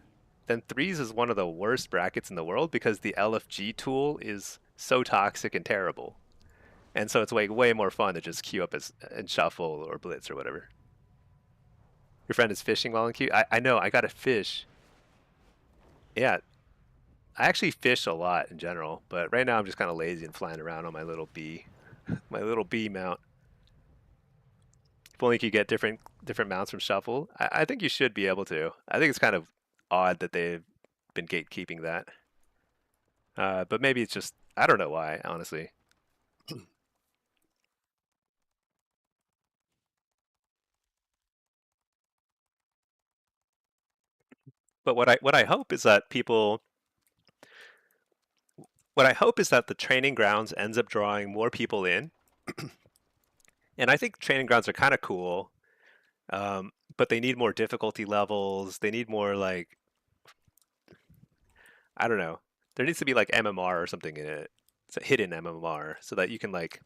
then threes is one of the worst brackets in the world because the LFG tool is so toxic and terrible. And so it's way more fun to just queue up and shuffle or blitz or whatever. Your friend is fishing while in queue. I know. I got to fish. Yeah, I actually fish a lot in general, but right now I'm just kind of lazy and flying around on my little bee, my little bee mount. If only you could get different mounts from shuffle. I think you should be able to. I think it's kind of odd that they've been gatekeeping that. But maybe it's just I don't know why, honestly. But what I hope is that people what I hope is that the training grounds ends up drawing more people in. And I think training grounds are kind of cool, but they need more difficulty levels. They need more like I don't know. There needs to be like MMR or something in it. It's a hidden MMR so that you can like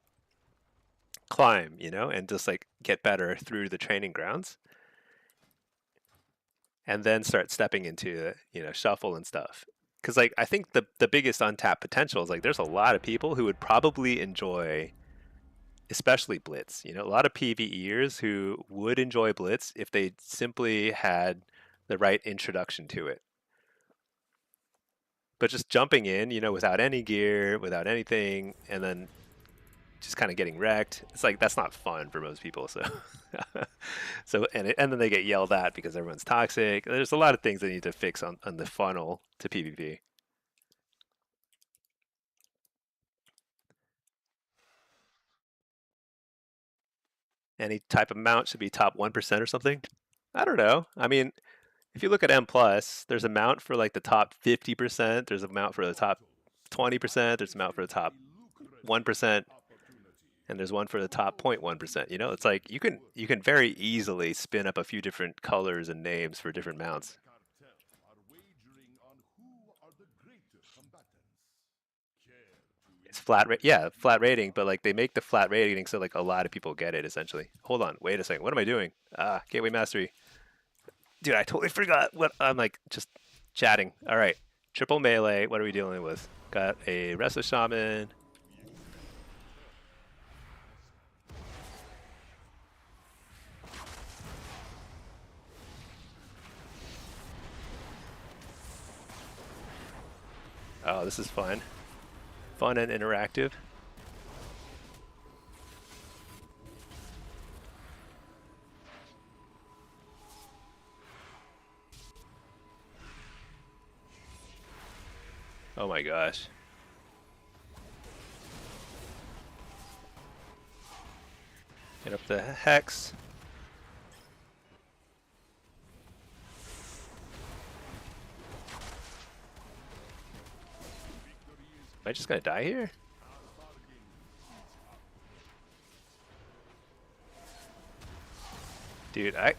climb, and just like get better through the training grounds and then start stepping into, shuffle and stuff. Cuz like I think the biggest untapped potential is like there's a lot of people who would probably enjoy especially Blitz, a lot of PvEers who would enjoy Blitz if they simply had the right introduction to it. But just jumping in, without any gear, without anything, and then just kind of getting wrecked. It's like that's not fun for most people. So, and then they get yelled at because everyone's toxic. There's a lot of things they need to fix on the funnel to PvP. Any type of mount should be top 1% or something. I don't know. I mean, if you look at M plus, there's a mount for like the top 50%. There's a mount for the top 20%. There's a mount for the top 1%. And there's one for the top 0.1%. It's like you can very easily spin up a few different colors and names for different mounts. It's flat rating, but like they make the flat rating so like a lot of people get it essentially. Hold on, wait a second. What am I doing? Gateway mastery. Dude, I totally forgot what I'm like just chatting. All right, triple melee. What are we dealing with? Got a restless shaman. Oh, this is fun. Fun and interactive. Oh my gosh. Get up the hex. Am I just gonna die here? Dude, I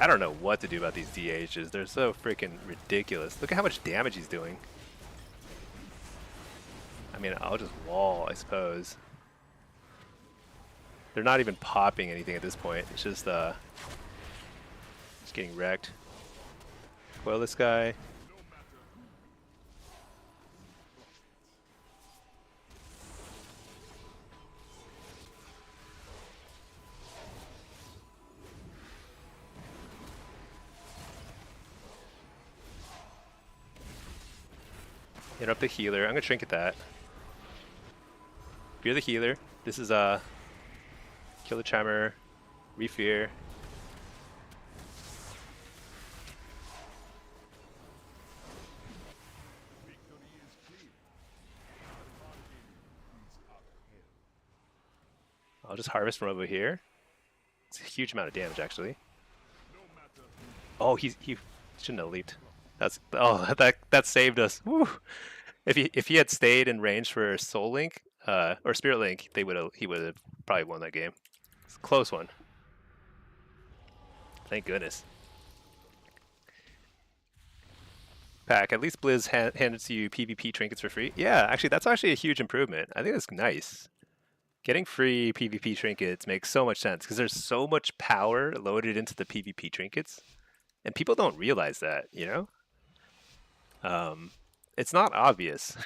don't know what to do about these DHs. They're so freaking ridiculous. Look at how much damage he's doing. I mean, I'll just wall, I suppose. They're not even popping anything at this point. It's just getting wrecked. Coil this guy. Hit up the healer. I'm gonna trinket that. Fear the healer. This is kill the charmer, refear. I'll just harvest from over here. It's a huge amount of damage actually. Oh, he shouldn't have leaped. That saved us. Woo. If he had stayed in range for Soul Link or Spirit Link, he would have probably won that game. It's a close one. Thank goodness. Pack, at least Blizz handed you PvP trinkets for free. Yeah, actually, that's actually a huge improvement. I think that's nice. Getting free PvP trinkets makes so much sense because there's so much power loaded into the PvP trinkets, and people don't realize that, It's not obvious.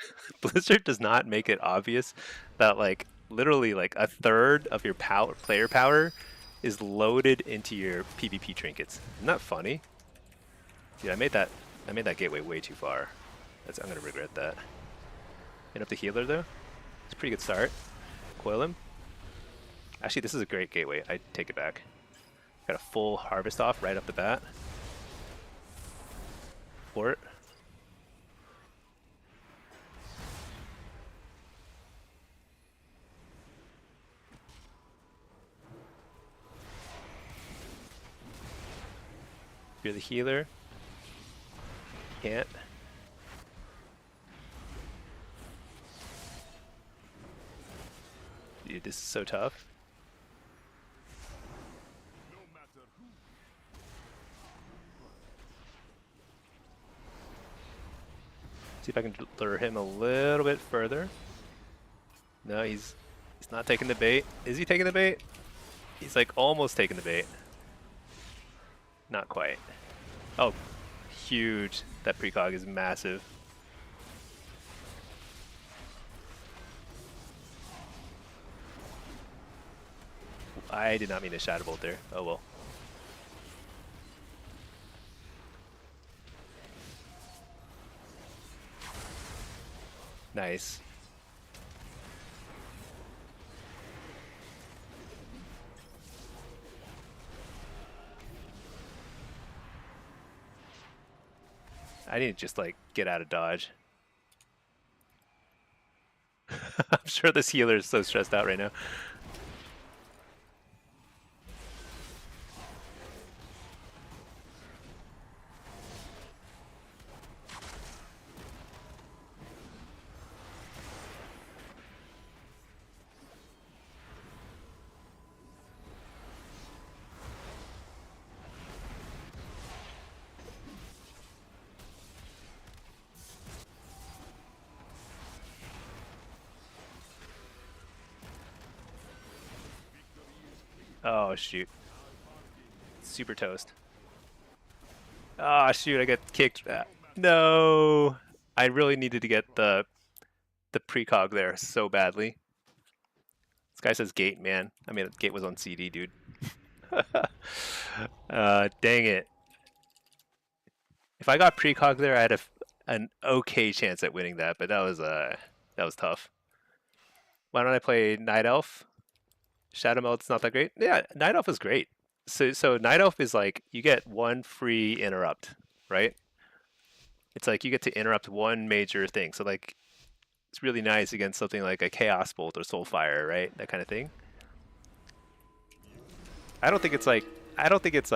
Blizzard does not make it obvious that like literally like a third of your player power is loaded into your PvP trinkets. Isn't that funny? Dude, I made that gateway way too far. I'm gonna regret that. Hit up the healer though. It's a pretty good start. Coil him. Actually, this is a great gateway. I take it back. Got a full harvest off right off the bat. Fort. You're the healer. Can't. Dude, this is so tough. No matter who. See if I can lure him a little bit further. No, he's not taking the bait. Is he taking the bait? He's like almost taking the bait. Not quite. Oh, huge. That precog is massive. I did not mean to shadow bolt there. Oh well. Nice. I need to just like get out of dodge. I'm sure this healer is so stressed out right now. Oh shoot. Super toast. Ah, shoot, I got kicked. No. I really needed to get the precog there so badly. This guy says gate, man. I mean, gate was on CD, dude. Dang it. If I got precog there, I had an okay chance at winning that, but that was tough. Why don't I play Night Elf? Shadow Melt's not that great. Yeah, Night Elf is great. So Night Elf is like you get one free interrupt, right? It's like you get to interrupt one major thing. So like it's really nice against something like a Chaos Bolt or Soulfire, right? That kind of thing. I don't think it's like I don't think it's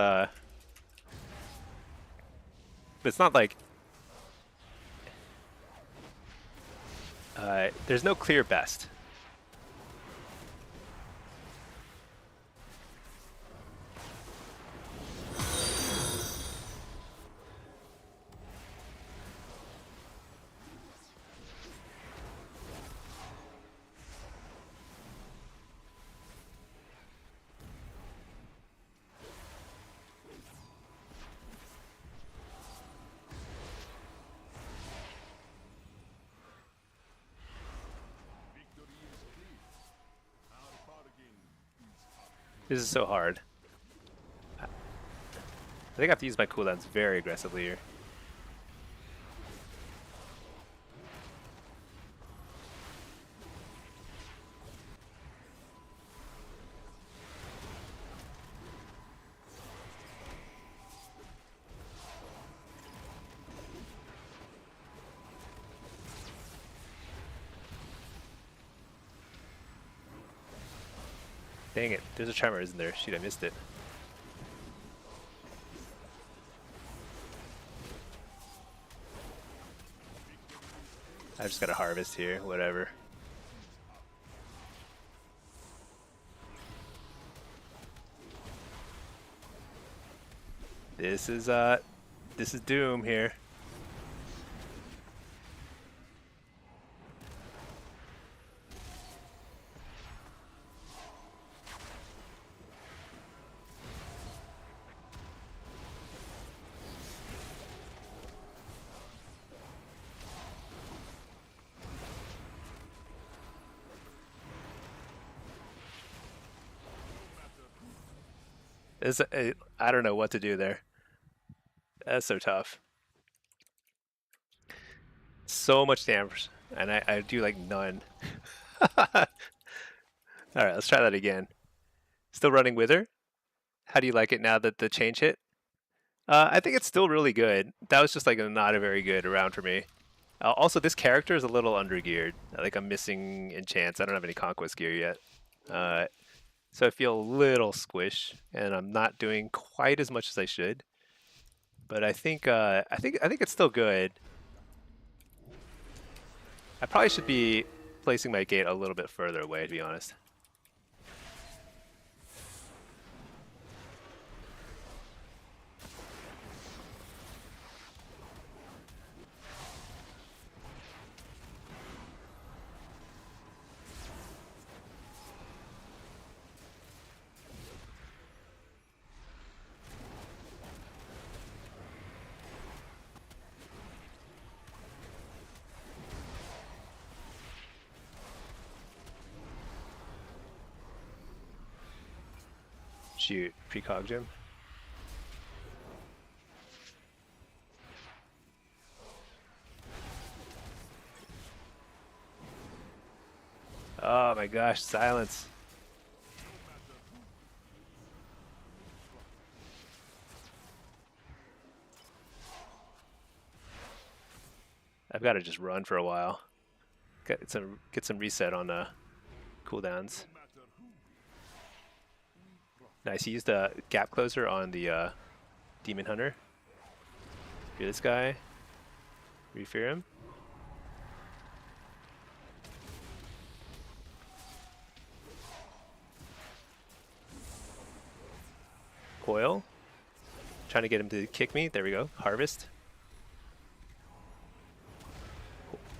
it's not like there's no clear best. This is so hard. I think I have to use my cooldowns very aggressively here. Dang it, there's a tremor, isn't there? Shoot, I missed it. I just got a harvest here, whatever. This is doom here. I don't know what to do there. That's so tough. So much damage, and I do like none. Alright, let's try that again. Still running Wither? How do you like it now that the change hit? I think it's still really good. That was just like not a very good round for me. Also, this character is a little undergeared. Like I'm missing enchants. I don't have any conquest gear yet. So I feel a little squish, and I'm not doing quite as much as I should. but I think it's still good. I probably should be placing my gate a little bit further away, to be honest. Shoot, precog gym. Oh my gosh, silence. I've got to just run for a while. Get some reset on cooldowns. Nice, he used a gap closer on the demon hunter. Fear this guy. Refear him. Coil. Trying to get him to kick me. There we go. Harvest.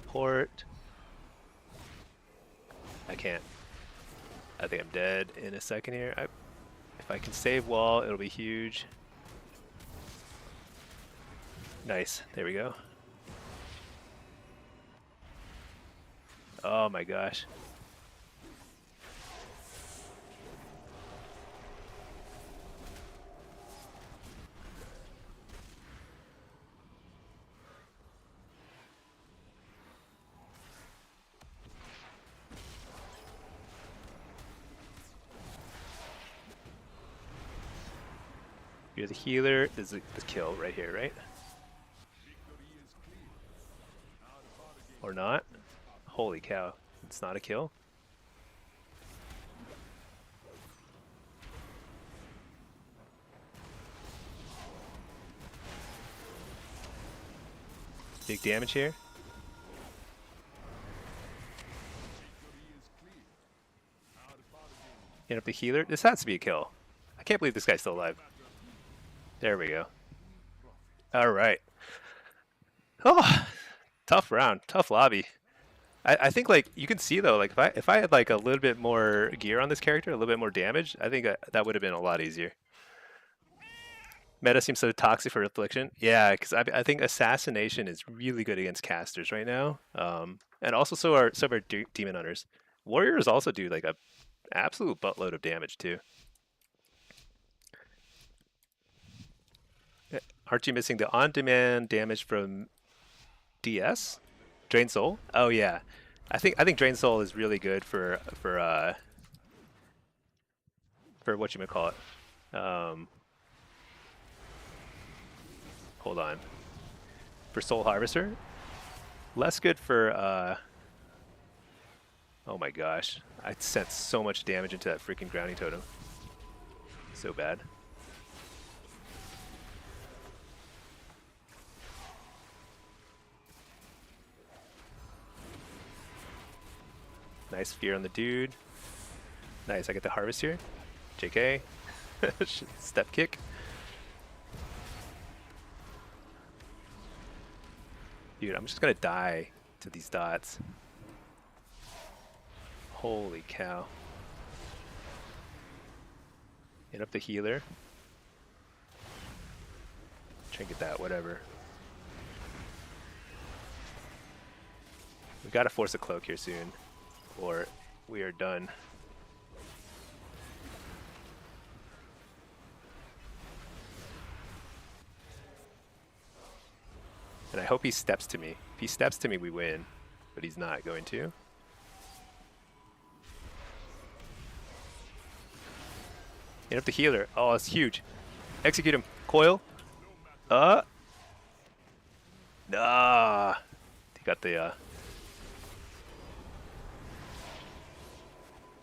Port. I can't. I think I'm dead in a second here. If I can save wall, it'll be huge. Nice. There we go. Oh my gosh. You're the healer. This is the kill right here, right? Or not? Holy cow. It's not a kill? Big damage here. Hit up the healer. This has to be a kill. I can't believe this guy's still alive. There we go. All right. Oh, tough round, tough lobby. I think like you can see though, like if I had like a little bit more gear on this character, a little bit more damage, I think that would have been a lot easier. Meta seems so toxic for affliction. Yeah, because I think assassination is really good against casters right now, and also so are some of our demon hunters. Warriors also do like a absolute buttload of damage too. Aren't you missing the on-demand damage from DS? Drain Soul? Oh yeah. I think Drain Soul is really good for what you may call it. Hold on. For Soul Harvester? Less good for oh my gosh. I sent so much damage into that freaking grounding totem. So bad. Nice fear on the dude. Nice, I get the harvest here. JK. Step kick. Dude, I'm just gonna die to these dots. Holy cow. Hit up the healer. Try and get that, whatever. We gotta force a cloak here soon, or we are done. And I hope he steps to me. If he steps to me, we win. But he's not going to. Hit up the healer. Oh, it's huge. Execute him. Coil. Nah. He got the,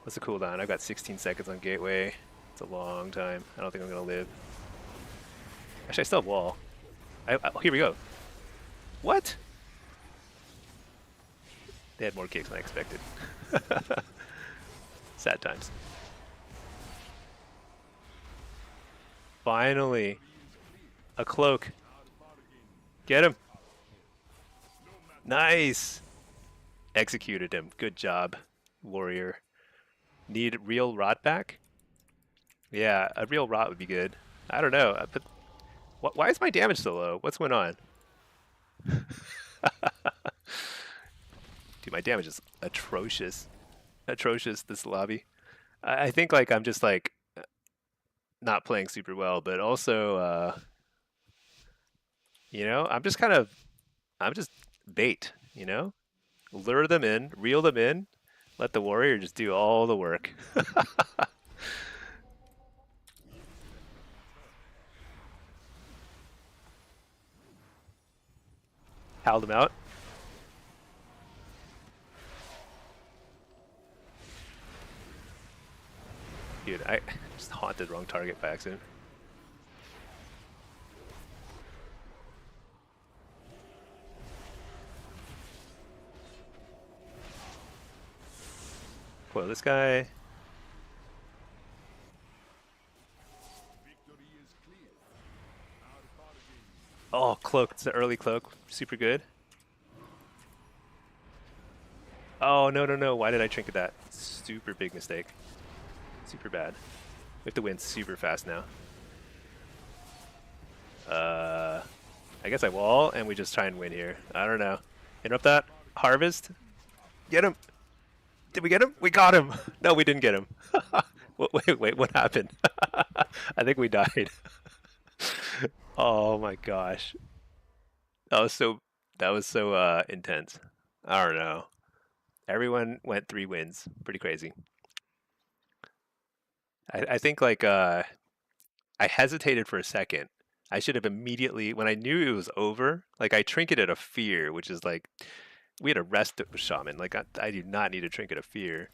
What's the cooldown? I've got 16 seconds on Gateway. It's a long time. I don't think I'm going to live. Actually, I still have wall. Here we go. What? They had more kicks than I expected. Sad times. Finally. A cloak. Get him. Nice. Executed him. Good job, warrior. Need real rot back? Yeah, a real rot would be good. I don't know. But why is my damage so low? What's going on? Dude, my damage is atrocious. Atrocious, this lobby. I think like I'm just like not playing super well, but also I'm just I'm just bait, Lure them in, reel them in, let the warrior just do all the work. Howled them out. Dude, I just haunted wrong target by accident. Well, this guy. Oh, cloak. It's the early cloak. Super good. Oh, no, no, no. Why did I trinket that? Super big mistake. Super bad. We have to win super fast now. I guess I wall and we just try and win here. I don't know. Interrupt that. Harvest. Get him. Did we get him? We got him. No, we didn't get him. Wait, what happened? I think we died. Oh my gosh. That was so intense. I don't know. Everyone went 3 wins. Pretty crazy. I think like I hesitated for a second. I should have immediately, when I knew it was over, like I trinketed a fear, which is like we had a rest shaman. Like I do not need a trinket of fear.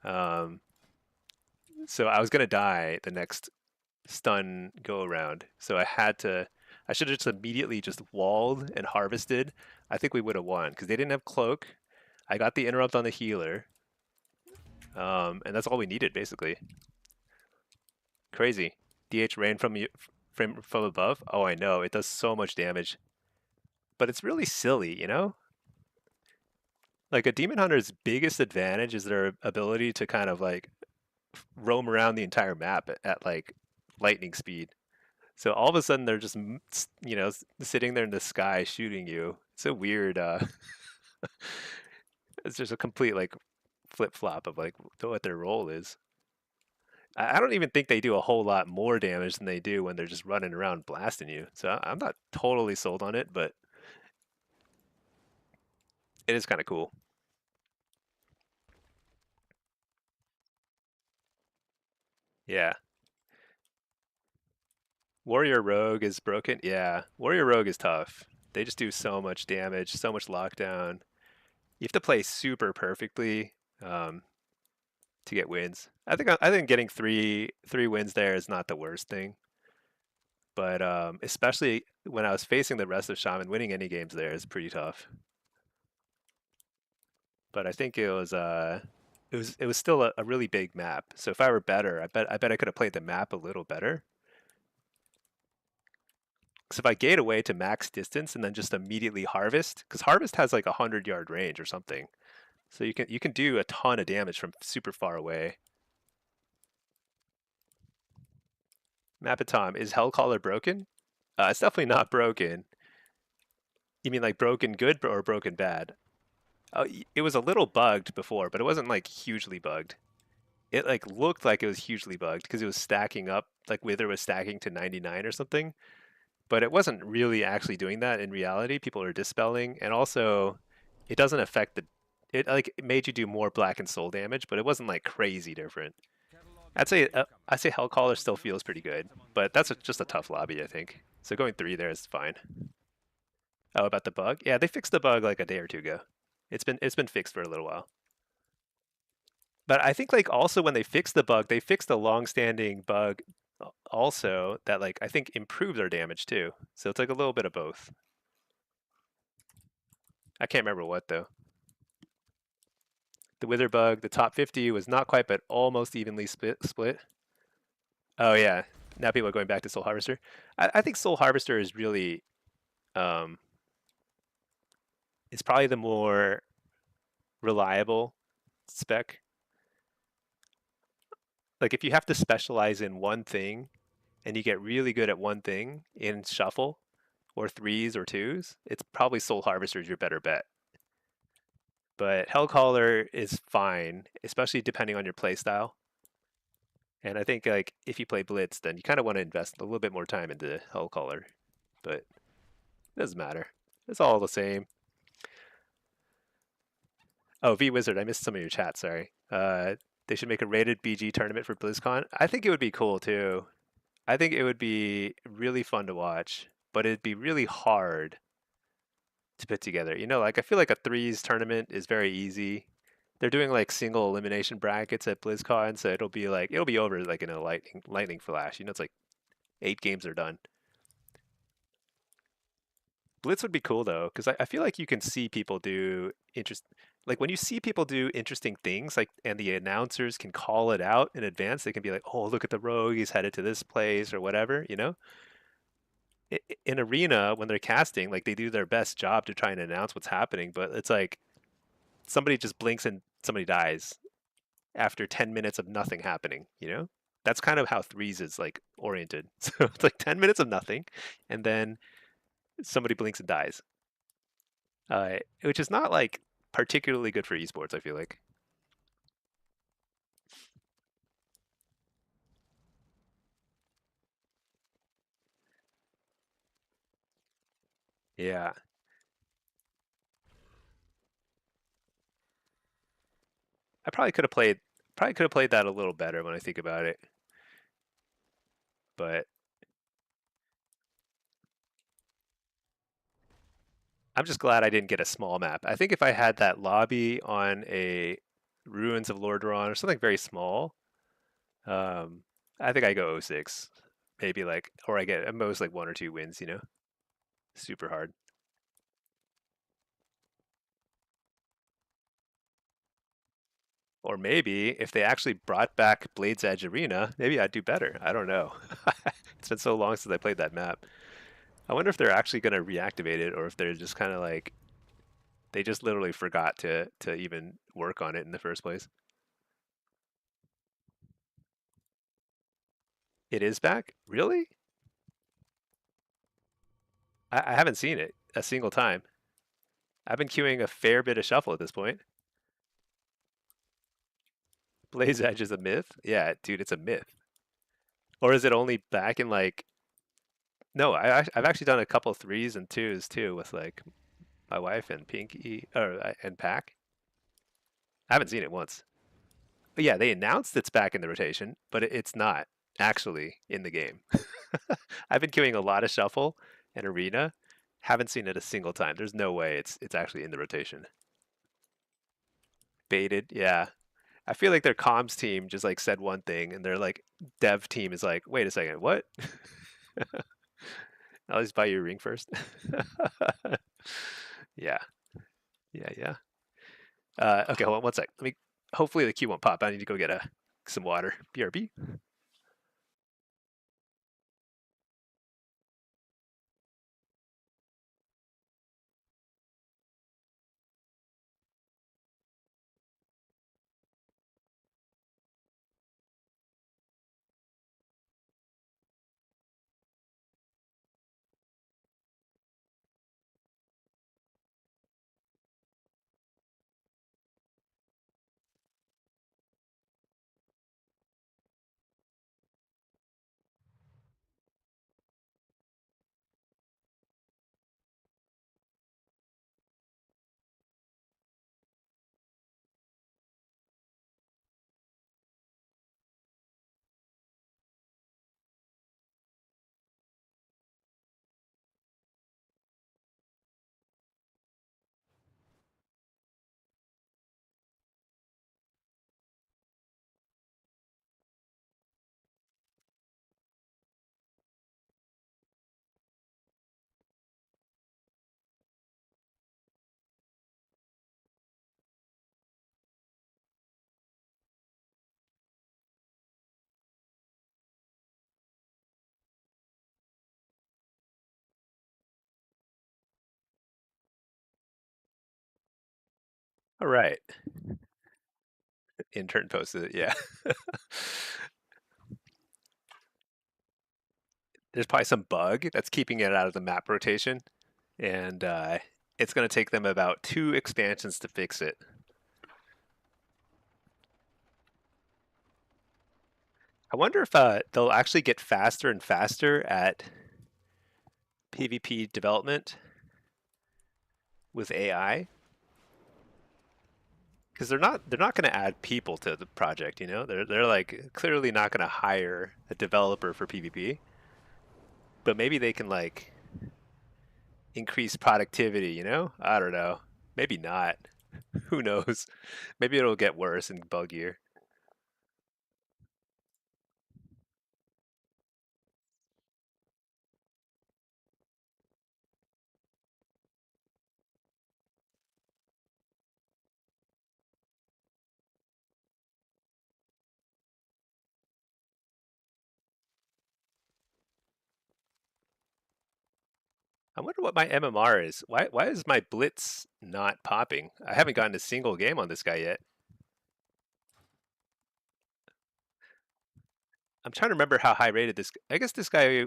Um, so I was gonna die the next stun go around. So I should have just immediately just walled and harvested. I think we would have won because they didn't have cloak. I got the interrupt on the healer. And that's all we needed basically. Crazy. DH rain from you from above. Oh, I know. It does so much damage. But it's really silly, Like a demon hunter's biggest advantage is their ability to kind of like roam around the entire map at like lightning speed. So all of a sudden they're just sitting there in the sky shooting you. It's a weird it's just a complete like flip-flop of like what their role is. I don't even think they do a whole lot more damage than they do when they're just running around blasting you. So I'm not totally sold on it, but it is kind of cool. Yeah. Warrior Rogue is broken. Yeah. Warrior Rogue is tough. They just do so much damage, so much lockdown. You have to play super perfectly um, to get wins. I think getting three wins there is not the worst thing. But especially when I was facing the rest of Shaman, winning any games there is pretty tough. But I think it was still a really big map. So if I were better, I bet I could have played the map a little better. Because if I gate away to max distance and then just immediately harvest, because harvest has like 100-yard range or something, so you can do a ton of damage from super far away. Mapatom, is Hellcaller broken? It's definitely not broken. You mean like broken good or broken bad? Oh, it was a little bugged before, but it wasn't like hugely bugged. It like looked like it was hugely bugged because it was stacking up, like Wither was stacking to 99 or something, but it wasn't really actually doing that in reality. People are dispelling, and also it doesn't affect it made you do more black and soul damage, but it wasn't like crazy different. I'd say Hellcaller still feels pretty good, but that's just a tough lobby, I think. So going 3 there is fine. Oh, about the bug? Yeah, they fixed the bug like a day or two ago. It's been fixed for a little while. But I think like also when they fixed the bug, they fixed a long-standing bug also that like I think improve their damage too. So it's like a little bit of both. I can't remember what though. The Witherbug, the top 50 was not quite, but almost evenly split. Oh yeah, now people are going back to Soul Harvester. I think Soul Harvester is really um, is probably the more reliable spec. Like if you have to specialize in one thing and you get really good at one thing in shuffle or threes or twos, it's probably Soul Harvester is your better bet. But Hellcaller is fine, especially depending on your play style. And I think like if you play Blitz, then you kind of want to invest a little bit more time into Hellcaller. But it doesn't matter. It's all the same. Oh, V Wizard, I missed some of your chat. Sorry. They should make a rated BG tournament for BlizzCon. I think it would be cool too. I think it would be really fun to watch, but it'd be really hard to put together. You know, like I feel like a threes tournament is very easy. They're doing like single elimination brackets at BlizzCon, so it'll be over like in a lightning flash. You know, it's like 8 games are done. Blitz would be cool though, because I feel like you can see people do like when you see people do interesting things, like and the announcers can call it out in advance. They can be like, "Oh, look at the rogue; he's headed to this place or whatever." You know, in arena when they're casting, like they do their best job to try and announce what's happening, but it's like somebody just blinks and somebody dies after 10 minutes of nothing happening. You know, that's kind of how threes is like oriented. So it's like 10 minutes of nothing, and then somebody blinks and dies, which is not like particularly good for esports. I feel like. Yeah, I probably could have played that a little better when I think about it. But I'm just glad I didn't get a small map. I think if I had that lobby on a Ruins of Lordaeron or something very small, um, I think I go 06. Maybe like, or I get at most like 1 or 2 wins. You know, super hard. Or maybe if they actually brought back Blade's Edge Arena, maybe I'd do better. I don't know. It's been so long since I played that map. I wonder if they're actually going to reactivate it or if they're just kind of like they just literally forgot to even work on it in the first place. It is back? Really? I haven't seen it a single time. I've been queuing a fair bit of shuffle at this point. Blaze Edge is a myth? Yeah, dude, it's a myth. Or is it only back in like no, I've actually done a couple threes and twos too with like my wife and Pinky or and Pack. I haven't seen it once. But yeah, they announced it's back in the rotation, but it's not actually in the game. I've been queuing a lot of shuffle and arena. Haven't seen it a single time. There's no way it's actually in the rotation. Baited, yeah. I feel like their comms team just like said one thing, and their like dev team is like, wait a second, what? I'll just buy you a ring first. Yeah, yeah. Okay, hold on one sec. Let me. Hopefully the queue won't pop. I need to go get some water. BRB. All right. Intern posted it. Yeah. There's probably some bug that's keeping it out of the map rotation, and it's going to take them about 2 expansions to fix it. I wonder if they'll actually get faster and faster at PvP development with AI, because they're not going to add people to the project. They're like clearly not going to hire a developer for PvP, but maybe they can like increase productivity. I don't know. Maybe not. Who knows? Maybe it'll get worse and buggier. I wonder what my MMR is. Why is my Blitz not popping? I haven't gotten a single game on this guy yet. I'm trying to remember how high rated this. I guess this guy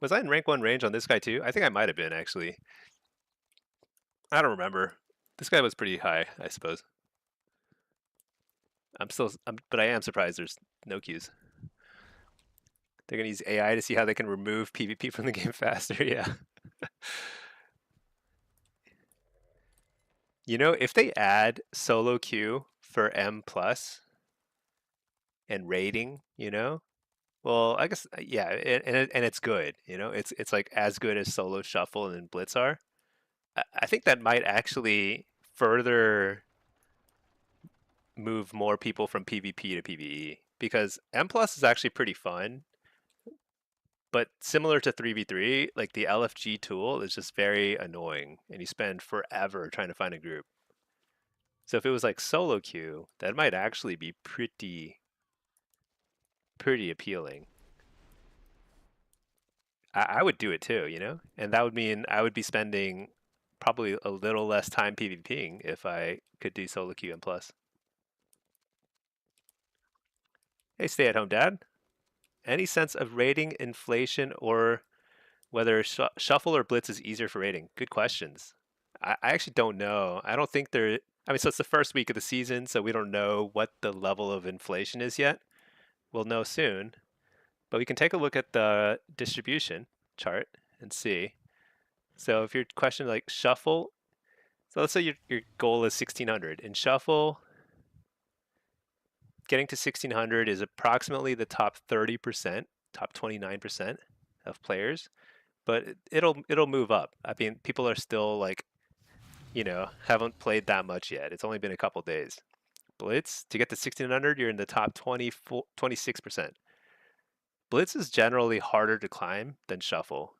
was I in rank 1 range on this guy too? I think I might have been actually. I don't remember. This guy was pretty high, I suppose. But I am surprised there's no queues. They're gonna use AI to see how they can remove PvP from the game faster. Yeah. If they add solo queue for M plus and rating, well, I guess yeah, and it's good. It's like as good as solo shuffle and blitz are. I think that might actually further move more people from PvP to PvE because M plus is actually pretty fun, but similar to 3v3, like the LFG tool is just very annoying, and you spend forever trying to find a group. So if it was like solo queue, that might actually be pretty appealing. I would do it too, and that would mean I would be spending probably a little less time PvPing if I could do solo queue and plus. Hey, stay at home dad. Any sense of rating inflation or whether shuffle or blitz is easier for rating? Good questions. I actually don't know. I don't think they're. I mean, so it's the first week of the season, so we don't know what the level of inflation is yet. We'll know soon, but we can take a look at the distribution chart and see. So if your question like shuffle, so let's say your goal is 1600. In shuffle, getting to 1600 is approximately the top 30%, top 29% of players, but it'll move up. I mean, people are still like, haven't played that much yet. It's only been a couple days. Blitz, to get to 1600, you're in the top 24, 26%. Blitz is generally harder to climb than shuffle.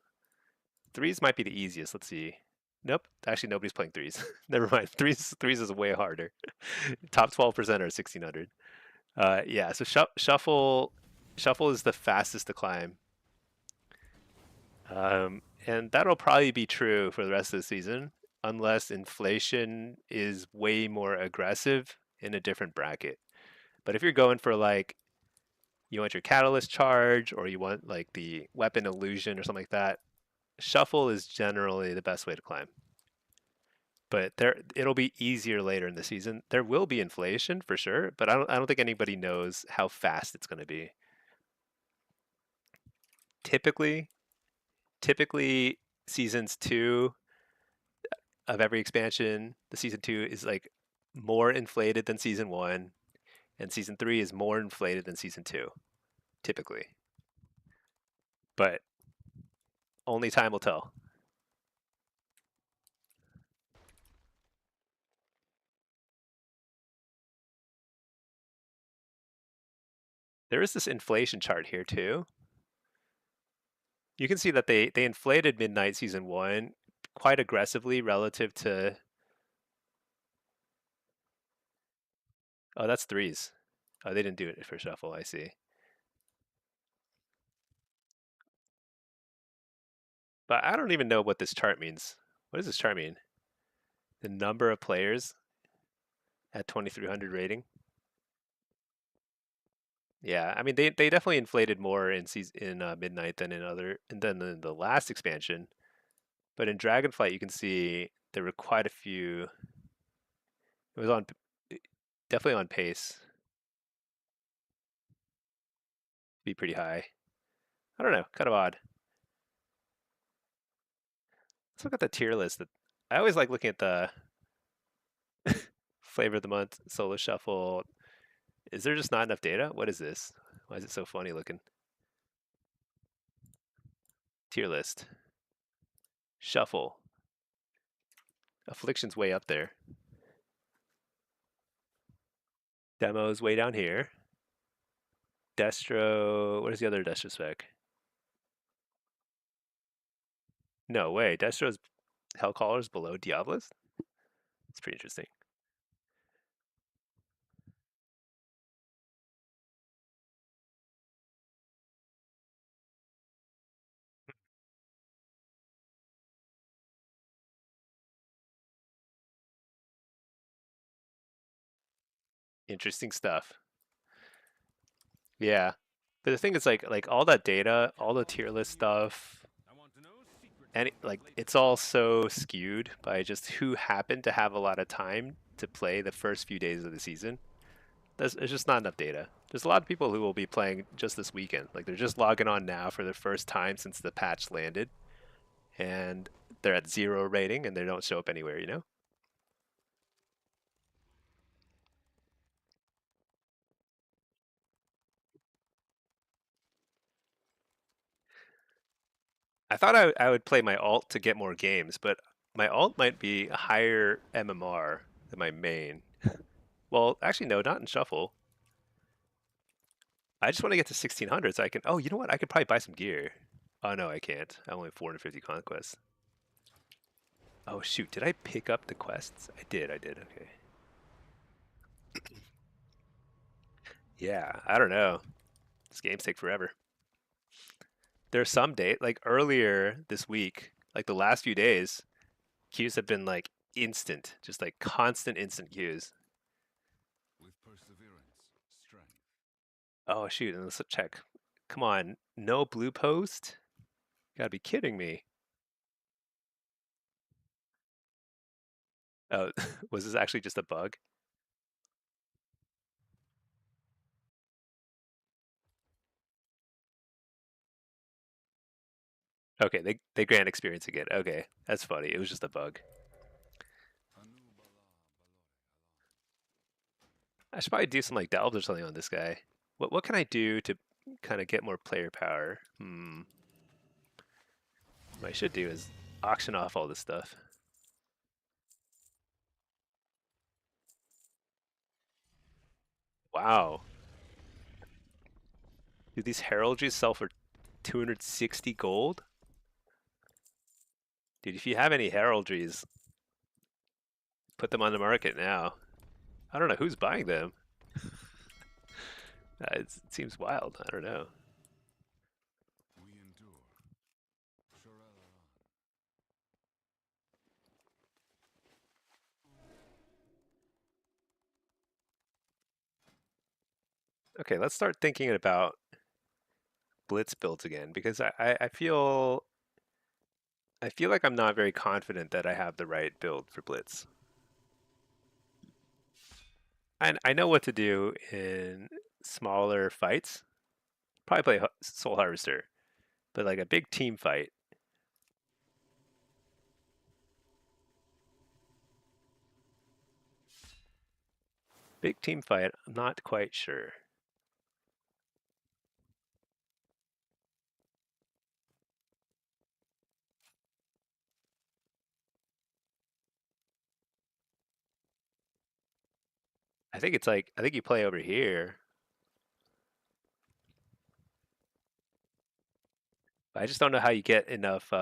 Threes might be the easiest. Let's see. Nope. Actually, nobody's playing threes. Never mind. Threes is way harder. Top 12% are 1600. Yeah. So shuffle is the fastest to climb, and that'll probably be true for the rest of the season, unless inflation is way more aggressive in a different bracket. But if you're going for like you want your catalyst charge or you want like the weapon illusion or something like that, shuffle is generally the best way to climb. But it'll be easier later in the season. There will be inflation for sure, but I don't think anybody knows how fast it's going to be. Typically, typically seasons 2 of every expansion, the season 2 is like more inflated than season 1, and season 3 is more inflated than season 2, typically. But only time will tell. There is this inflation chart here too. You can see that they inflated Midnight season 1 quite aggressively relative to. Oh, that's threes. Oh, they didn't do it for shuffle. I see. But I don't even know what this chart means. What does this chart mean? The number of players at 2300 rating. Yeah, I mean they definitely inflated more in Midnight than in the last expansion. But in Dragonflight, you can see there were quite a few. It was on definitely on pace. Be pretty high. I don't know, kind of odd. Let's look at the tier list. I always like looking at the flavor of the month, solo shuffle. Is there just not enough data? What is this? Why is it so funny looking? Tier list. Shuffle. Affliction's way up there. Demo's way down here. Destro. What is the other Destro spec? No way. Destro's Hellcaller's below Diablos? It's pretty interesting. Interesting stuff. Yeah. But the thing is like all that data, all the tier list stuff, I want to know secrets and about the like Blade it's all so skewed by just who happened to have a lot of time to play the first few days of the season. There's just not enough data. There's a lot of people who will be playing just this weekend. Like they're just logging on now for the first time since the patch landed, and they're at 0 rating and they don't show up anywhere, you know? I thought I would play my alt to get more games, but my alt might be a higher MMR than my main. Well, actually, no, not in Shuffle. I just want to get to 1600 so I can. Oh, you know what? I could probably buy some gear. Oh, no, I can't. I only have 450 conquests. Oh, shoot. Did I pick up the quests? I did. Okay. Yeah, I don't know. These games take forever. There's some date, like earlier this week, like the last few days, queues have been like instant, just like constant instant queues. With perseverance, strength. Oh shoot, and let's check. Come on, no blue post? You gotta be kidding me. Oh, was this actually just a bug? Okay, they grant experience again. Okay, that's funny. It was just a bug. I should probably do some like delves or something on this guy. What can I do to kind of get more player power? What I should do is auction off all this stuff. Wow. Dude, these heraldries sell for 260 gold? Dude, if you have any heraldries, put them on the market now. I don't know who's buying them. It seems wild. I don't know. We endure. Shorella on. Okay, let's start thinking about Blitz builds again because I feel like I'm not very confident that I have the right build for Blitz. I know what to do in smaller fights. Probably play Soul Harvester, but like a big team fight. Big team fight, I'm not quite sure. I think it's like I think you play over here. I just don't know how you get enough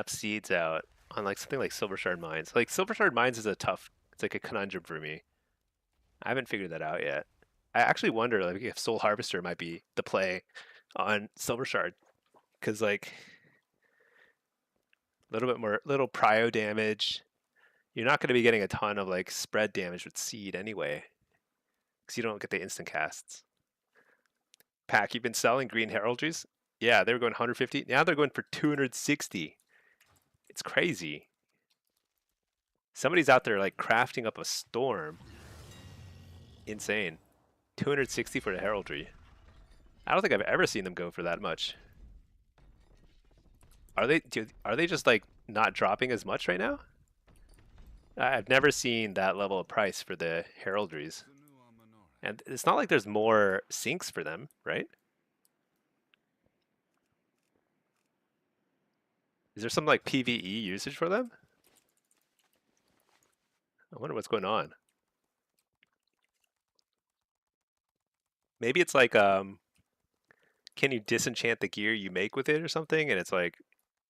seeds out on like something like Silver Shard Mines. Like Silver Shard Mines is it's like a conundrum for me. I haven't figured that out yet. I actually wonder like if Soul Harvester might be the play on Silver Shard because like a little bit more, little prio damage. You're not going to be getting a ton of like spread damage with Seed anyway because you don't get the instant casts. Pack, you've been selling green heraldries? Yeah, they were going 150. Now they're going for 260. It's crazy. Somebody's out there like crafting up a storm. Insane. 260 for the heraldry. I don't think I've ever seen them go for that much. Are they just like not dropping as much right now? I've never seen that level of price for the heraldries. And it's not like there's more sinks for them, right? Is there some like PvE usage for them? I wonder what's going on. Maybe it's like can you disenchant the gear you make with it or something and it's like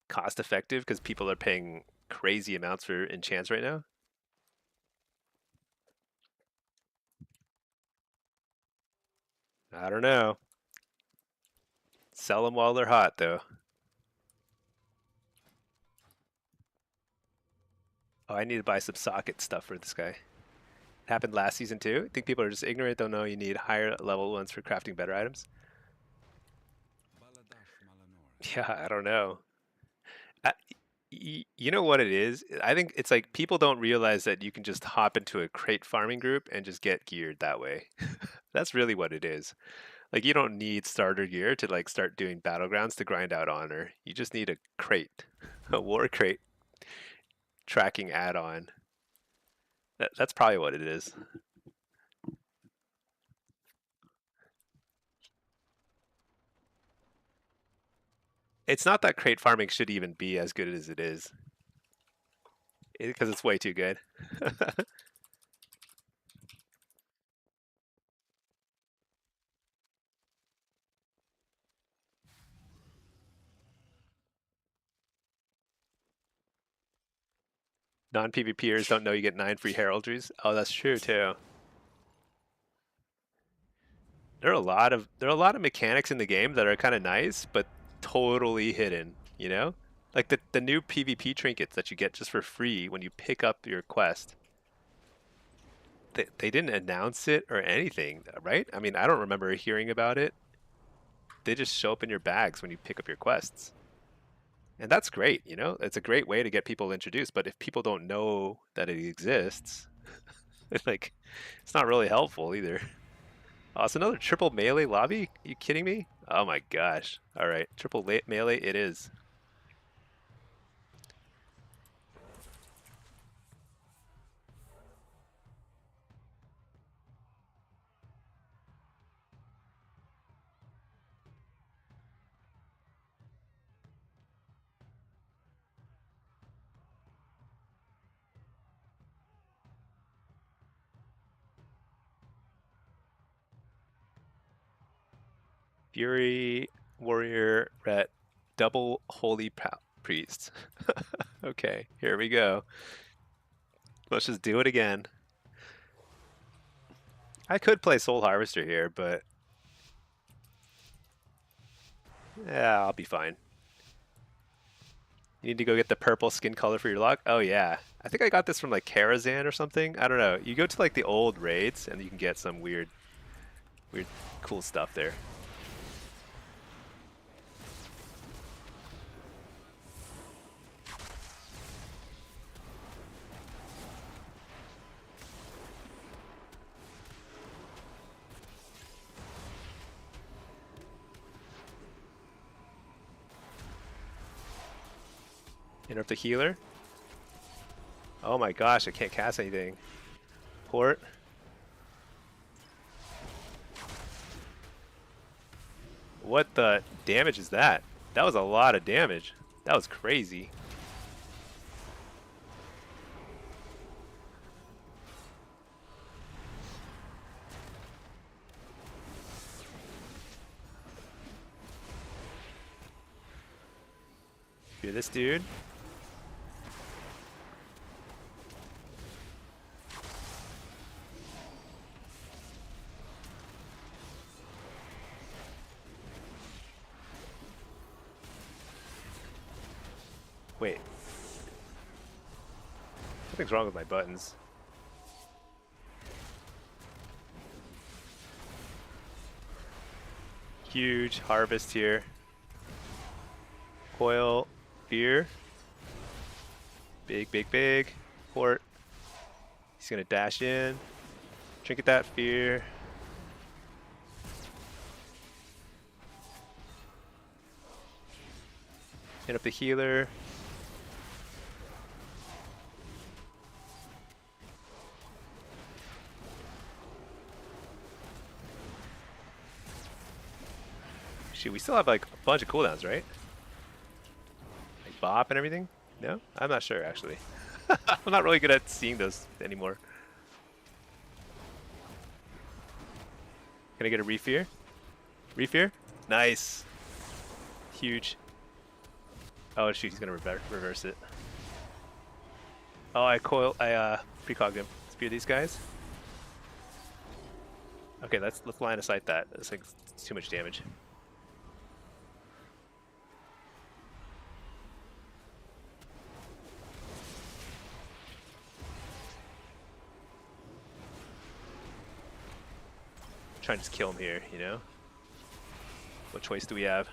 cost effective because people are paying crazy amounts for enchants right now? I don't know. Sell them while they're hot though. Oh, I need to buy some socket stuff for this guy. It happened last season too. I think people are just ignorant, don't know you need higher level ones for crafting better items. Yeah, I don't know. I, you know what it is? I think it's like people don't realize that you can just hop into a crate farming group and just get geared that way. That's really what it is. Like you don't need starter gear to like start doing battlegrounds to grind out honor. You just need a crate, a war crate tracking add-on. That's probably what it is. It's not that crate farming should even be as good as it is, because it's way too good. Non-PvPers don't know you get 9 free heraldries. Oh, that's true too. There are a lot of mechanics in the game that are kind of nice, but totally hidden. You know, like the new PvP trinkets that you get just for free when you pick up your quest. They didn't announce it or anything, right? I mean, I don't remember hearing about it. They just show up in your bags when you pick up your quests. And that's great, you know? It's a great way to get people introduced, but if people don't know that it exists, like it's not really helpful either. Oh, it's another triple melee lobby? Are you kidding me? Oh my gosh. All right, triple melee it is. Fury warrior ret double holy priest. Okay, here we go. Let's just do it again. I could play Soul Harvester here, but yeah, I'll be fine. You need to go get the purple skin color for your luck? Oh yeah. I think I got this from like Karazhan or something. I don't know. You go to like the old raids and you can get some weird cool stuff there. Interrupt the healer. Oh my gosh, I can't cast anything. Port. What the damage is that? That was a lot of damage. That was crazy. Dude, this dude. Wait. Something's wrong with my buttons. Huge harvest here. Coil, fear. Big, big, big. Port. He's gonna dash in. Trinket that fear. Hit up the healer. Shoot, we still have like a bunch of cooldowns, right? Like bop and everything? No? I'm not sure actually. I'm not really good at seeing those anymore. Can I get a refear? Refear? Nice. Huge. Oh shoot, he's gonna reverse it. Oh, I precogged him. Spear these guys. Okay, let's line of sight that. It's like it's too much damage. Try and just kill him here, you know? What choice do we have?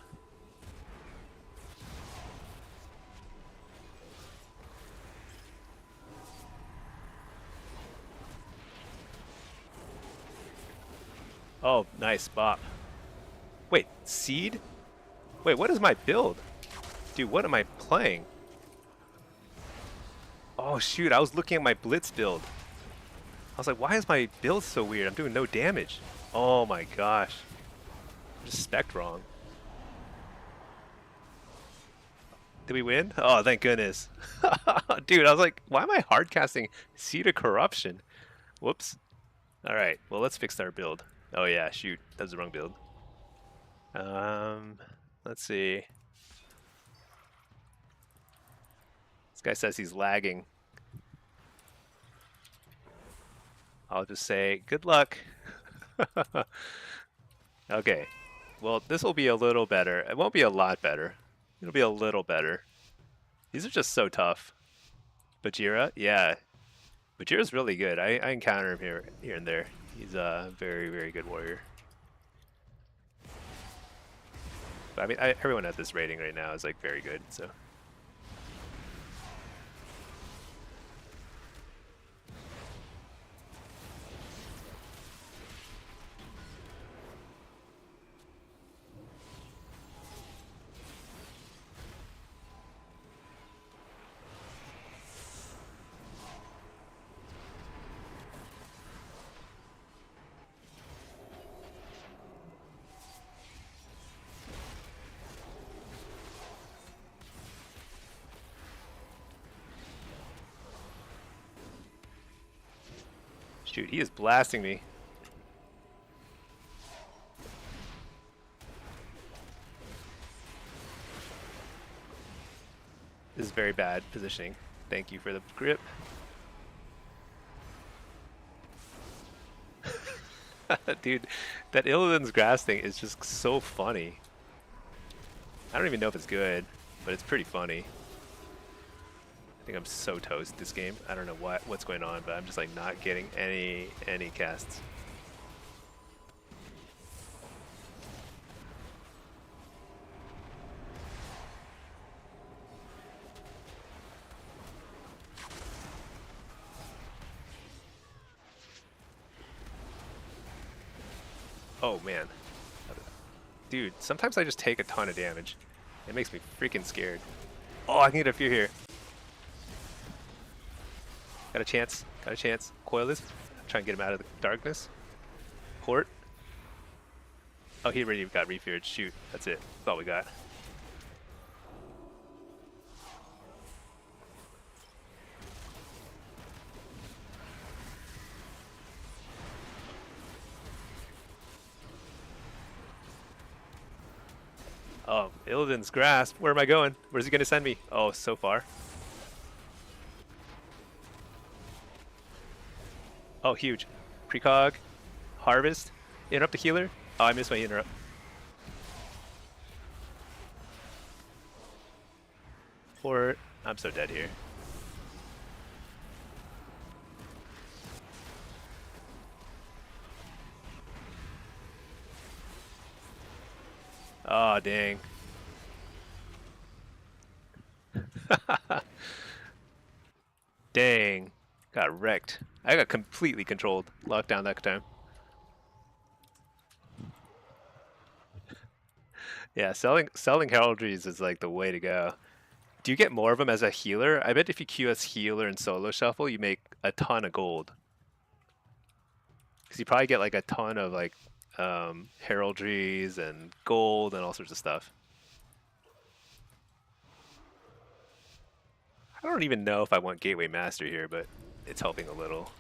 Oh, nice bop. Wait, seed? Wait, what is my build? Dude, what am I playing? Oh shoot, I was looking at my blitz build. I was like, why is my build so weird? I'm doing no damage. Oh my gosh. I just spec'd wrong. Did we win? Oh, thank goodness. Dude, I was like, why am I hardcasting Seed of Corruption? Whoops. Alright, well let's fix our build. Oh yeah, shoot, that was the wrong build. Let's see. This guy says he's lagging. I'll just say, good luck. Okay, well this will be a little better. It won't be a lot better. It'll be a little better. These are just so tough. Bajira, yeah. Bajira's really good. I encounter him here and there. He's a very, very good warrior. But I mean, everyone at this rating right now is like very good, so. Shoot, he is blasting me. This is very bad positioning. Thank you for the grip. Dude, that Illidan's grass thing is just so funny. I don't even know if it's good, but it's pretty funny. I think I'm so toast this game. I don't know what's going on, but I'm just like not getting any casts. Oh man. Dude, sometimes I just take a ton of damage. It makes me freaking scared. Oh, I can get a few here. Got a chance. Got a chance. Coil this. Try and get him out of the darkness. Port. Oh, he already got refeared. Shoot. That's it. That's all we got. Oh, Illidan's grasp. Where am I going? Where's he going to send me? Oh, so far. Oh, huge. Precog. Harvest. Interrupt the healer. Oh, I missed my interrupt. Port. I'm so dead here. Oh, dang. Dang. Got wrecked. I got completely controlled. Locked down that time. Yeah, selling heraldries is like the way to go. Do you get more of them as a healer? I bet if you queue as healer and solo shuffle, you make a ton of gold. Because you probably get like a ton of like heraldries and gold and all sorts of stuff. I don't even know if I want Gateway Master here, but it's helping a little.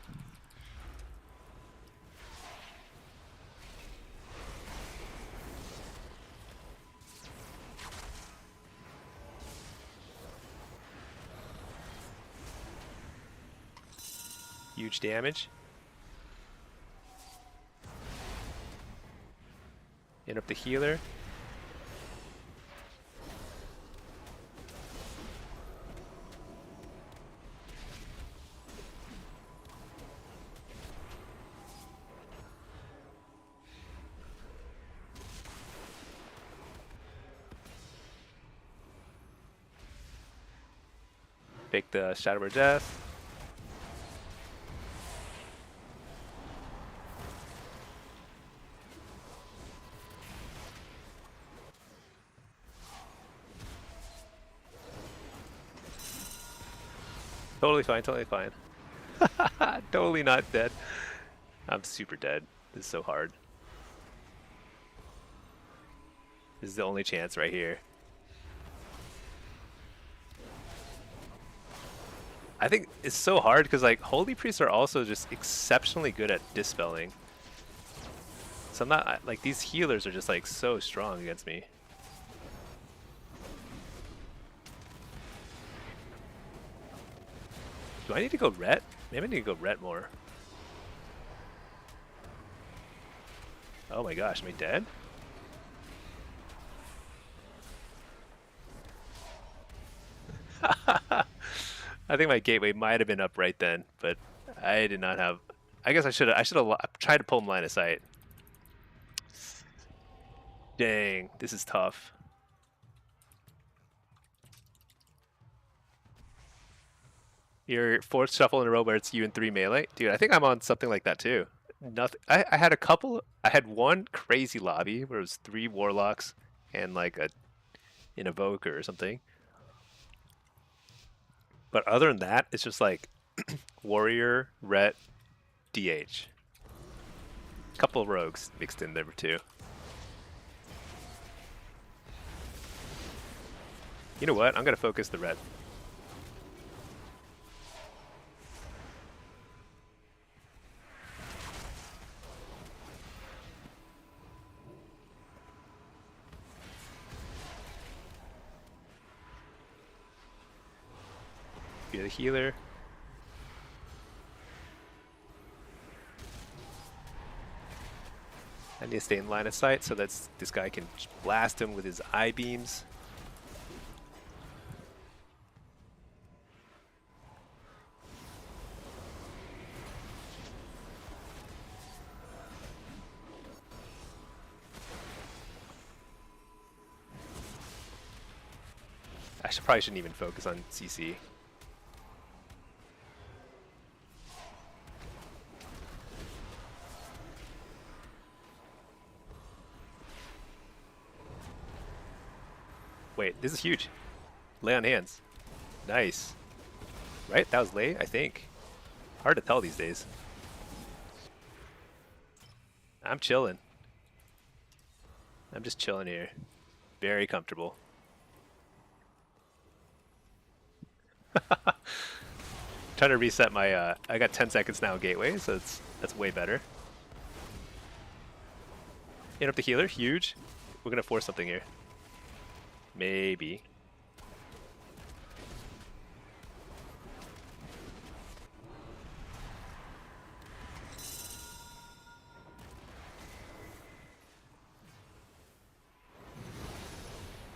Huge damage. Interrupt the healer. Take the Shadow of Death. Totally fine, totally fine. Totally not dead. I'm super dead. This is so hard. This is the only chance right here. I think it's so hard because like Holy Priests are also just exceptionally good at dispelling. So I'm not like these healers are just like so strong against me. Do I need to go ret? Maybe I need to go ret more. Oh my gosh, am I dead? I think my gateway might have been up right then, but I did not have. I guess I should have tried to pull him line of sight. Dang, this is tough. Your fourth shuffle in a row where it's you and 3 melee, dude. I think I'm on something like that too. Nothing. I had a couple. I had one crazy lobby where it was 3 warlocks and like an evoker or something. But other than that, it's just like warrior, ret, DH. Couple of rogues mixed in there too. You know what? I'm gonna focus the ret. Be the healer. I need to stay in line of sight so that this guy can blast him with his eye beams. Probably shouldn't even focus on CC. Wait, this is huge. Lay on hands. Nice. Right? That was lay, I think. Hard to tell these days. I'm chilling. I'm just chilling here. Very comfortable. Trying to reset my I got 10 seconds now gateway, so that's way better. Interrupt the healer, huge. We're gonna force something here. Maybe.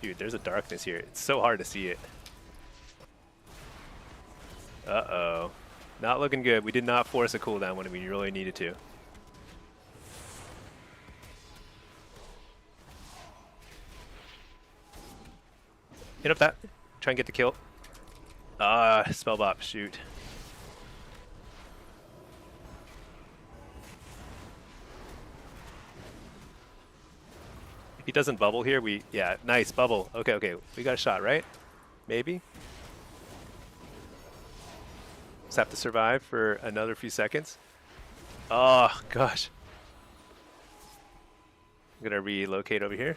Dude, there's a darkness here. It's so hard to see it. Uh-oh. Not looking good. We did not force a cooldown when we really needed to. Hit up that. Try and get the kill. Spell bop. Shoot. If he doesn't bubble here, yeah, nice bubble. Okay, okay. We got a shot, right? Maybe. Just have to survive for another few seconds. Oh, gosh. I'm gonna relocate over here.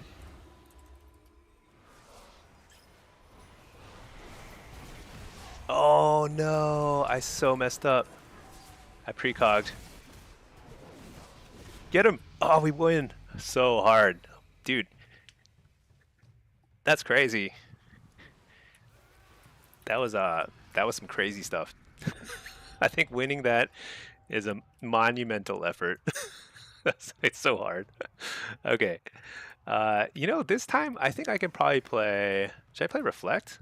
Oh no, I so messed up. I precogged. Get him! Oh, we win! So hard. Dude. That's crazy. That was some crazy stuff. I think winning that is a monumental effort. It's so hard. Okay. You know, this time I think I can probably play. Should I play Reflect?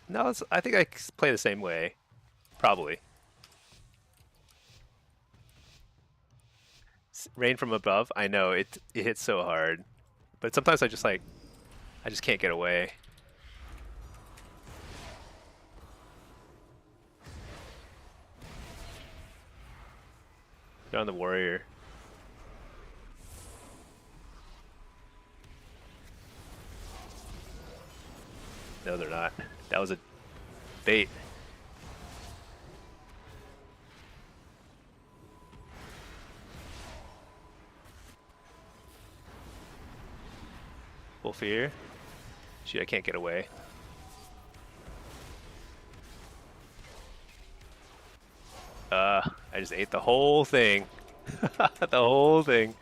No, I think I play the same way. Probably. Rain from above. I know it hits so hard, but sometimes I just can't get away. They're on the warrior. No, they're not. That was a bait. Full fear. Shoot, I can't get away. I just ate the whole thing. The whole thing.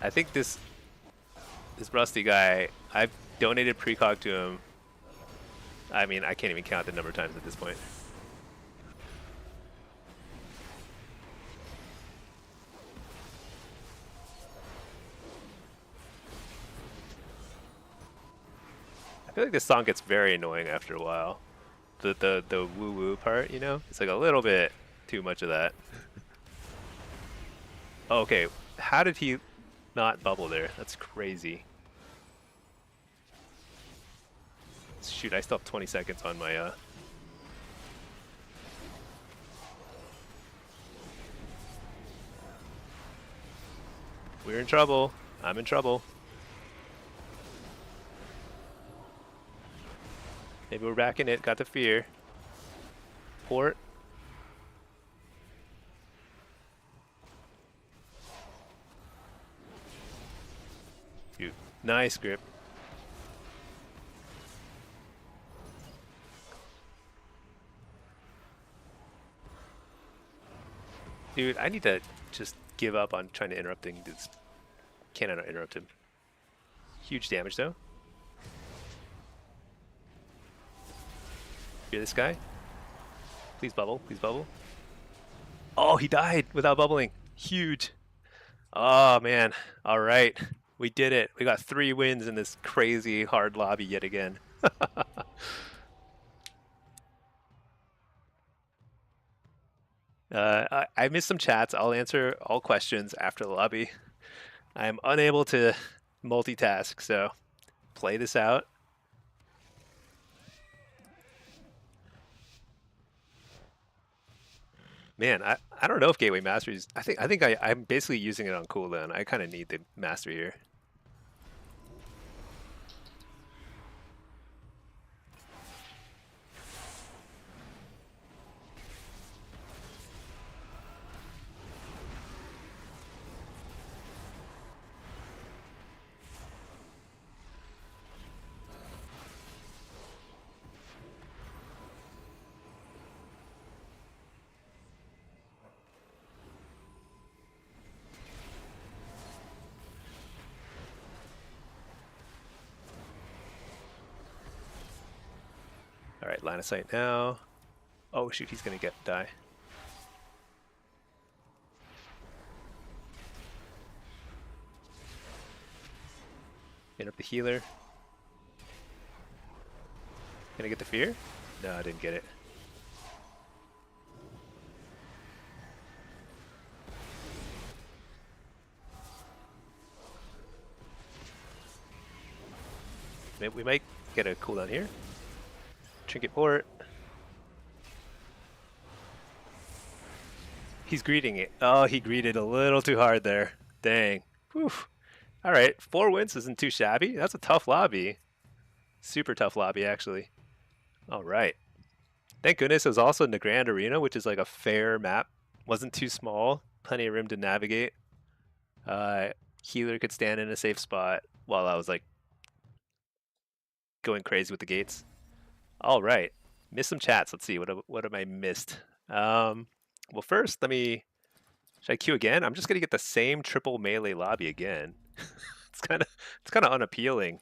I think this Rusty guy, I've donated precog to him. I mean, I can't even count the number of times at this point. I feel like this song gets very annoying after a while. The woo woo part, you know? It's like a little bit too much of that. Okay, how did he not bubble there? That's crazy. Shoot, I still have 20 seconds on my We're in trouble. I'm in trouble. Maybe we're back in it. Got the fear. Port. Shoot. Nice grip. Dude, I need to just give up on trying to interrupt things. Can I not interrupt him? Huge damage though. Hear this guy? Please bubble, please bubble. Oh, he died without bubbling. Huge. Oh man. All right. We did it. We got 3 wins in this crazy hard lobby yet again. I missed some chats. I'll answer all questions after the lobby. I'm unable to multitask, so play this out. Man, I don't know if Gateway Masteries. I'm basically using it on cooldown. I kind of need the master here. All right, line of sight now. Oh shoot, he's gonna die. Hit up the healer. Gonna get the fear? No, I didn't get it. Maybe we might get a cooldown here. Trinket port. He's greeting it. Oh, he greeted a little too hard there. Dang. Whew. All right, 4 wins isn't too shabby. That's a tough lobby. Super tough lobby, actually. All right. Thank goodness it was also in the Grand Arena, which is like a fair map. Wasn't too small. Plenty of room to navigate. Healer could stand in a safe spot while I was like going crazy with the gates. All right. Missed some chats. Let's see. What have I missed? Well, first, should I queue again? I'm just gonna get the same triple melee lobby again. it's kind of unappealing,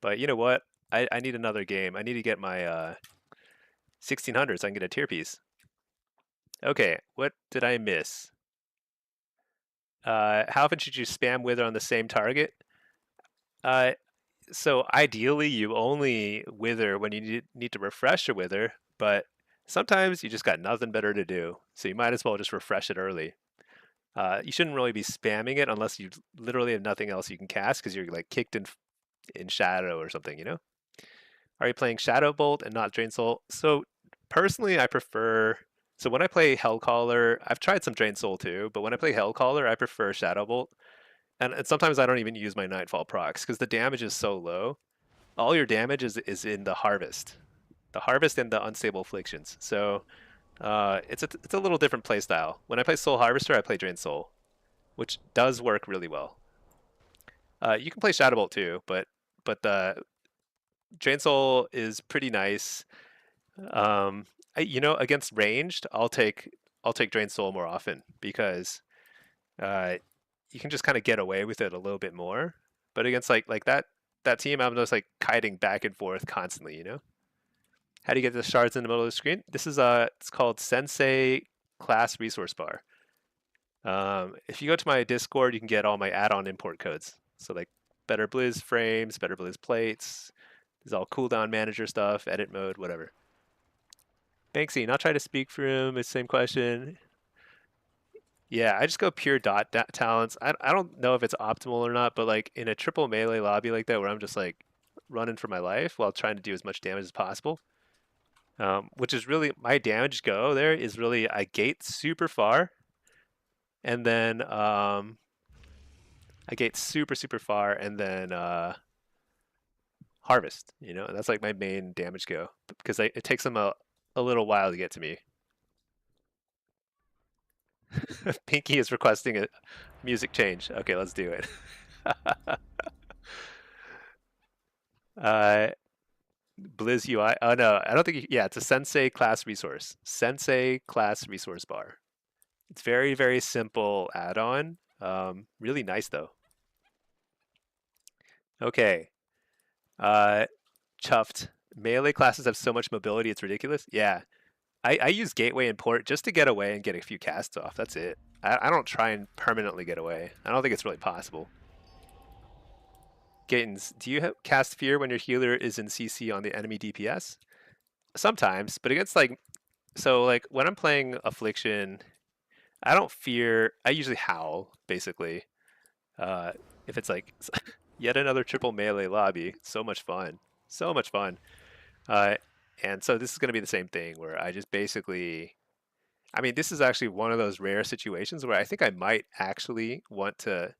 but you know what? I need another game. I need to get my 1600s. I can get a tier piece. Okay, what did I miss? How often should you spam Wither on the same target? So ideally, you only Wither when you need to refresh a Wither, but sometimes you just got nothing better to do, so you might as well just refresh it early. You shouldn't really be spamming it unless you literally have nothing else you can cast because you're like kicked in Shadow or something, you know? Are you playing Shadow Bolt and not Drain Soul? So personally, I prefer. So when I play Hellcaller, I've tried some Drain Soul too, but when I play Hellcaller, I prefer Shadow Bolt. And sometimes I don't even use my Nightfall procs because the damage is so low. All your damage is in the Harvest. The Harvest and the Unstable Afflictions. So it's a little different play style. When I play Soul Harvester, I play Drain Soul, which does work really well. You can play Shadow Bolt too, but the Drain Soul is pretty nice. Against ranged, I'll take Drain Soul more often because you can just kind of get away with it a little bit more. But against like that team, I'm just like kiting back and forth constantly, you know? How do you get the shards in the middle of the screen? This is it's called Sensei Class Resource Bar. If you go to my Discord, you can get all my add-on import codes. So like Better Blizz frames, Better Blizz plates. This is all cooldown manager stuff, edit mode, whatever. Banksy, not try to speak for him. It's the same question. Yeah, I just go pure dot talents. I don't know if it's optimal or not, but like in a triple melee lobby like that where I'm just like running for my life while trying to do as much damage as possible, which is really my damage go there is really I gate super far and then I gate super far and then harvest, you know, and that's like my main damage go because it takes them a little while to get to me. Pinky is requesting a music change. Okay, let's do it. Blizz UI. Oh no, I don't think. Yeah, it's a Sensei class resource. Sensei class resource bar. It's very simple add-on. Really nice though. Okay. Chuffed. Melee classes have so much mobility, it's ridiculous. Yeah. I use Gateway and Port just to get away and get a few casts off. That's it. I don't try and permanently get away. I don't think it's really possible. Gatens, do you cast Fear when your healer is in CC on the enemy DPS? Sometimes, but against like when I'm playing Affliction, I don't fear. I usually howl basically. If it's like yet another triple melee lobby, so much fun, so much fun. And so this is going to be the same thing where I just basically, I mean, this is actually one of those rare situations where I think I might actually want to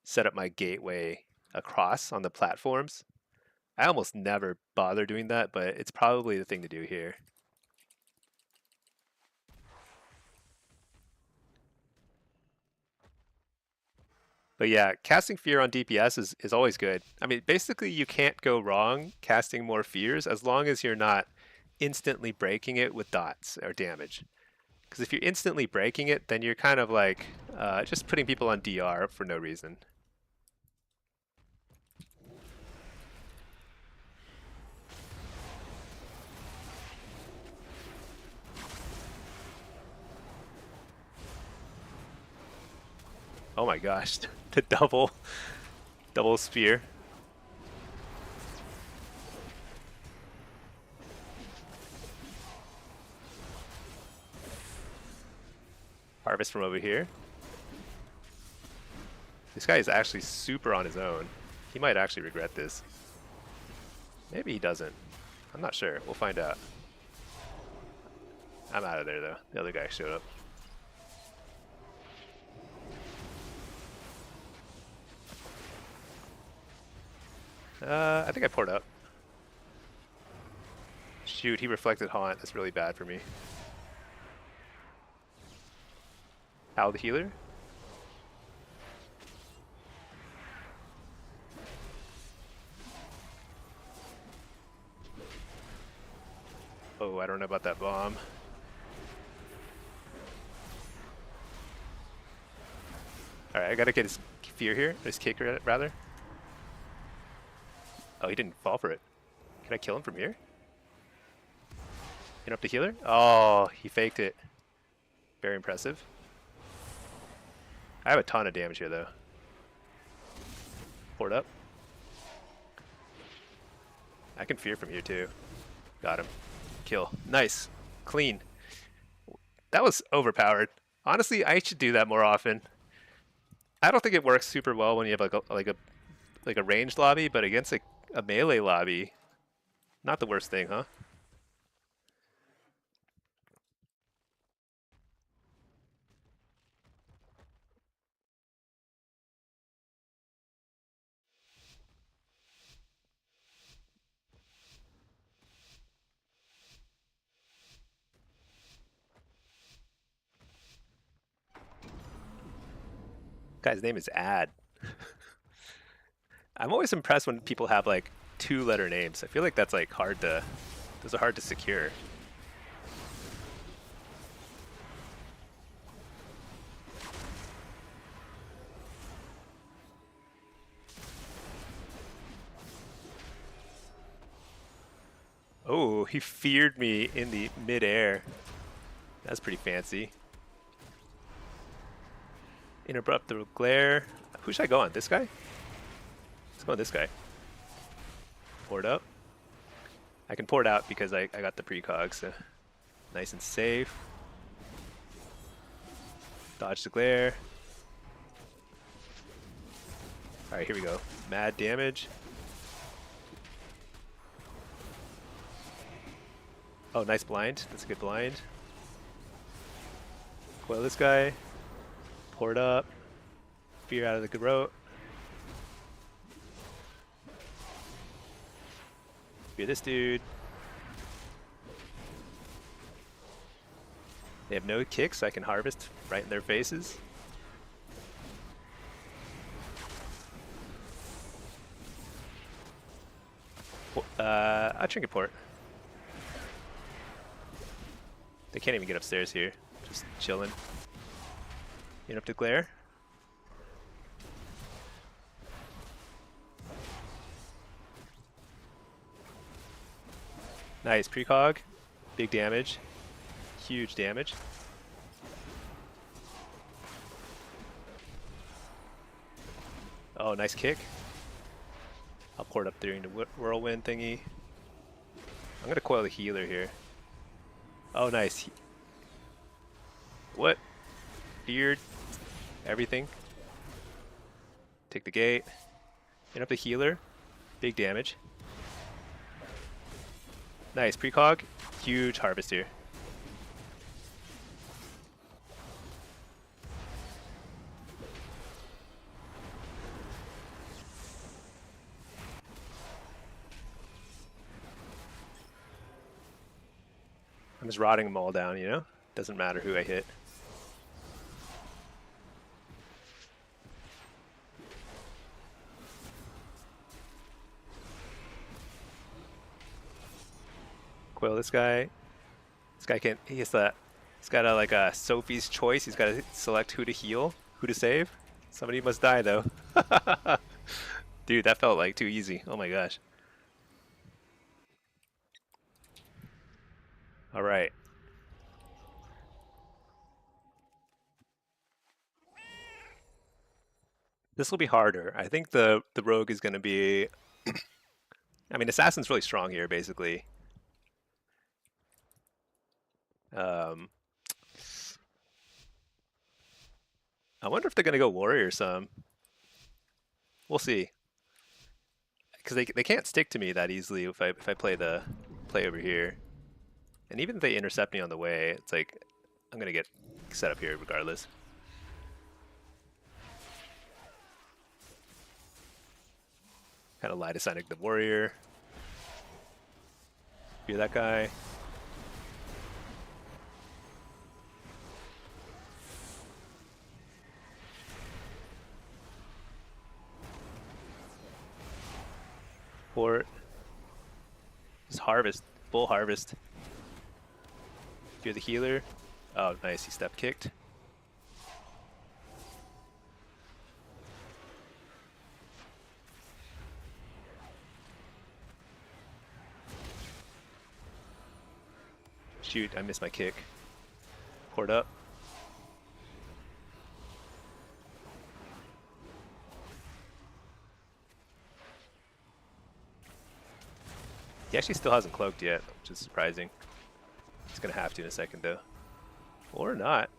set up my gateway across on the platforms. I almost never bother doing that, but it's probably the thing to do here. But yeah, casting Fear on DPS is always good. I mean, basically you can't go wrong casting more Fears as long as you're not instantly breaking it with dots or damage. Because if you're instantly breaking it, then you're kind of like just putting people on DR for no reason. Oh my gosh, the double spear. Harvest from over here. This guy is actually super on his own. He might actually regret this. Maybe he doesn't. I'm not sure. We'll find out. I'm out of there though. The other guy showed up. I think I poured up. Shoot, he reflected haunt. That's really bad for me. Hal the healer? Oh, I don't know about that bomb. Alright, I gotta get his fear here. His kick, rather. Oh, he didn't fall for it. Can I kill him from here? Interrupt the healer? Oh, he faked it. Very impressive. I have a ton of damage here, though. Poured up. I can fear from here, too. Got him. Kill. Nice. Clean. That was overpowered. Honestly, I should do that more often. I don't think it works super well when you have like a ranged lobby, but against a melee lobby, not the worst thing, huh? Guy's name is Ad. I'm always impressed when people have like 2-letter names. I feel like that's like hard to, those are hard to secure. Oh, he feared me in the mid-air. That's pretty fancy. Interrupt the glare. Who should I go on? This guy? Let's go on this guy. Pour it up. I can pour it out because I got the precog, so nice and safe. Dodge the glare. Alright, here we go. Mad damage. Oh, nice blind. That's a good blind. Coil this guy. Pour it up. Fear out of the throat. Fear this dude. They have no kicks, so I can harvest right in their faces. A trinket port. They can't even get upstairs here. Just chilling. Interrupt the glare. Nice precog. Big damage. Huge damage. Oh, nice kick. I'll pour it up during the whirlwind thingy. I'm gonna coil the healer here. Oh, nice. What? Feared. Everything. Take the gate. Hit up the healer. Big damage. Nice precog. Huge harvest here. I'm just rotting them all down, you know? Doesn't matter who I hit. Coil this guy. This guy can't, he's got a, like a Sophie's choice. He's got to select who to heal, who to save. Somebody must die though. Dude, that felt like too easy. Oh my gosh. All right. This will be harder. I think the rogue is going to be. I mean, assassin's really strong here, basically. Um, I wonder if they're going to go warrior some. We'll see. Because they can't stick to me that easily if I play over here. And even if they intercept me on the way, it's like I'm gonna get set up here regardless. Kind of lie to Sonic the Warrior. Fear that guy. Port. Just harvest. Full harvest. Fear the healer. Oh, nice. He step kicked. Shoot, I missed my kick. Port up. He actually still hasn't cloaked yet, which is surprising. He's gonna have to in a second though. Or not.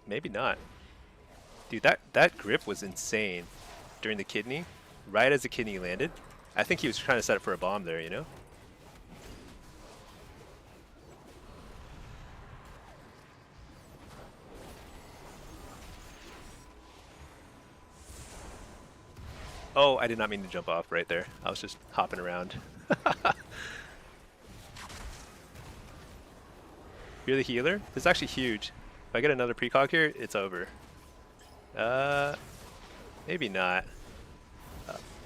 Maybe not. Dude, that grip was insane during the kidney. Right as the kidney landed. I think he was trying to set up for a bomb there, you know? Oh, I did not mean to jump off right there. I was just hopping around. You're the healer? This is actually huge. If I get another precog here, it's over. Maybe not.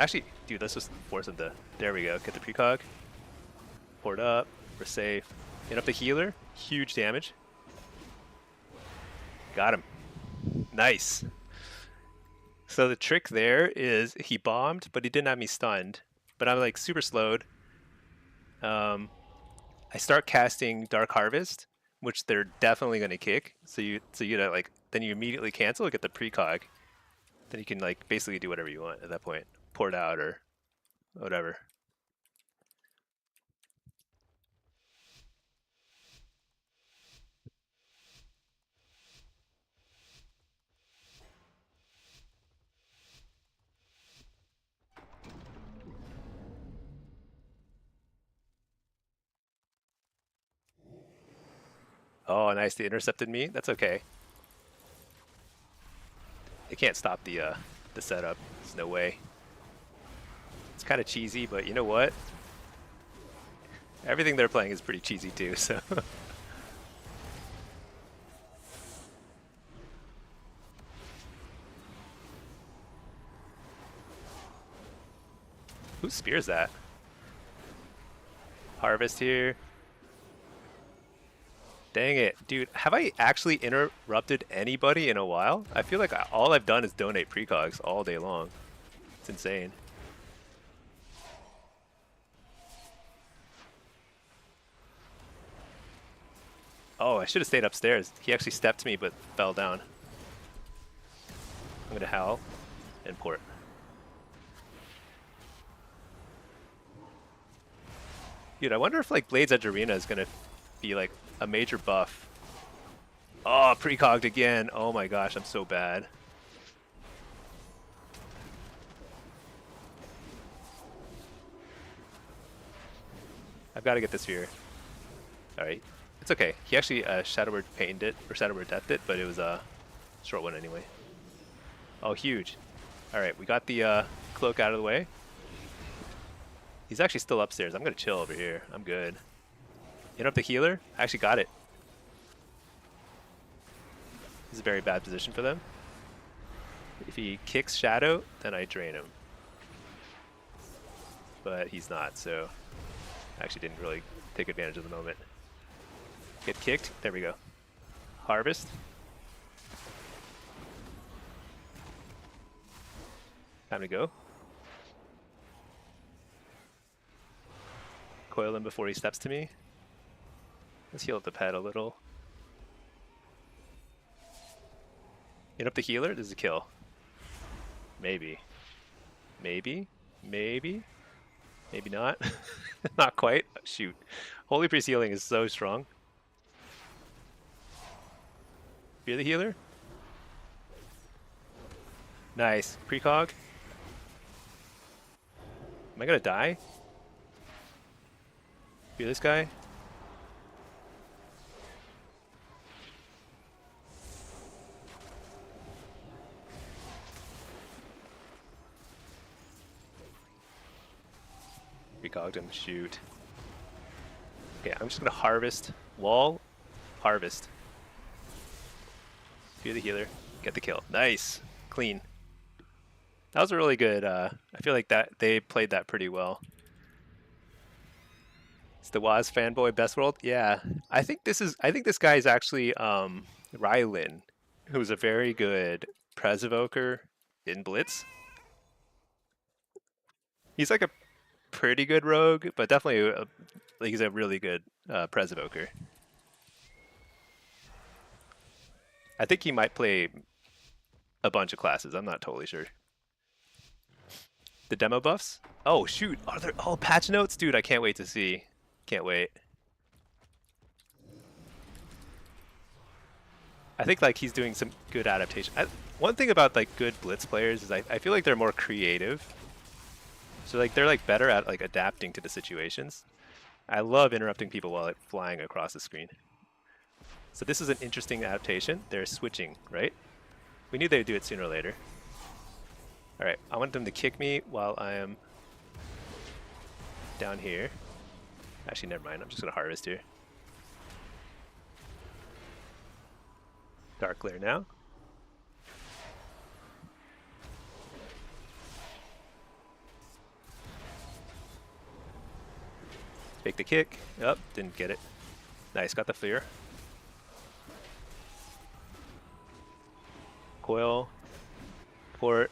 Actually, dude, let's just force him to... There we go. Get the precog. Port up. We're safe. Hit up the healer. Huge damage. Got him. Nice. So the trick there is he bombed, but he didn't have me stunned. But I'm like super slowed. I start casting Dark Harvest, which they're definitely gonna kick. So you like then you immediately cancel, get the precog. Then you can like basically do whatever you want at that point. Port out or whatever. Oh, nice. They intercepted me. That's okay. They can't stop the setup. There's no way. It's kind of cheesy, but you know what? Everything they're playing is pretty cheesy too, so. Who spears that? Harvest here. Dang it. Dude, have I actually interrupted anybody in a while? I feel like all I've done is donate precogs all day long. It's insane. Oh, I should have stayed upstairs. He actually stepped me but fell down. I'm gonna howl and port. Dude, I wonder if like Blade's Edge Arena is gonna be like a major buff. Oh, precogged again. Oh my gosh, I'm so bad. I've got to get this here. Alright. It's okay. He actually Shadow Word painted it, or Shadow Word deathed it, but it was a short one anyway. Oh, huge. Alright, we got the cloak out of the way. He's actually still upstairs. I'm going to chill over here. I'm good. Hit up the healer. I actually got it. This is a very bad position for them. If he kicks Shadow, then I drain him. But he's not, so I actually didn't really take advantage of the moment. Get kicked. There we go. Harvest. Time to go. Coil him before he steps to me. Let's heal up the pet a little. Hit up the healer. This is a kill. Maybe. Maybe, maybe, maybe not. Not quite. Shoot. Holy Priest healing is so strong. Fear the healer. Nice. Precog. Am I gonna die? Fear this guy. Precogged him. Shoot. Okay, I'm just gonna harvest. Wall. Harvest. Fear the healer. Get the kill. Nice. Clean. That was a really good. I feel like that they played that pretty well. It's the Waz fanboy best world. Yeah, I think this guy is actually Rylin, who's a very good Pres evoker in Blitz. He's like a pretty good rogue, but definitely like he's a really good Pres evoker. I think he might play a bunch of classes. I'm not totally sure. The demo buffs? Oh shoot! Are there patch notes, dude? I can't wait to see. Can't wait. I think like he's doing some good adaptation. One thing about like good Blitz players is I feel like they're more creative. So like they're like better at like adapting to the situations. I love interrupting people while like flying across the screen. So this is an interesting adaptation. They're switching, right? We knew they'd do it sooner or later. All right, I want them to kick me while I am down here. Actually, never mind. I'm just gonna harvest here. Dark glare now. Fake the kick. Oh, didn't get it. Nice, got the fear. Coil. Port.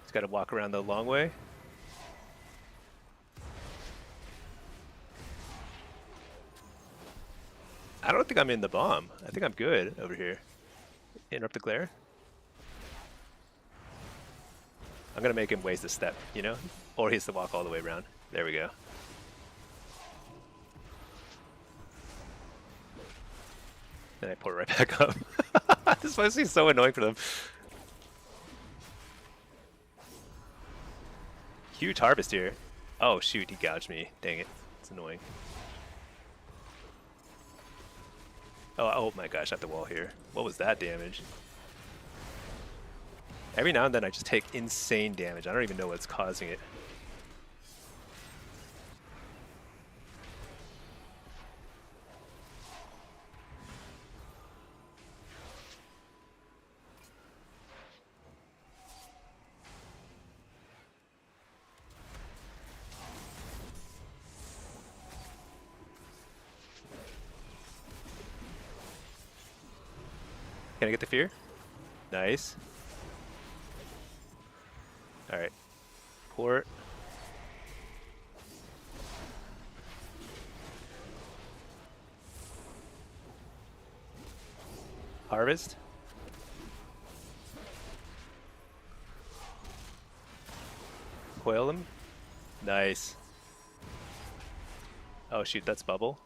Just gotta walk around the long way. I don't think I'm in the bomb. I think I'm good over here. Interrupt the glare. I'm gonna make him waste a step, you know? Or he has to walk all the way around. There we go. Then I port right back up. This must be so annoying for them. Huge harvest here. Oh shoot, he gouged me. Dang it. It's annoying. Oh my gosh, at the wall here. What was that damage? Every now and then I just take insane damage. I don't even know what's causing it. Can I get the fear? Nice. Alright. Port. Harvest. Coil him. Nice. Oh shoot, that's bubble.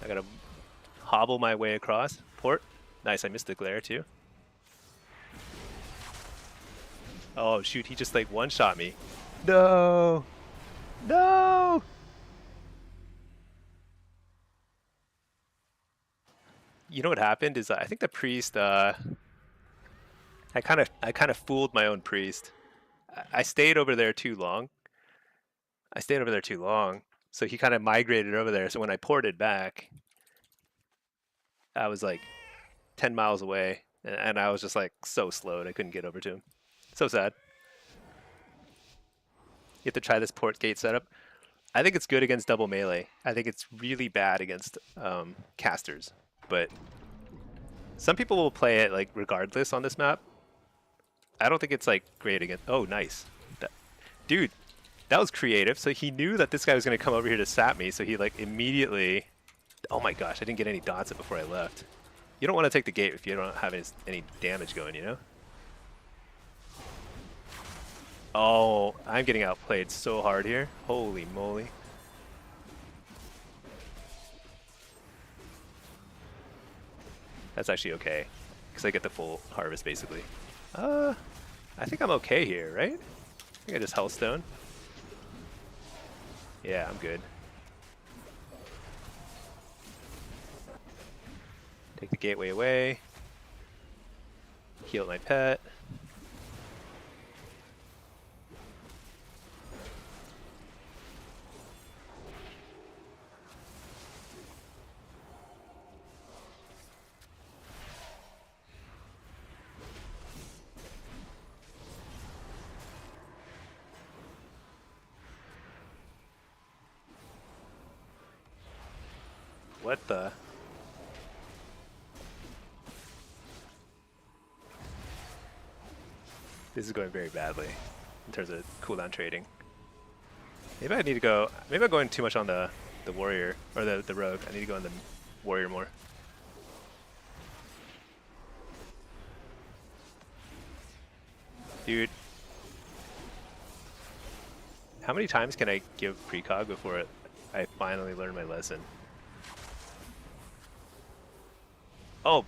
I gotta hobble my way across. Port. Nice, I missed the glare too. Oh shoot, he just like one-shot me. No! No! You know what happened is I think the priest I kind of fooled my own priest. I stayed over there too long. So he kind of migrated over there. So when I ported back, I was like 10 miles away, and I was just like so slowed I couldn't get over to him. So sad. You have to try this port gate setup. I think it's good against double melee. I think it's really bad against casters, but some people will play it like regardless on this map. I don't think it's like great against. Oh, nice, dude. That was creative. So he knew that this guy was going to come over here to sap me. So he like immediately. Oh my gosh, I didn't get any dots before I left. You don't want to take the gate if you don't have any damage going, you know? Oh, I'm getting outplayed so hard here. Holy moly. That's actually okay, because I get the full harvest basically. I think I'm okay here, right? I think I just Hellstone. Yeah, I'm good. Take the gateway away. Heal my pet. What the? This is going very badly in terms of cooldown trading. Maybe I need to go. Maybe I'm going too much on the warrior or the rogue. I need to go on the warrior more. Dude, how many times can I give precog before I finally learn my lesson? Oh,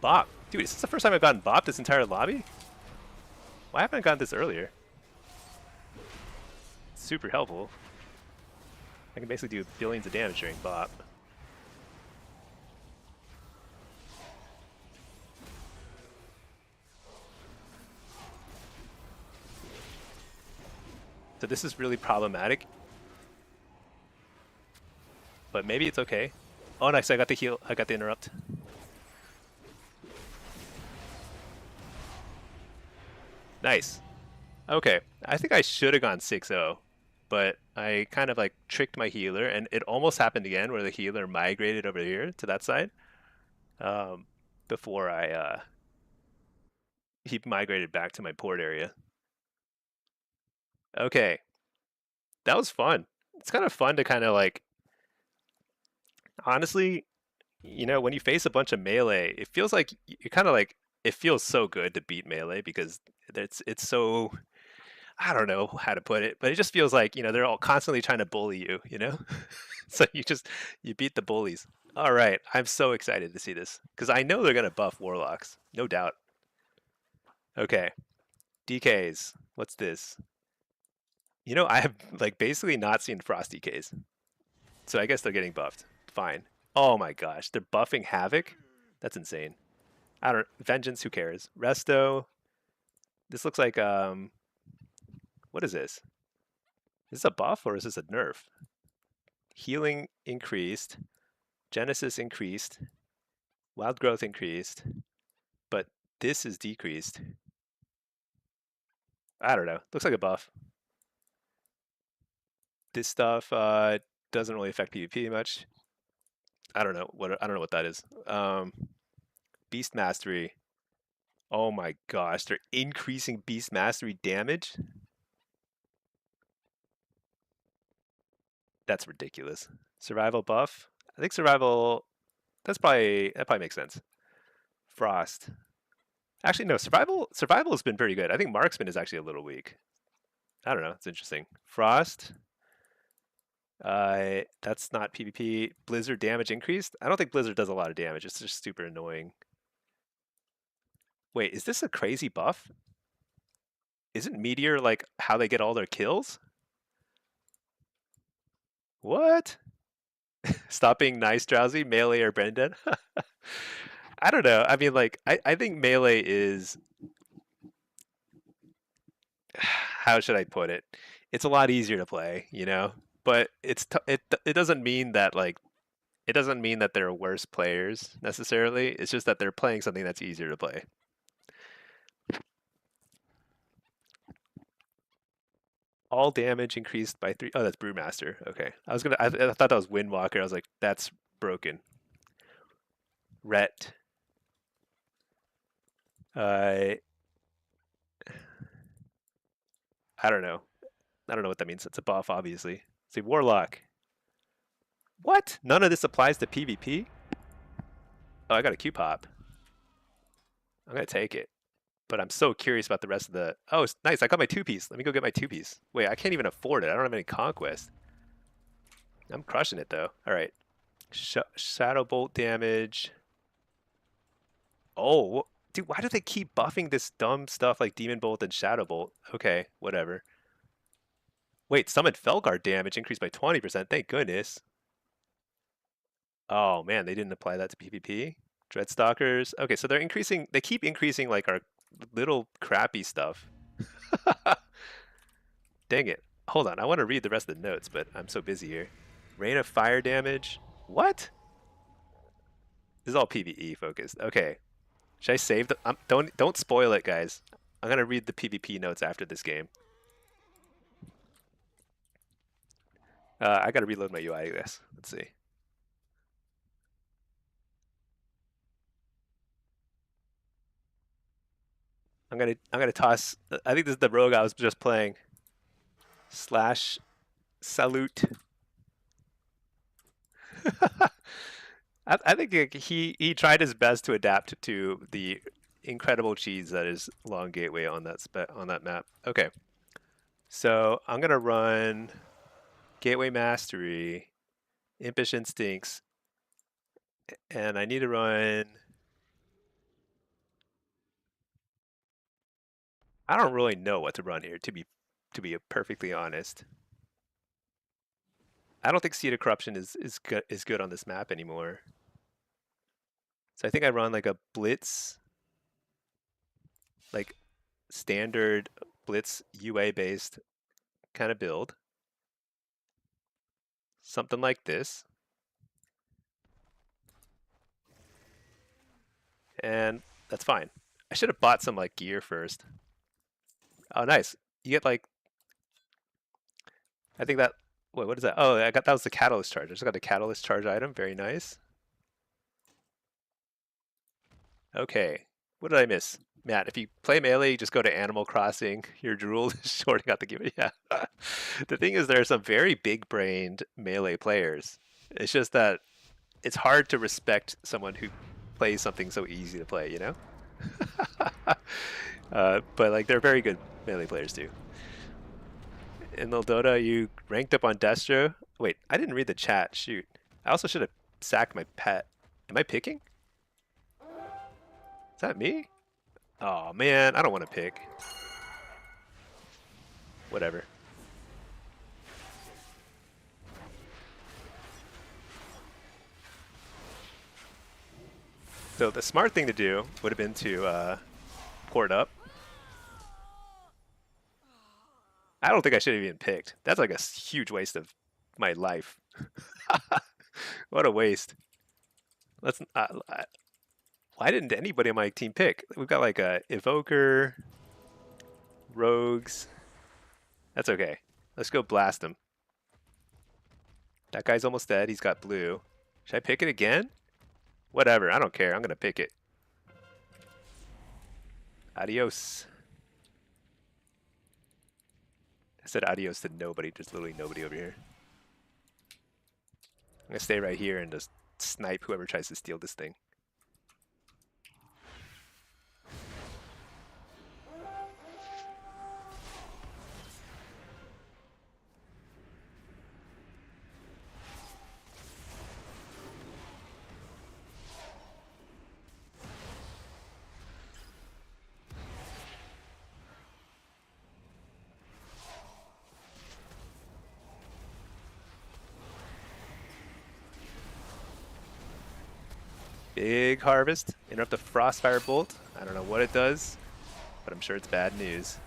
bop. Dude, is this the first time I've gotten bop this entire lobby? Why haven't I gotten this earlier? Super helpful. I can basically do billions of damage during bop. So this is really problematic. But maybe it's okay. Oh, nice, I got the heal. I got the interrupt. Nice. Okay, I think I should have gone 6-0, but I kind of like tricked my healer, and it almost happened again where the healer migrated over here to that side um, before he migrated back to my port area. Okay, that was fun. It's kind of fun to kind of like, honestly, you know, when you face a bunch of melee, it feels like you kind of like, it feels so good to beat melee because it's so, I don't know how to put it, but it just feels like, you know, they're all constantly trying to bully you, you know? So you beat the bullies. All right, I'm so excited to see this because I know they're going to buff Warlocks, no doubt. Okay, DKs. What's this? You know, I have like basically not seen Frost DKs. So I guess they're getting buffed. Fine. Oh my gosh, they're buffing Havoc? That's insane. I don't Vengeance, who cares? Resto. This looks like what is this? Is this a buff or is this a nerf? Healing increased, Genesis increased, Wild Growth increased, but this is decreased. I don't know. Looks like a buff. This stuff doesn't really affect PvP much. I don't know what that is. Beast Mastery. Oh my gosh, they're increasing Beast Mastery damage? That's ridiculous. Survival buff. I think survival that probably makes sense. Frost. Actually no, survival has been pretty good. I think marksman is actually a little weak. I don't know, it's interesting. Frost. That's not PvP. Blizzard damage increased? I don't think Blizzard does a lot of damage. It's just super annoying. Wait, is this a crazy buff? Isn't Meteor like how they get all their kills? What? Stop being nice, Drowsy, Melee or Brendan? I don't know. I mean, like, I think Melee is... How should I put it? It's a lot easier to play, you know? But it doesn't mean that, like, it doesn't mean that they're worse players, necessarily. It's just that they're playing something that's easier to play. All damage increased by 3. Oh, that's Brewmaster. Okay. I thought that was Windwalker. I was like, that's broken. Ret. I don't know. I don't know what that means. It's a buff, obviously. See, Warlock. What? None of this applies to PvP? Oh, I got a Q pop. I'm gonna take it. But I'm so curious about the rest of the. Oh, it's nice. I got my 2-piece. Let me go get my 2-piece. Wait, I can't even afford it. I don't have any conquest. I'm crushing it though. All right. Shadow bolt damage. Oh, dude, why do they keep buffing this dumb stuff like Demon Bolt and Shadow Bolt? Okay, whatever. Wait, summon Felguard damage increased by 20%. Thank goodness. Oh man, they didn't apply that to PvP. Dreadstalkers. Okay, so they're increasing. They keep increasing like our little crappy stuff. Dang it. Hold on, I want to read the rest of the notes, but I'm so busy here. Rain of fire damage. What? This is all PvE focused. Okay. Should I save the? Don't spoil it, guys. I'm gonna read the PvP notes after this game. I gotta reload my UI, I guess. Let's see. I'm gonna toss. I think this is the rogue I was just playing. Slash salute. I think he tried his best to adapt to the incredible cheese that is Long Gateway on that map. Okay, so I'm gonna run Gateway Mastery, Impish Instincts, and I need to run. I don't really know what to run here, to be perfectly honest. I don't think Seed of Corruption is good on this map anymore. So I think I run like a Blitz, like standard Blitz UA based kind of build. Something like this. And that's fine. I should have bought some like gear first. Oh, nice. You get like, I think that, wait, what is that? Oh, that was the catalyst charge. I just got the catalyst charge item. Very nice. Okay. What did I miss? Matt, if you play Melee, you just go to Animal Crossing. Your drool is sorting out the game. Yeah. The thing is, there are some very big-brained Melee players. It's just that it's hard to respect someone who plays something so easy to play, you know? But like, they're very good Melee players too. In Dota, you ranked up on Destro. Wait, I didn't read the chat. Shoot. I also should have sacked my pet. Am I picking? Is that me? Oh man, I don't want to pick. Whatever. So the smart thing to do would have been to port up. I don't think I should have even picked. That's like a huge waste of my life. What a waste. Let's. Why didn't anybody on my team pick? We've got like a Evoker, Rogues. That's okay. Let's go blast him. That guy's almost dead. He's got blue. Should I pick it again? Whatever. I don't care. I'm going to pick it. Adios. I said adios to nobody. There's literally nobody over here. I'm going to stay right here and just snipe whoever tries to steal this thing. Big harvest. Interrupt the Frostfire Bolt. I don't know what it does, but I'm sure it's bad news.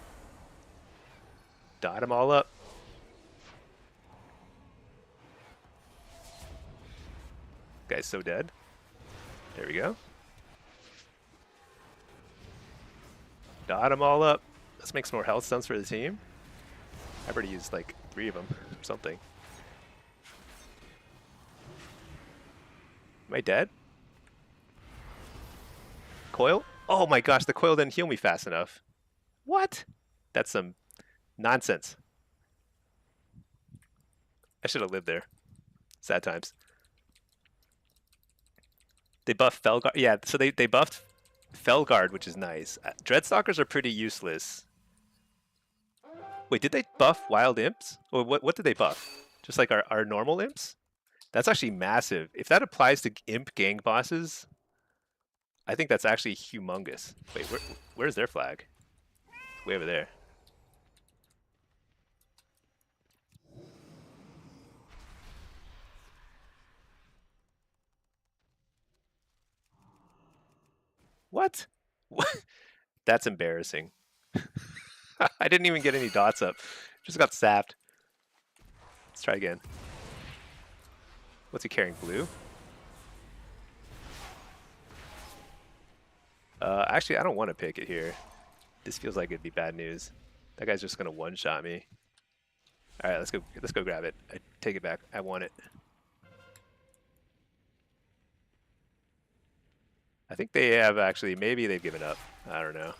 Dot them all up. Guy's so dead. There we go. Dot them all up. Let's make some more health stunts for the team. I've already used like 3 of them or something. Am I dead? Coil? Oh my gosh, the coil didn't heal me fast enough. What? That's some nonsense. I should have lived there. Sad times. They buffed Felguard. Yeah, so they buffed Felguard, which is nice. Dreadstalkers are pretty useless. Wait, did they buff Wild Imps? Or what did they buff? Just like our normal Imps? That's actually massive. If that applies to Imp gang bosses, I think that's actually humongous. Wait, where's their flag? It's way over there. What? What? That's embarrassing. I didn't even get any dots up. Just got sapped. Let's try again. What's he carrying? Blue? Actually, I don't want to pick it here. This feels like it'd be bad news. That guy's just gonna one-shot me. All right, let's go. Let's go grab it. I take it back. I want it. I think they have actually. Maybe they've given up. I don't know.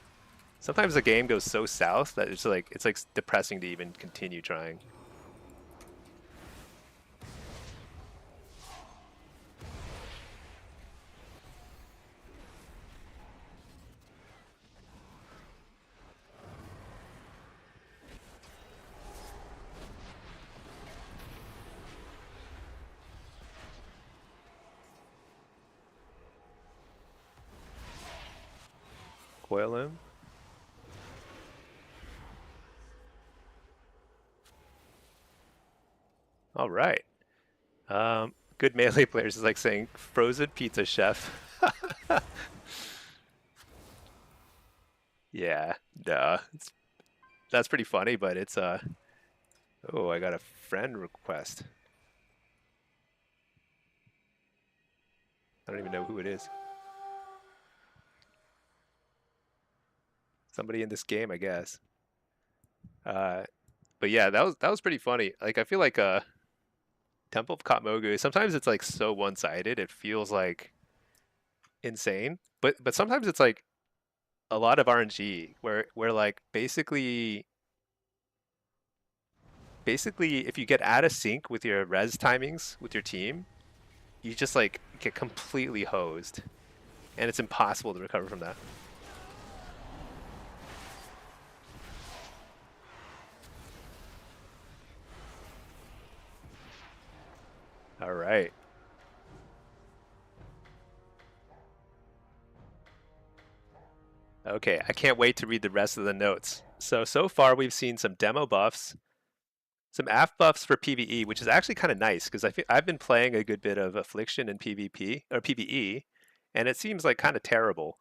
Sometimes the game goes so south that it's like depressing to even continue trying. Coil him. All right. Good melee players is like saying frozen pizza chef. Yeah, duh. That's pretty funny, but it's oh, I got a friend request. I don't even know who it is. Somebody in this game, I guess. But yeah, that was pretty funny. Like I feel like Temple of Katmogu, sometimes it's like so one-sided, it feels like insane. But sometimes it's like a lot of RNG where like basically if you get out of sync with your res timings with your team, you just like get completely hosed. And it's impossible to recover from that. All right. Okay, I can't wait to read the rest of the notes. So far we've seen some demo buffs, some AF buffs for PvE, which is actually kind of nice because I've been playing a good bit of Affliction in PvP or PvE, and it seems like kind of terrible.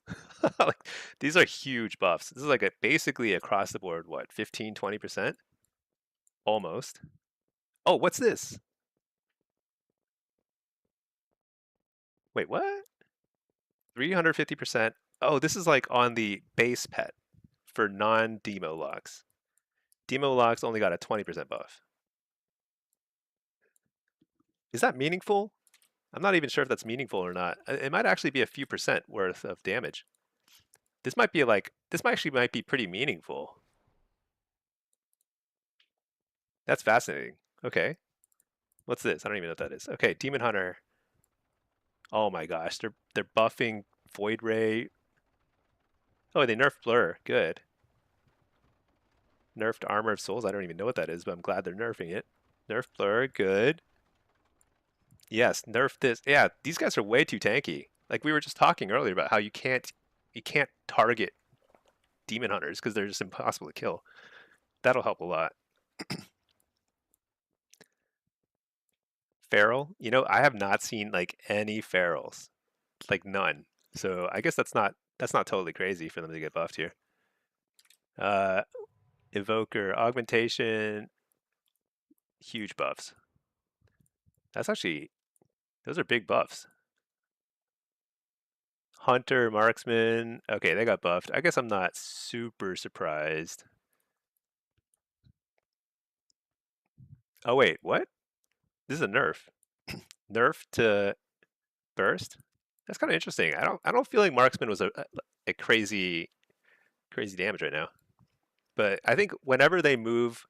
Like these are huge buffs. This is like basically across the board, what, 15, 20%? Almost. Oh, what's this? Wait, what? 350%. Oh, this is like on the base pet for non-demo locks. Demo locks only got a 20% buff. Is that meaningful? I'm not even sure if that's meaningful or not. It might actually be a few percent worth of damage. This might be like, this might actually might be pretty meaningful. That's fascinating. Okay. What's this? I don't even know what that is. Okay, Demon Hunter. Oh my gosh, they're buffing Void Ray. Oh, they nerfed Blur. Good. Nerfed Armor of Souls. I don't even know what that is, but I'm glad they're nerfing it. Nerf Blur. Good. Yes, nerf this. Yeah, these guys are way too tanky. Like we were just talking earlier about how you can't target demon hunters because they're just impossible to kill. That'll help a lot. Feral, I have not seen like any ferals, like none. So I guess that's not totally crazy for them to get buffed here. Uh, Evoker, augmentation, huge buffs. That's actually those are big buffs. Hunter, marksman. Okay, they got buffed. I guess I'm not super surprised. Oh wait, what? This is a nerf. Nerf to burst. That's kind of interesting. I don't feel like marksman was a crazy damage right now. But I think whenever they move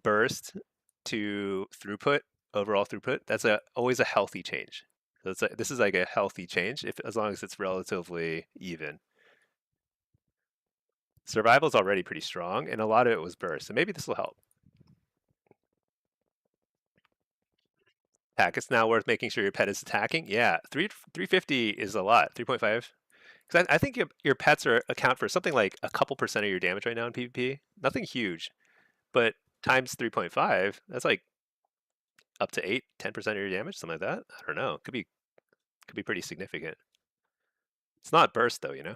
burst to throughput, overall throughput, that's always a healthy change. So this is like a healthy change if as long as it's relatively even. Survival's already pretty strong, and a lot of it was burst, so maybe this will help. Attack. It's now worth making sure your pet is attacking. Yeah, 350 is a lot. 3.5. Because I think your pets are account for something like a couple percent of your damage right now in PvP. Nothing huge, but times 3.5, that's like up to 10% of your damage, something like that. I don't know. Could be pretty significant. It's not burst though, you know.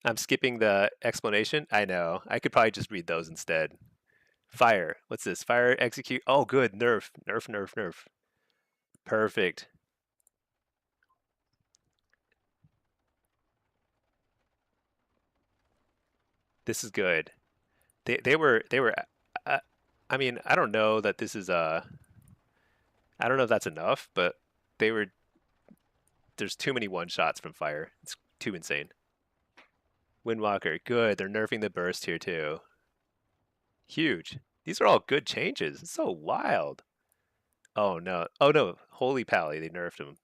I'm skipping the explanation. I know. I could probably just read those instead. Fire. What's this? Fire execute. Oh, good. Nerf. Nerf, nerf, nerf. Perfect. This is good. They were uh, I mean, I don't know that this is I don't know if that's enough, but they were there's too many one shots from fire. It's too insane. Windwalker, good. They're nerfing the burst here too. Huge. These are all good changes. It's so wild. Oh no. Oh no. Holy pally, they nerfed him.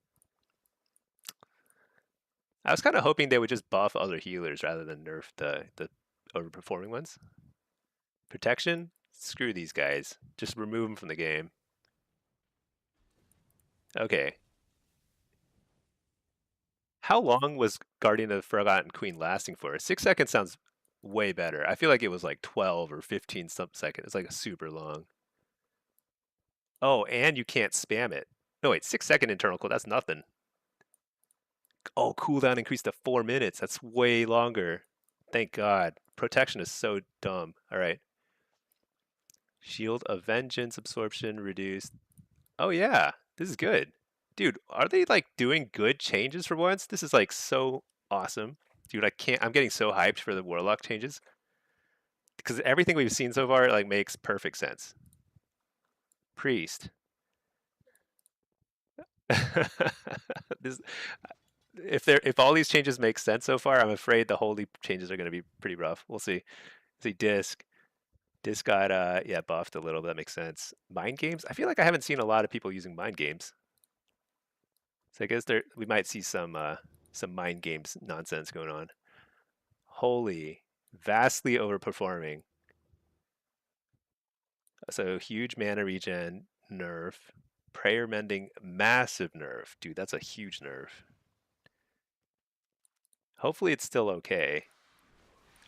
I was kind of hoping they would just buff other healers rather than nerf the overperforming ones. Protection? Screw these guys. Just remove them from the game. Okay. How long was Guardian of the Forgotten Queen lasting for? 6 seconds sounds way better. I feel like it was like 12 or 15 some seconds. It's like a super long. Oh, and you can't spam it. No, wait, 6 second internal cool. That's nothing. Oh, cooldown increased to 4 minutes. That's way longer. Thank God. Protection is so dumb. All right. Shield of Vengeance absorption reduced. Oh yeah, this is good. Dude, are they like doing good changes for once? This is like so awesome. Dude, I'm getting so hyped for the Warlock changes. Because everything we've seen so far like makes perfect sense. Priest. this if all these changes make sense so far, I'm afraid the holy changes are going to be pretty rough. We'll see. See disc. Disc got yeah buffed a little, but that makes sense. Mind games. I feel like I haven't seen a lot of people using mind games. So I guess we might see some mind games nonsense going on. Holy, vastly overperforming. So huge mana regen nerf, prayer mending massive nerf. Dude, that's a huge nerf. Hopefully it's still okay.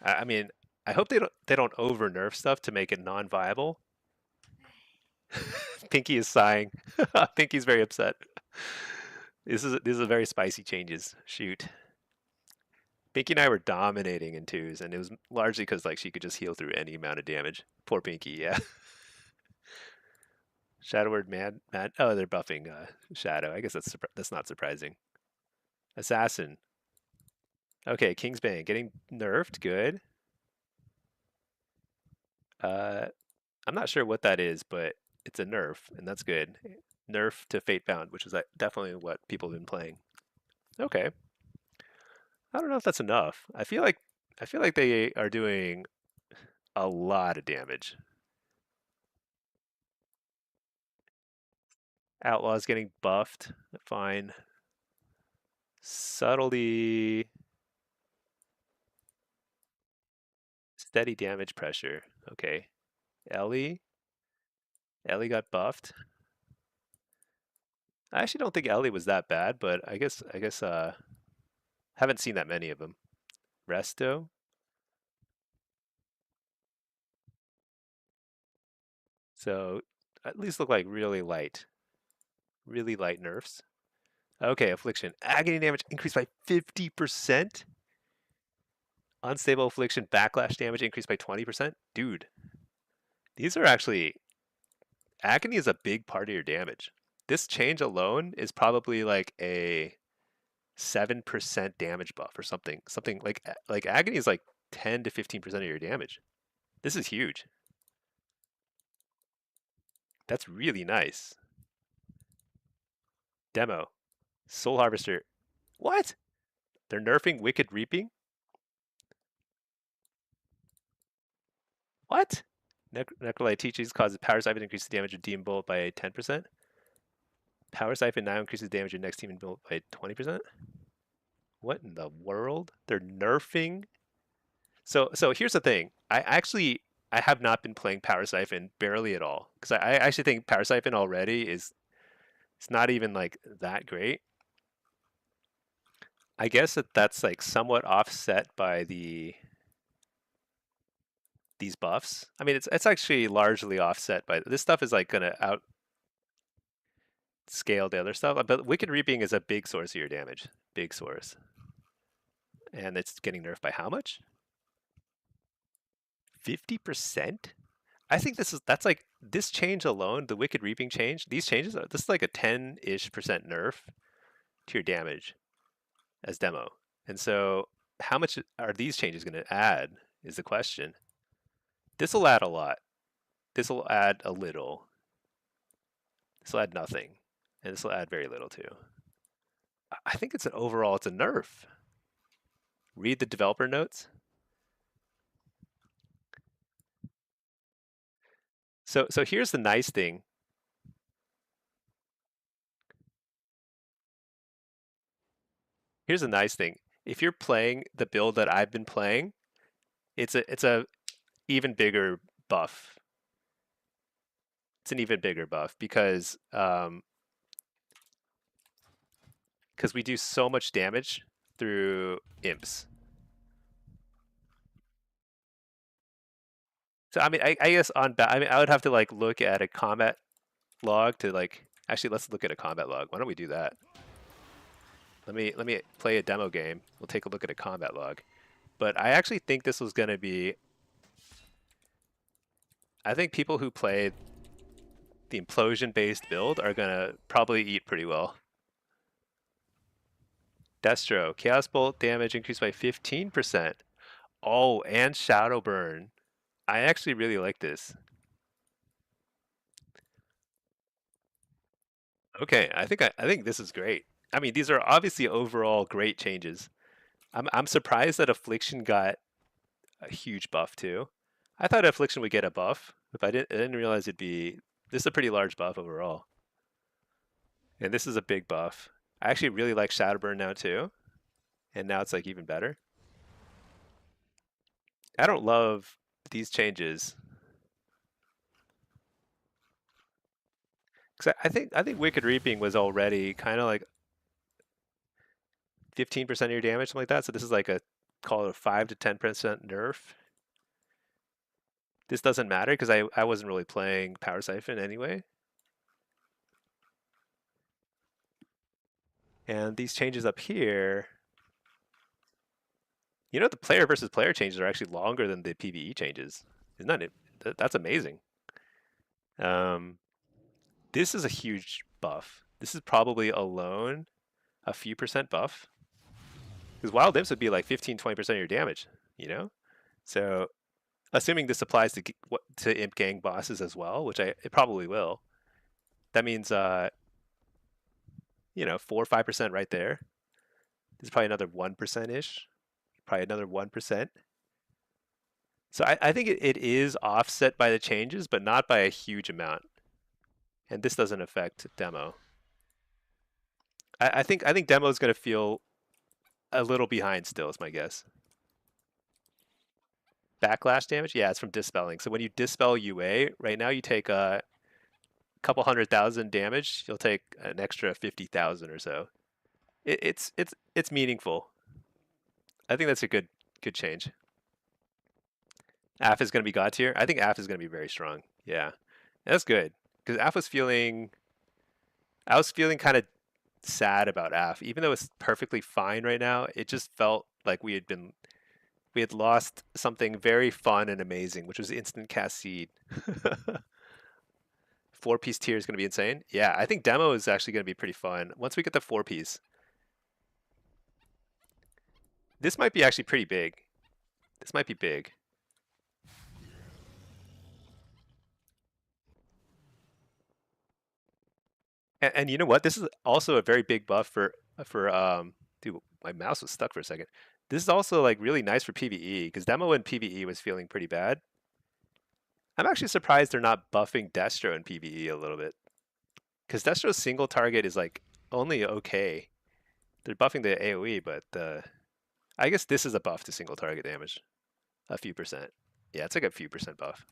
I mean, I hope they don't over nerf stuff to make it non-viable. Pinky is sighing. Pinky's very upset. This is a very spicy changes. Shoot. Pinky and I were dominating in twos, and it was largely because like she could just heal through any amount of damage. Poor Pinky, yeah. Shadow Word mad. Oh, they're buffing Shadow. I guess that's not surprising. Assassin. Okay, Kingsbane getting nerfed. Good. Uh, I'm not sure what that is, but it's a nerf, and that's good. Nerf to Fatebound, which is definitely what people have been playing. Okay. I don't know if that's enough. I feel like they are doing a lot of damage. Outlaw's getting buffed. Fine. Subtlety. Steady damage pressure. Okay. Ellie. Ellie got buffed. I actually don't think Ellie was that bad, but I guess haven't seen that many of them. Resto. So at least look like really light nerfs. Okay, affliction. Agony damage increased by 50%. Unstable affliction backlash damage increased by 20%. Dude, these are actually agony is a big part of your damage. This change alone is probably like a 7% damage buff or something. Something like agony is like 10 to 15% of your damage. This is huge. That's really nice. Demo. Soul Harvester. What? They're nerfing Wicked Reaping? What? Necrolite teachings causes power side increase the damage of Demon Bolt by 10%. Power Siphon now increases damage your next team and build by 20%. What in the world? They're nerfing. So here's the thing. I have not been playing Power Siphon barely at all because I actually think Power Siphon already is it's not even like that great. I guess that's like somewhat offset by these buffs. I mean, it's actually largely offset by this stuff is like gonna outscale the other stuff. But Wicked Reaping is a big source of your damage, big source, and it's getting nerfed by how much? 50%? I think that's like this change alone, the Wicked Reaping change. These changes, this is like a 10-ish% nerf to your damage as demo. And so, how much are these changes going to add? Is the question. This will add a lot. This will add a little. This will add nothing, and this will add very little too. I think it's an overall, it's a nerf. Read the developer notes. So here's the nice thing. Here's the nice thing. If you're playing the build that I've been playing, it's a even bigger buff. It's an even bigger buff because we do so much damage through imps. So I mean, I guess I mean, I would have to like look at a combat log to like. Actually, let's look at a combat log. Why don't we do that? Let me play a demo game. We'll take a look at a combat log. But I actually think this was going to be. I think people who play the implosion-based build are going to probably eat pretty well. Destro, Chaos Bolt damage increased by 15%. Oh, and Shadow Burn. I actually really like this. Okay, I think this is great. I mean, these are obviously overall great changes. I'm surprised that Affliction got a huge buff too. I thought Affliction would get a buff, but I didn't realize it'd be this is a pretty large buff overall. And this is a big buff. I actually really like Shadowburn now too. And now it's like even better. I don't love these changes. Cause I think Wicked Reaping was already kind of like 15% of your damage, something like that. So this is like a call it a 5 to 10% nerf. This doesn't matter because I wasn't really playing Power Siphon anyway. And these changes up here, you know, the player versus player changes are actually longer than the PvE changes. Isn't that it? That's amazing. This is a huge buff. This is probably alone a few percent buff. Because Wild Imps would be like 15-20% of your damage, you know? So assuming this applies to Imp Gang bosses as well, which it probably will, that means you know, 4 or 5% right there. There's probably another 1%-ish. Probably another 1%. So I think it is offset by the changes, but not by a huge amount. And this doesn't affect demo. I think demo is going to feel a little behind still, is my guess. Backlash damage? Yeah, it's from dispelling. So when you dispel UA, right now you take a couple 100,000 damage. You'll take an extra 50,000 or so. It's meaningful. I think that's a good change. AF is going to be god tier. I think AF is going to be very strong. Yeah, that's good because AF was feeling. I was feeling kind of sad about AF, even though it's perfectly fine right now. It just felt like we had lost something very fun and amazing, which was instant cast seed. 4-piece tier is going to be insane. Yeah, I think demo is actually going to be pretty fun once we get the 4-piece. This might be actually pretty big. This might be big. And you know what? This is also a very big buff for dude, my mouse was stuck for a second. This is also like really nice for PvE because demo in PvE was feeling pretty bad. I'm actually surprised they're not buffing Destro in PvE a little bit. Because Destro's single target is like only okay. They're buffing the AoE, but I guess this is a buff to single target damage. A few percent. Yeah, it's like a few percent buff.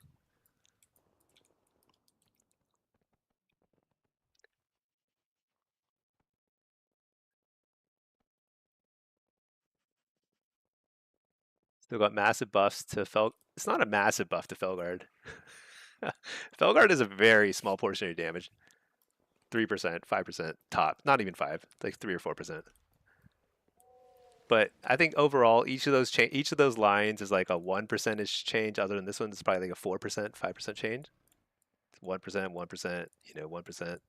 Still got massive buffs to Fel. It's not a massive buff to Felguard. Felguard is a very small portion of your damage. 3%, 5% top. Not even 5, like 3 or 4%. But I think overall, each of those lines is like a 1% change. Other than this one, it's probably like a 4%, 5% change. 1%, 1%, 1%.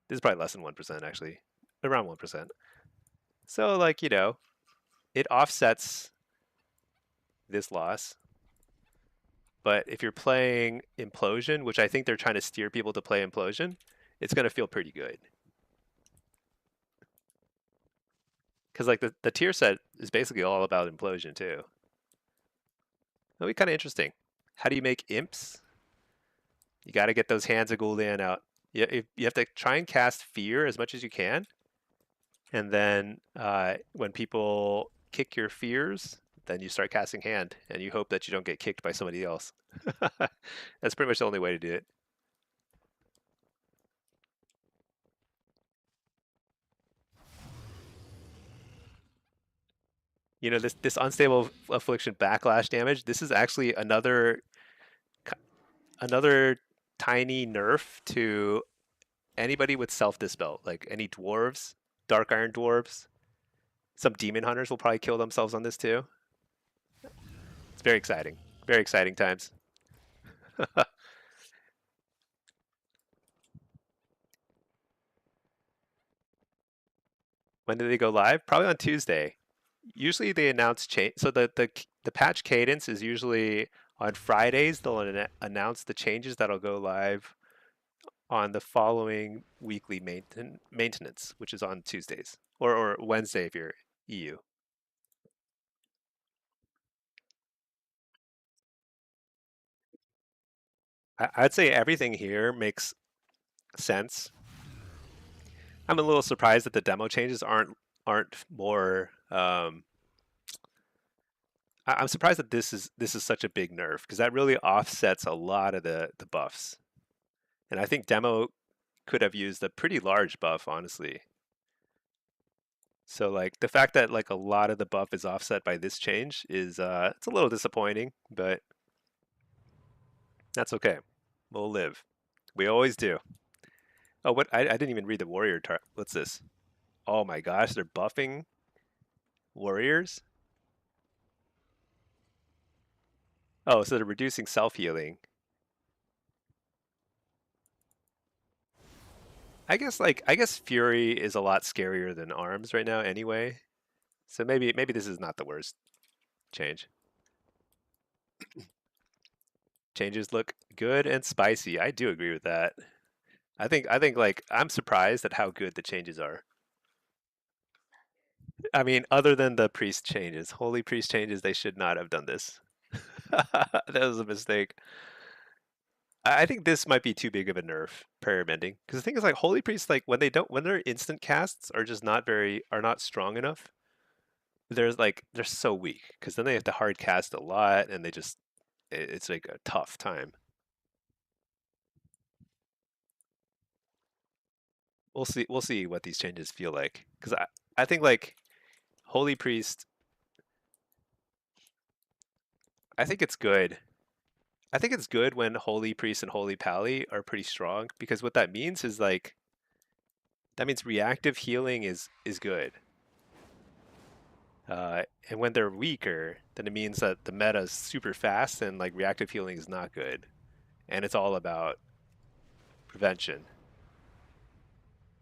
This is probably less than 1% actually, around 1%. So like it offsets this loss. But if you're playing Implosion, which I think they're trying to steer people to play Implosion, it's going to feel pretty good. Because like the tier set is basically all about Implosion too. That'll be kind of interesting. How do you make imps? You got to get those hands of Gul'dan out. You have to try and cast Fear as much as you can. And then when people kick your fears, then you start casting Hand. And you hope that you don't get kicked by somebody else. That's pretty much the only way to do it. This unstable affliction backlash damage. This is actually another tiny nerf to anybody with self dispel, like any dwarves, dark iron dwarves. Some demon hunters will probably kill themselves on this too. It's very exciting times. When do they go live? Probably on Tuesday. Usually they announce change. So the patch cadence is usually on Fridays. They'll announce the changes that'll go live on the following weekly maintenance, which is on Tuesdays or Wednesday if you're EU. I'd say everything here makes sense. I'm a little surprised that the demo changes aren't more. I'm surprised that this is such a big nerf because that really offsets a lot of the buffs, and I think demo could have used a pretty large buff, honestly. So like the fact that like a lot of the buff is offset by this change is it's a little disappointing, but that's okay. We'll live. We always do. Oh, what? I didn't even read the warrior What's this? Oh my gosh, they're buffing warriors? Oh, so they're reducing self-healing. I guess Fury is a lot scarier than Arms right now anyway. So maybe this is not the worst change. Changes look good and spicy. I do agree with that. I think like I'm surprised at how good the changes are. I mean, other than the priest changes, holy priest changes, they should not have done this. That was a mistake. I think this might be too big of a nerf, prayer mending, because the thing is like holy priests, like when their instant casts are just not strong enough. They're so weak because then they have to hard cast a lot, and it's like a tough time. We'll see what these changes feel like because I think like holy priest. I think it's good. I think it's good when holy priest and holy pally are pretty strong because what that means is like that means reactive healing is good. And when they're weaker, then it means that the meta is super fast and like reactive healing is not good, and it's all about prevention.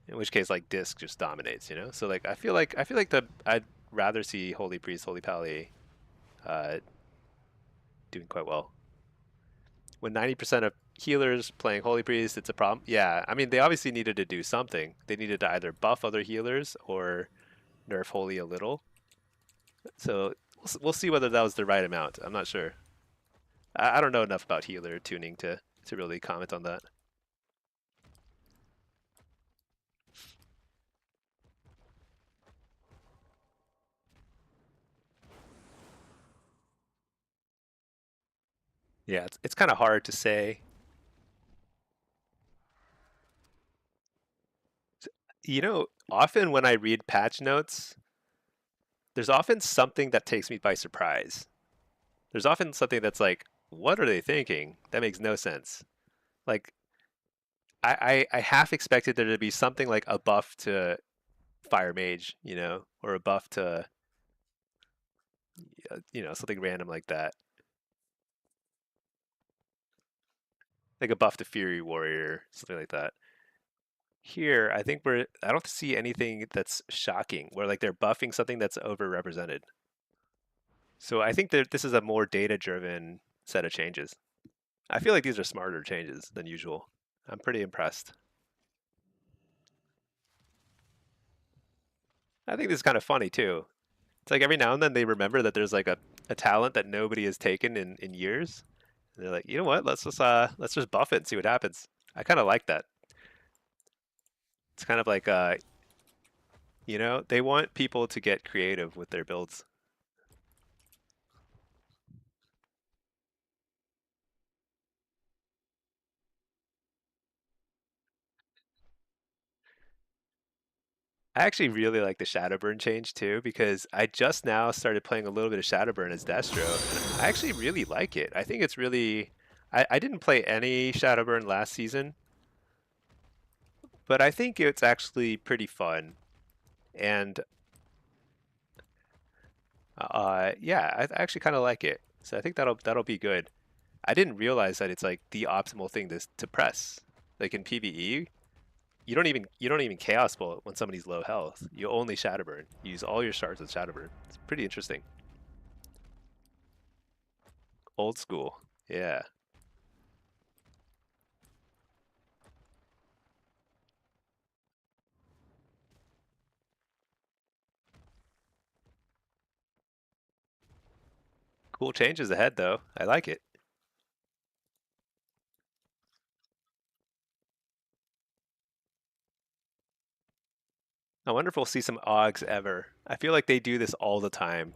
In which case, like disc just dominates. So like I feel like I'd rather see holy priest, holy pally, uh, doing quite well. When 90% of healers playing holy priest, it's a problem. Yeah, I mean they obviously needed to do something. They needed to either buff other healers or nerf holy a little. So we'll see whether that was the right amount. I'm not sure. I don't know enough about healer tuning to really comment on that. Yeah, it's kind of hard to say. You know, often when I read patch notes, there's often something that takes me by surprise. There's often something that's like, what are they thinking? That makes no sense. Like, I half expected there to be something like a buff to Fire Mage, you know, or a buff to, you know, something random like that. Like a buff to Fury Warrior, something like that. Here, I don't see anything that's shocking where like they're buffing something that's overrepresented. So I think that this is a more data-driven set of changes. I feel like these are smarter changes than usual. I'm pretty impressed. I think this is kind of funny too. It's like every now and then they remember that there's like a talent that nobody has taken in years. And they're like, you know what? Let's just buff it and see what happens. I kind of like that. It's kind of like you know, they want people to get creative with their builds. I actually really like the Shadowburn change too because I just now started playing a little bit of Shadowburn as Destro, and I actually really like it. I think it's really. I didn't play any Shadowburn last season, but I think it's actually pretty fun. And yeah, I actually kind of like it. So I think that'll be good. I didn't realize that it's like the optimal thing to press. Like in PvE, you don't even Chaos Bolt when somebody's low health. You only Shadowburn. You use all your shards with Shadowburn. It's pretty interesting. Old school. Yeah. Cool changes ahead though. I like it. I wonder if we'll see some Augs ever. I feel like they do this all the time.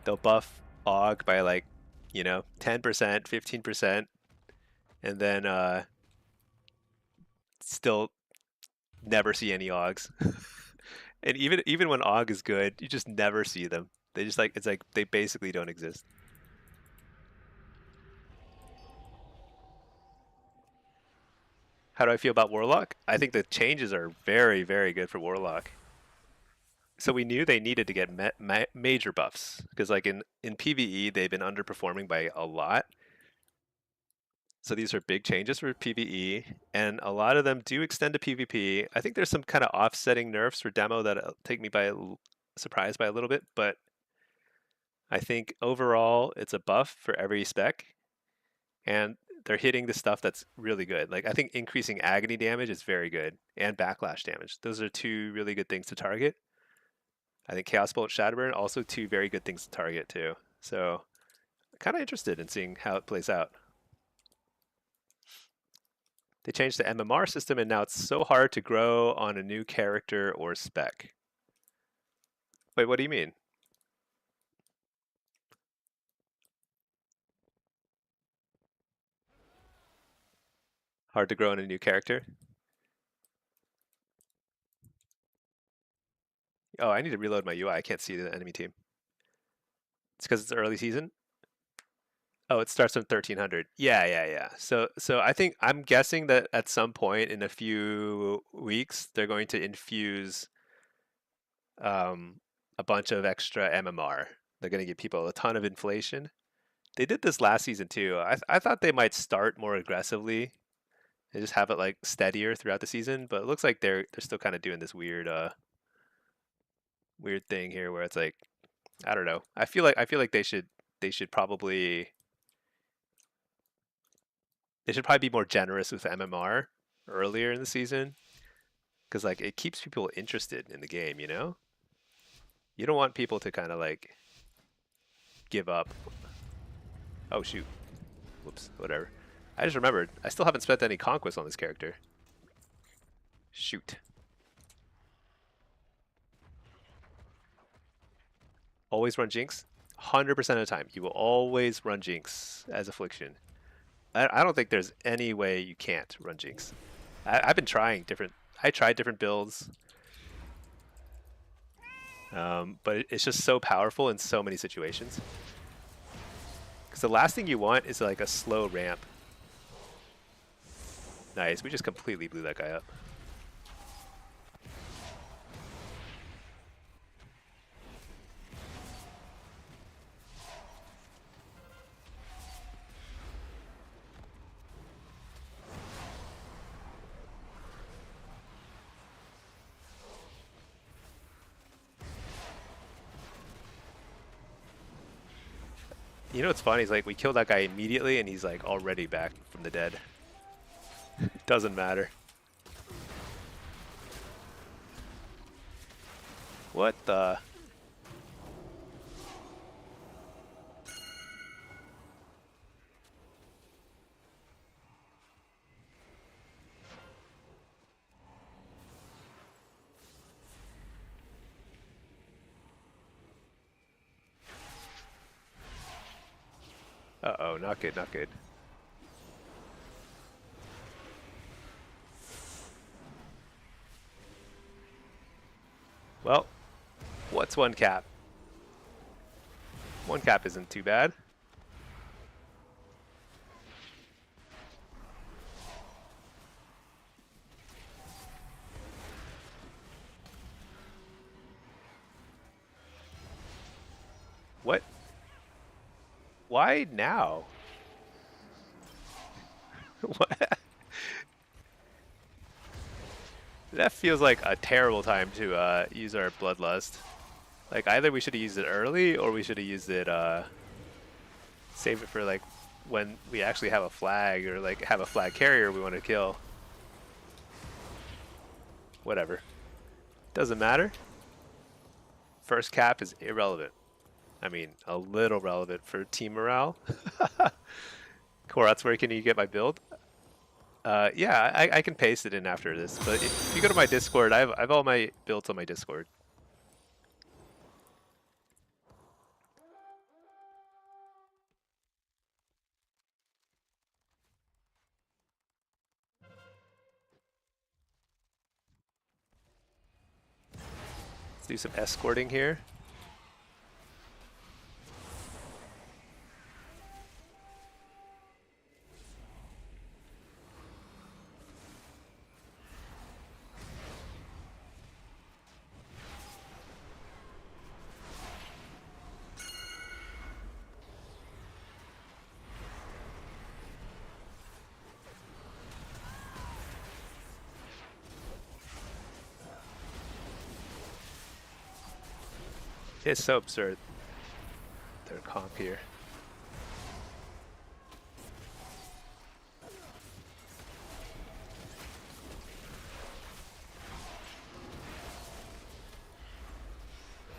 They'll buff Aug by like, you know, 10%, 15%, and then still never see any Augs. And even when Aug is good, you just never see them. They just like it's like they basically don't exist. How do I feel about Warlock? I think the changes are very, very good for Warlock. So we knew they needed to get major buffs because like in PvE they've been underperforming by a lot. So these are big changes for PvE, and a lot of them do extend to PvP. I think there's some kind of offsetting nerfs for demo that take me by surprise by a little bit, but I think overall it's a buff for every spec, and they're hitting the stuff that's really good. Like I think increasing agony damage is very good, and backlash damage. Those are two really good things to target. I think Chaos Bolt, Shadowburn, also two very good things to target too. So kind of interested in seeing how it plays out. They changed the MMR system and now it's so hard to grow on a new character or spec. Wait, what do you mean? Hard to grow on a new character? Oh, I need to reload my UI. I can't see the enemy team. It's because it's early season? Oh, it starts from 1300. Yeah, yeah, yeah. So I think I'm guessing that at some point in a few weeks they're going to infuse um, a bunch of extra MMR. They're going to give people a ton of inflation. They did this last season too. I thought they might start more aggressively and just have it like steadier throughout the season, but it looks like they're still kind of doing this weird thing here where it's like I don't know. I feel like they should probably be more generous with MMR earlier in the season because like it keeps people interested in the game. You know, you don't want people to kind of like give up. Oh shoot, whoops, whatever. I just remembered I still haven't spent any conquest on this character. Shoot. Always run Jinx. 100% of the time, you will always run Jinx as affliction. I don't think there's any way you can't run Jinx. I've been trying different. I tried different builds, but it's just so powerful in so many situations. Because the last thing you want is like a slow ramp. Nice, we just completely blew that guy up. You know what's funny is like we killed that guy immediately and he's like already back from the dead. Doesn't matter. What the? Uh-oh, not good, not good. Well, what's one cap? One cap isn't too bad. What? Why now? What? That feels like a terrible time to use our Bloodlust. Like either we should have used it early or we should have used it, save it for like when we actually have a flag or like have a flag carrier we want to kill. Whatever. Doesn't matter. First cap is irrelevant. I mean, a little relevant for team morale. Koratz, where can you get my build? Yeah, I can paste it in after this, but if you go to my Discord, I have all my builds on my Discord. Let's do some escorting here. It's so absurd, their comp here.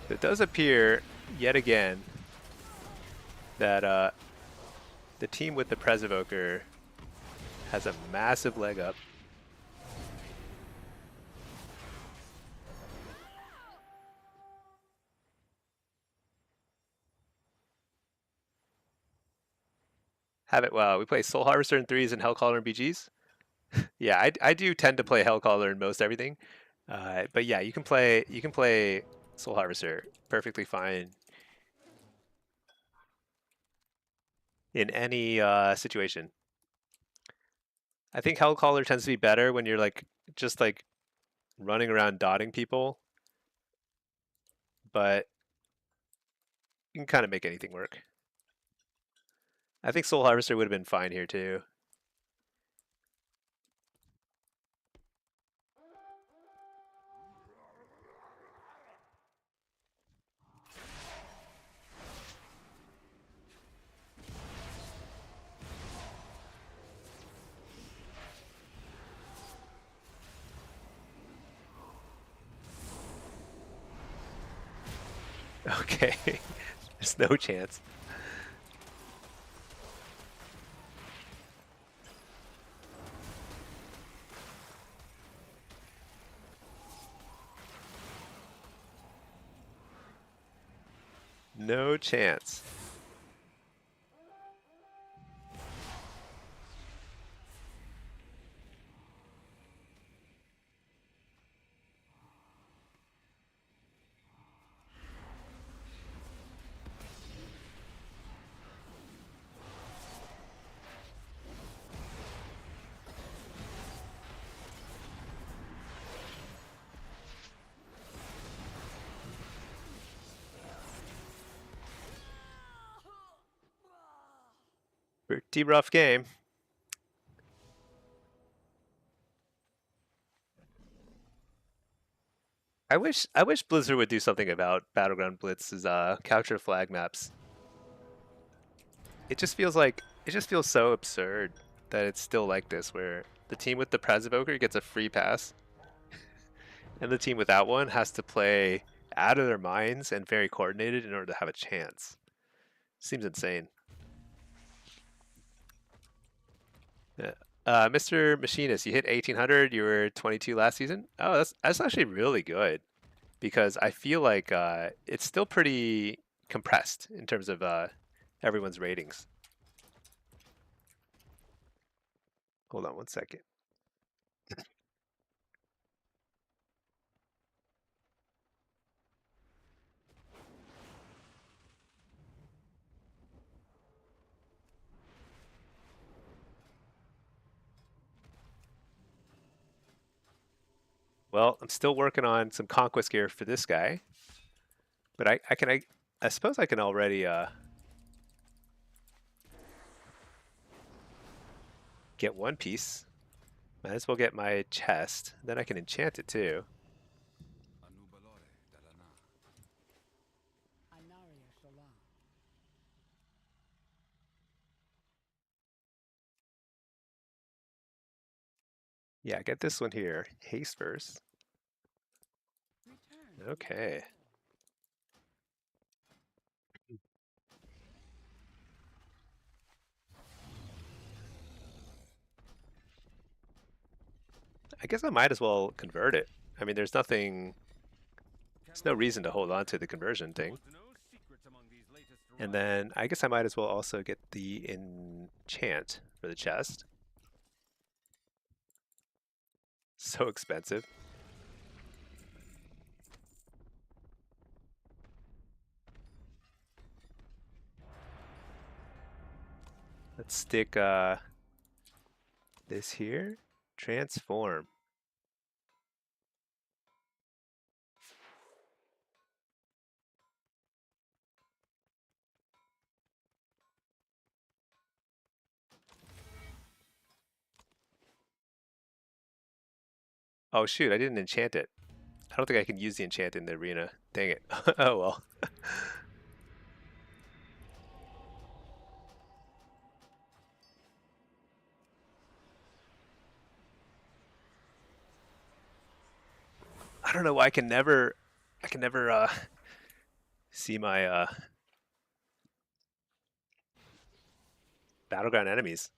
It does appear, yet again, that the team with the Presevoker has a massive leg up. Have it well. We play Soul Harvester in 3s and Hellcaller in BGs. Yeah, I do tend to play Hellcaller in most everything. But yeah, you can play Soul Harvester perfectly fine in any situation. I think Hellcaller tends to be better when you're like just like running around dotting people, but you can kind of make anything work. I think Soul Harvester would have been fine here too. Okay, there's no chance. No chance. Pretty rough game. I wish Blizzard would do something about Battleground Blitz's capture flag maps. It just feels so absurd that it's still like this, where the team with the Prez Evoker gets a free pass, and the team without one has to play out of their minds and very coordinated in order to have a chance. Seems insane. Yeah. Mr. Machinist, you hit 1800. You were 22 last season. Oh, that's actually really good because I feel like it's still pretty compressed in terms of everyone's ratings. Hold on one second. Well, I'm still working on some conquest gear for this guy, but I suppose I can already get one piece. Might as well get my chest. Then I can enchant it too. Yeah, get this one here. Haste first. Okay. I guess I might as well convert it. I mean, there's no reason to hold on to the conversion thing. And then I guess I might as well also get the enchant for the chest. So expensive. Let's stick this here. Transform. Oh shoot, I didn't enchant it. I don't think I can use the enchant in the arena. Dang it. Oh well. I don't know why I can never see my battleground enemies.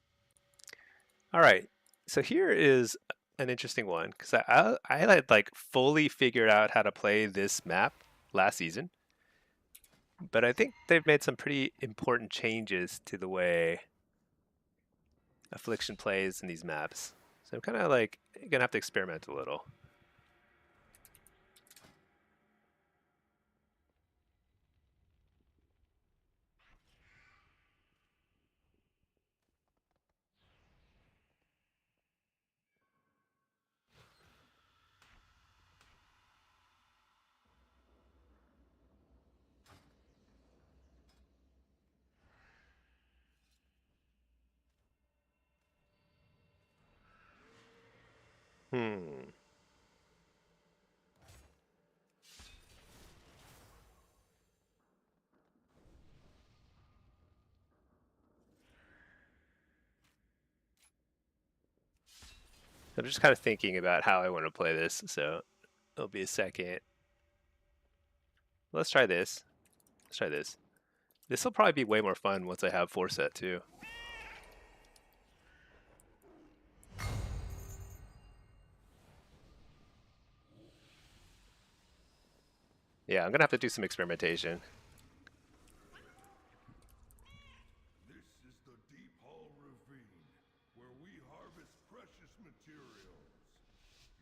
All right, so here is an interesting one because I had like fully figured out how to play this map last season, but I think they've made some pretty important changes to the way affliction plays in these maps. So I'm kind of like gonna have to experiment a little. Hmm. I'm just kind of thinking about how I want to play this, so it'll be a second. Let's try this. Let's try this. This will probably be way more fun once I have 4 set too. Yeah, I'm gonna have to do some experimentation. This is the Deep Hall Ravine, where we harvest precious materials.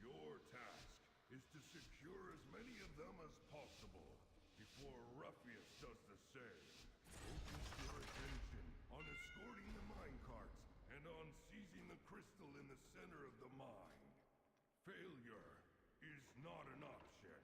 Your task is to secure as many of them as possible before Ruffius does the same. Focus your attention on escorting the minecarts and on seizing the crystal in the center of the mine. Failure is not an option.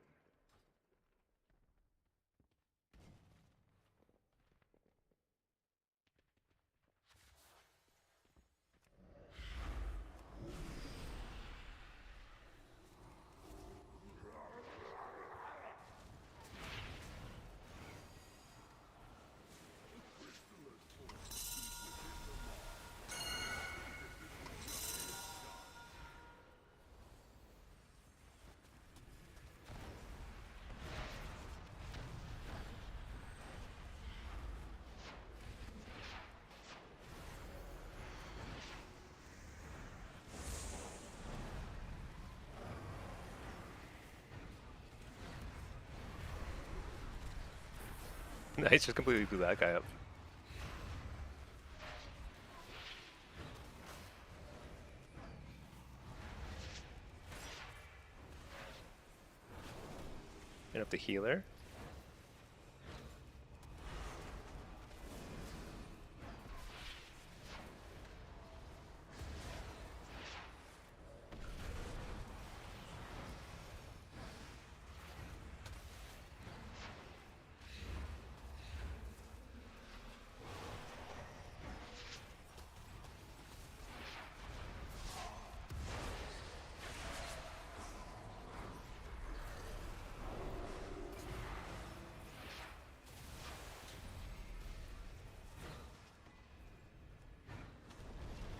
Nice, just completely blew that guy up. And up the healer.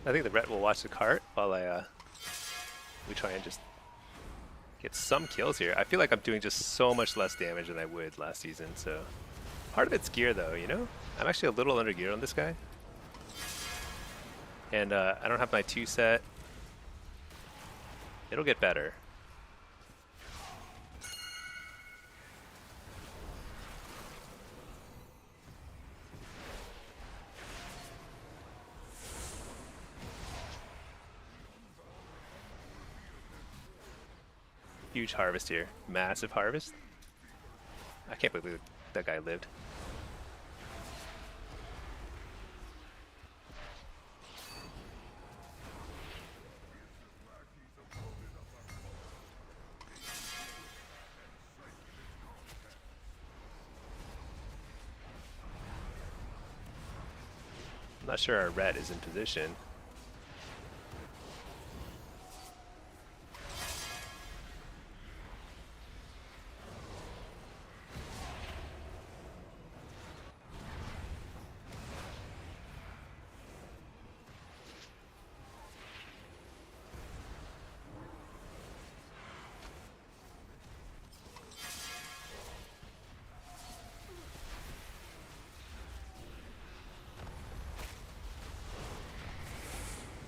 I think the Ret will watch the cart while we try and just get some kills here. I feel like I'm doing just so much less damage than I would last season, so part of it's gear though, you know? I'm actually a little under gear on this guy. And I don't have my 2 set. It'll get better. Huge harvest here. Massive harvest. I can't believe that guy lived. I'm not sure our red is in position.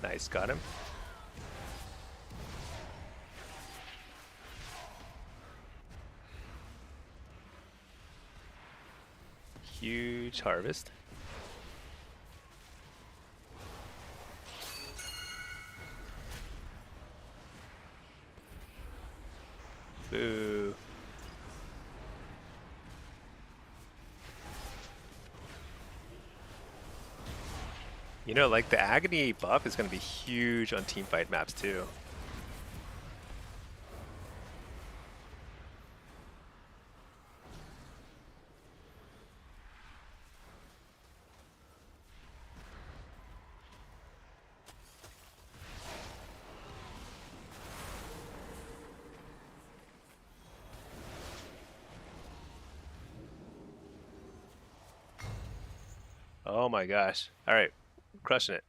Nice, got him. Huge harvest. Boo. You know, like the Agony buff is going to be huge on teamfight maps too. Oh my gosh. All right, crushing it.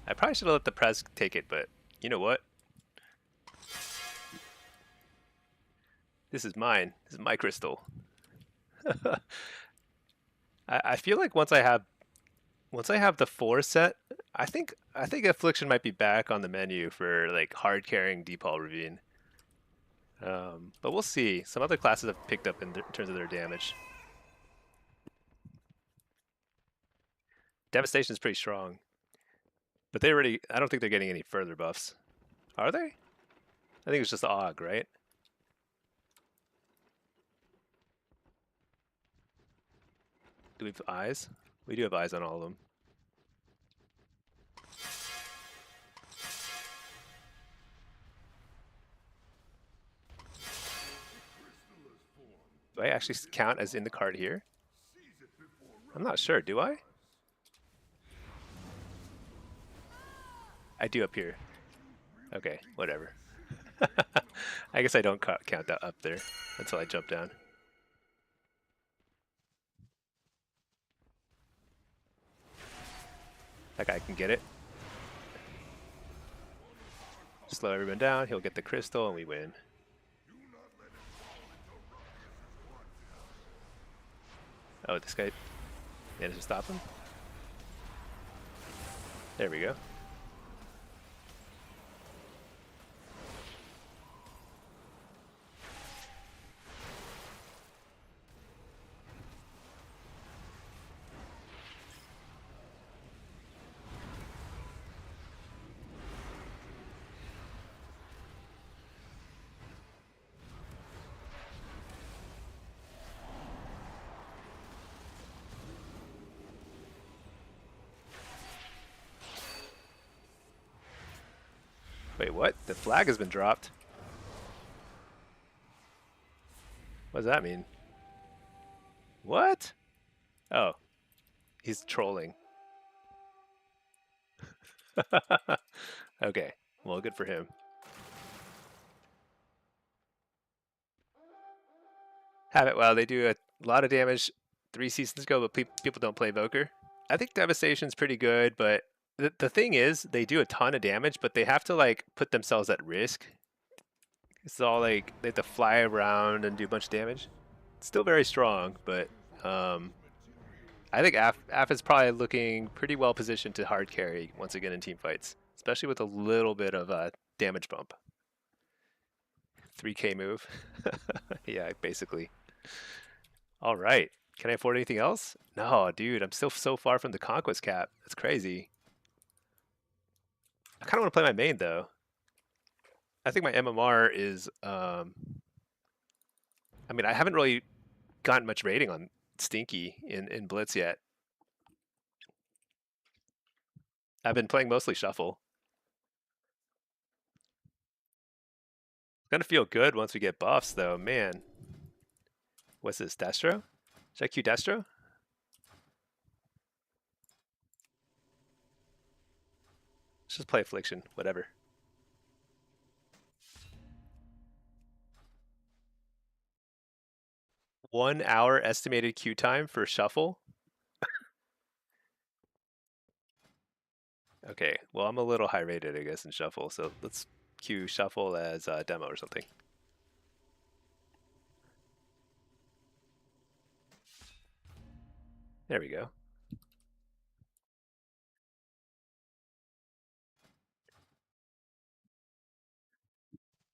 I probably should have let the press take it, but you know what? This is mine. This is my crystal. I feel like once I have the 4 set, I think affliction might be back on the menu for like hard carrying Deepal Ravine. But we'll see. Some other classes have picked up in terms of their damage. Devastation is pretty strong, but I don't think they're getting any further buffs. Are they? I think it's just the AUG, right? Do we have eyes? We do have eyes on all of them. Do I actually count as in the card here? I'm not sure. Do I? I do up here. Okay, whatever. I guess I don't count that up there until I jump down. That guy can get it. Slow everyone down, he'll get the crystal, and we win. Oh, this guy managed to stop him? There we go. Wait, what? The flag has been dropped. What does that mean? What? Oh, he's trolling. Okay, well, good for him. Have it. Well, they do a lot of damage 3 seasons ago, but people don't play Evoker. I think Devastation's pretty good, but the thing is, they do a ton of damage, but they have to like put themselves at risk. It's all like they have to fly around and do a bunch of damage. It's still very strong, but I think Af is probably looking pretty well positioned to hard carry once again in team fights, especially with a little bit of a damage bump. 3K move. Yeah, basically. All right. Can I afford anything else? No, dude, I'm still so far from the conquest cap. That's crazy. I kind of want to play my main though. I think my MMR is I mean, I haven't really gotten much rating on Stinky in Blitz yet. I've been playing mostly Shuffle. It's gonna feel good once we get buffs though, man. What's this, Destro? Should I queue Destro? Let's just play Affliction, whatever. One-hour estimated queue time for Shuffle? Okay, well, I'm a little high rated, I guess, in Shuffle, so let's queue Shuffle as a demo or something. There we go.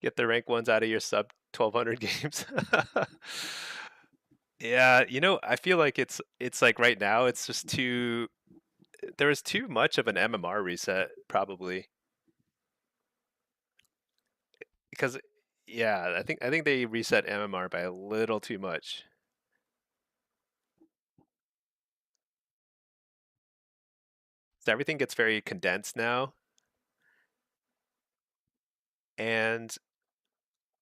Get the rank ones out of your sub 1200 games. Yeah, you know, I feel like it's like right now it's just too there is too much of an MMR reset probably. Because yeah, I think they reset MMR by a little too much. So everything gets very condensed now. And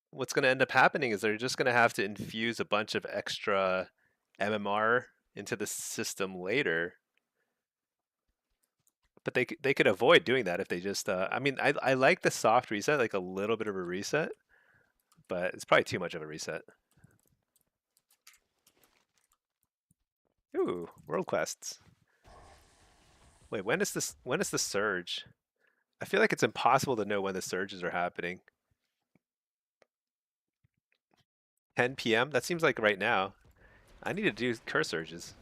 what's going to end up happening is they're just going to have to infuse a bunch of extra MMR into the system later. But they could avoid doing that if they just I mean I like the soft reset, like a little bit of a reset, but it's probably too much of a reset. Ooh, world quests. Wait, when is the surge? I feel like it's impossible to know when the surges are happening. 10 p.m. That seems like right now. I need to do curse surges.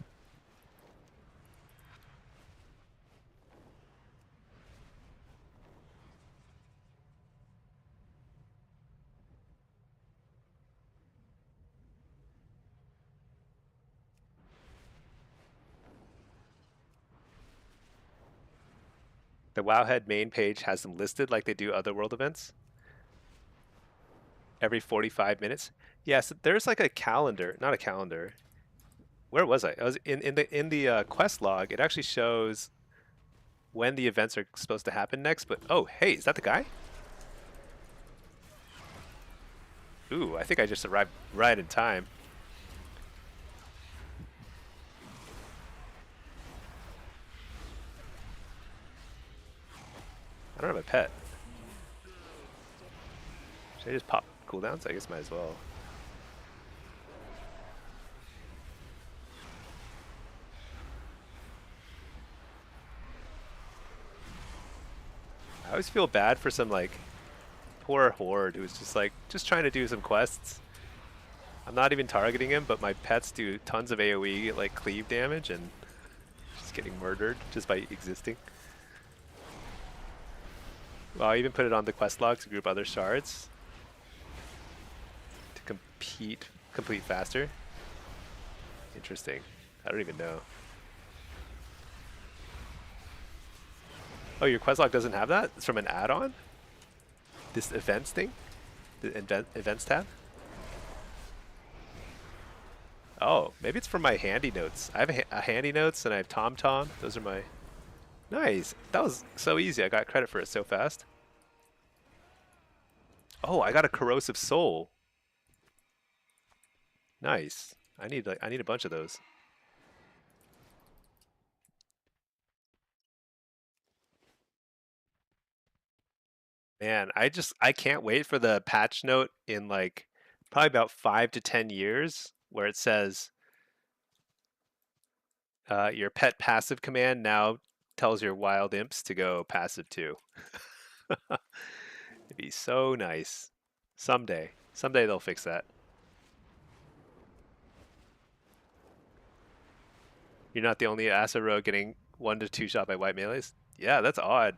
The Wowhead main page has them listed like they do other world events. Every 45 minutes. Yes, there's like a calendar, not a calendar. Where was I? I was in the quest log. It actually shows when the events are supposed to happen next. But oh, hey, is that the guy? Ooh, I think I just arrived right in time. I don't have a pet. Should I just pop cooldowns? I guess might as well. I always feel bad for some like poor horde who's just trying to do some quests. I'm not even targeting him, but my pets do tons of AoE like cleave damage and just getting murdered just by existing. Well, I even put it on the quest log to group other shards to complete faster. Interesting. I don't even know. Oh, your quest log doesn't have that? It's from an add-on? This events thing? The events tab? Oh, maybe it's from my handy notes. I have a handy notes and I have TomTom. Those are my... Nice. That was so easy. I got credit for it so fast. Oh, I got a corrosive soul. Nice. I need a bunch of those. Man, I can't wait for the patch note in like probably about 5 to 10 years where it says your pet passive command now tells your wild imps to go passive too. It'd be so nice. Someday. Someday they'll fix that. You're not the only Asaro getting 1 to 2 shot by white melees? Yeah, that's odd.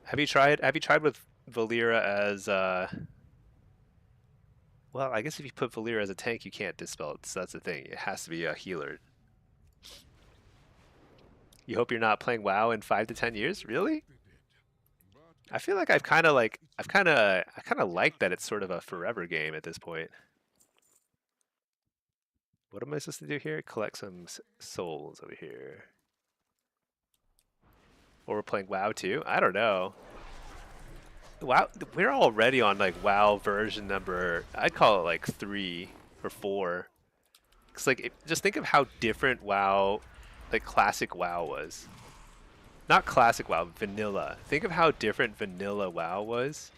Have you tried with Valera as well, I guess if you put Valera as a tank you can't dispel it, so that's the thing. It has to be a healer. You hope you're not playing WoW in 5 to 10 years? Really? I feel like I kind of like that it's sort of a forever game at this point. What am I supposed to do here? Collect some souls over here. Or we're playing WoW too? I don't know. WoW, we're already on like WoW version number, I'd call it like 3 or 4. Cause like, just think of how different WoW, like classic WoW was. Not classic WoW, vanilla. Think of how different vanilla WoW was.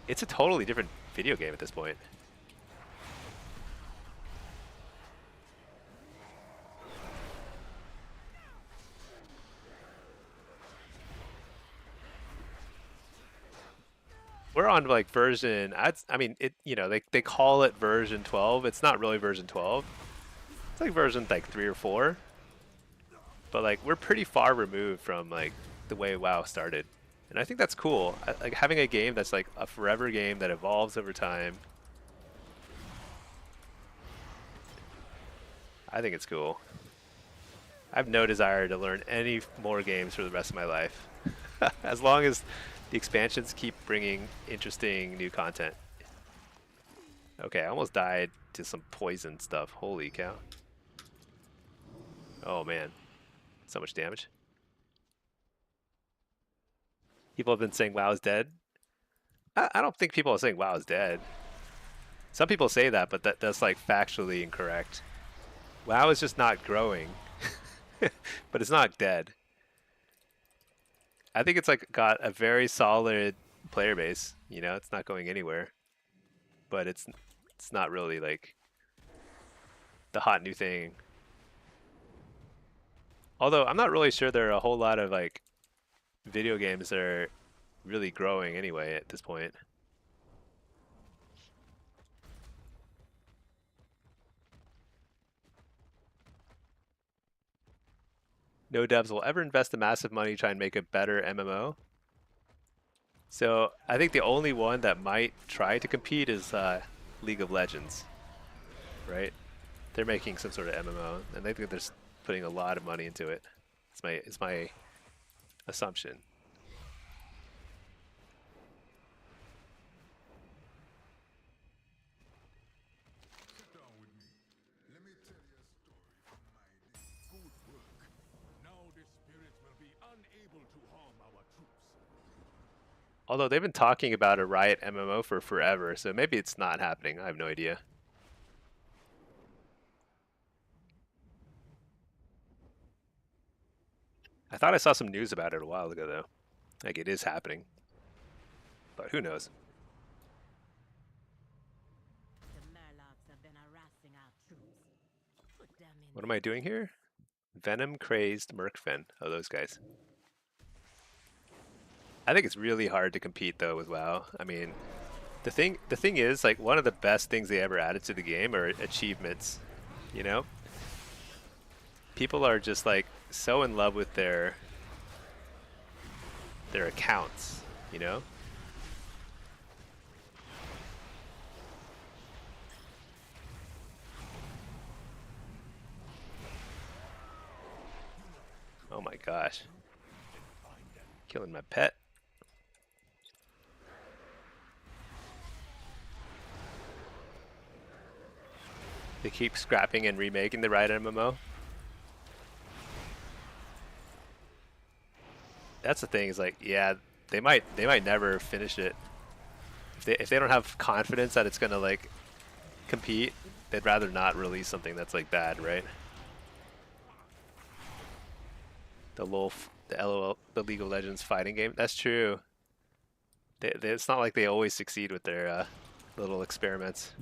It's a totally different video game at this point. We're on like version, I mean, they call it version 12. It's not really version 12. It's like version like 3 or 4. But like we're pretty far removed from like the way WoW started. And I think that's cool. Like having a game that's like a forever game that evolves over time. I think it's cool. I have no desire to learn any more games for the rest of my life. As long as the expansions keep bringing interesting new content. Okay, I almost died to some poison stuff. Holy cow. Oh man, so much damage. People have been saying WoW is dead. I don't think people are saying WoW is dead. Some people say that, but that's like factually incorrect. WoW is just not growing, but it's not dead. I think it's like got a very solid player base. You know, it's not going anywhere, but it's not really like the hot new thing. Although I'm not really sure there are a whole lot of like video games that are really growing anyway at this point. No devs will ever invest the massive money to try and make a better MMO. So I think the only one that might try to compete is League of Legends, right? They're making some sort of MMO, and they think they're putting a lot of money into it. It's my assumption. Sit down with me. Let me tell you a story from my day. Good work. Now the spirits will be unable to harm our troops. Although they've been talking about a Riot MMO for forever, so maybe it's not happening. I have no idea. I thought I saw some news about it a while ago, though. Like it is happening. But who knows? The Murlocs have been harassing our troops. Put them in. What am I doing here? Venom crazed Merkfen. Oh, those guys. I think it's really hard to compete though with WoW. I mean, the thing is like one of the best things they ever added to the game are achievements. You know, people are just like so in love with their accounts. You know. Oh my gosh. Killing my pet. They keep scrapping and remaking the Riot MMO. That's the thing, is like, yeah, they might never finish it. If they don't have confidence that it's gonna like compete, they'd rather not release something that's like bad, right? The the LOL, the League of Legends fighting game. That's true. It's not like they always succeed with their little experiments.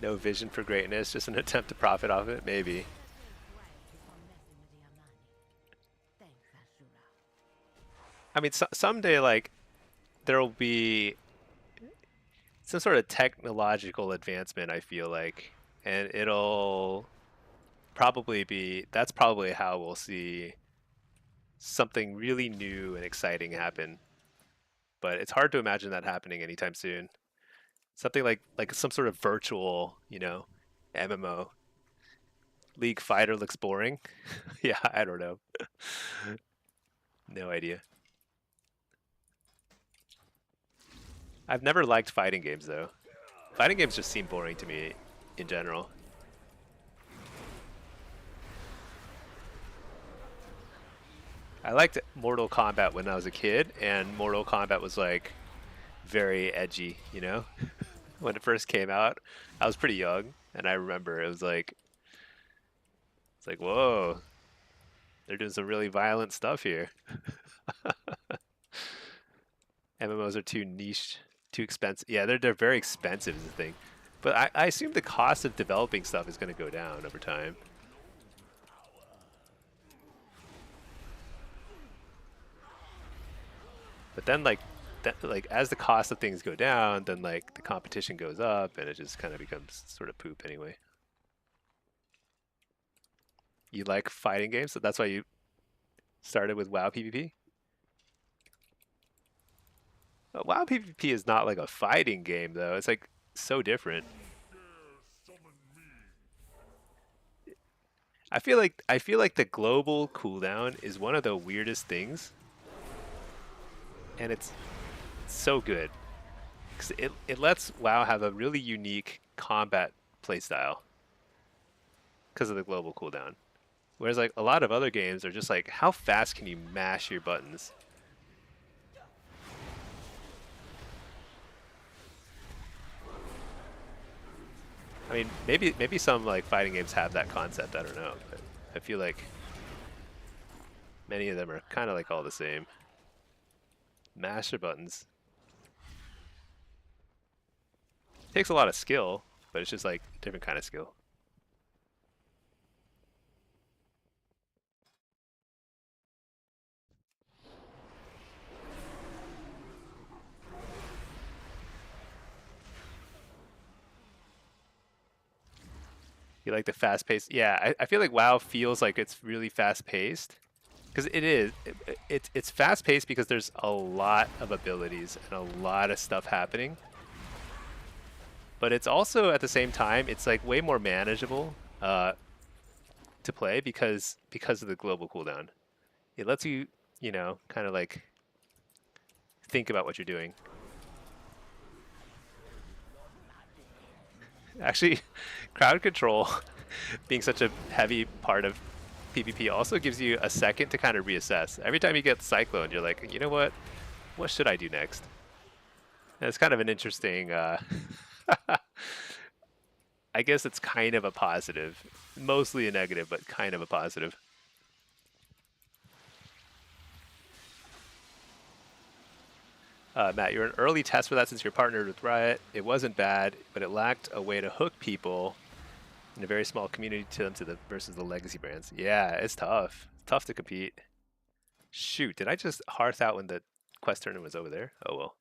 No vision for greatness, just an attempt to profit off it, maybe. I mean, someday, like, there'll be some sort of technological advancement, I feel like, and it'll probably be, that's probably how we'll see something really new and exciting happen. But it's hard to imagine that happening anytime soon. Something like some sort of virtual, MMO. League Fighter looks boring. Yeah, I don't know. No idea. I've never liked fighting games though. Fighting games just seem boring to me in general. I liked Mortal Kombat when I was a kid, and Mortal Kombat was like very edgy, When it first came out, I was pretty young, and I remember it was like, it's like, whoa, they're doing some really violent stuff here. MMOs are too niche, too expensive. Yeah, they're very expensive is the thing. But I assume the cost of developing stuff is going to go down over time. But then like as the cost of things go down, then like the competition goes up, and it just kind of becomes sort of poop anyway. You like fighting games, so that's why you started with WoW PvP? WoW PvP is not like a fighting game though. It's like so different. I feel like the global cooldown is one of the weirdest things, and it's so good because it lets WoW have a really unique combat playstyle because of the global cooldown. Whereas like a lot of other games are just like, how fast can you mash your buttons? I mean, maybe some like fighting games have that concept. I don't know, but I feel like many of them are kind of like all the same. Mash your buttons. Takes a lot of skill, but it's just like a different kind of skill. You like the fast paced? Yeah, I feel like WoW feels like it's really fast paced because it is. It's fast paced because there's a lot of abilities and a lot of stuff happening. But it's also at the same time, it's like way more manageable to play because of the global cooldown. It lets you, kind of like think about what you're doing. Actually, crowd control being such a heavy part of PvP also gives you a second to kind of reassess. Every time you get Cyclone, you're like, you know what? What should I do next? And it's kind of an interesting, I guess it's kind of a positive. Mostly a negative, but kind of a positive. Matt, you're an early test for that since you're partnered with Riot. It wasn't bad, but it lacked a way to hook people in a very small community to them versus the legacy brands. Yeah, it's tough. It's tough to compete. Shoot, did I just hearth out when the quest tournament was over there? Oh well.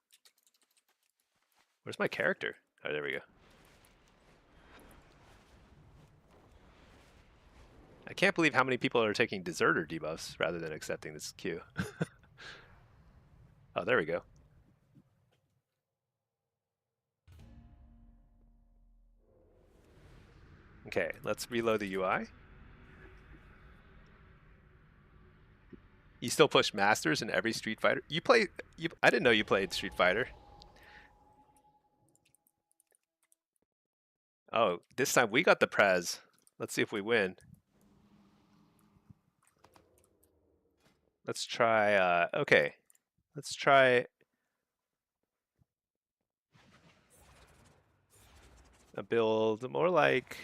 Where's my character? Oh, there we go. I can't believe how many people are taking deserter debuffs rather than accepting this queue. Oh, there we go. Okay, let's reload the UI. You still push masters in every Street Fighter? I didn't know you played Street Fighter. Oh, this time we got the prize. Let's see if we win. Let's try, okay. Let's try a build more like...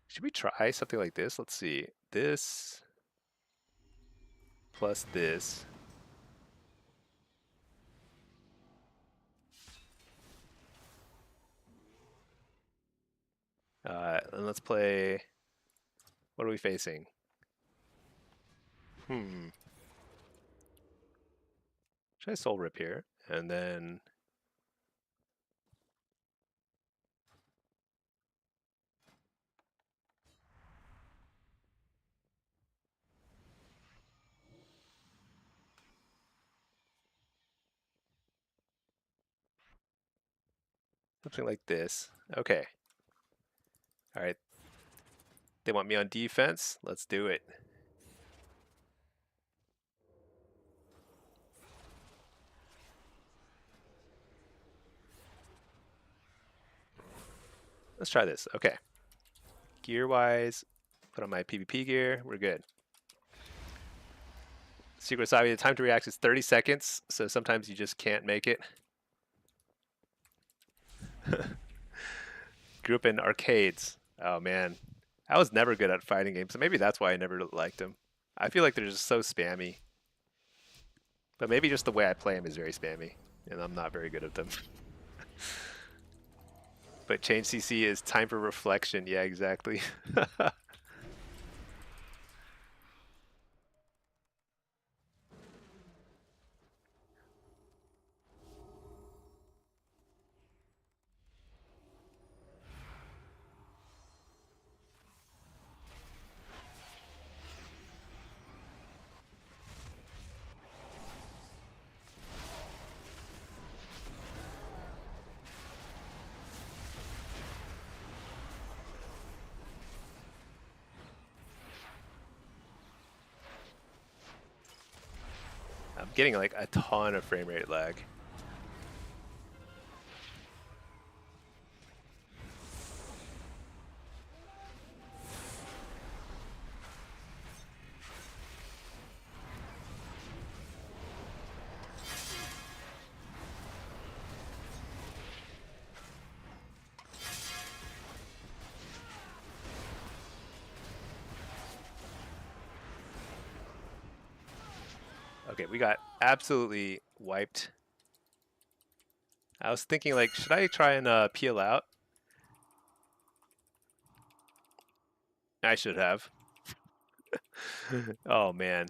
Should we try something like this? Let's see. This plus this. And let's play... What are we facing? Try Soul Rip here, and then... Something like this. Okay. Alright. They want me on defense? Let's do it. Let's try this. Okay. Gear-wise, put on my PvP gear. We're good. Secret Sabi, the time to react is 30 seconds, so sometimes you just can't make it. Grew up in arcades. Oh man. I was never good at fighting games, so maybe that's why I never liked them. I feel like they're just so spammy. But maybe just the way I play them is very spammy, and I'm not very good at them. But change CC is time for reflection. Yeah, exactly. I'm getting like a ton of frame rate lag. Okay, we got absolutely wiped. I was thinking like, should I try and peel out? I should have. Oh man.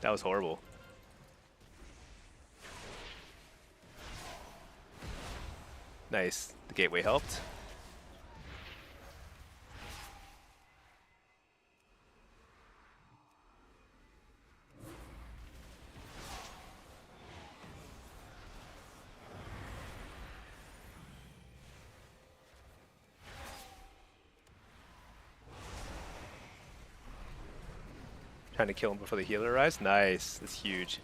That was horrible. Nice. The gateway helped. Trying to kill him before the healer arrives. Nice. That's huge.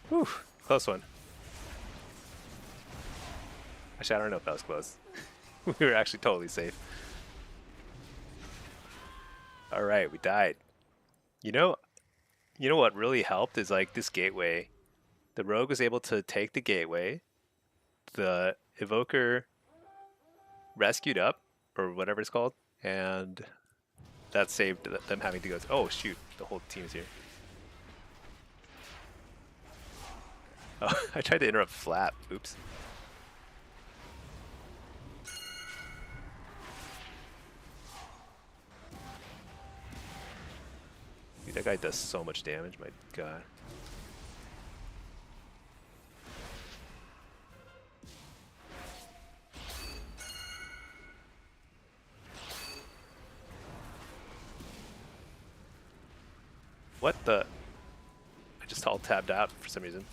Whew, close one. Actually, I don't know if that was close. We were actually totally safe. All right, we died. You know, you know what really helped is like this gateway. The rogue was able to take the gateway. The evoker rescued up, or whatever it's called, and that saved them having to go. Oh shoot, the whole team's here. Oh, I tried to interrupt Flap. Oops. Dude, that guy does so much damage. My God. What the? I just all tabbed out for some reason.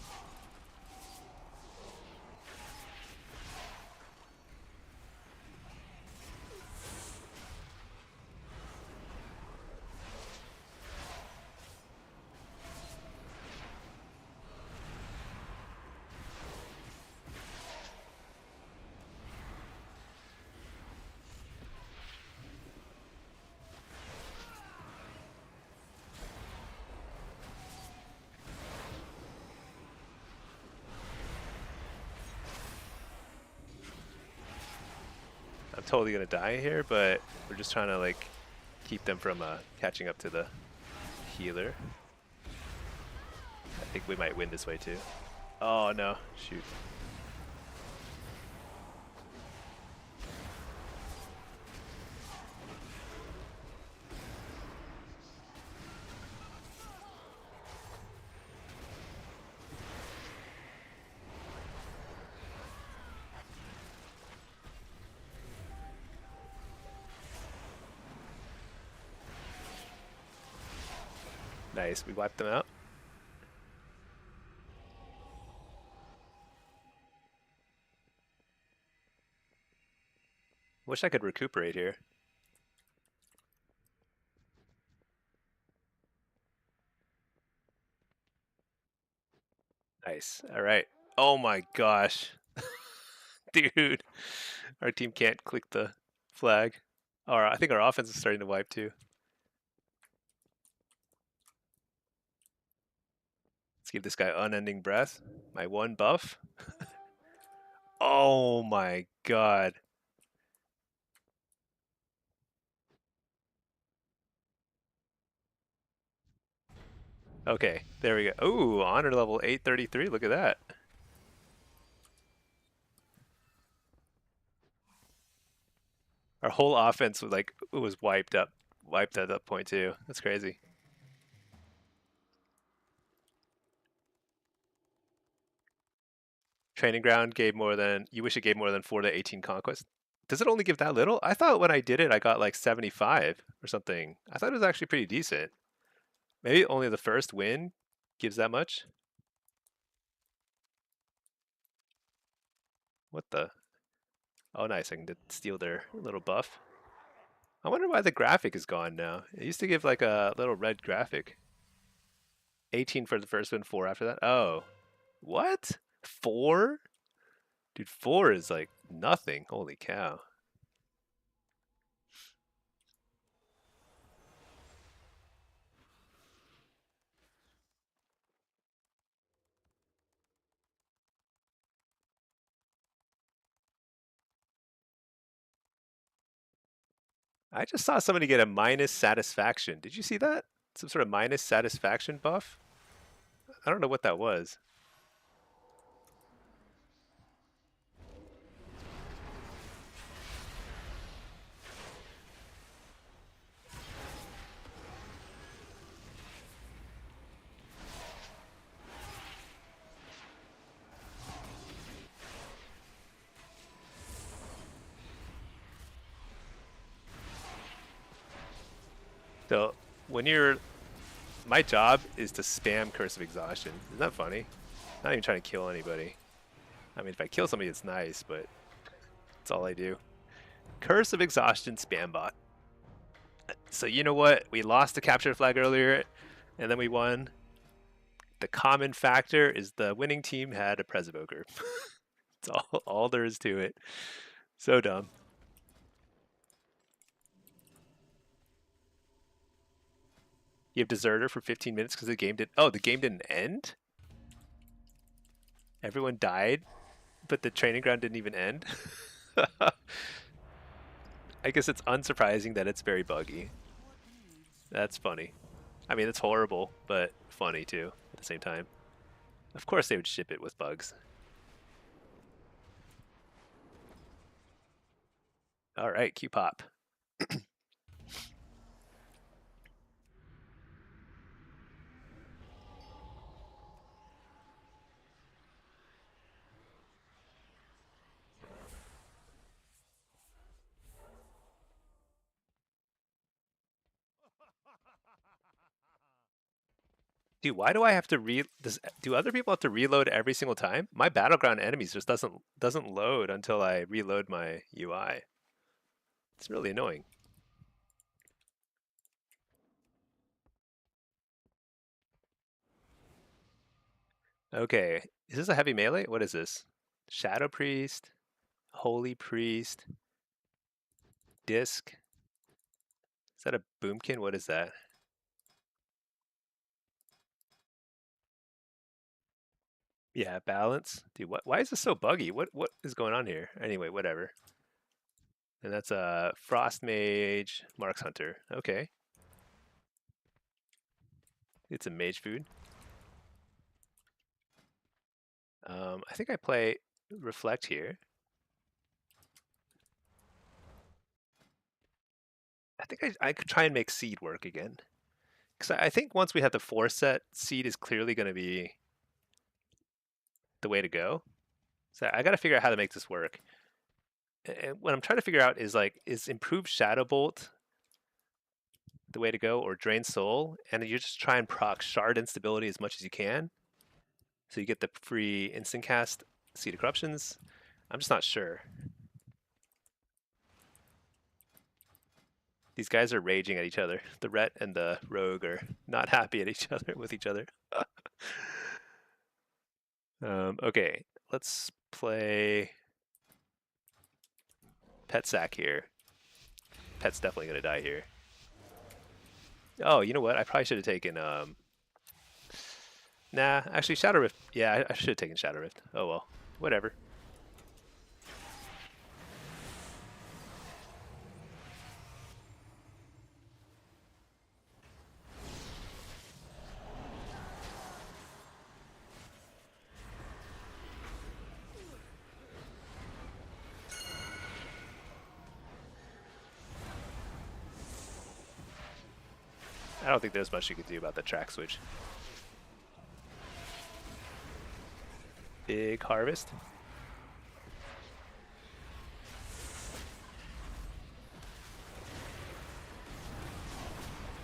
I'm totally gonna die here, but we're just trying to like keep them from catching up to the healer. I think we might win this way too. Oh no, shoot. Nice, we wiped them out. Wish I could recuperate here. Nice. All right. Oh my gosh. Dude. Our team can't click the flag. I think our offense is starting to wipe too. Let's give this guy unending breath. My one buff. Oh my god. Okay, there we go. Ooh, honor level 833. Look at that. Our whole offense was like was wiped at that point too. That's crazy. Training ground gave more than you wish it gave more than 4 to 18 conquest. Does it only give that little? I thought when I did it I got like 75 or something. I thought it was actually pretty decent. Maybe only the first win gives that much. What the? Oh nice, I can steal their little buff. I wonder why the graphic is gone now. It used to give like a little red graphic. 18 for the first one, 4 after that. Oh. What? 4? Dude, 4 is like nothing. Holy cow. I just saw somebody get a minus satisfaction. Did you see that? Some sort of minus satisfaction buff? I don't know what that was. So when you're, my job is to spam Curse of Exhaustion. Isn't that funny? Not even trying to kill anybody. I mean, if I kill somebody, it's nice, but that's all I do. Curse of Exhaustion spam bot. So you know what? We lost the capture flag earlier, and then we won. The common factor is the winning team had a Presboker. That's all there is to it. So dumb. You have deserter for 15 minutes because the game did. Oh, the game didn't end. Everyone died, but the training ground didn't even end. I guess it's unsurprising that it's very buggy. That's funny. I mean, it's horrible, but funny too at the same time. Of course, they would ship it with bugs. All right, Q-pop. Dude, why do I have to do other people have to reload every single time? My battleground enemies just doesn't load until I reload my UI. It's really annoying. Okay, is this a heavy melee? What is this? Shadow Priest, Holy Priest, Disc. Is that a boomkin? What is that? Yeah, balance. Dude, why is this so buggy? What is going on here? Anyway, whatever. And that's a Frost Mage, Marks Hunter. Okay. It's a mage food. I think I play Reflect here. I think I could try and make Seed work again. Because I think once we have the 4 set, Seed is clearly going to be the way to go. So I got to figure out how to make this work. And what I'm trying to figure out is like, is improved Shadow Bolt the way to go, or Drain Soul? And you just try and proc Shard Instability as much as you can. So you get the free instant cast Seed of Corruptions. I'm just not sure. These guys are raging at each other. The Ret and the Rogue are not happy at each other with each other. Okay, let's play Pet Sack here. Pet's definitely gonna die here. Oh, you know what? I probably should have taken nah, actually Shadow Rift. Yeah, I should have taken Shadow Rift. Oh well. Whatever. I don't think there's much you could do about the track switch. Big harvest.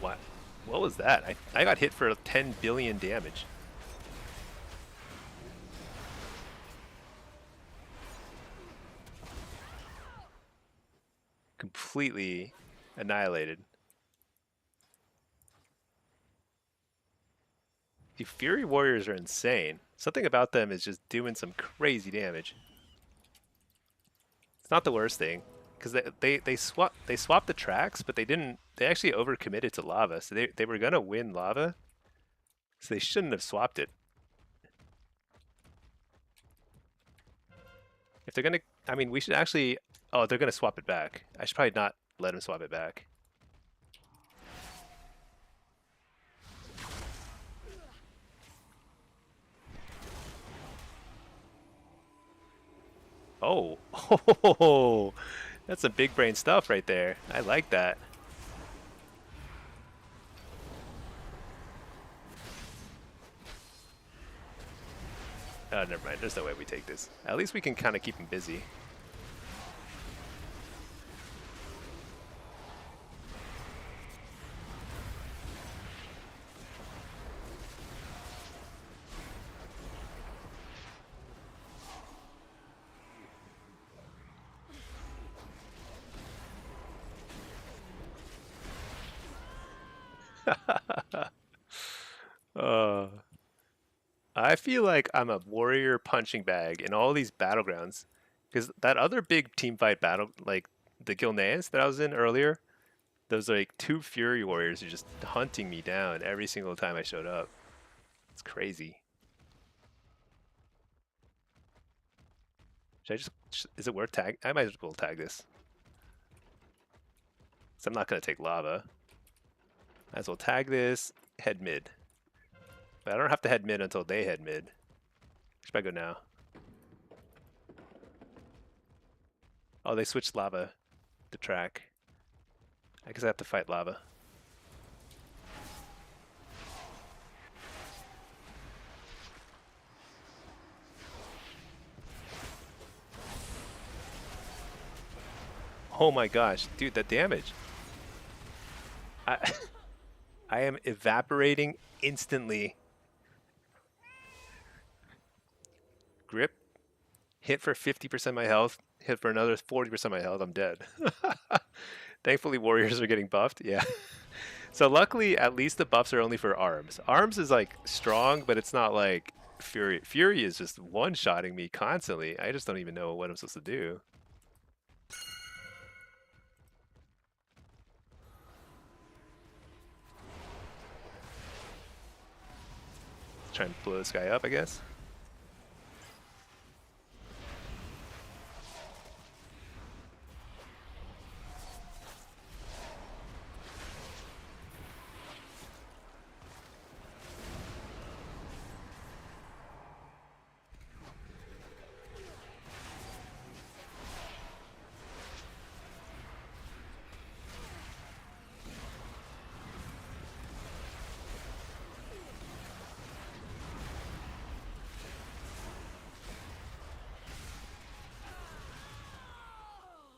What? What was that? I got hit for 10 billion damage. Completely annihilated. The Fury Warriors are insane. Something about them is just doing some crazy damage. It's not the worst thing, because they swapped the tracks, but they didn't. They actually overcommitted to lava, so they were gonna win lava, so they shouldn't have swapped it. If they're gonna, I mean, we should actually. Oh, they're gonna swap it back. I should probably not let them swap it back. Oh, oh, that's some big brain stuff right there. I like that. Oh, never mind. There's no way we take this. At least we can kind of keep him busy. uh, I feel like I'm a warrior punching bag in all these battlegrounds, because that other big team fight battle, like the Gilneas that I was in earlier, Those like 2 Fury Warriors are just hunting me down every single time I showed up. It's crazy. Should I just, is it worth tag? I might as well tag this. So I'm not gonna take lava. Might as well tag this, head mid. But I don't have to head mid until they head mid. Should I go now? Oh, they switched lava to track. I guess I have to fight lava. Oh my gosh, dude, that damage. I I am evaporating instantly. Grip, hit for 50% of my health, hit for another 40% of my health, I'm dead. Thankfully, warriors are getting buffed. Yeah. So luckily, at least the buffs are only for arms. Arms is like strong, but it's not like Fury. Fury is just one-shotting me constantly. I just don't even know what I'm supposed to do. Trying to blow this guy up, I guess.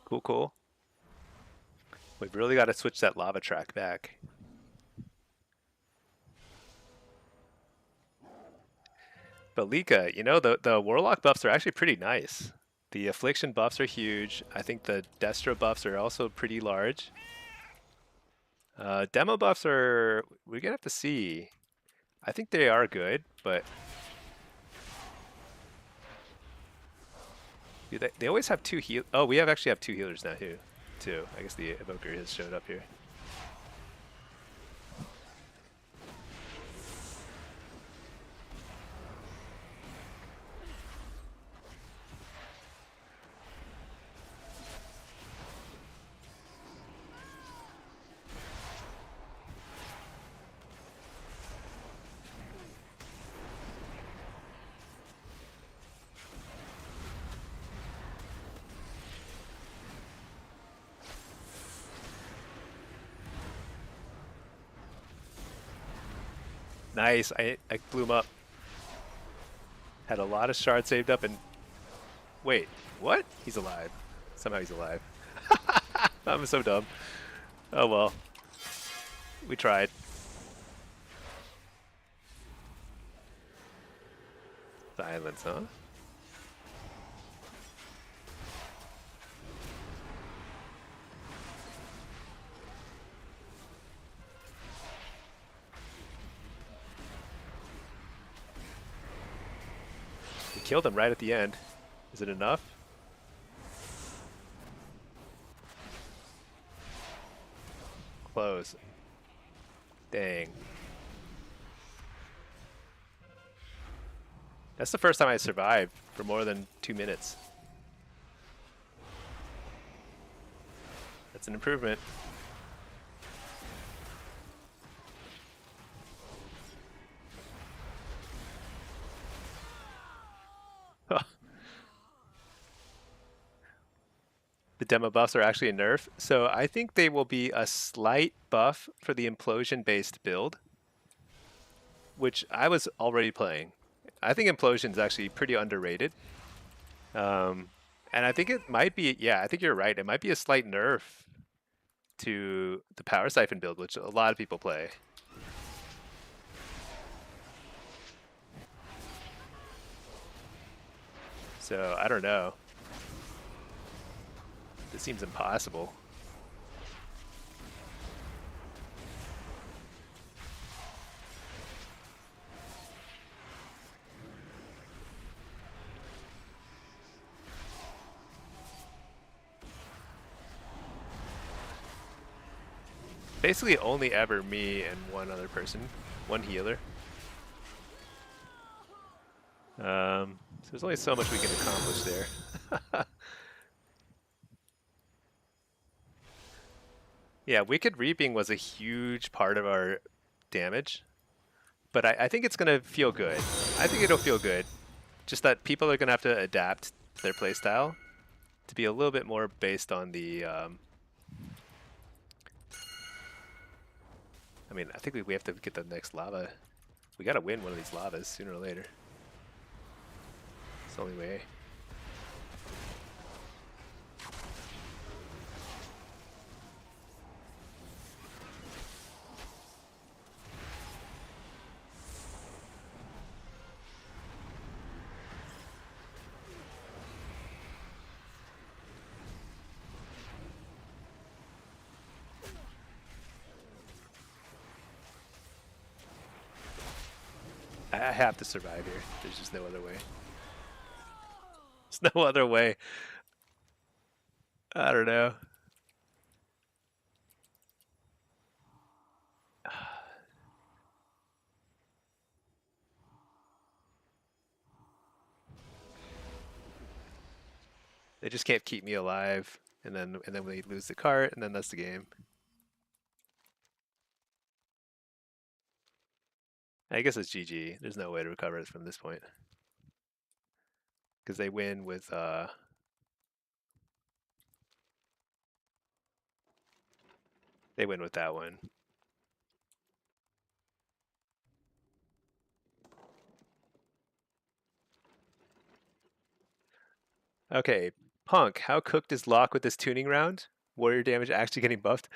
Cool, cool. We've really got to switch that lava track back. But Lika, you know, the Warlock buffs are actually pretty nice. The affliction buffs are huge. I think the Destro buffs are also pretty large. Demo buffs are, we're gonna have to see. I think they are good, but they always have two heal. Oh, we actually have 2 healers now too. I guess the evoker has showed up here. Nice, I blew him up. Had a lot of shards saved up and... Wait, what? He's alive. Somehow he's alive. I'm so dumb. Oh well. We tried. Silence, huh? We killed him right at the end. Is it enough? Close. Dang. That's the first time I survived for more than 2 minutes. That's an improvement. The demo buffs are actually a nerf, so I think they will be a slight buff for the implosion-based build, which I was already playing. I think implosion is actually pretty underrated. And I think it might be, yeah, I think you're right. It might be a slight nerf to the power siphon build, which a lot of people play. So I don't know. This seems impossible. basically only ever me and one other person, one healer. So there's only so much we can accomplish there. Yeah, Wicked Reaping was a huge part of our damage, but I think it's gonna feel good. I think it'll feel good. Just that people are gonna have to adapt their playstyle to be a little bit more based on the. I mean, I think we have to get the next lava. We gotta win one of these lavas sooner or later. It's the only way. I have to survive here. There's just no other way. There's no other way. I don't know. They just can't keep me alive, and then we lose the cart, and then that's the game. I guess it's GG. There's no way to recover it from this point because they win with they win with that one. Okay, Punk, how cooked is Locke with this tuning round? Warrior damage actually getting buffed?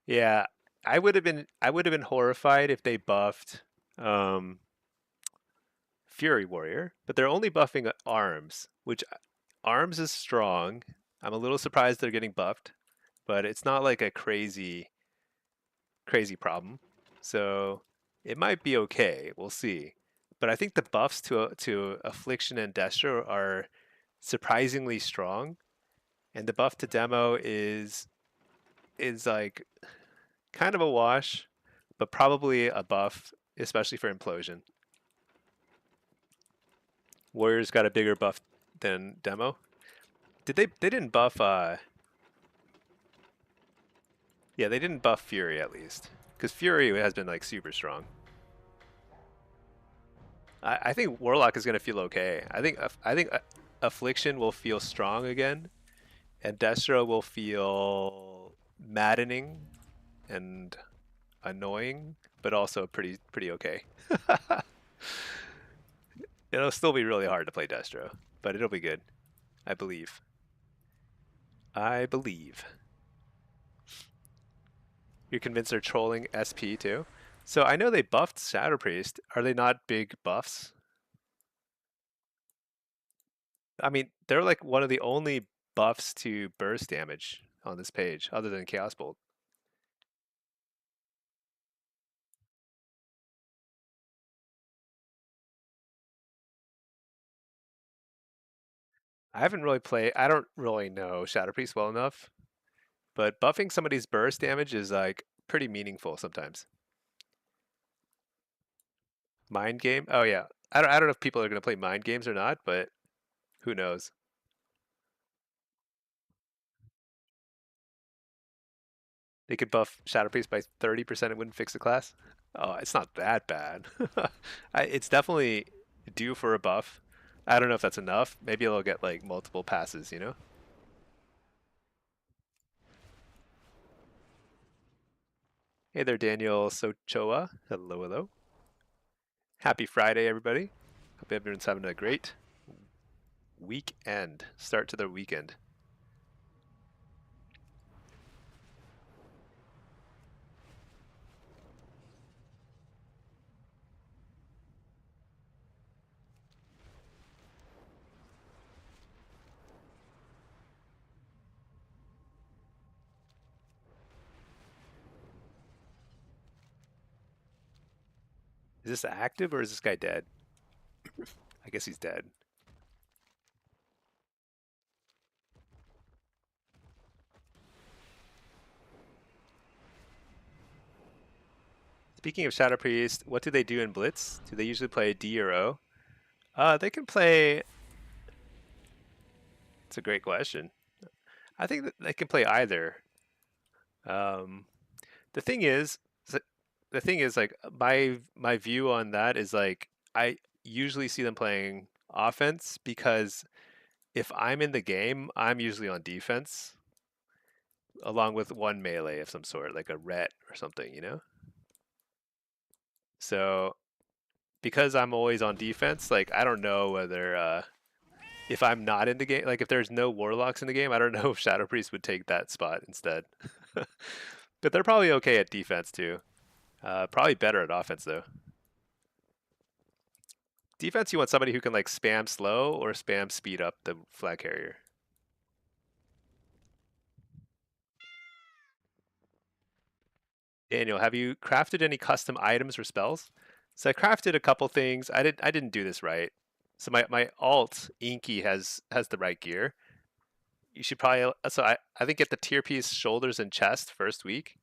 Yeah, I would have been horrified if they buffed um, Fury Warrior, but they're only buffing arms, which arms is strong. I'm a little surprised they're getting buffed, but it's not like a crazy problem. So it might be okay. We'll see. But I think the buffs to Affliction and Destro are surprisingly strong, and the buff to Demo is like kind of a wash, but probably a buff, especially for Implosion. Warriors got a bigger buff than Demo. Did they? They didn't buff. Yeah, they didn't buff Fury at least, because Fury has been like super strong. I think Warlock is gonna feel okay. I think Affliction will feel strong again, and Destro will feel maddening and annoying, but also pretty okay. It'll still be really hard to play Destro, but it'll be good. I believe. I believe. You're convinced they're trolling SP too? So I know they buffed Shadow Priest. Are they not big buffs? I mean, they're like one of the only buffs to burst damage on this page, other than Chaos Bolt. I don't really know Shadow Priest well enough, but buffing somebody's burst damage is like pretty meaningful sometimes. Mind game? Oh yeah. I don't know if people are gonna play mind games or not, but who knows? They could buff Shadow Priest by 30%, it wouldn't fix the class. Oh, it's not that bad. It's definitely due for a buff. I don't know if that's enough. Maybe it'll get like multiple passes, you know? Hey there, Daniel Sochoa. Hello, hello. Happy Friday, everybody. Hope everyone's having a great weekend. Start to the weekend. Is this active or is this guy dead? I guess he's dead. Speaking of Shadow Priest, what do they do in Blitz? Do they usually play D or O? They can play. It's a great question. I think that they can play either. Um, the thing is, s- the thing is like my view on that is like I usually see them playing offense because if I'm in the game, I'm usually on defense along with one melee of some sort, like a ret or something, you know? So because I'm always on defense, like I don't know whether if I'm not in the game, like if there's no warlocks in the game, I don't know if Shadow Priest would take that spot instead. But they're probably okay at defense too. Probably better at offense though. Defense, you want somebody who can like spam slow or spam speed up the flag carrier. Daniel, have you crafted any custom items or spells? So I crafted a couple things. I didn't do this right. So my alt Inky has the right gear. You should probably I think get the tier piece shoulders and chest first week,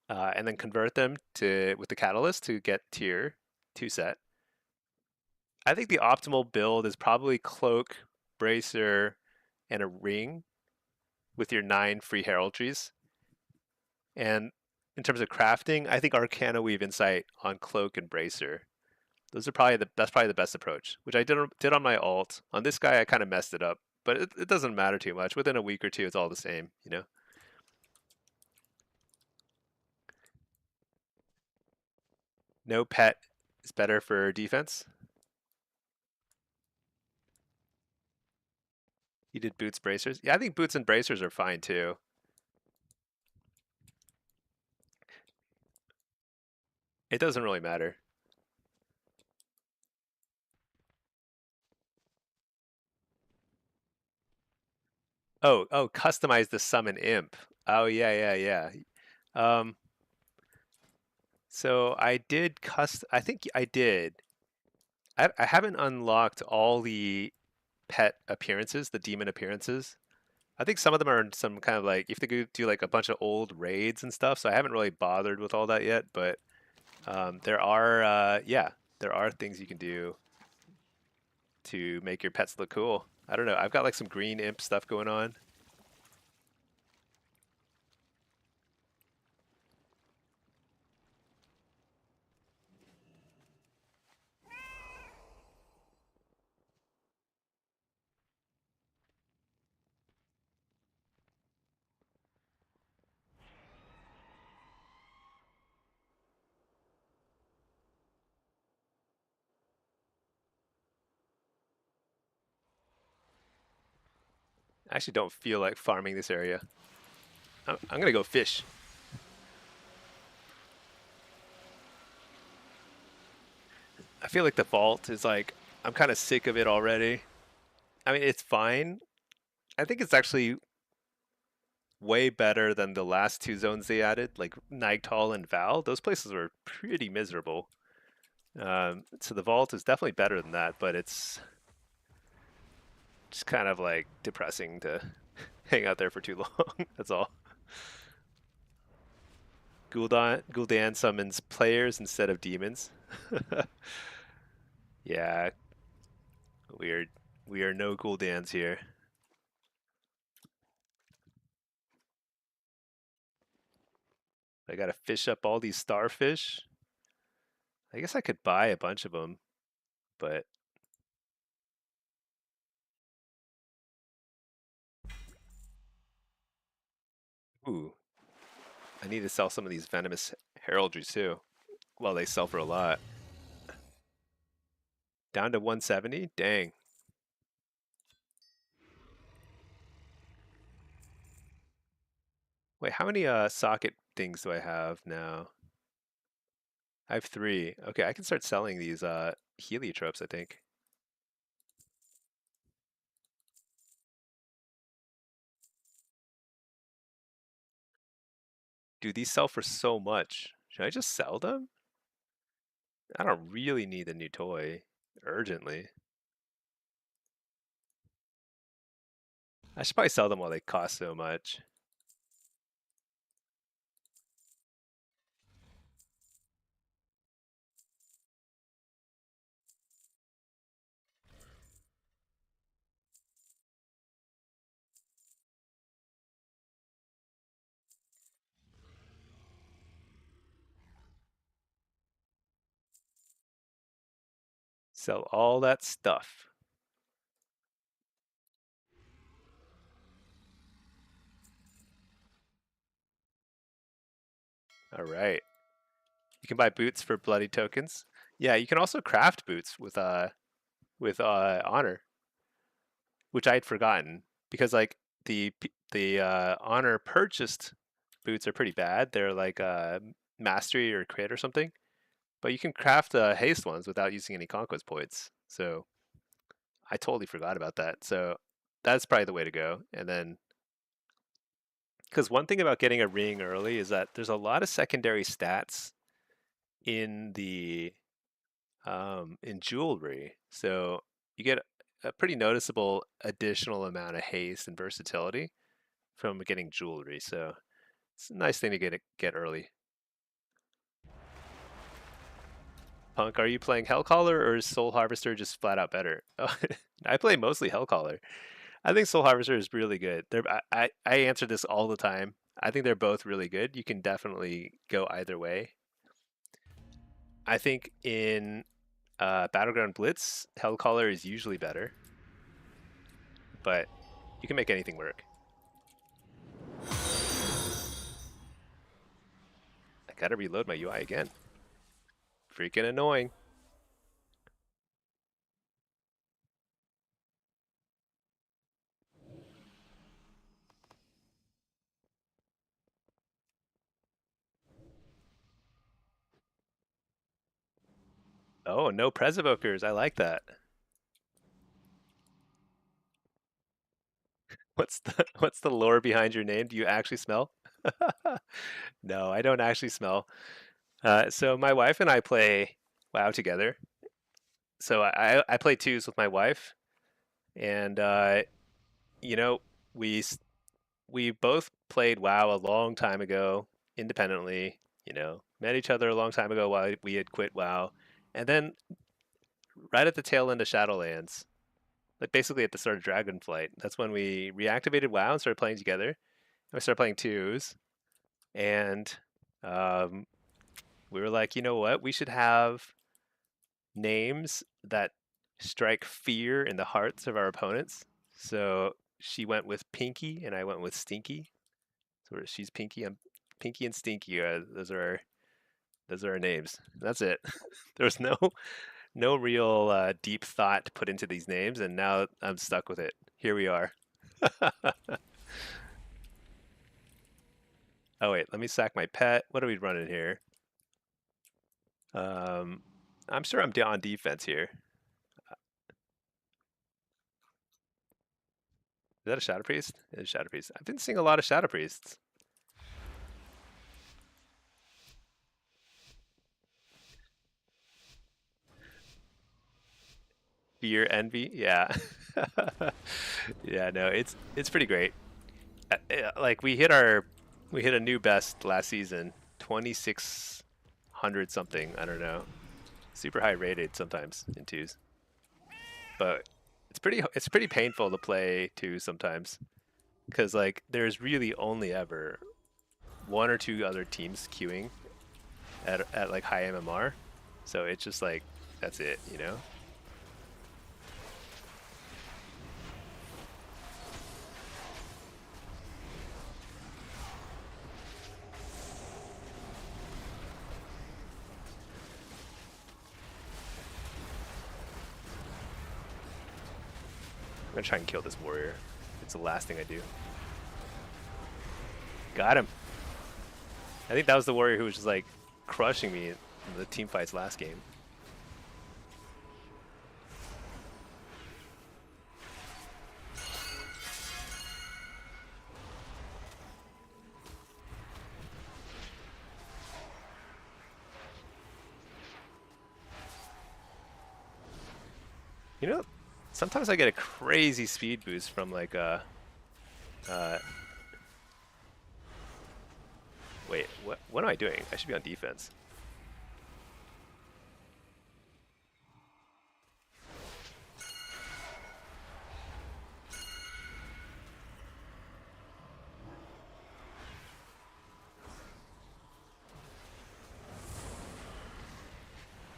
and then convert them to with the catalyst to get tier 2 set. I think the optimal build is probably cloak, bracer, and a ring with your 9 free heraldries. And in terms of crafting, I think Arcana Weave Insight on Cloak and Bracer. That's probably the best approach, which I did on my alt. On this guy, I kind of messed it up, but it doesn't matter too much. Within a week or two, it's all the same, you know. No pet is better for defense. You did boots bracers. Yeah, I think boots and bracers are fine too. It doesn't really matter. Oh, customize the summon imp. Oh yeah, yeah, yeah. So I did I think I did. I haven't unlocked all the pet appearances, the demon appearances. I think some of them are in some kind of like you have to go do like a bunch of old raids and stuff. So I haven't really bothered with all that yet. But there are yeah, there are things you can do to make your pets look cool. I don't know. I've got like some green imp stuff going on. I actually don't feel like farming this area. I'm gonna go fish. I feel like the vault is like I'm kind of sick of it already. I mean, it's fine. I think it's actually way better than the last 2 zones they added, like Nightall and Val. Those places were pretty miserable. So the vault is definitely better than that, but it's just kind of like depressing to hang out there for too long. That's all. Gul'dan summons players instead of demons. Yeah, weird. We are no Gul'dans here. I gotta fish up all these starfish. I guess I could buy a bunch of them, but ooh, I need to sell some of these venomous heraldries too. Well, they sell for a lot. Down to 170? Dang. Wait, how many socket things do I have now? I have 3. Okay, I can start selling these heliotropes, I think. Dude, these sell for so much. Should I just sell them? I don't really need a new toy urgently. I should probably sell them while they cost so much. Sell all that stuff. All right. You can buy boots for bloody tokens. Yeah, you can also craft boots with honor, which I'd forgotten because like the honor purchased boots are pretty bad. They're like mastery or crit or something. But you can craft haste ones without using any conquest points. So I totally forgot about that. So that's probably the way to go. And then because one thing about getting a ring early is that there's a lot of secondary stats in the in jewelry. So you get a pretty noticeable additional amount of haste and versatility from getting jewelry. So it's a nice thing to get early. Punk, are you playing Hellcaller or is Soul Harvester just flat out better? Oh, I play mostly Hellcaller. I think Soul Harvester is really good. I answer this all the time. I think they're both really good. You can definitely go either way. I think in Battleground Blitz, Hellcaller is usually better, but you can make anything work. I gotta reload my UI again. Freaking annoying. Oh, no Pres Evokers. I like that. What's the lore behind your name? Do you actually smell? No, I don't actually smell. So my wife and I play WoW together. So I play twos with my wife, and you know we we both played WoW a long time ago independently. Met each other a long time ago while we had quit WoW, and then right at the tail end of Shadowlands, like basically at the start of Dragonflight, that's when we reactivated WoW and started playing together. We started playing twos, and um, we were like, you know what? We should have names that strike fear in the hearts of our opponents. So she went with Pinky, and I went with Stinky. So she's Pinky. I'm Pinky and Stinky. Those are our names. That's it. There's no real deep thought put into these names, and now I'm stuck with it. Here we are. Oh wait, let me sack my pet. What are we running here? Um, I'm sure I'm on defense here. Is that a Shadow Priest? It is Shadow Priest. I've been seeing a lot of Shadow Priests. Fear, envy, yeah, yeah. No, it's pretty great. Like we hit a new best last season, 2600 something. I don't know, super high rated sometimes in twos, but it's pretty painful to play twos sometimes because like there's really only ever one or two other teams queuing at like high MMR, so it's just like that's it. I'm gonna try and kill this warrior. It's the last thing I do. Got him. I think that was the warrior who was just like crushing me in the team fights last game. You know, sometimes I get a crazy speed boost from like uh wait, what am I doing? I should be on defense.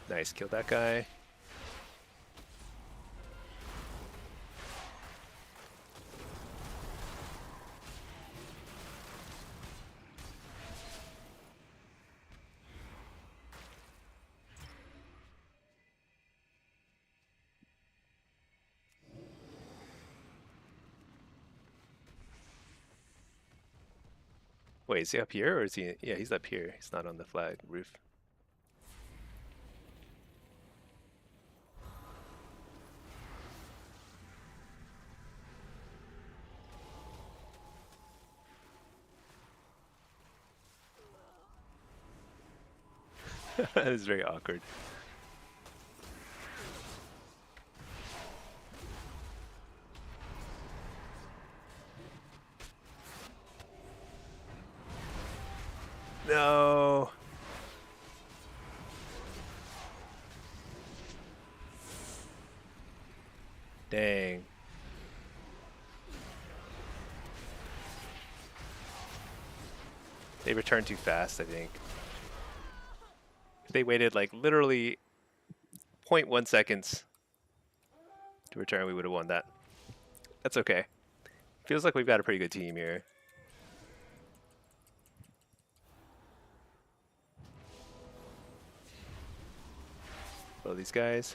Nice, killed that guy. Wait, is he up here or is he? Yeah, he's up here. He's not on the flag roof. That is very awkward. No. Dang. They returned too fast, I think. If they waited like literally 0.1 seconds to return, we would have won that. That's okay. Feels like we've got a pretty good team here. Well, these guys.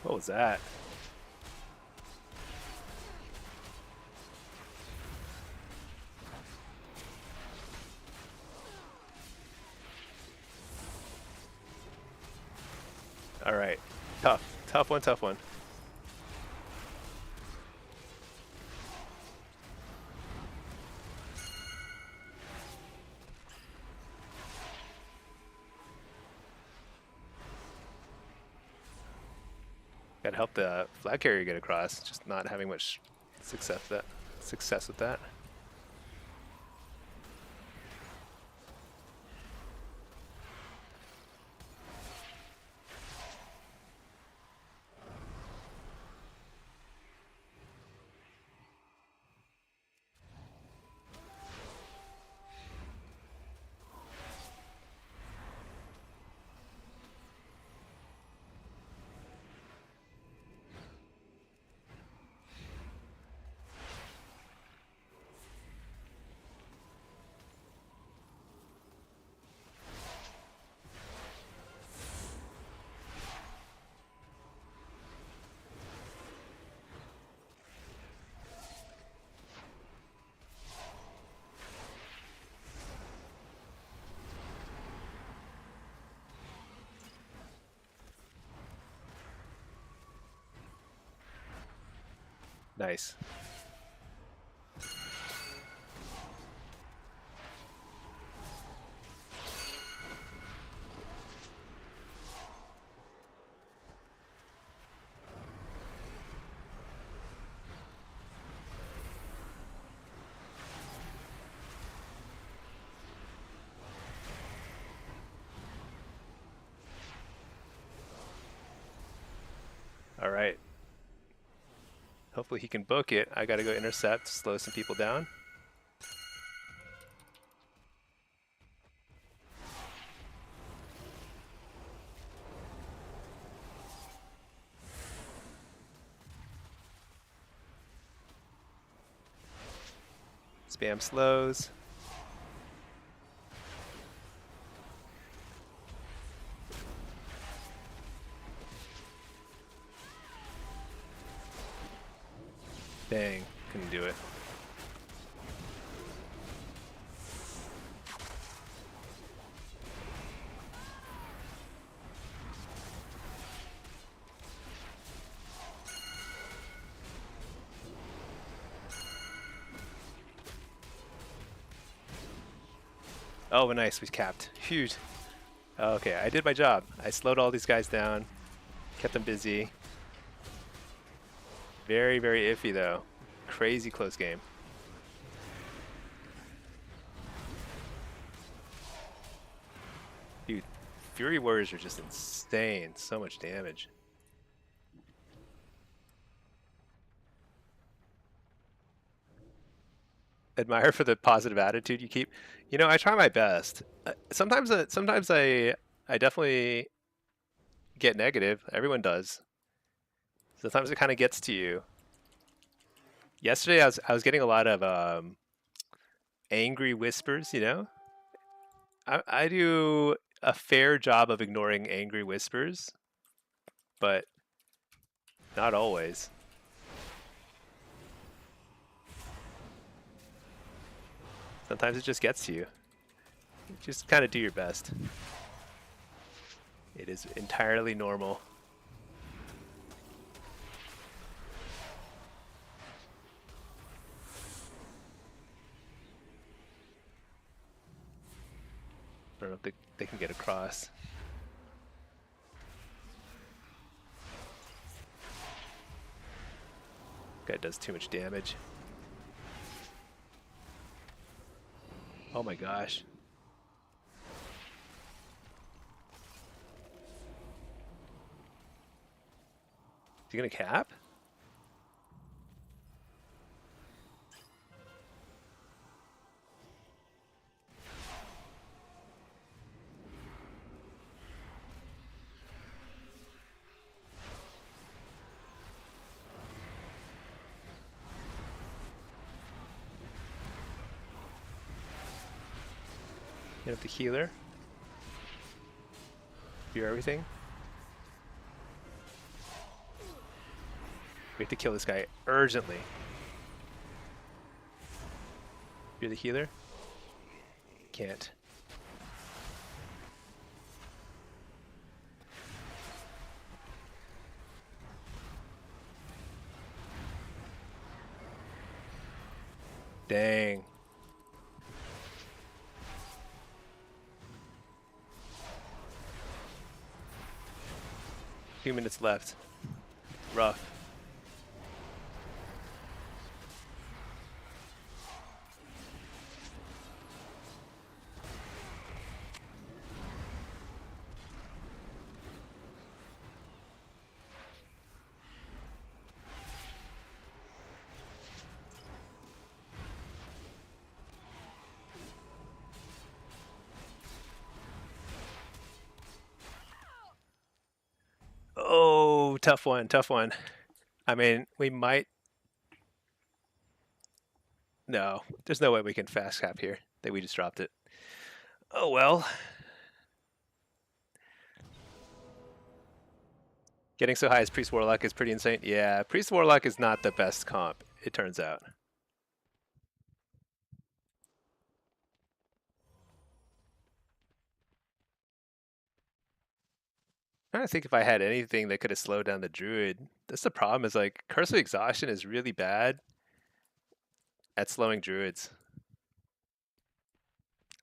What was that? All right. Tough. Tough one, tough one. Gotta help the flag carrier get across, just not having much success with that. Nice. All right. Hopefully he can book it. I gotta go intercept, slow some people down. Spam slows. Dang, couldn't do it. Oh, nice, we capped. Huge. Okay, I did my job. I slowed all these guys down, kept them busy. Very, very iffy though. Crazy close game. Dude, Fury Warriors are just insane. So much damage. Admire for the positive attitude you keep. You know, I try my best. Sometimes I definitely get negative. Everyone does. Sometimes it kind of gets to you. Yesterday I was getting a lot of angry whispers. You know, I do a fair job of ignoring angry whispers, but not always. Sometimes it just gets to you. Just kind of do your best. It is entirely normal. I don't know if they can get across. Guy does too much damage. Oh my gosh. Is he gonna cap? Hit up the healer. Do everything. We have to kill this guy urgently. You're the healer? Can't. Dang. Few minutes left. Rough. Oh, tough one, tough one. I mean, we might... No, there's no way we can fast cap here. That we just dropped it. Oh well. Getting so high as Priest Warlock is pretty insane. Yeah, Priest Warlock is not the best comp, it turns out. I'm trying to think if I had anything that could have slowed down the Druid. That's the problem, is like Curse of Exhaustion is really bad at slowing Druids.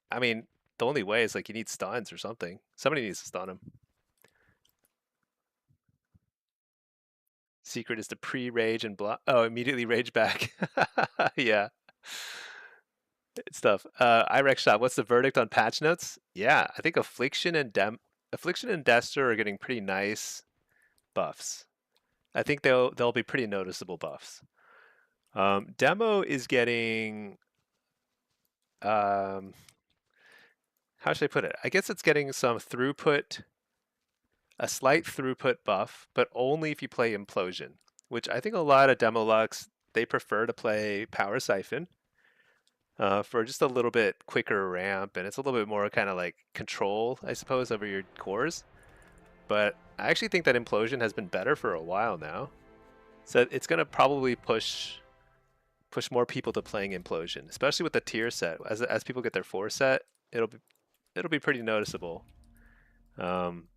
I mean, the only way is like you need stuns or something. Somebody needs to stun him. Secret is to pre-rage and block. Oh, immediately rage back. Yeah. It's tough. Irek Shop, what's the verdict on patch notes? Yeah, I think Affliction and Dester are getting pretty nice buffs. I think they'll be pretty noticeable buffs. Demo is getting how should I put it? I guess it's getting some throughput, a slight throughput buff, but only if you play Implosion, which I think a lot of Demolux, they prefer to play Power Siphon for just a little bit quicker ramp, and it's a little bit more kind of like control, I suppose, over your cores. But I actually think that Implosion has been better for a while now. So it's going to probably push push more people to playing Implosion, especially with the tier set. As people get their 4 set, it'll be pretty noticeable. Um,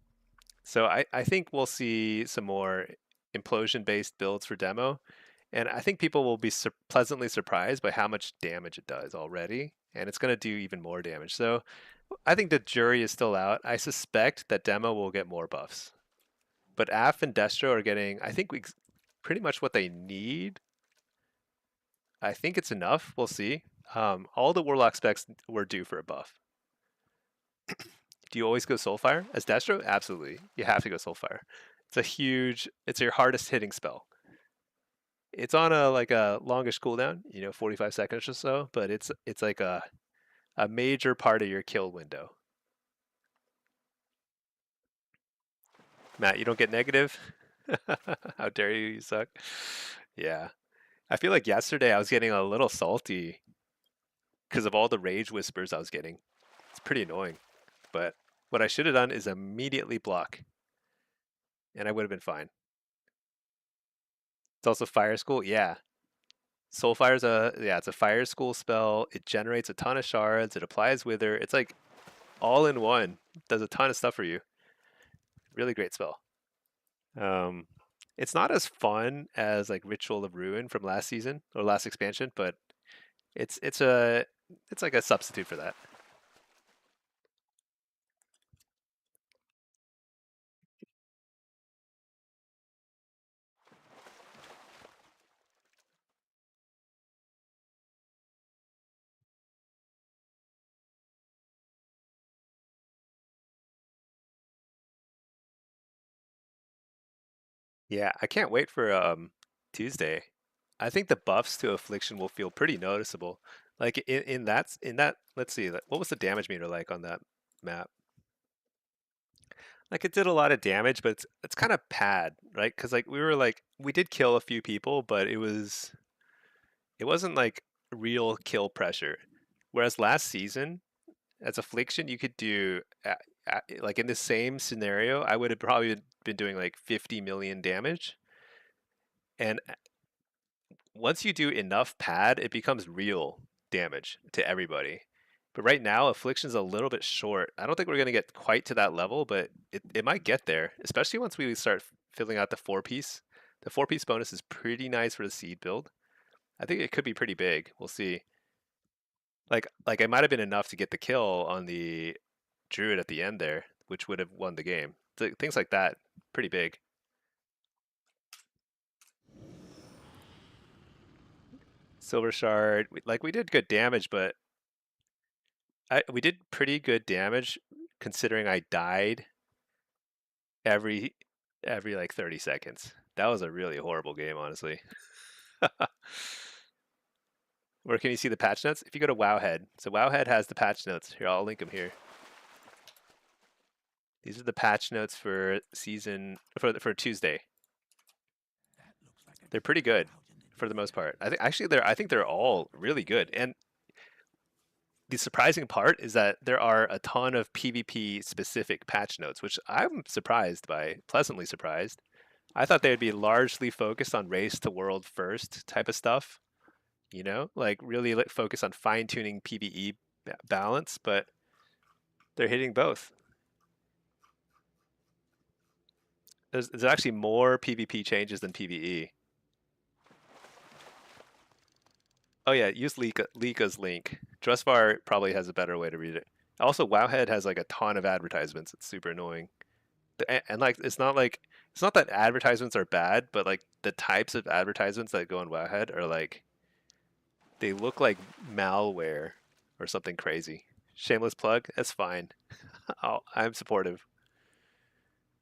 so I think we'll see some more Implosion based builds for demo, and I think people will be pleasantly surprised by how much damage it does already, and it's going to do even more damage. So I think the jury is still out. I suspect that demo will get more buffs, but Af and Destro are getting, I think, pretty much what they need. I think it's enough. We'll see. All the Warlock specs were due for a buff. Do you always go Soulfire as Destro? Absolutely. You have to go Soulfire. It's your hardest hitting spell. It's on a like a longish cooldown, 45 seconds or so, but it's like a major part of your kill window. Matt, you don't get negative? How dare you, you suck. Yeah. I feel like yesterday I was getting a little salty because of all the rage whispers I was getting. It's pretty annoying. But what I should have done is immediately block, and I would have been fine. It's also Fire School. Yeah. Soulfire's it's a Fire School spell. It generates a ton of shards. It applies Wither. It's like all in one. It does a ton of stuff for you. Really great spell. Um, it's not as fun as like Ritual of Ruin from last season or last expansion, but it's it's a it's like a substitute for that. Yeah, I can't wait for Tuesday. I think the buffs to Affliction will feel pretty noticeable. Like in that let's see, what was the damage meter like on that map? Like it did a lot of damage, but it's kind of pad, right? Because like we did kill a few people, but it wasn't like real kill pressure. Whereas last season, as Affliction, you could do like in the same scenario, I would have probably been doing like 50 million damage. And once you do enough pad, it becomes real damage to everybody. But right now, Affliction's a little bit short. I don't think we're going to get quite to that level, but it might get there, especially once we start filling out the 4-piece. The 4-piece bonus is pretty nice for the seed build. I think it could be pretty big. We'll see. Like it might have been enough to get the kill on the Druid at the end there, which would have won the game. Things like that, pretty big. Silver Shard, we did good damage, but we did pretty good damage considering I died every like 30 seconds. That was a really horrible game, honestly. Where can you see the patch notes? If you go to Wowhead. So Wowhead has the patch notes. Here, I'll link them here. These are the patch notes for for Tuesday. They're pretty good for the most part. I think they're all really good. And the surprising part is that there are a ton of PvP specific patch notes, which I'm surprised by, pleasantly surprised. I thought they'd be largely focused on race to world first type of stuff, like really focus on fine tuning PvE balance, but they're hitting both. There's actually more PvP changes than PvE. Oh yeah, use Lika's link. Dressvar probably has a better way to read it. Also, Wowhead has like a ton of advertisements. It's super annoying. And like it's not that advertisements are bad, but like the types of advertisements that go on Wowhead are like they look like malware or something crazy. Shameless plug, that's fine. I'm supportive.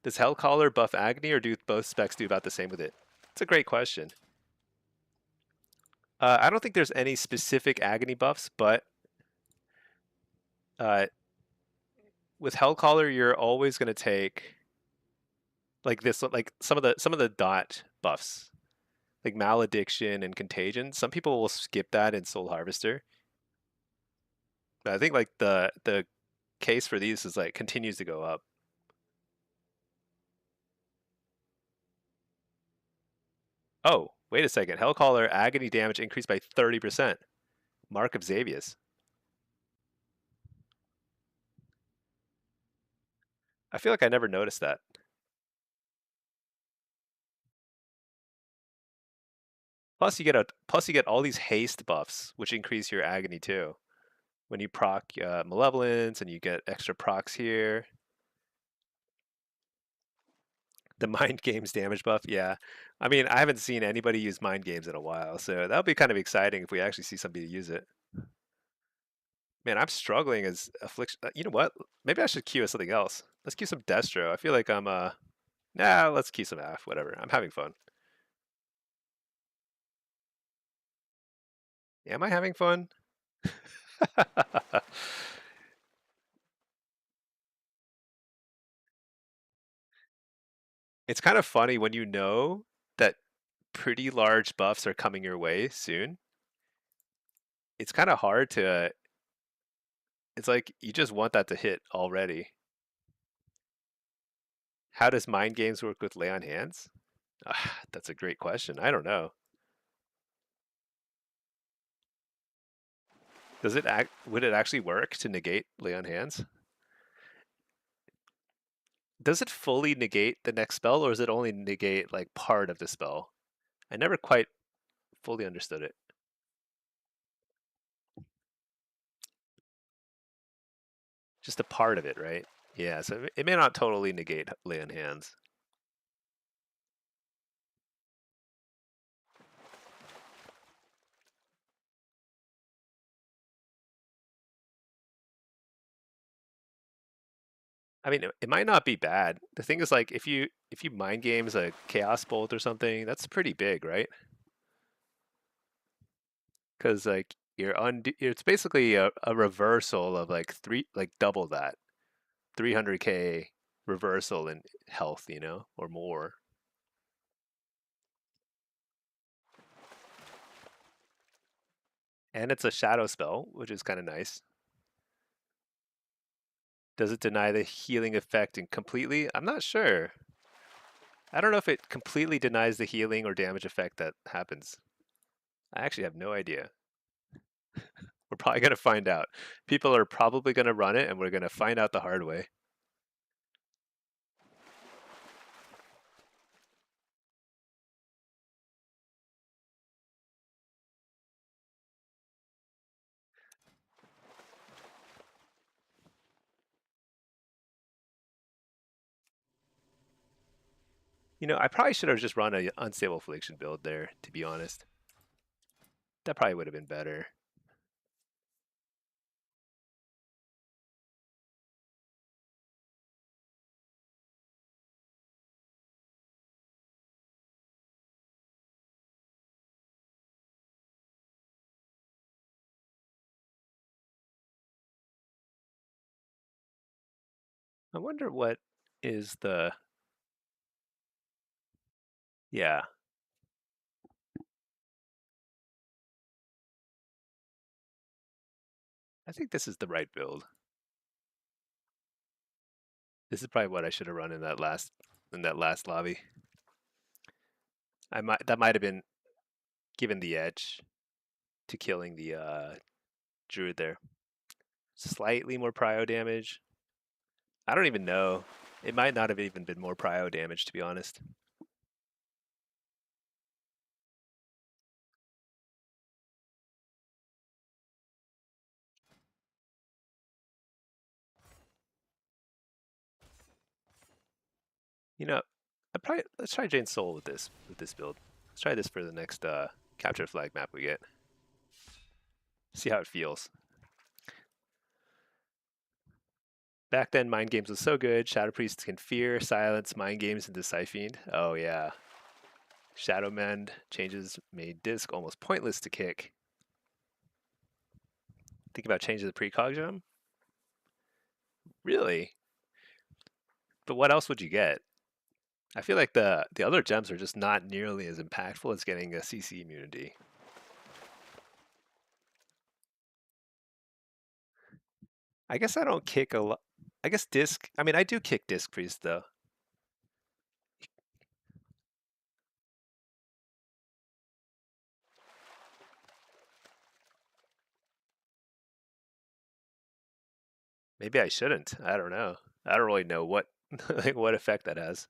Does Hellcaller buff Agni or do both specs do about the same with it? It's a great question. I don't think there's any specific Agni buffs, but uh, with Hellcaller, you're always going to take like this, like some of the dot buffs, like Malediction and Contagion. Some people will skip that in Soul Harvester. But I think like the case for these is like continues to go up. Oh, Wait a second. Hellcaller agony damage increased by 30%. Mark of Xavius. I feel like I never noticed that. Plus you get all these haste buffs, which increase your agony too. When you proc Malevolence and you get extra procs here. The mind games damage buff, yeah. I mean, I haven't seen anybody use mind games in a while, so that would be kind of exciting if we actually see somebody use it. Man, I'm struggling as affliction. You know what? Maybe I should queue as something else. Let's queue some Destro. I feel like I'm nah. Let's queue some Aff. Whatever. I'm having fun. Am I having fun? It's kind of funny when you know that pretty large buffs are coming your way soon. It's kind of hard to. It's like you just want that to hit already. How does mind games work with lay on hands? Ah, that's a great question. I don't know. Does it act? Would it actually work to negate lay on hands? Does it fully negate the next spell, or does it only negate like part of the spell? I never quite fully understood it. Just a part of it, right? Yeah, so it may not totally negate lay on hands. I mean, it might not be bad. The thing is, like, if you mind games a chaos bolt or something, that's pretty big, right? Because like it's basically a reversal of like double that 300k reversal in health, or more. And it's a shadow spell, which is kind of nice. Does it deny the healing effect completely? I'm not sure. I don't know if it completely denies the healing or damage effect that happens. I actually have no idea. We're probably going to find out. People are probably going to run it, and we're going to find out the hard way. I probably should have just run a unstable affliction build there, to be honest. That probably would have been better. I wonder what is the... Yeah, I think this is the right build. This is probably what I should have run in that last lobby. That might have been given the edge to killing the druid there. Slightly more prio damage. I don't even know. It might not have even been more prio damage, to be honest. You know, let's try Jane Soul with this build. Let's try this for the next capture flag map we get. See how it feels. Back then, Mind Games was so good. Shadow Priest can fear, silence, Mind Games into Siphene. Oh yeah. Shadow Mend changes made Disc almost pointless to kick. Think about changing the precog gem? Really? But what else would you get? I feel like the other gems are just not nearly as impactful as getting a CC immunity. I guess I don't kick a lot. I guess Disc. I mean, I do kick Disc Priest though. Maybe I shouldn't. I don't know. I don't really know what like what effect that has.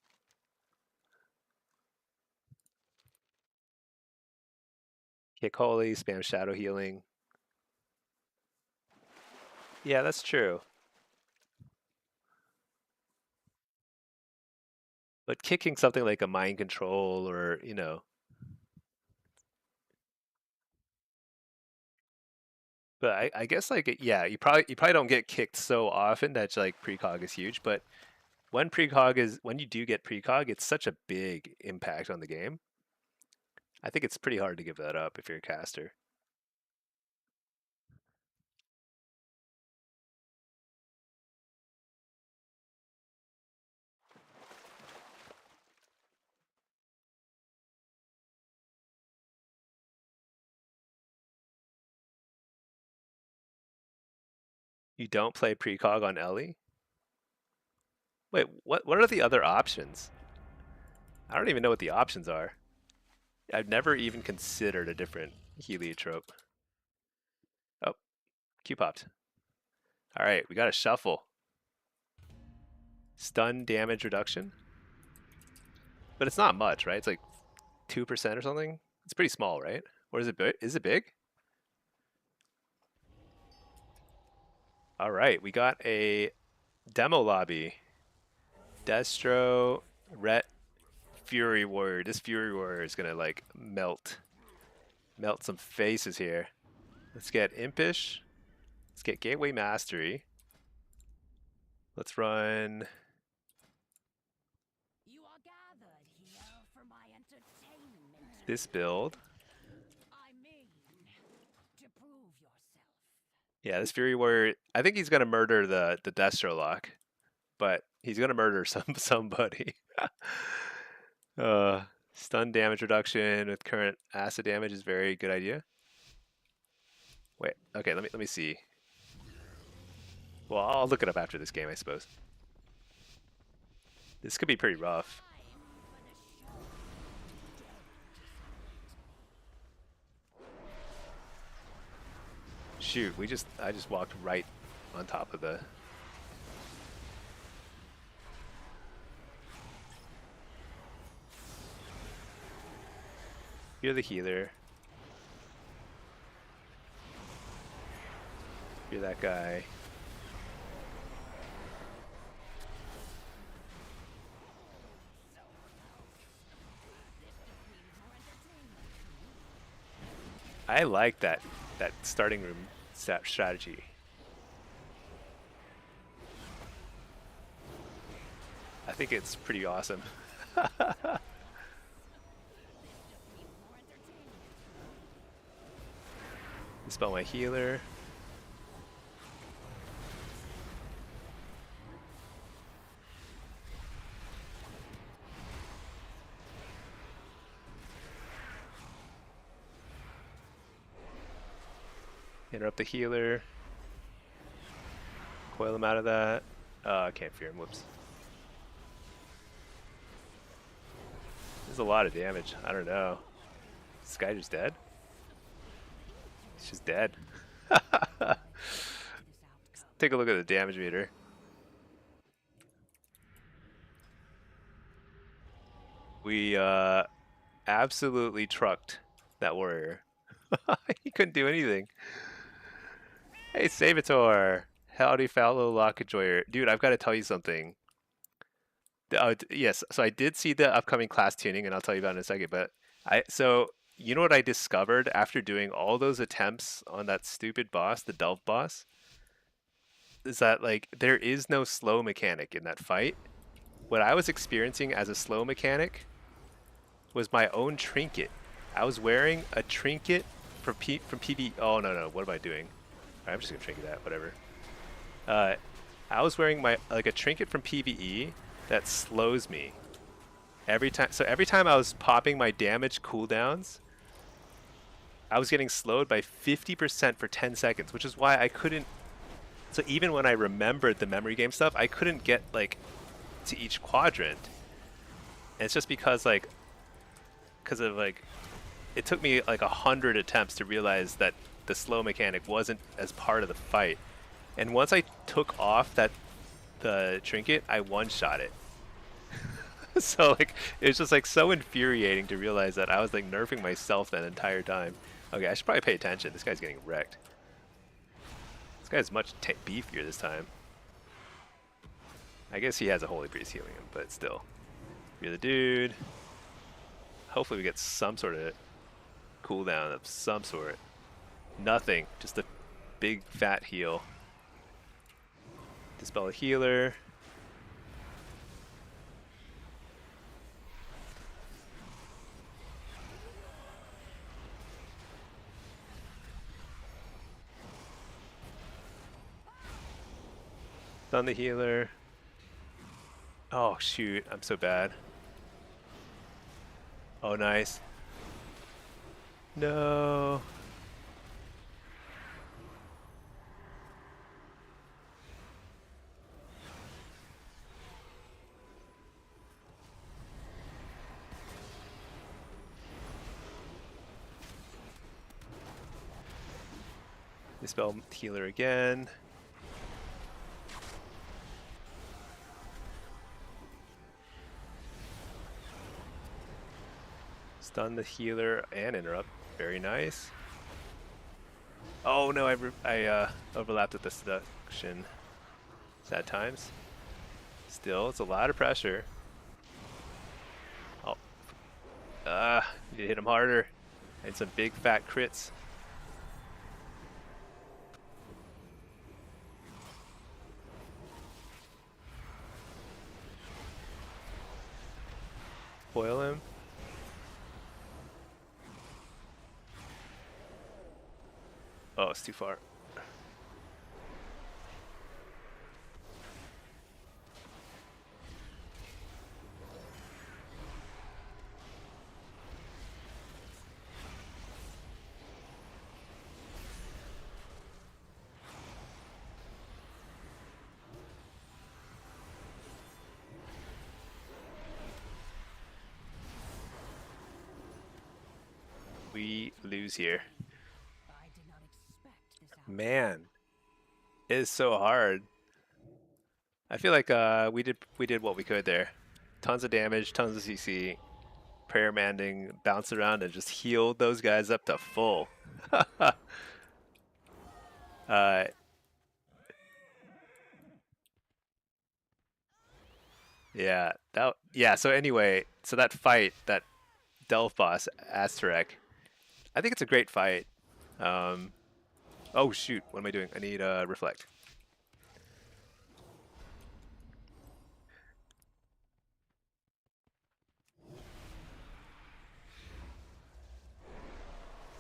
Kick holy, spam shadow healing. Yeah, that's true. But kicking something like a mind control or, but I guess like yeah, you probably don't get kicked so often that like precog is huge, but when you do get precog, it's such a big impact on the game. I think it's pretty hard to give that up if you're a caster. You don't play precog on Ellie? Wait, what are the other options? I don't even know what the options are. I've never even considered a different heliotrope. Oh, Q popped. All right, we got a shuffle. Stun damage reduction. But it's not much, right? It's like 2% or something. It's pretty small, right? Or is it big? Is it big? All right, we got a demo lobby. Destro, Ret, Fury Warrior. This Fury Warrior is gonna like melt some faces here. Let's get Impish. Let's get Gateway Mastery. Let's run You are gathered here for my entertainment. this build. I mean, to prove yourself. Yeah, this Fury Warrior. I think he's gonna murder the Destro lock, but he's gonna murder somebody. Stun damage reduction with current acid damage is very good idea. Wait, okay, let me see. Well, I'll look it up after this game, I suppose. This could be pretty rough. Shoot, I just walked right on top of the. You're the healer. You're that guy. I like that starting room strategy. I think it's pretty awesome. Dispel my healer. Interrupt the healer. Coil him out of that. I can't fear him. Whoops. There's a lot of damage. I don't know. Is this guy just dead? He's just dead. Take a look at the damage meter. We absolutely trucked that warrior. He couldn't do anything. Hey, Savitor! Howdy, fellow Lock Enjoyer. Dude, I've got to tell you something. Yes, so I did see the upcoming class tuning, and I'll tell you about it in a second. But you know what I discovered after doing all those attempts on that stupid boss, the Delve boss, is that like there is no slow mechanic in that fight. What I was experiencing as a slow mechanic was my own trinket. I was wearing a trinket from PB. Oh no, what am I doing? Right, I'm just gonna trinket that. Whatever. I was wearing a trinket from PvE that slows me every time. So every time I was popping my damage cooldowns, I was getting slowed by 50% for 10 seconds, which is why I couldn't. So even when I remembered the memory game stuff, I couldn't get like to each quadrant. And it's just because it took me like 100 attempts to realize that the slow mechanic wasn't as part of the fight. And once I took off the trinket, I one-shot it. So like it was just like so infuriating to realize that I was like nerfing myself that entire time. Okay, I should probably pay attention. This guy's getting wrecked. This guy's much beefier this time. I guess he has a Holy Priest healing him, but still. You're the dude. Hopefully we get some sort of cooldown of some sort. Nothing, just a big fat heal. Dispel a healer. Stun the healer. Oh shoot, I'm so bad. Oh nice. No. Dispel healer again. Stun the healer and interrupt. Very nice. Oh no, I overlapped with the seduction. Sad times. Still, it's a lot of pressure. Oh. Need to hit him harder. And some big fat crits. Foil him. Oh, it's too far. We lose here. I did not expect this out. Man, it is so hard. I feel like we did what we could there. Tons of damage, tons of CC. Prayer Manding bounced around and just healed those guys up to full. uh, yeah. So anyway, so that fight, that Delph boss, Asterek, I think it's a great fight. Oh shoot, what am I doing? I need reflect.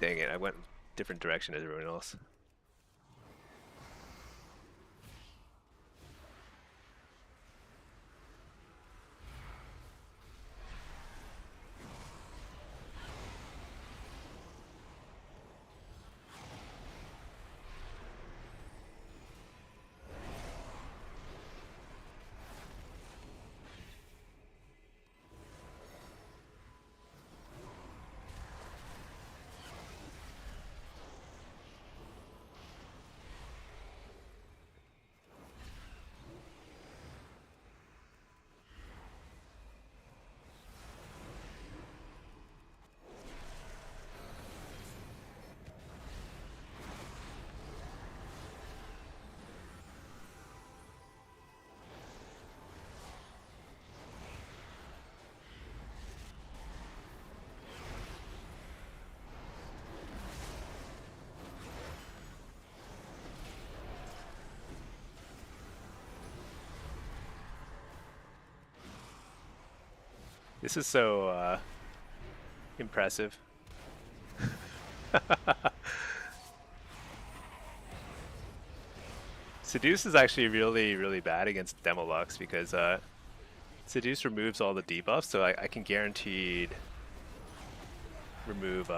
Dang it, I went different direction as everyone else. This is so impressive. Seduce is actually really, really bad against Demolux because Seduce removes all the debuffs, so I can guaranteed remove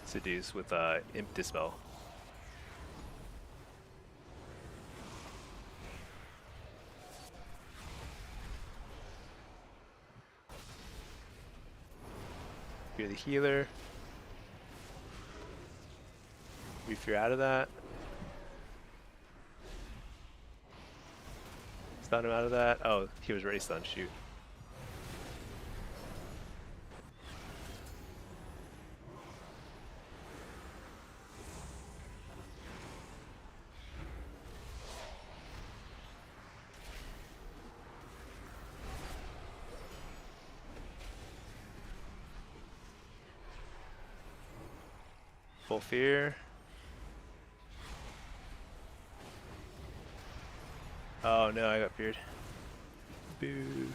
Seduce with Imp Dispel. You're the healer. If you're out of that. Stun him out of that. Oh, he was already stunned. Shoot. Full fear. Oh no, I got feared. Boo.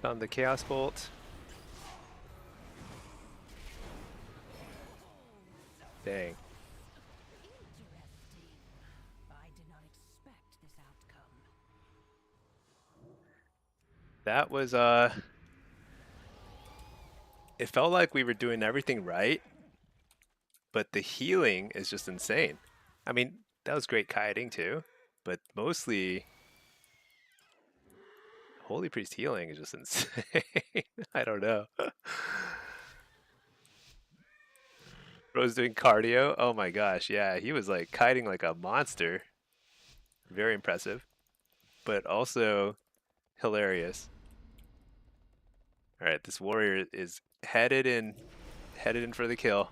Found the Chaos Bolt. Dang. Interesting. I did not expect this outcome. That was it felt like we were doing everything right, but the healing is just insane. I mean, that was great kiting too, but mostly Holy Priest healing is just insane. I don't know. Bro's doing cardio. Oh my gosh, yeah, he was like kiting like a monster. Very impressive, but also hilarious. All right, this warrior is headed in for the kill.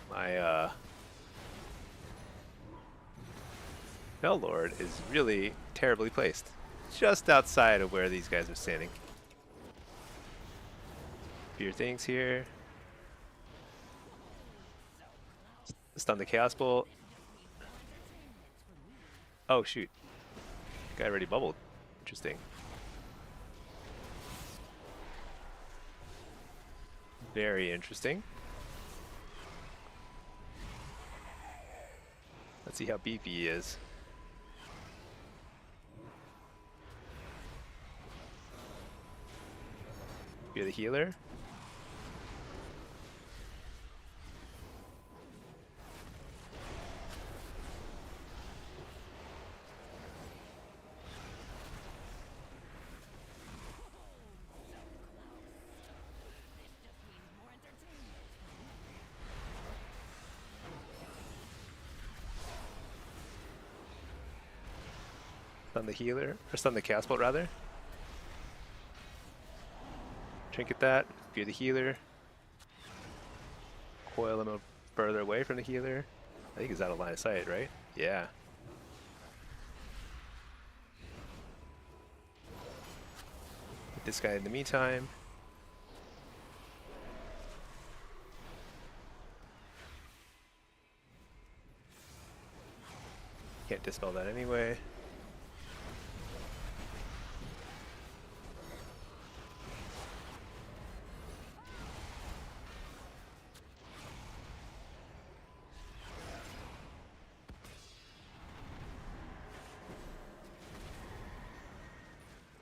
My Fell Lord is really terribly placed. Just outside of where these guys are standing. Fear things here. Stun the Chaos Bolt. Oh shoot. Guy already bubbled. Interesting. Very interesting. Let's see how beefy he is. You're the healer. Stun the healer, or stun the Chaos Bolt rather. Trinket that, fear the healer. Coil him further away from the healer. I think he's out of line of sight, right? Yeah. Hit this guy in the meantime. Can't dispel that anyway.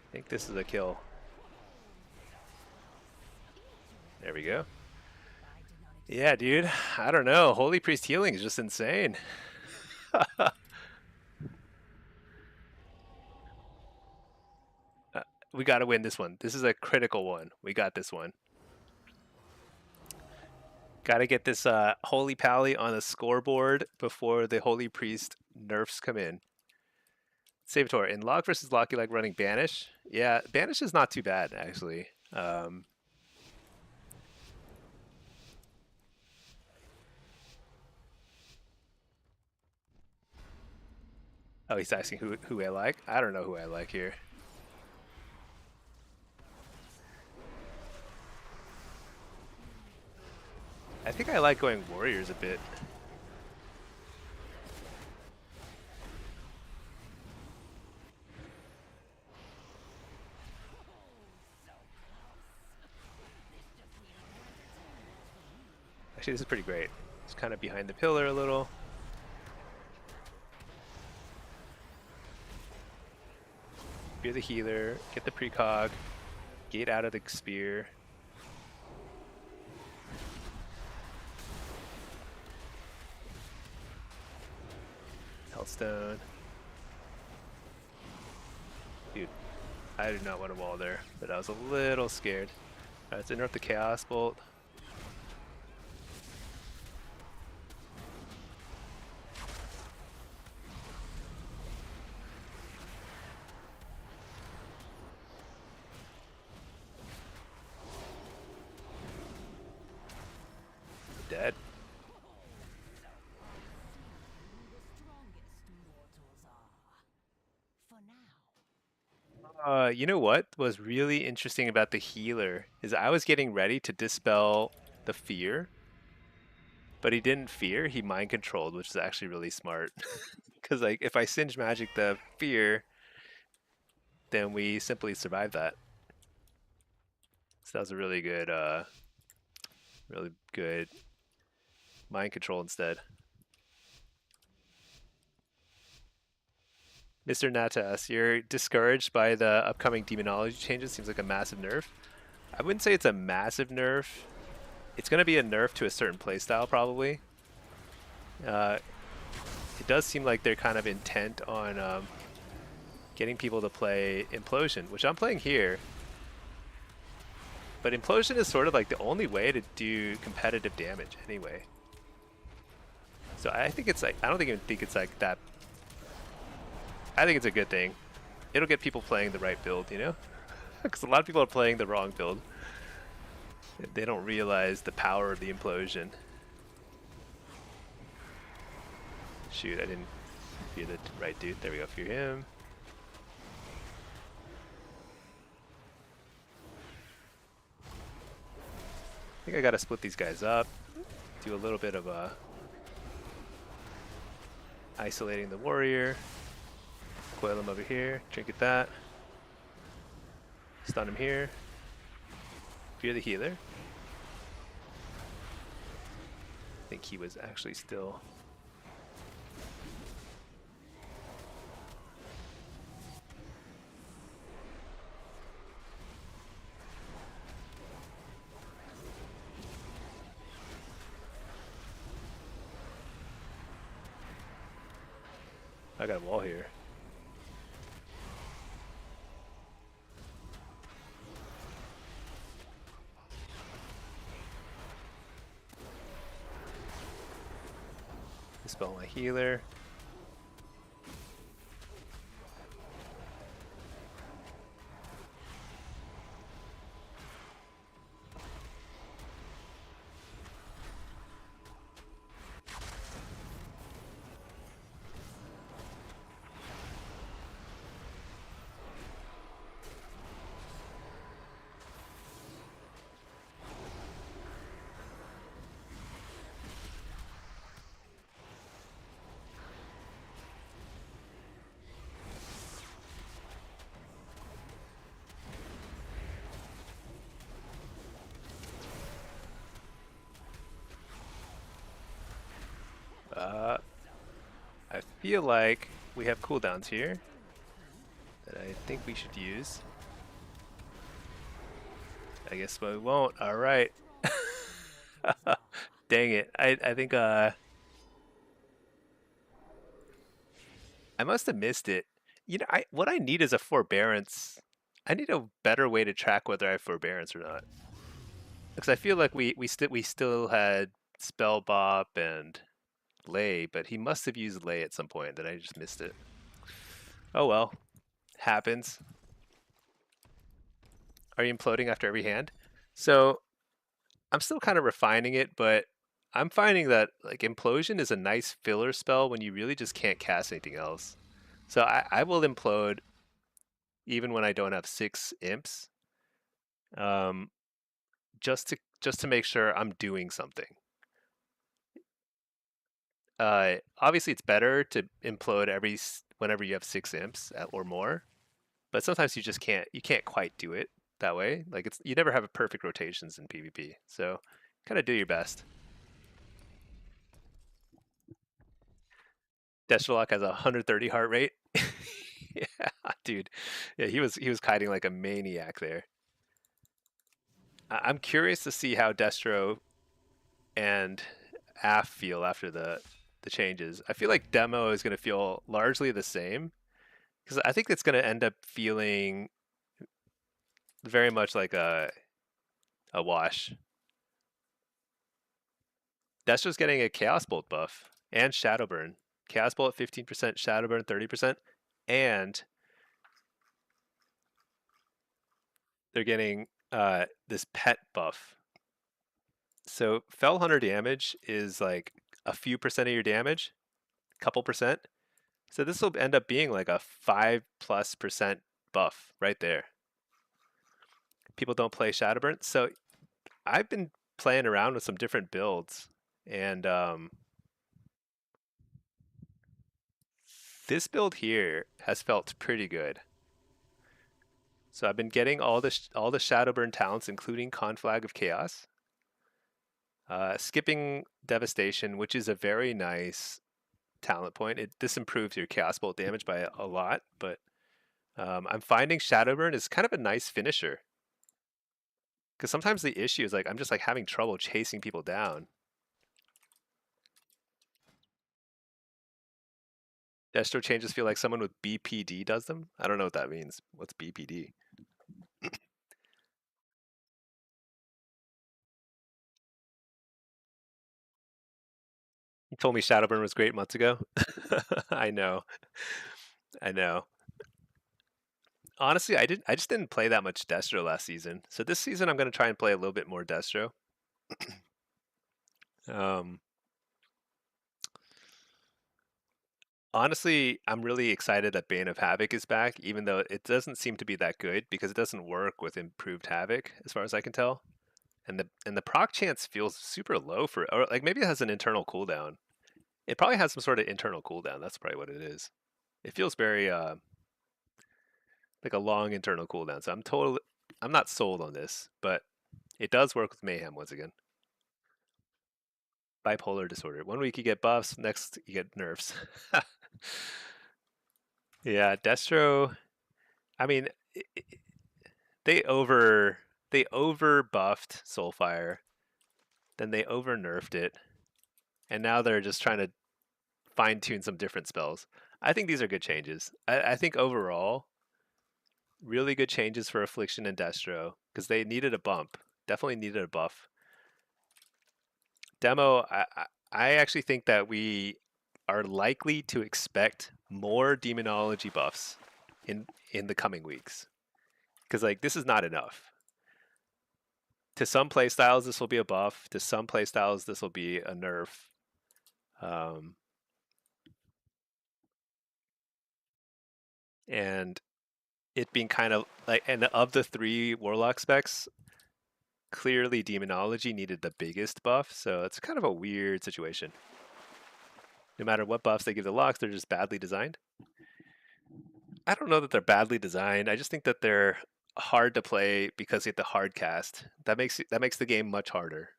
I think this is a kill. There we go. Yeah, dude. I don't know. Holy Priest healing is just insane. We got to win this one. This is a critical one. We got this one. Gotta get this Holy Pally on the scoreboard before the Holy Priest nerfs come in. Saboteur, in Lock versus Lock, you like running Banish? Yeah, Banish is not too bad, actually. Oh, he's asking who I like? I don't know who I like here. I think I like going Warriors a bit. Actually, this is pretty great. It's kind of behind the pillar a little. Spear the healer, get the precog, gate out of the spear. Hellstone. Dude, I did not want to wall there, but I was a little scared. Alright, let's interrupt the Chaos Bolt. Dead. You know what was really interesting about the healer is I was getting ready to dispel the fear, but he didn't fear, he mind controlled, which is actually really smart. Because like if I singe magic the fear, then we simply survive that. So that was a really good mind control instead. Mr. Natas, you're discouraged by the upcoming demonology changes. Seems like a massive nerf. I wouldn't say it's a massive nerf. It's going to be a nerf to a certain playstyle, probably. It does seem like they're kind of intent on getting people to play Implosion, which I'm playing here. But Implosion is sort of like the only way to do competitive damage anyway. So I think it's like, I don't even think it's like that. I think it's a good thing. It'll get people playing the right build, you know? Because a lot of people are playing the wrong build. They don't realize the power of the Implosion. Shoot, I didn't fear the right dude. There we go, fear him. I think I gotta split these guys up. Do a little bit of isolating the warrior. Coil him over here, trinket that. Stun him here. Fear the healer. I think he was actually still... I got a wall here. Dispel my healer. I feel like we have cooldowns here that I think we should use. I guess we won't. All right. Dang it. I think I must have missed it. You know, what I need is a forbearance. I need a better way to track whether I have forbearance or not. because I feel like we still had spell bop and lay, but he must have used lay at some point that I just missed it. Oh well, happens. Are you imploding after every hand? So I'm still kind of refining it, but I'm finding that like implosion is a nice filler spell when you really just can't cast anything else. So I will implode even when I don't have 6 imps, um, just to make sure I'm doing something. Obviously, it's better to implode whenever you have 6 imps or more, but sometimes you can't quite do it that way. Like you never have a perfect rotations in PvP, so kind of do your best. Destrolock has a 130 heart rate. Yeah, dude. Yeah, he was kiting like a maniac there. I'm curious to see how Destro and Af feel after the changes. I feel like demo is going to feel largely the same because I think it's going to end up feeling very much like a wash. Destro's getting a Chaos Bolt buff and Shadowburn. Chaos Bolt 15%, Shadowburn 30%, and they're getting this pet buff. So Fell Hunter damage is like a few percent of your damage, couple percent. So this will end up being like a 5+% buff right there. People don't play Shadowburn, so I've been playing around with some different builds, and this build here has felt pretty good. So I've been getting all the Shadowburn talents, including Conflag of Chaos, skipping Devastation, which is a very nice talent point. This improves your Chaos Bolt damage by a lot, but I'm finding Shadowburn is kind of a nice finisher. Because sometimes the issue is like I'm just like having trouble chasing people down. Destro changes feel like someone with BPD does them. I don't know what that means. What's BPD? You told me Shadowburn was great months ago. I know. I know. Honestly, I just didn't play that much Destro last season. So this season I'm gonna try and play a little bit more Destro. Um, Honestly, I'm really excited that Bane of Havoc is back, even though it doesn't seem to be that good because it doesn't work with improved Havoc, as far as I can tell. And the proc chance feels super low or like maybe it has an internal cooldown. It probably has some sort of internal cooldown. That's probably what it is. It feels very like a long internal cooldown. So I'm not sold on this, but it does work with Mayhem once again. Bipolar disorder. One week you get buffs, next you get nerfs. Yeah, Destro. I mean, they over buffed Soulfire, then they over nerfed it, and now they're just trying to fine tune some different spells. I think these are good changes. I think overall, really good changes for Affliction and Destro because they needed a bump. Definitely needed a buff. Demo, I actually think that we are likely to expect more demonology buffs in the coming weeks because like this is not enough. To some playstyles, this will be a buff. To some playstyles, this will be a nerf. Um, and it being kind of like, and of the 3 Warlock specs, clearly Demonology needed the biggest buff, so it's kind of a weird situation. No matter what buffs they give the locks, they're just badly designed. I don't know that they're badly designed. I just think that they're hard to play because you have the hard cast. That makes the game much harder.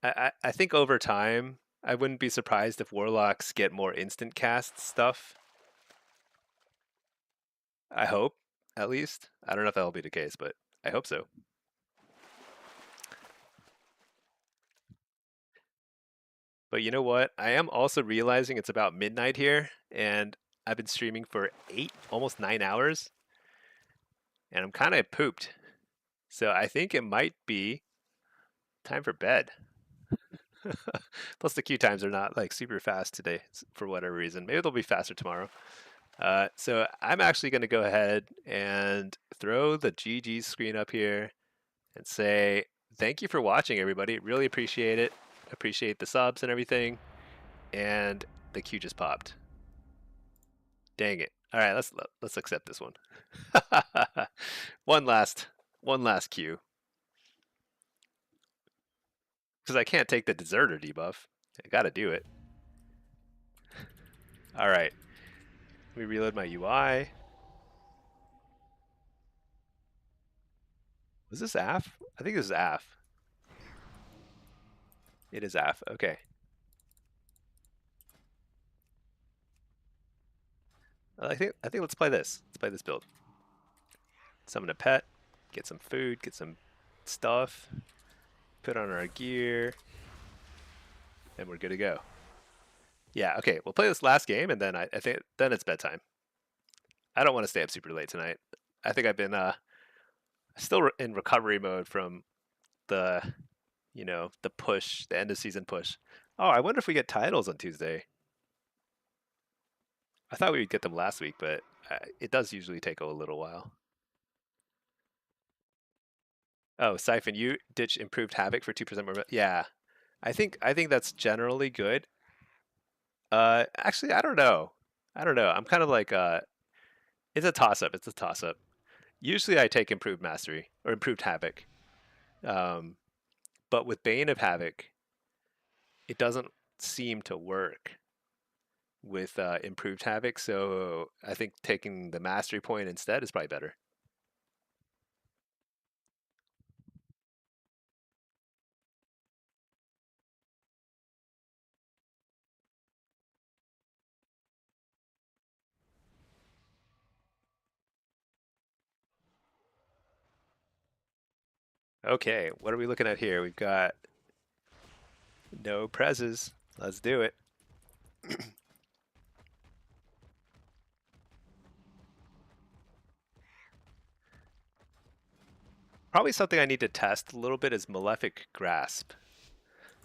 I think over time, I wouldn't be surprised if Warlocks get more instant cast stuff. I hope, at least. I don't know if that'll be the case, but I hope so. But you know what? I am also realizing it's about midnight here, and I've been streaming for 8, almost 9 hours, and I'm kind of pooped. So I think it might be time for bed. Plus the queue times are not like super fast today for whatever reason. Maybe they'll be faster tomorrow. So I'm actually going to go ahead and throw the GG screen up here and say thank you for watching, everybody. Really appreciate it. Appreciate the subs and everything. And the queue just popped. Dang it! All right, let's accept this one. one last queue because I can't take the deserter debuff. I got to do it. All right. Let me reload my UI. Was this AF? I think this is AF. It is AF. Okay. I think let's play this. Let's play this build. Summon a pet, get some food, get some stuff, put on our gear, and we're good to go. Yeah, okay, we'll play this last game, and then I think then it's bedtime. I don't want to stay up super late tonight. I think I've been still in recovery mode from the, the push, the end of season push. Oh, I wonder if we get titles on Tuesday. I thought we would get them last week, but it does usually take a little while. Oh, Siphon, you ditch improved Havoc for 2% more. Yeah, I think that's generally good. Actually, I don't know. I'm kind of like it's a toss up. It's a toss up. Usually, I take improved Mastery or improved Havoc. But with Bane of Havoc, it doesn't seem to work with improved Havoc. So I think taking the Mastery point instead is probably better. Okay, what are we looking at here? We've got no prezes. Let's do it. Probably something I need to test a little bit is Malefic Grasp.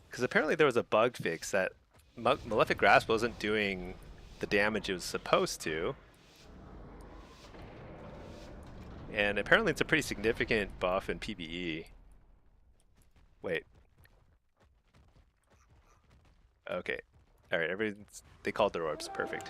Because apparently there was a bug fix that Malefic Grasp wasn't doing the damage it was supposed to. And apparently it's a pretty significant buff in PvE. Wait. Okay. Alright, they called their orbs. Perfect.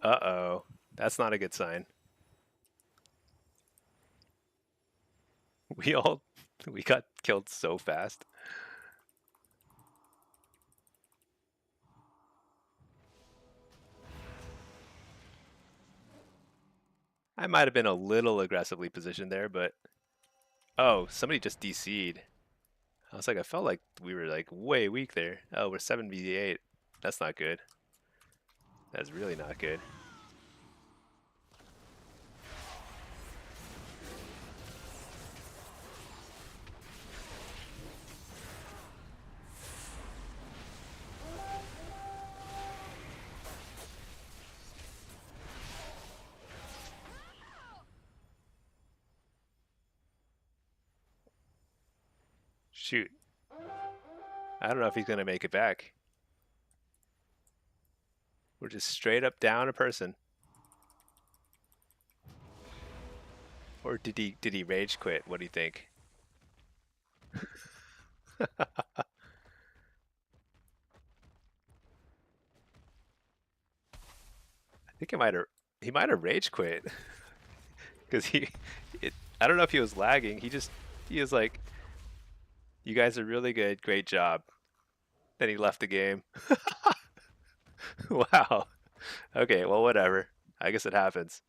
Uh-oh. That's not a good sign. We got killed so fast. I might have been a little aggressively positioned there, but oh, somebody just DC'd. I felt like we were like way weak there. Oh, we're 7v8. That's not good. That's really not good. Shoot. I don't know if he's going to make it back. We're just straight up down a person. Or did he rage quit? What do you think? I think he might have rage quit. Cuz I don't know if he was lagging. He just He was like, "You guys are really good. Great job." Then he left the game. Wow. Okay, well, whatever. I guess it happens.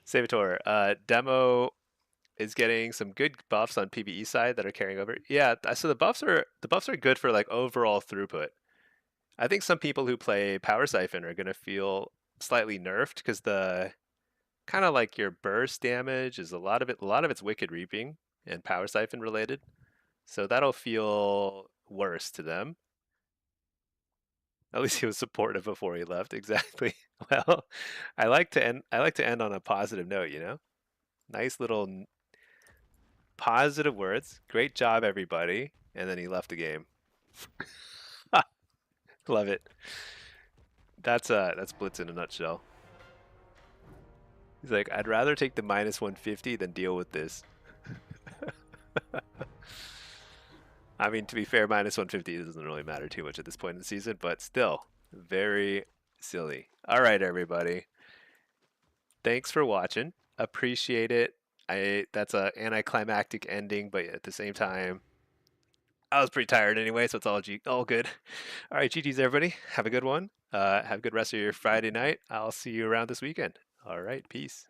Savitor, demo is getting some good buffs on PvE side that are carrying over. Yeah, so the buffs are good for like overall throughput. I think some people who play Power Siphon are gonna feel slightly nerfed because the kind of like your burst damage is a lot of it's Wicked Reaping and Power Siphon related. So that'll feel worse to them. At least he was supportive before he left. Exactly. Well, I like to end on a positive note, you know? Nice little positive words. Great job, everybody. And then he left the game. Love it. That's Blitz in a nutshell. He's like, I'd rather take the minus 150 than deal with this. I mean, to be fair, minus 150 doesn't really matter too much at this point in the season, but still, very silly. All right, everybody. Thanks for watching. Appreciate it. That's a anticlimactic ending, but at the same time, I was pretty tired anyway, so it's all good. All right, GG's everybody. Have a good one. Have a good rest of your Friday night. I'll see you around this weekend. All right, peace.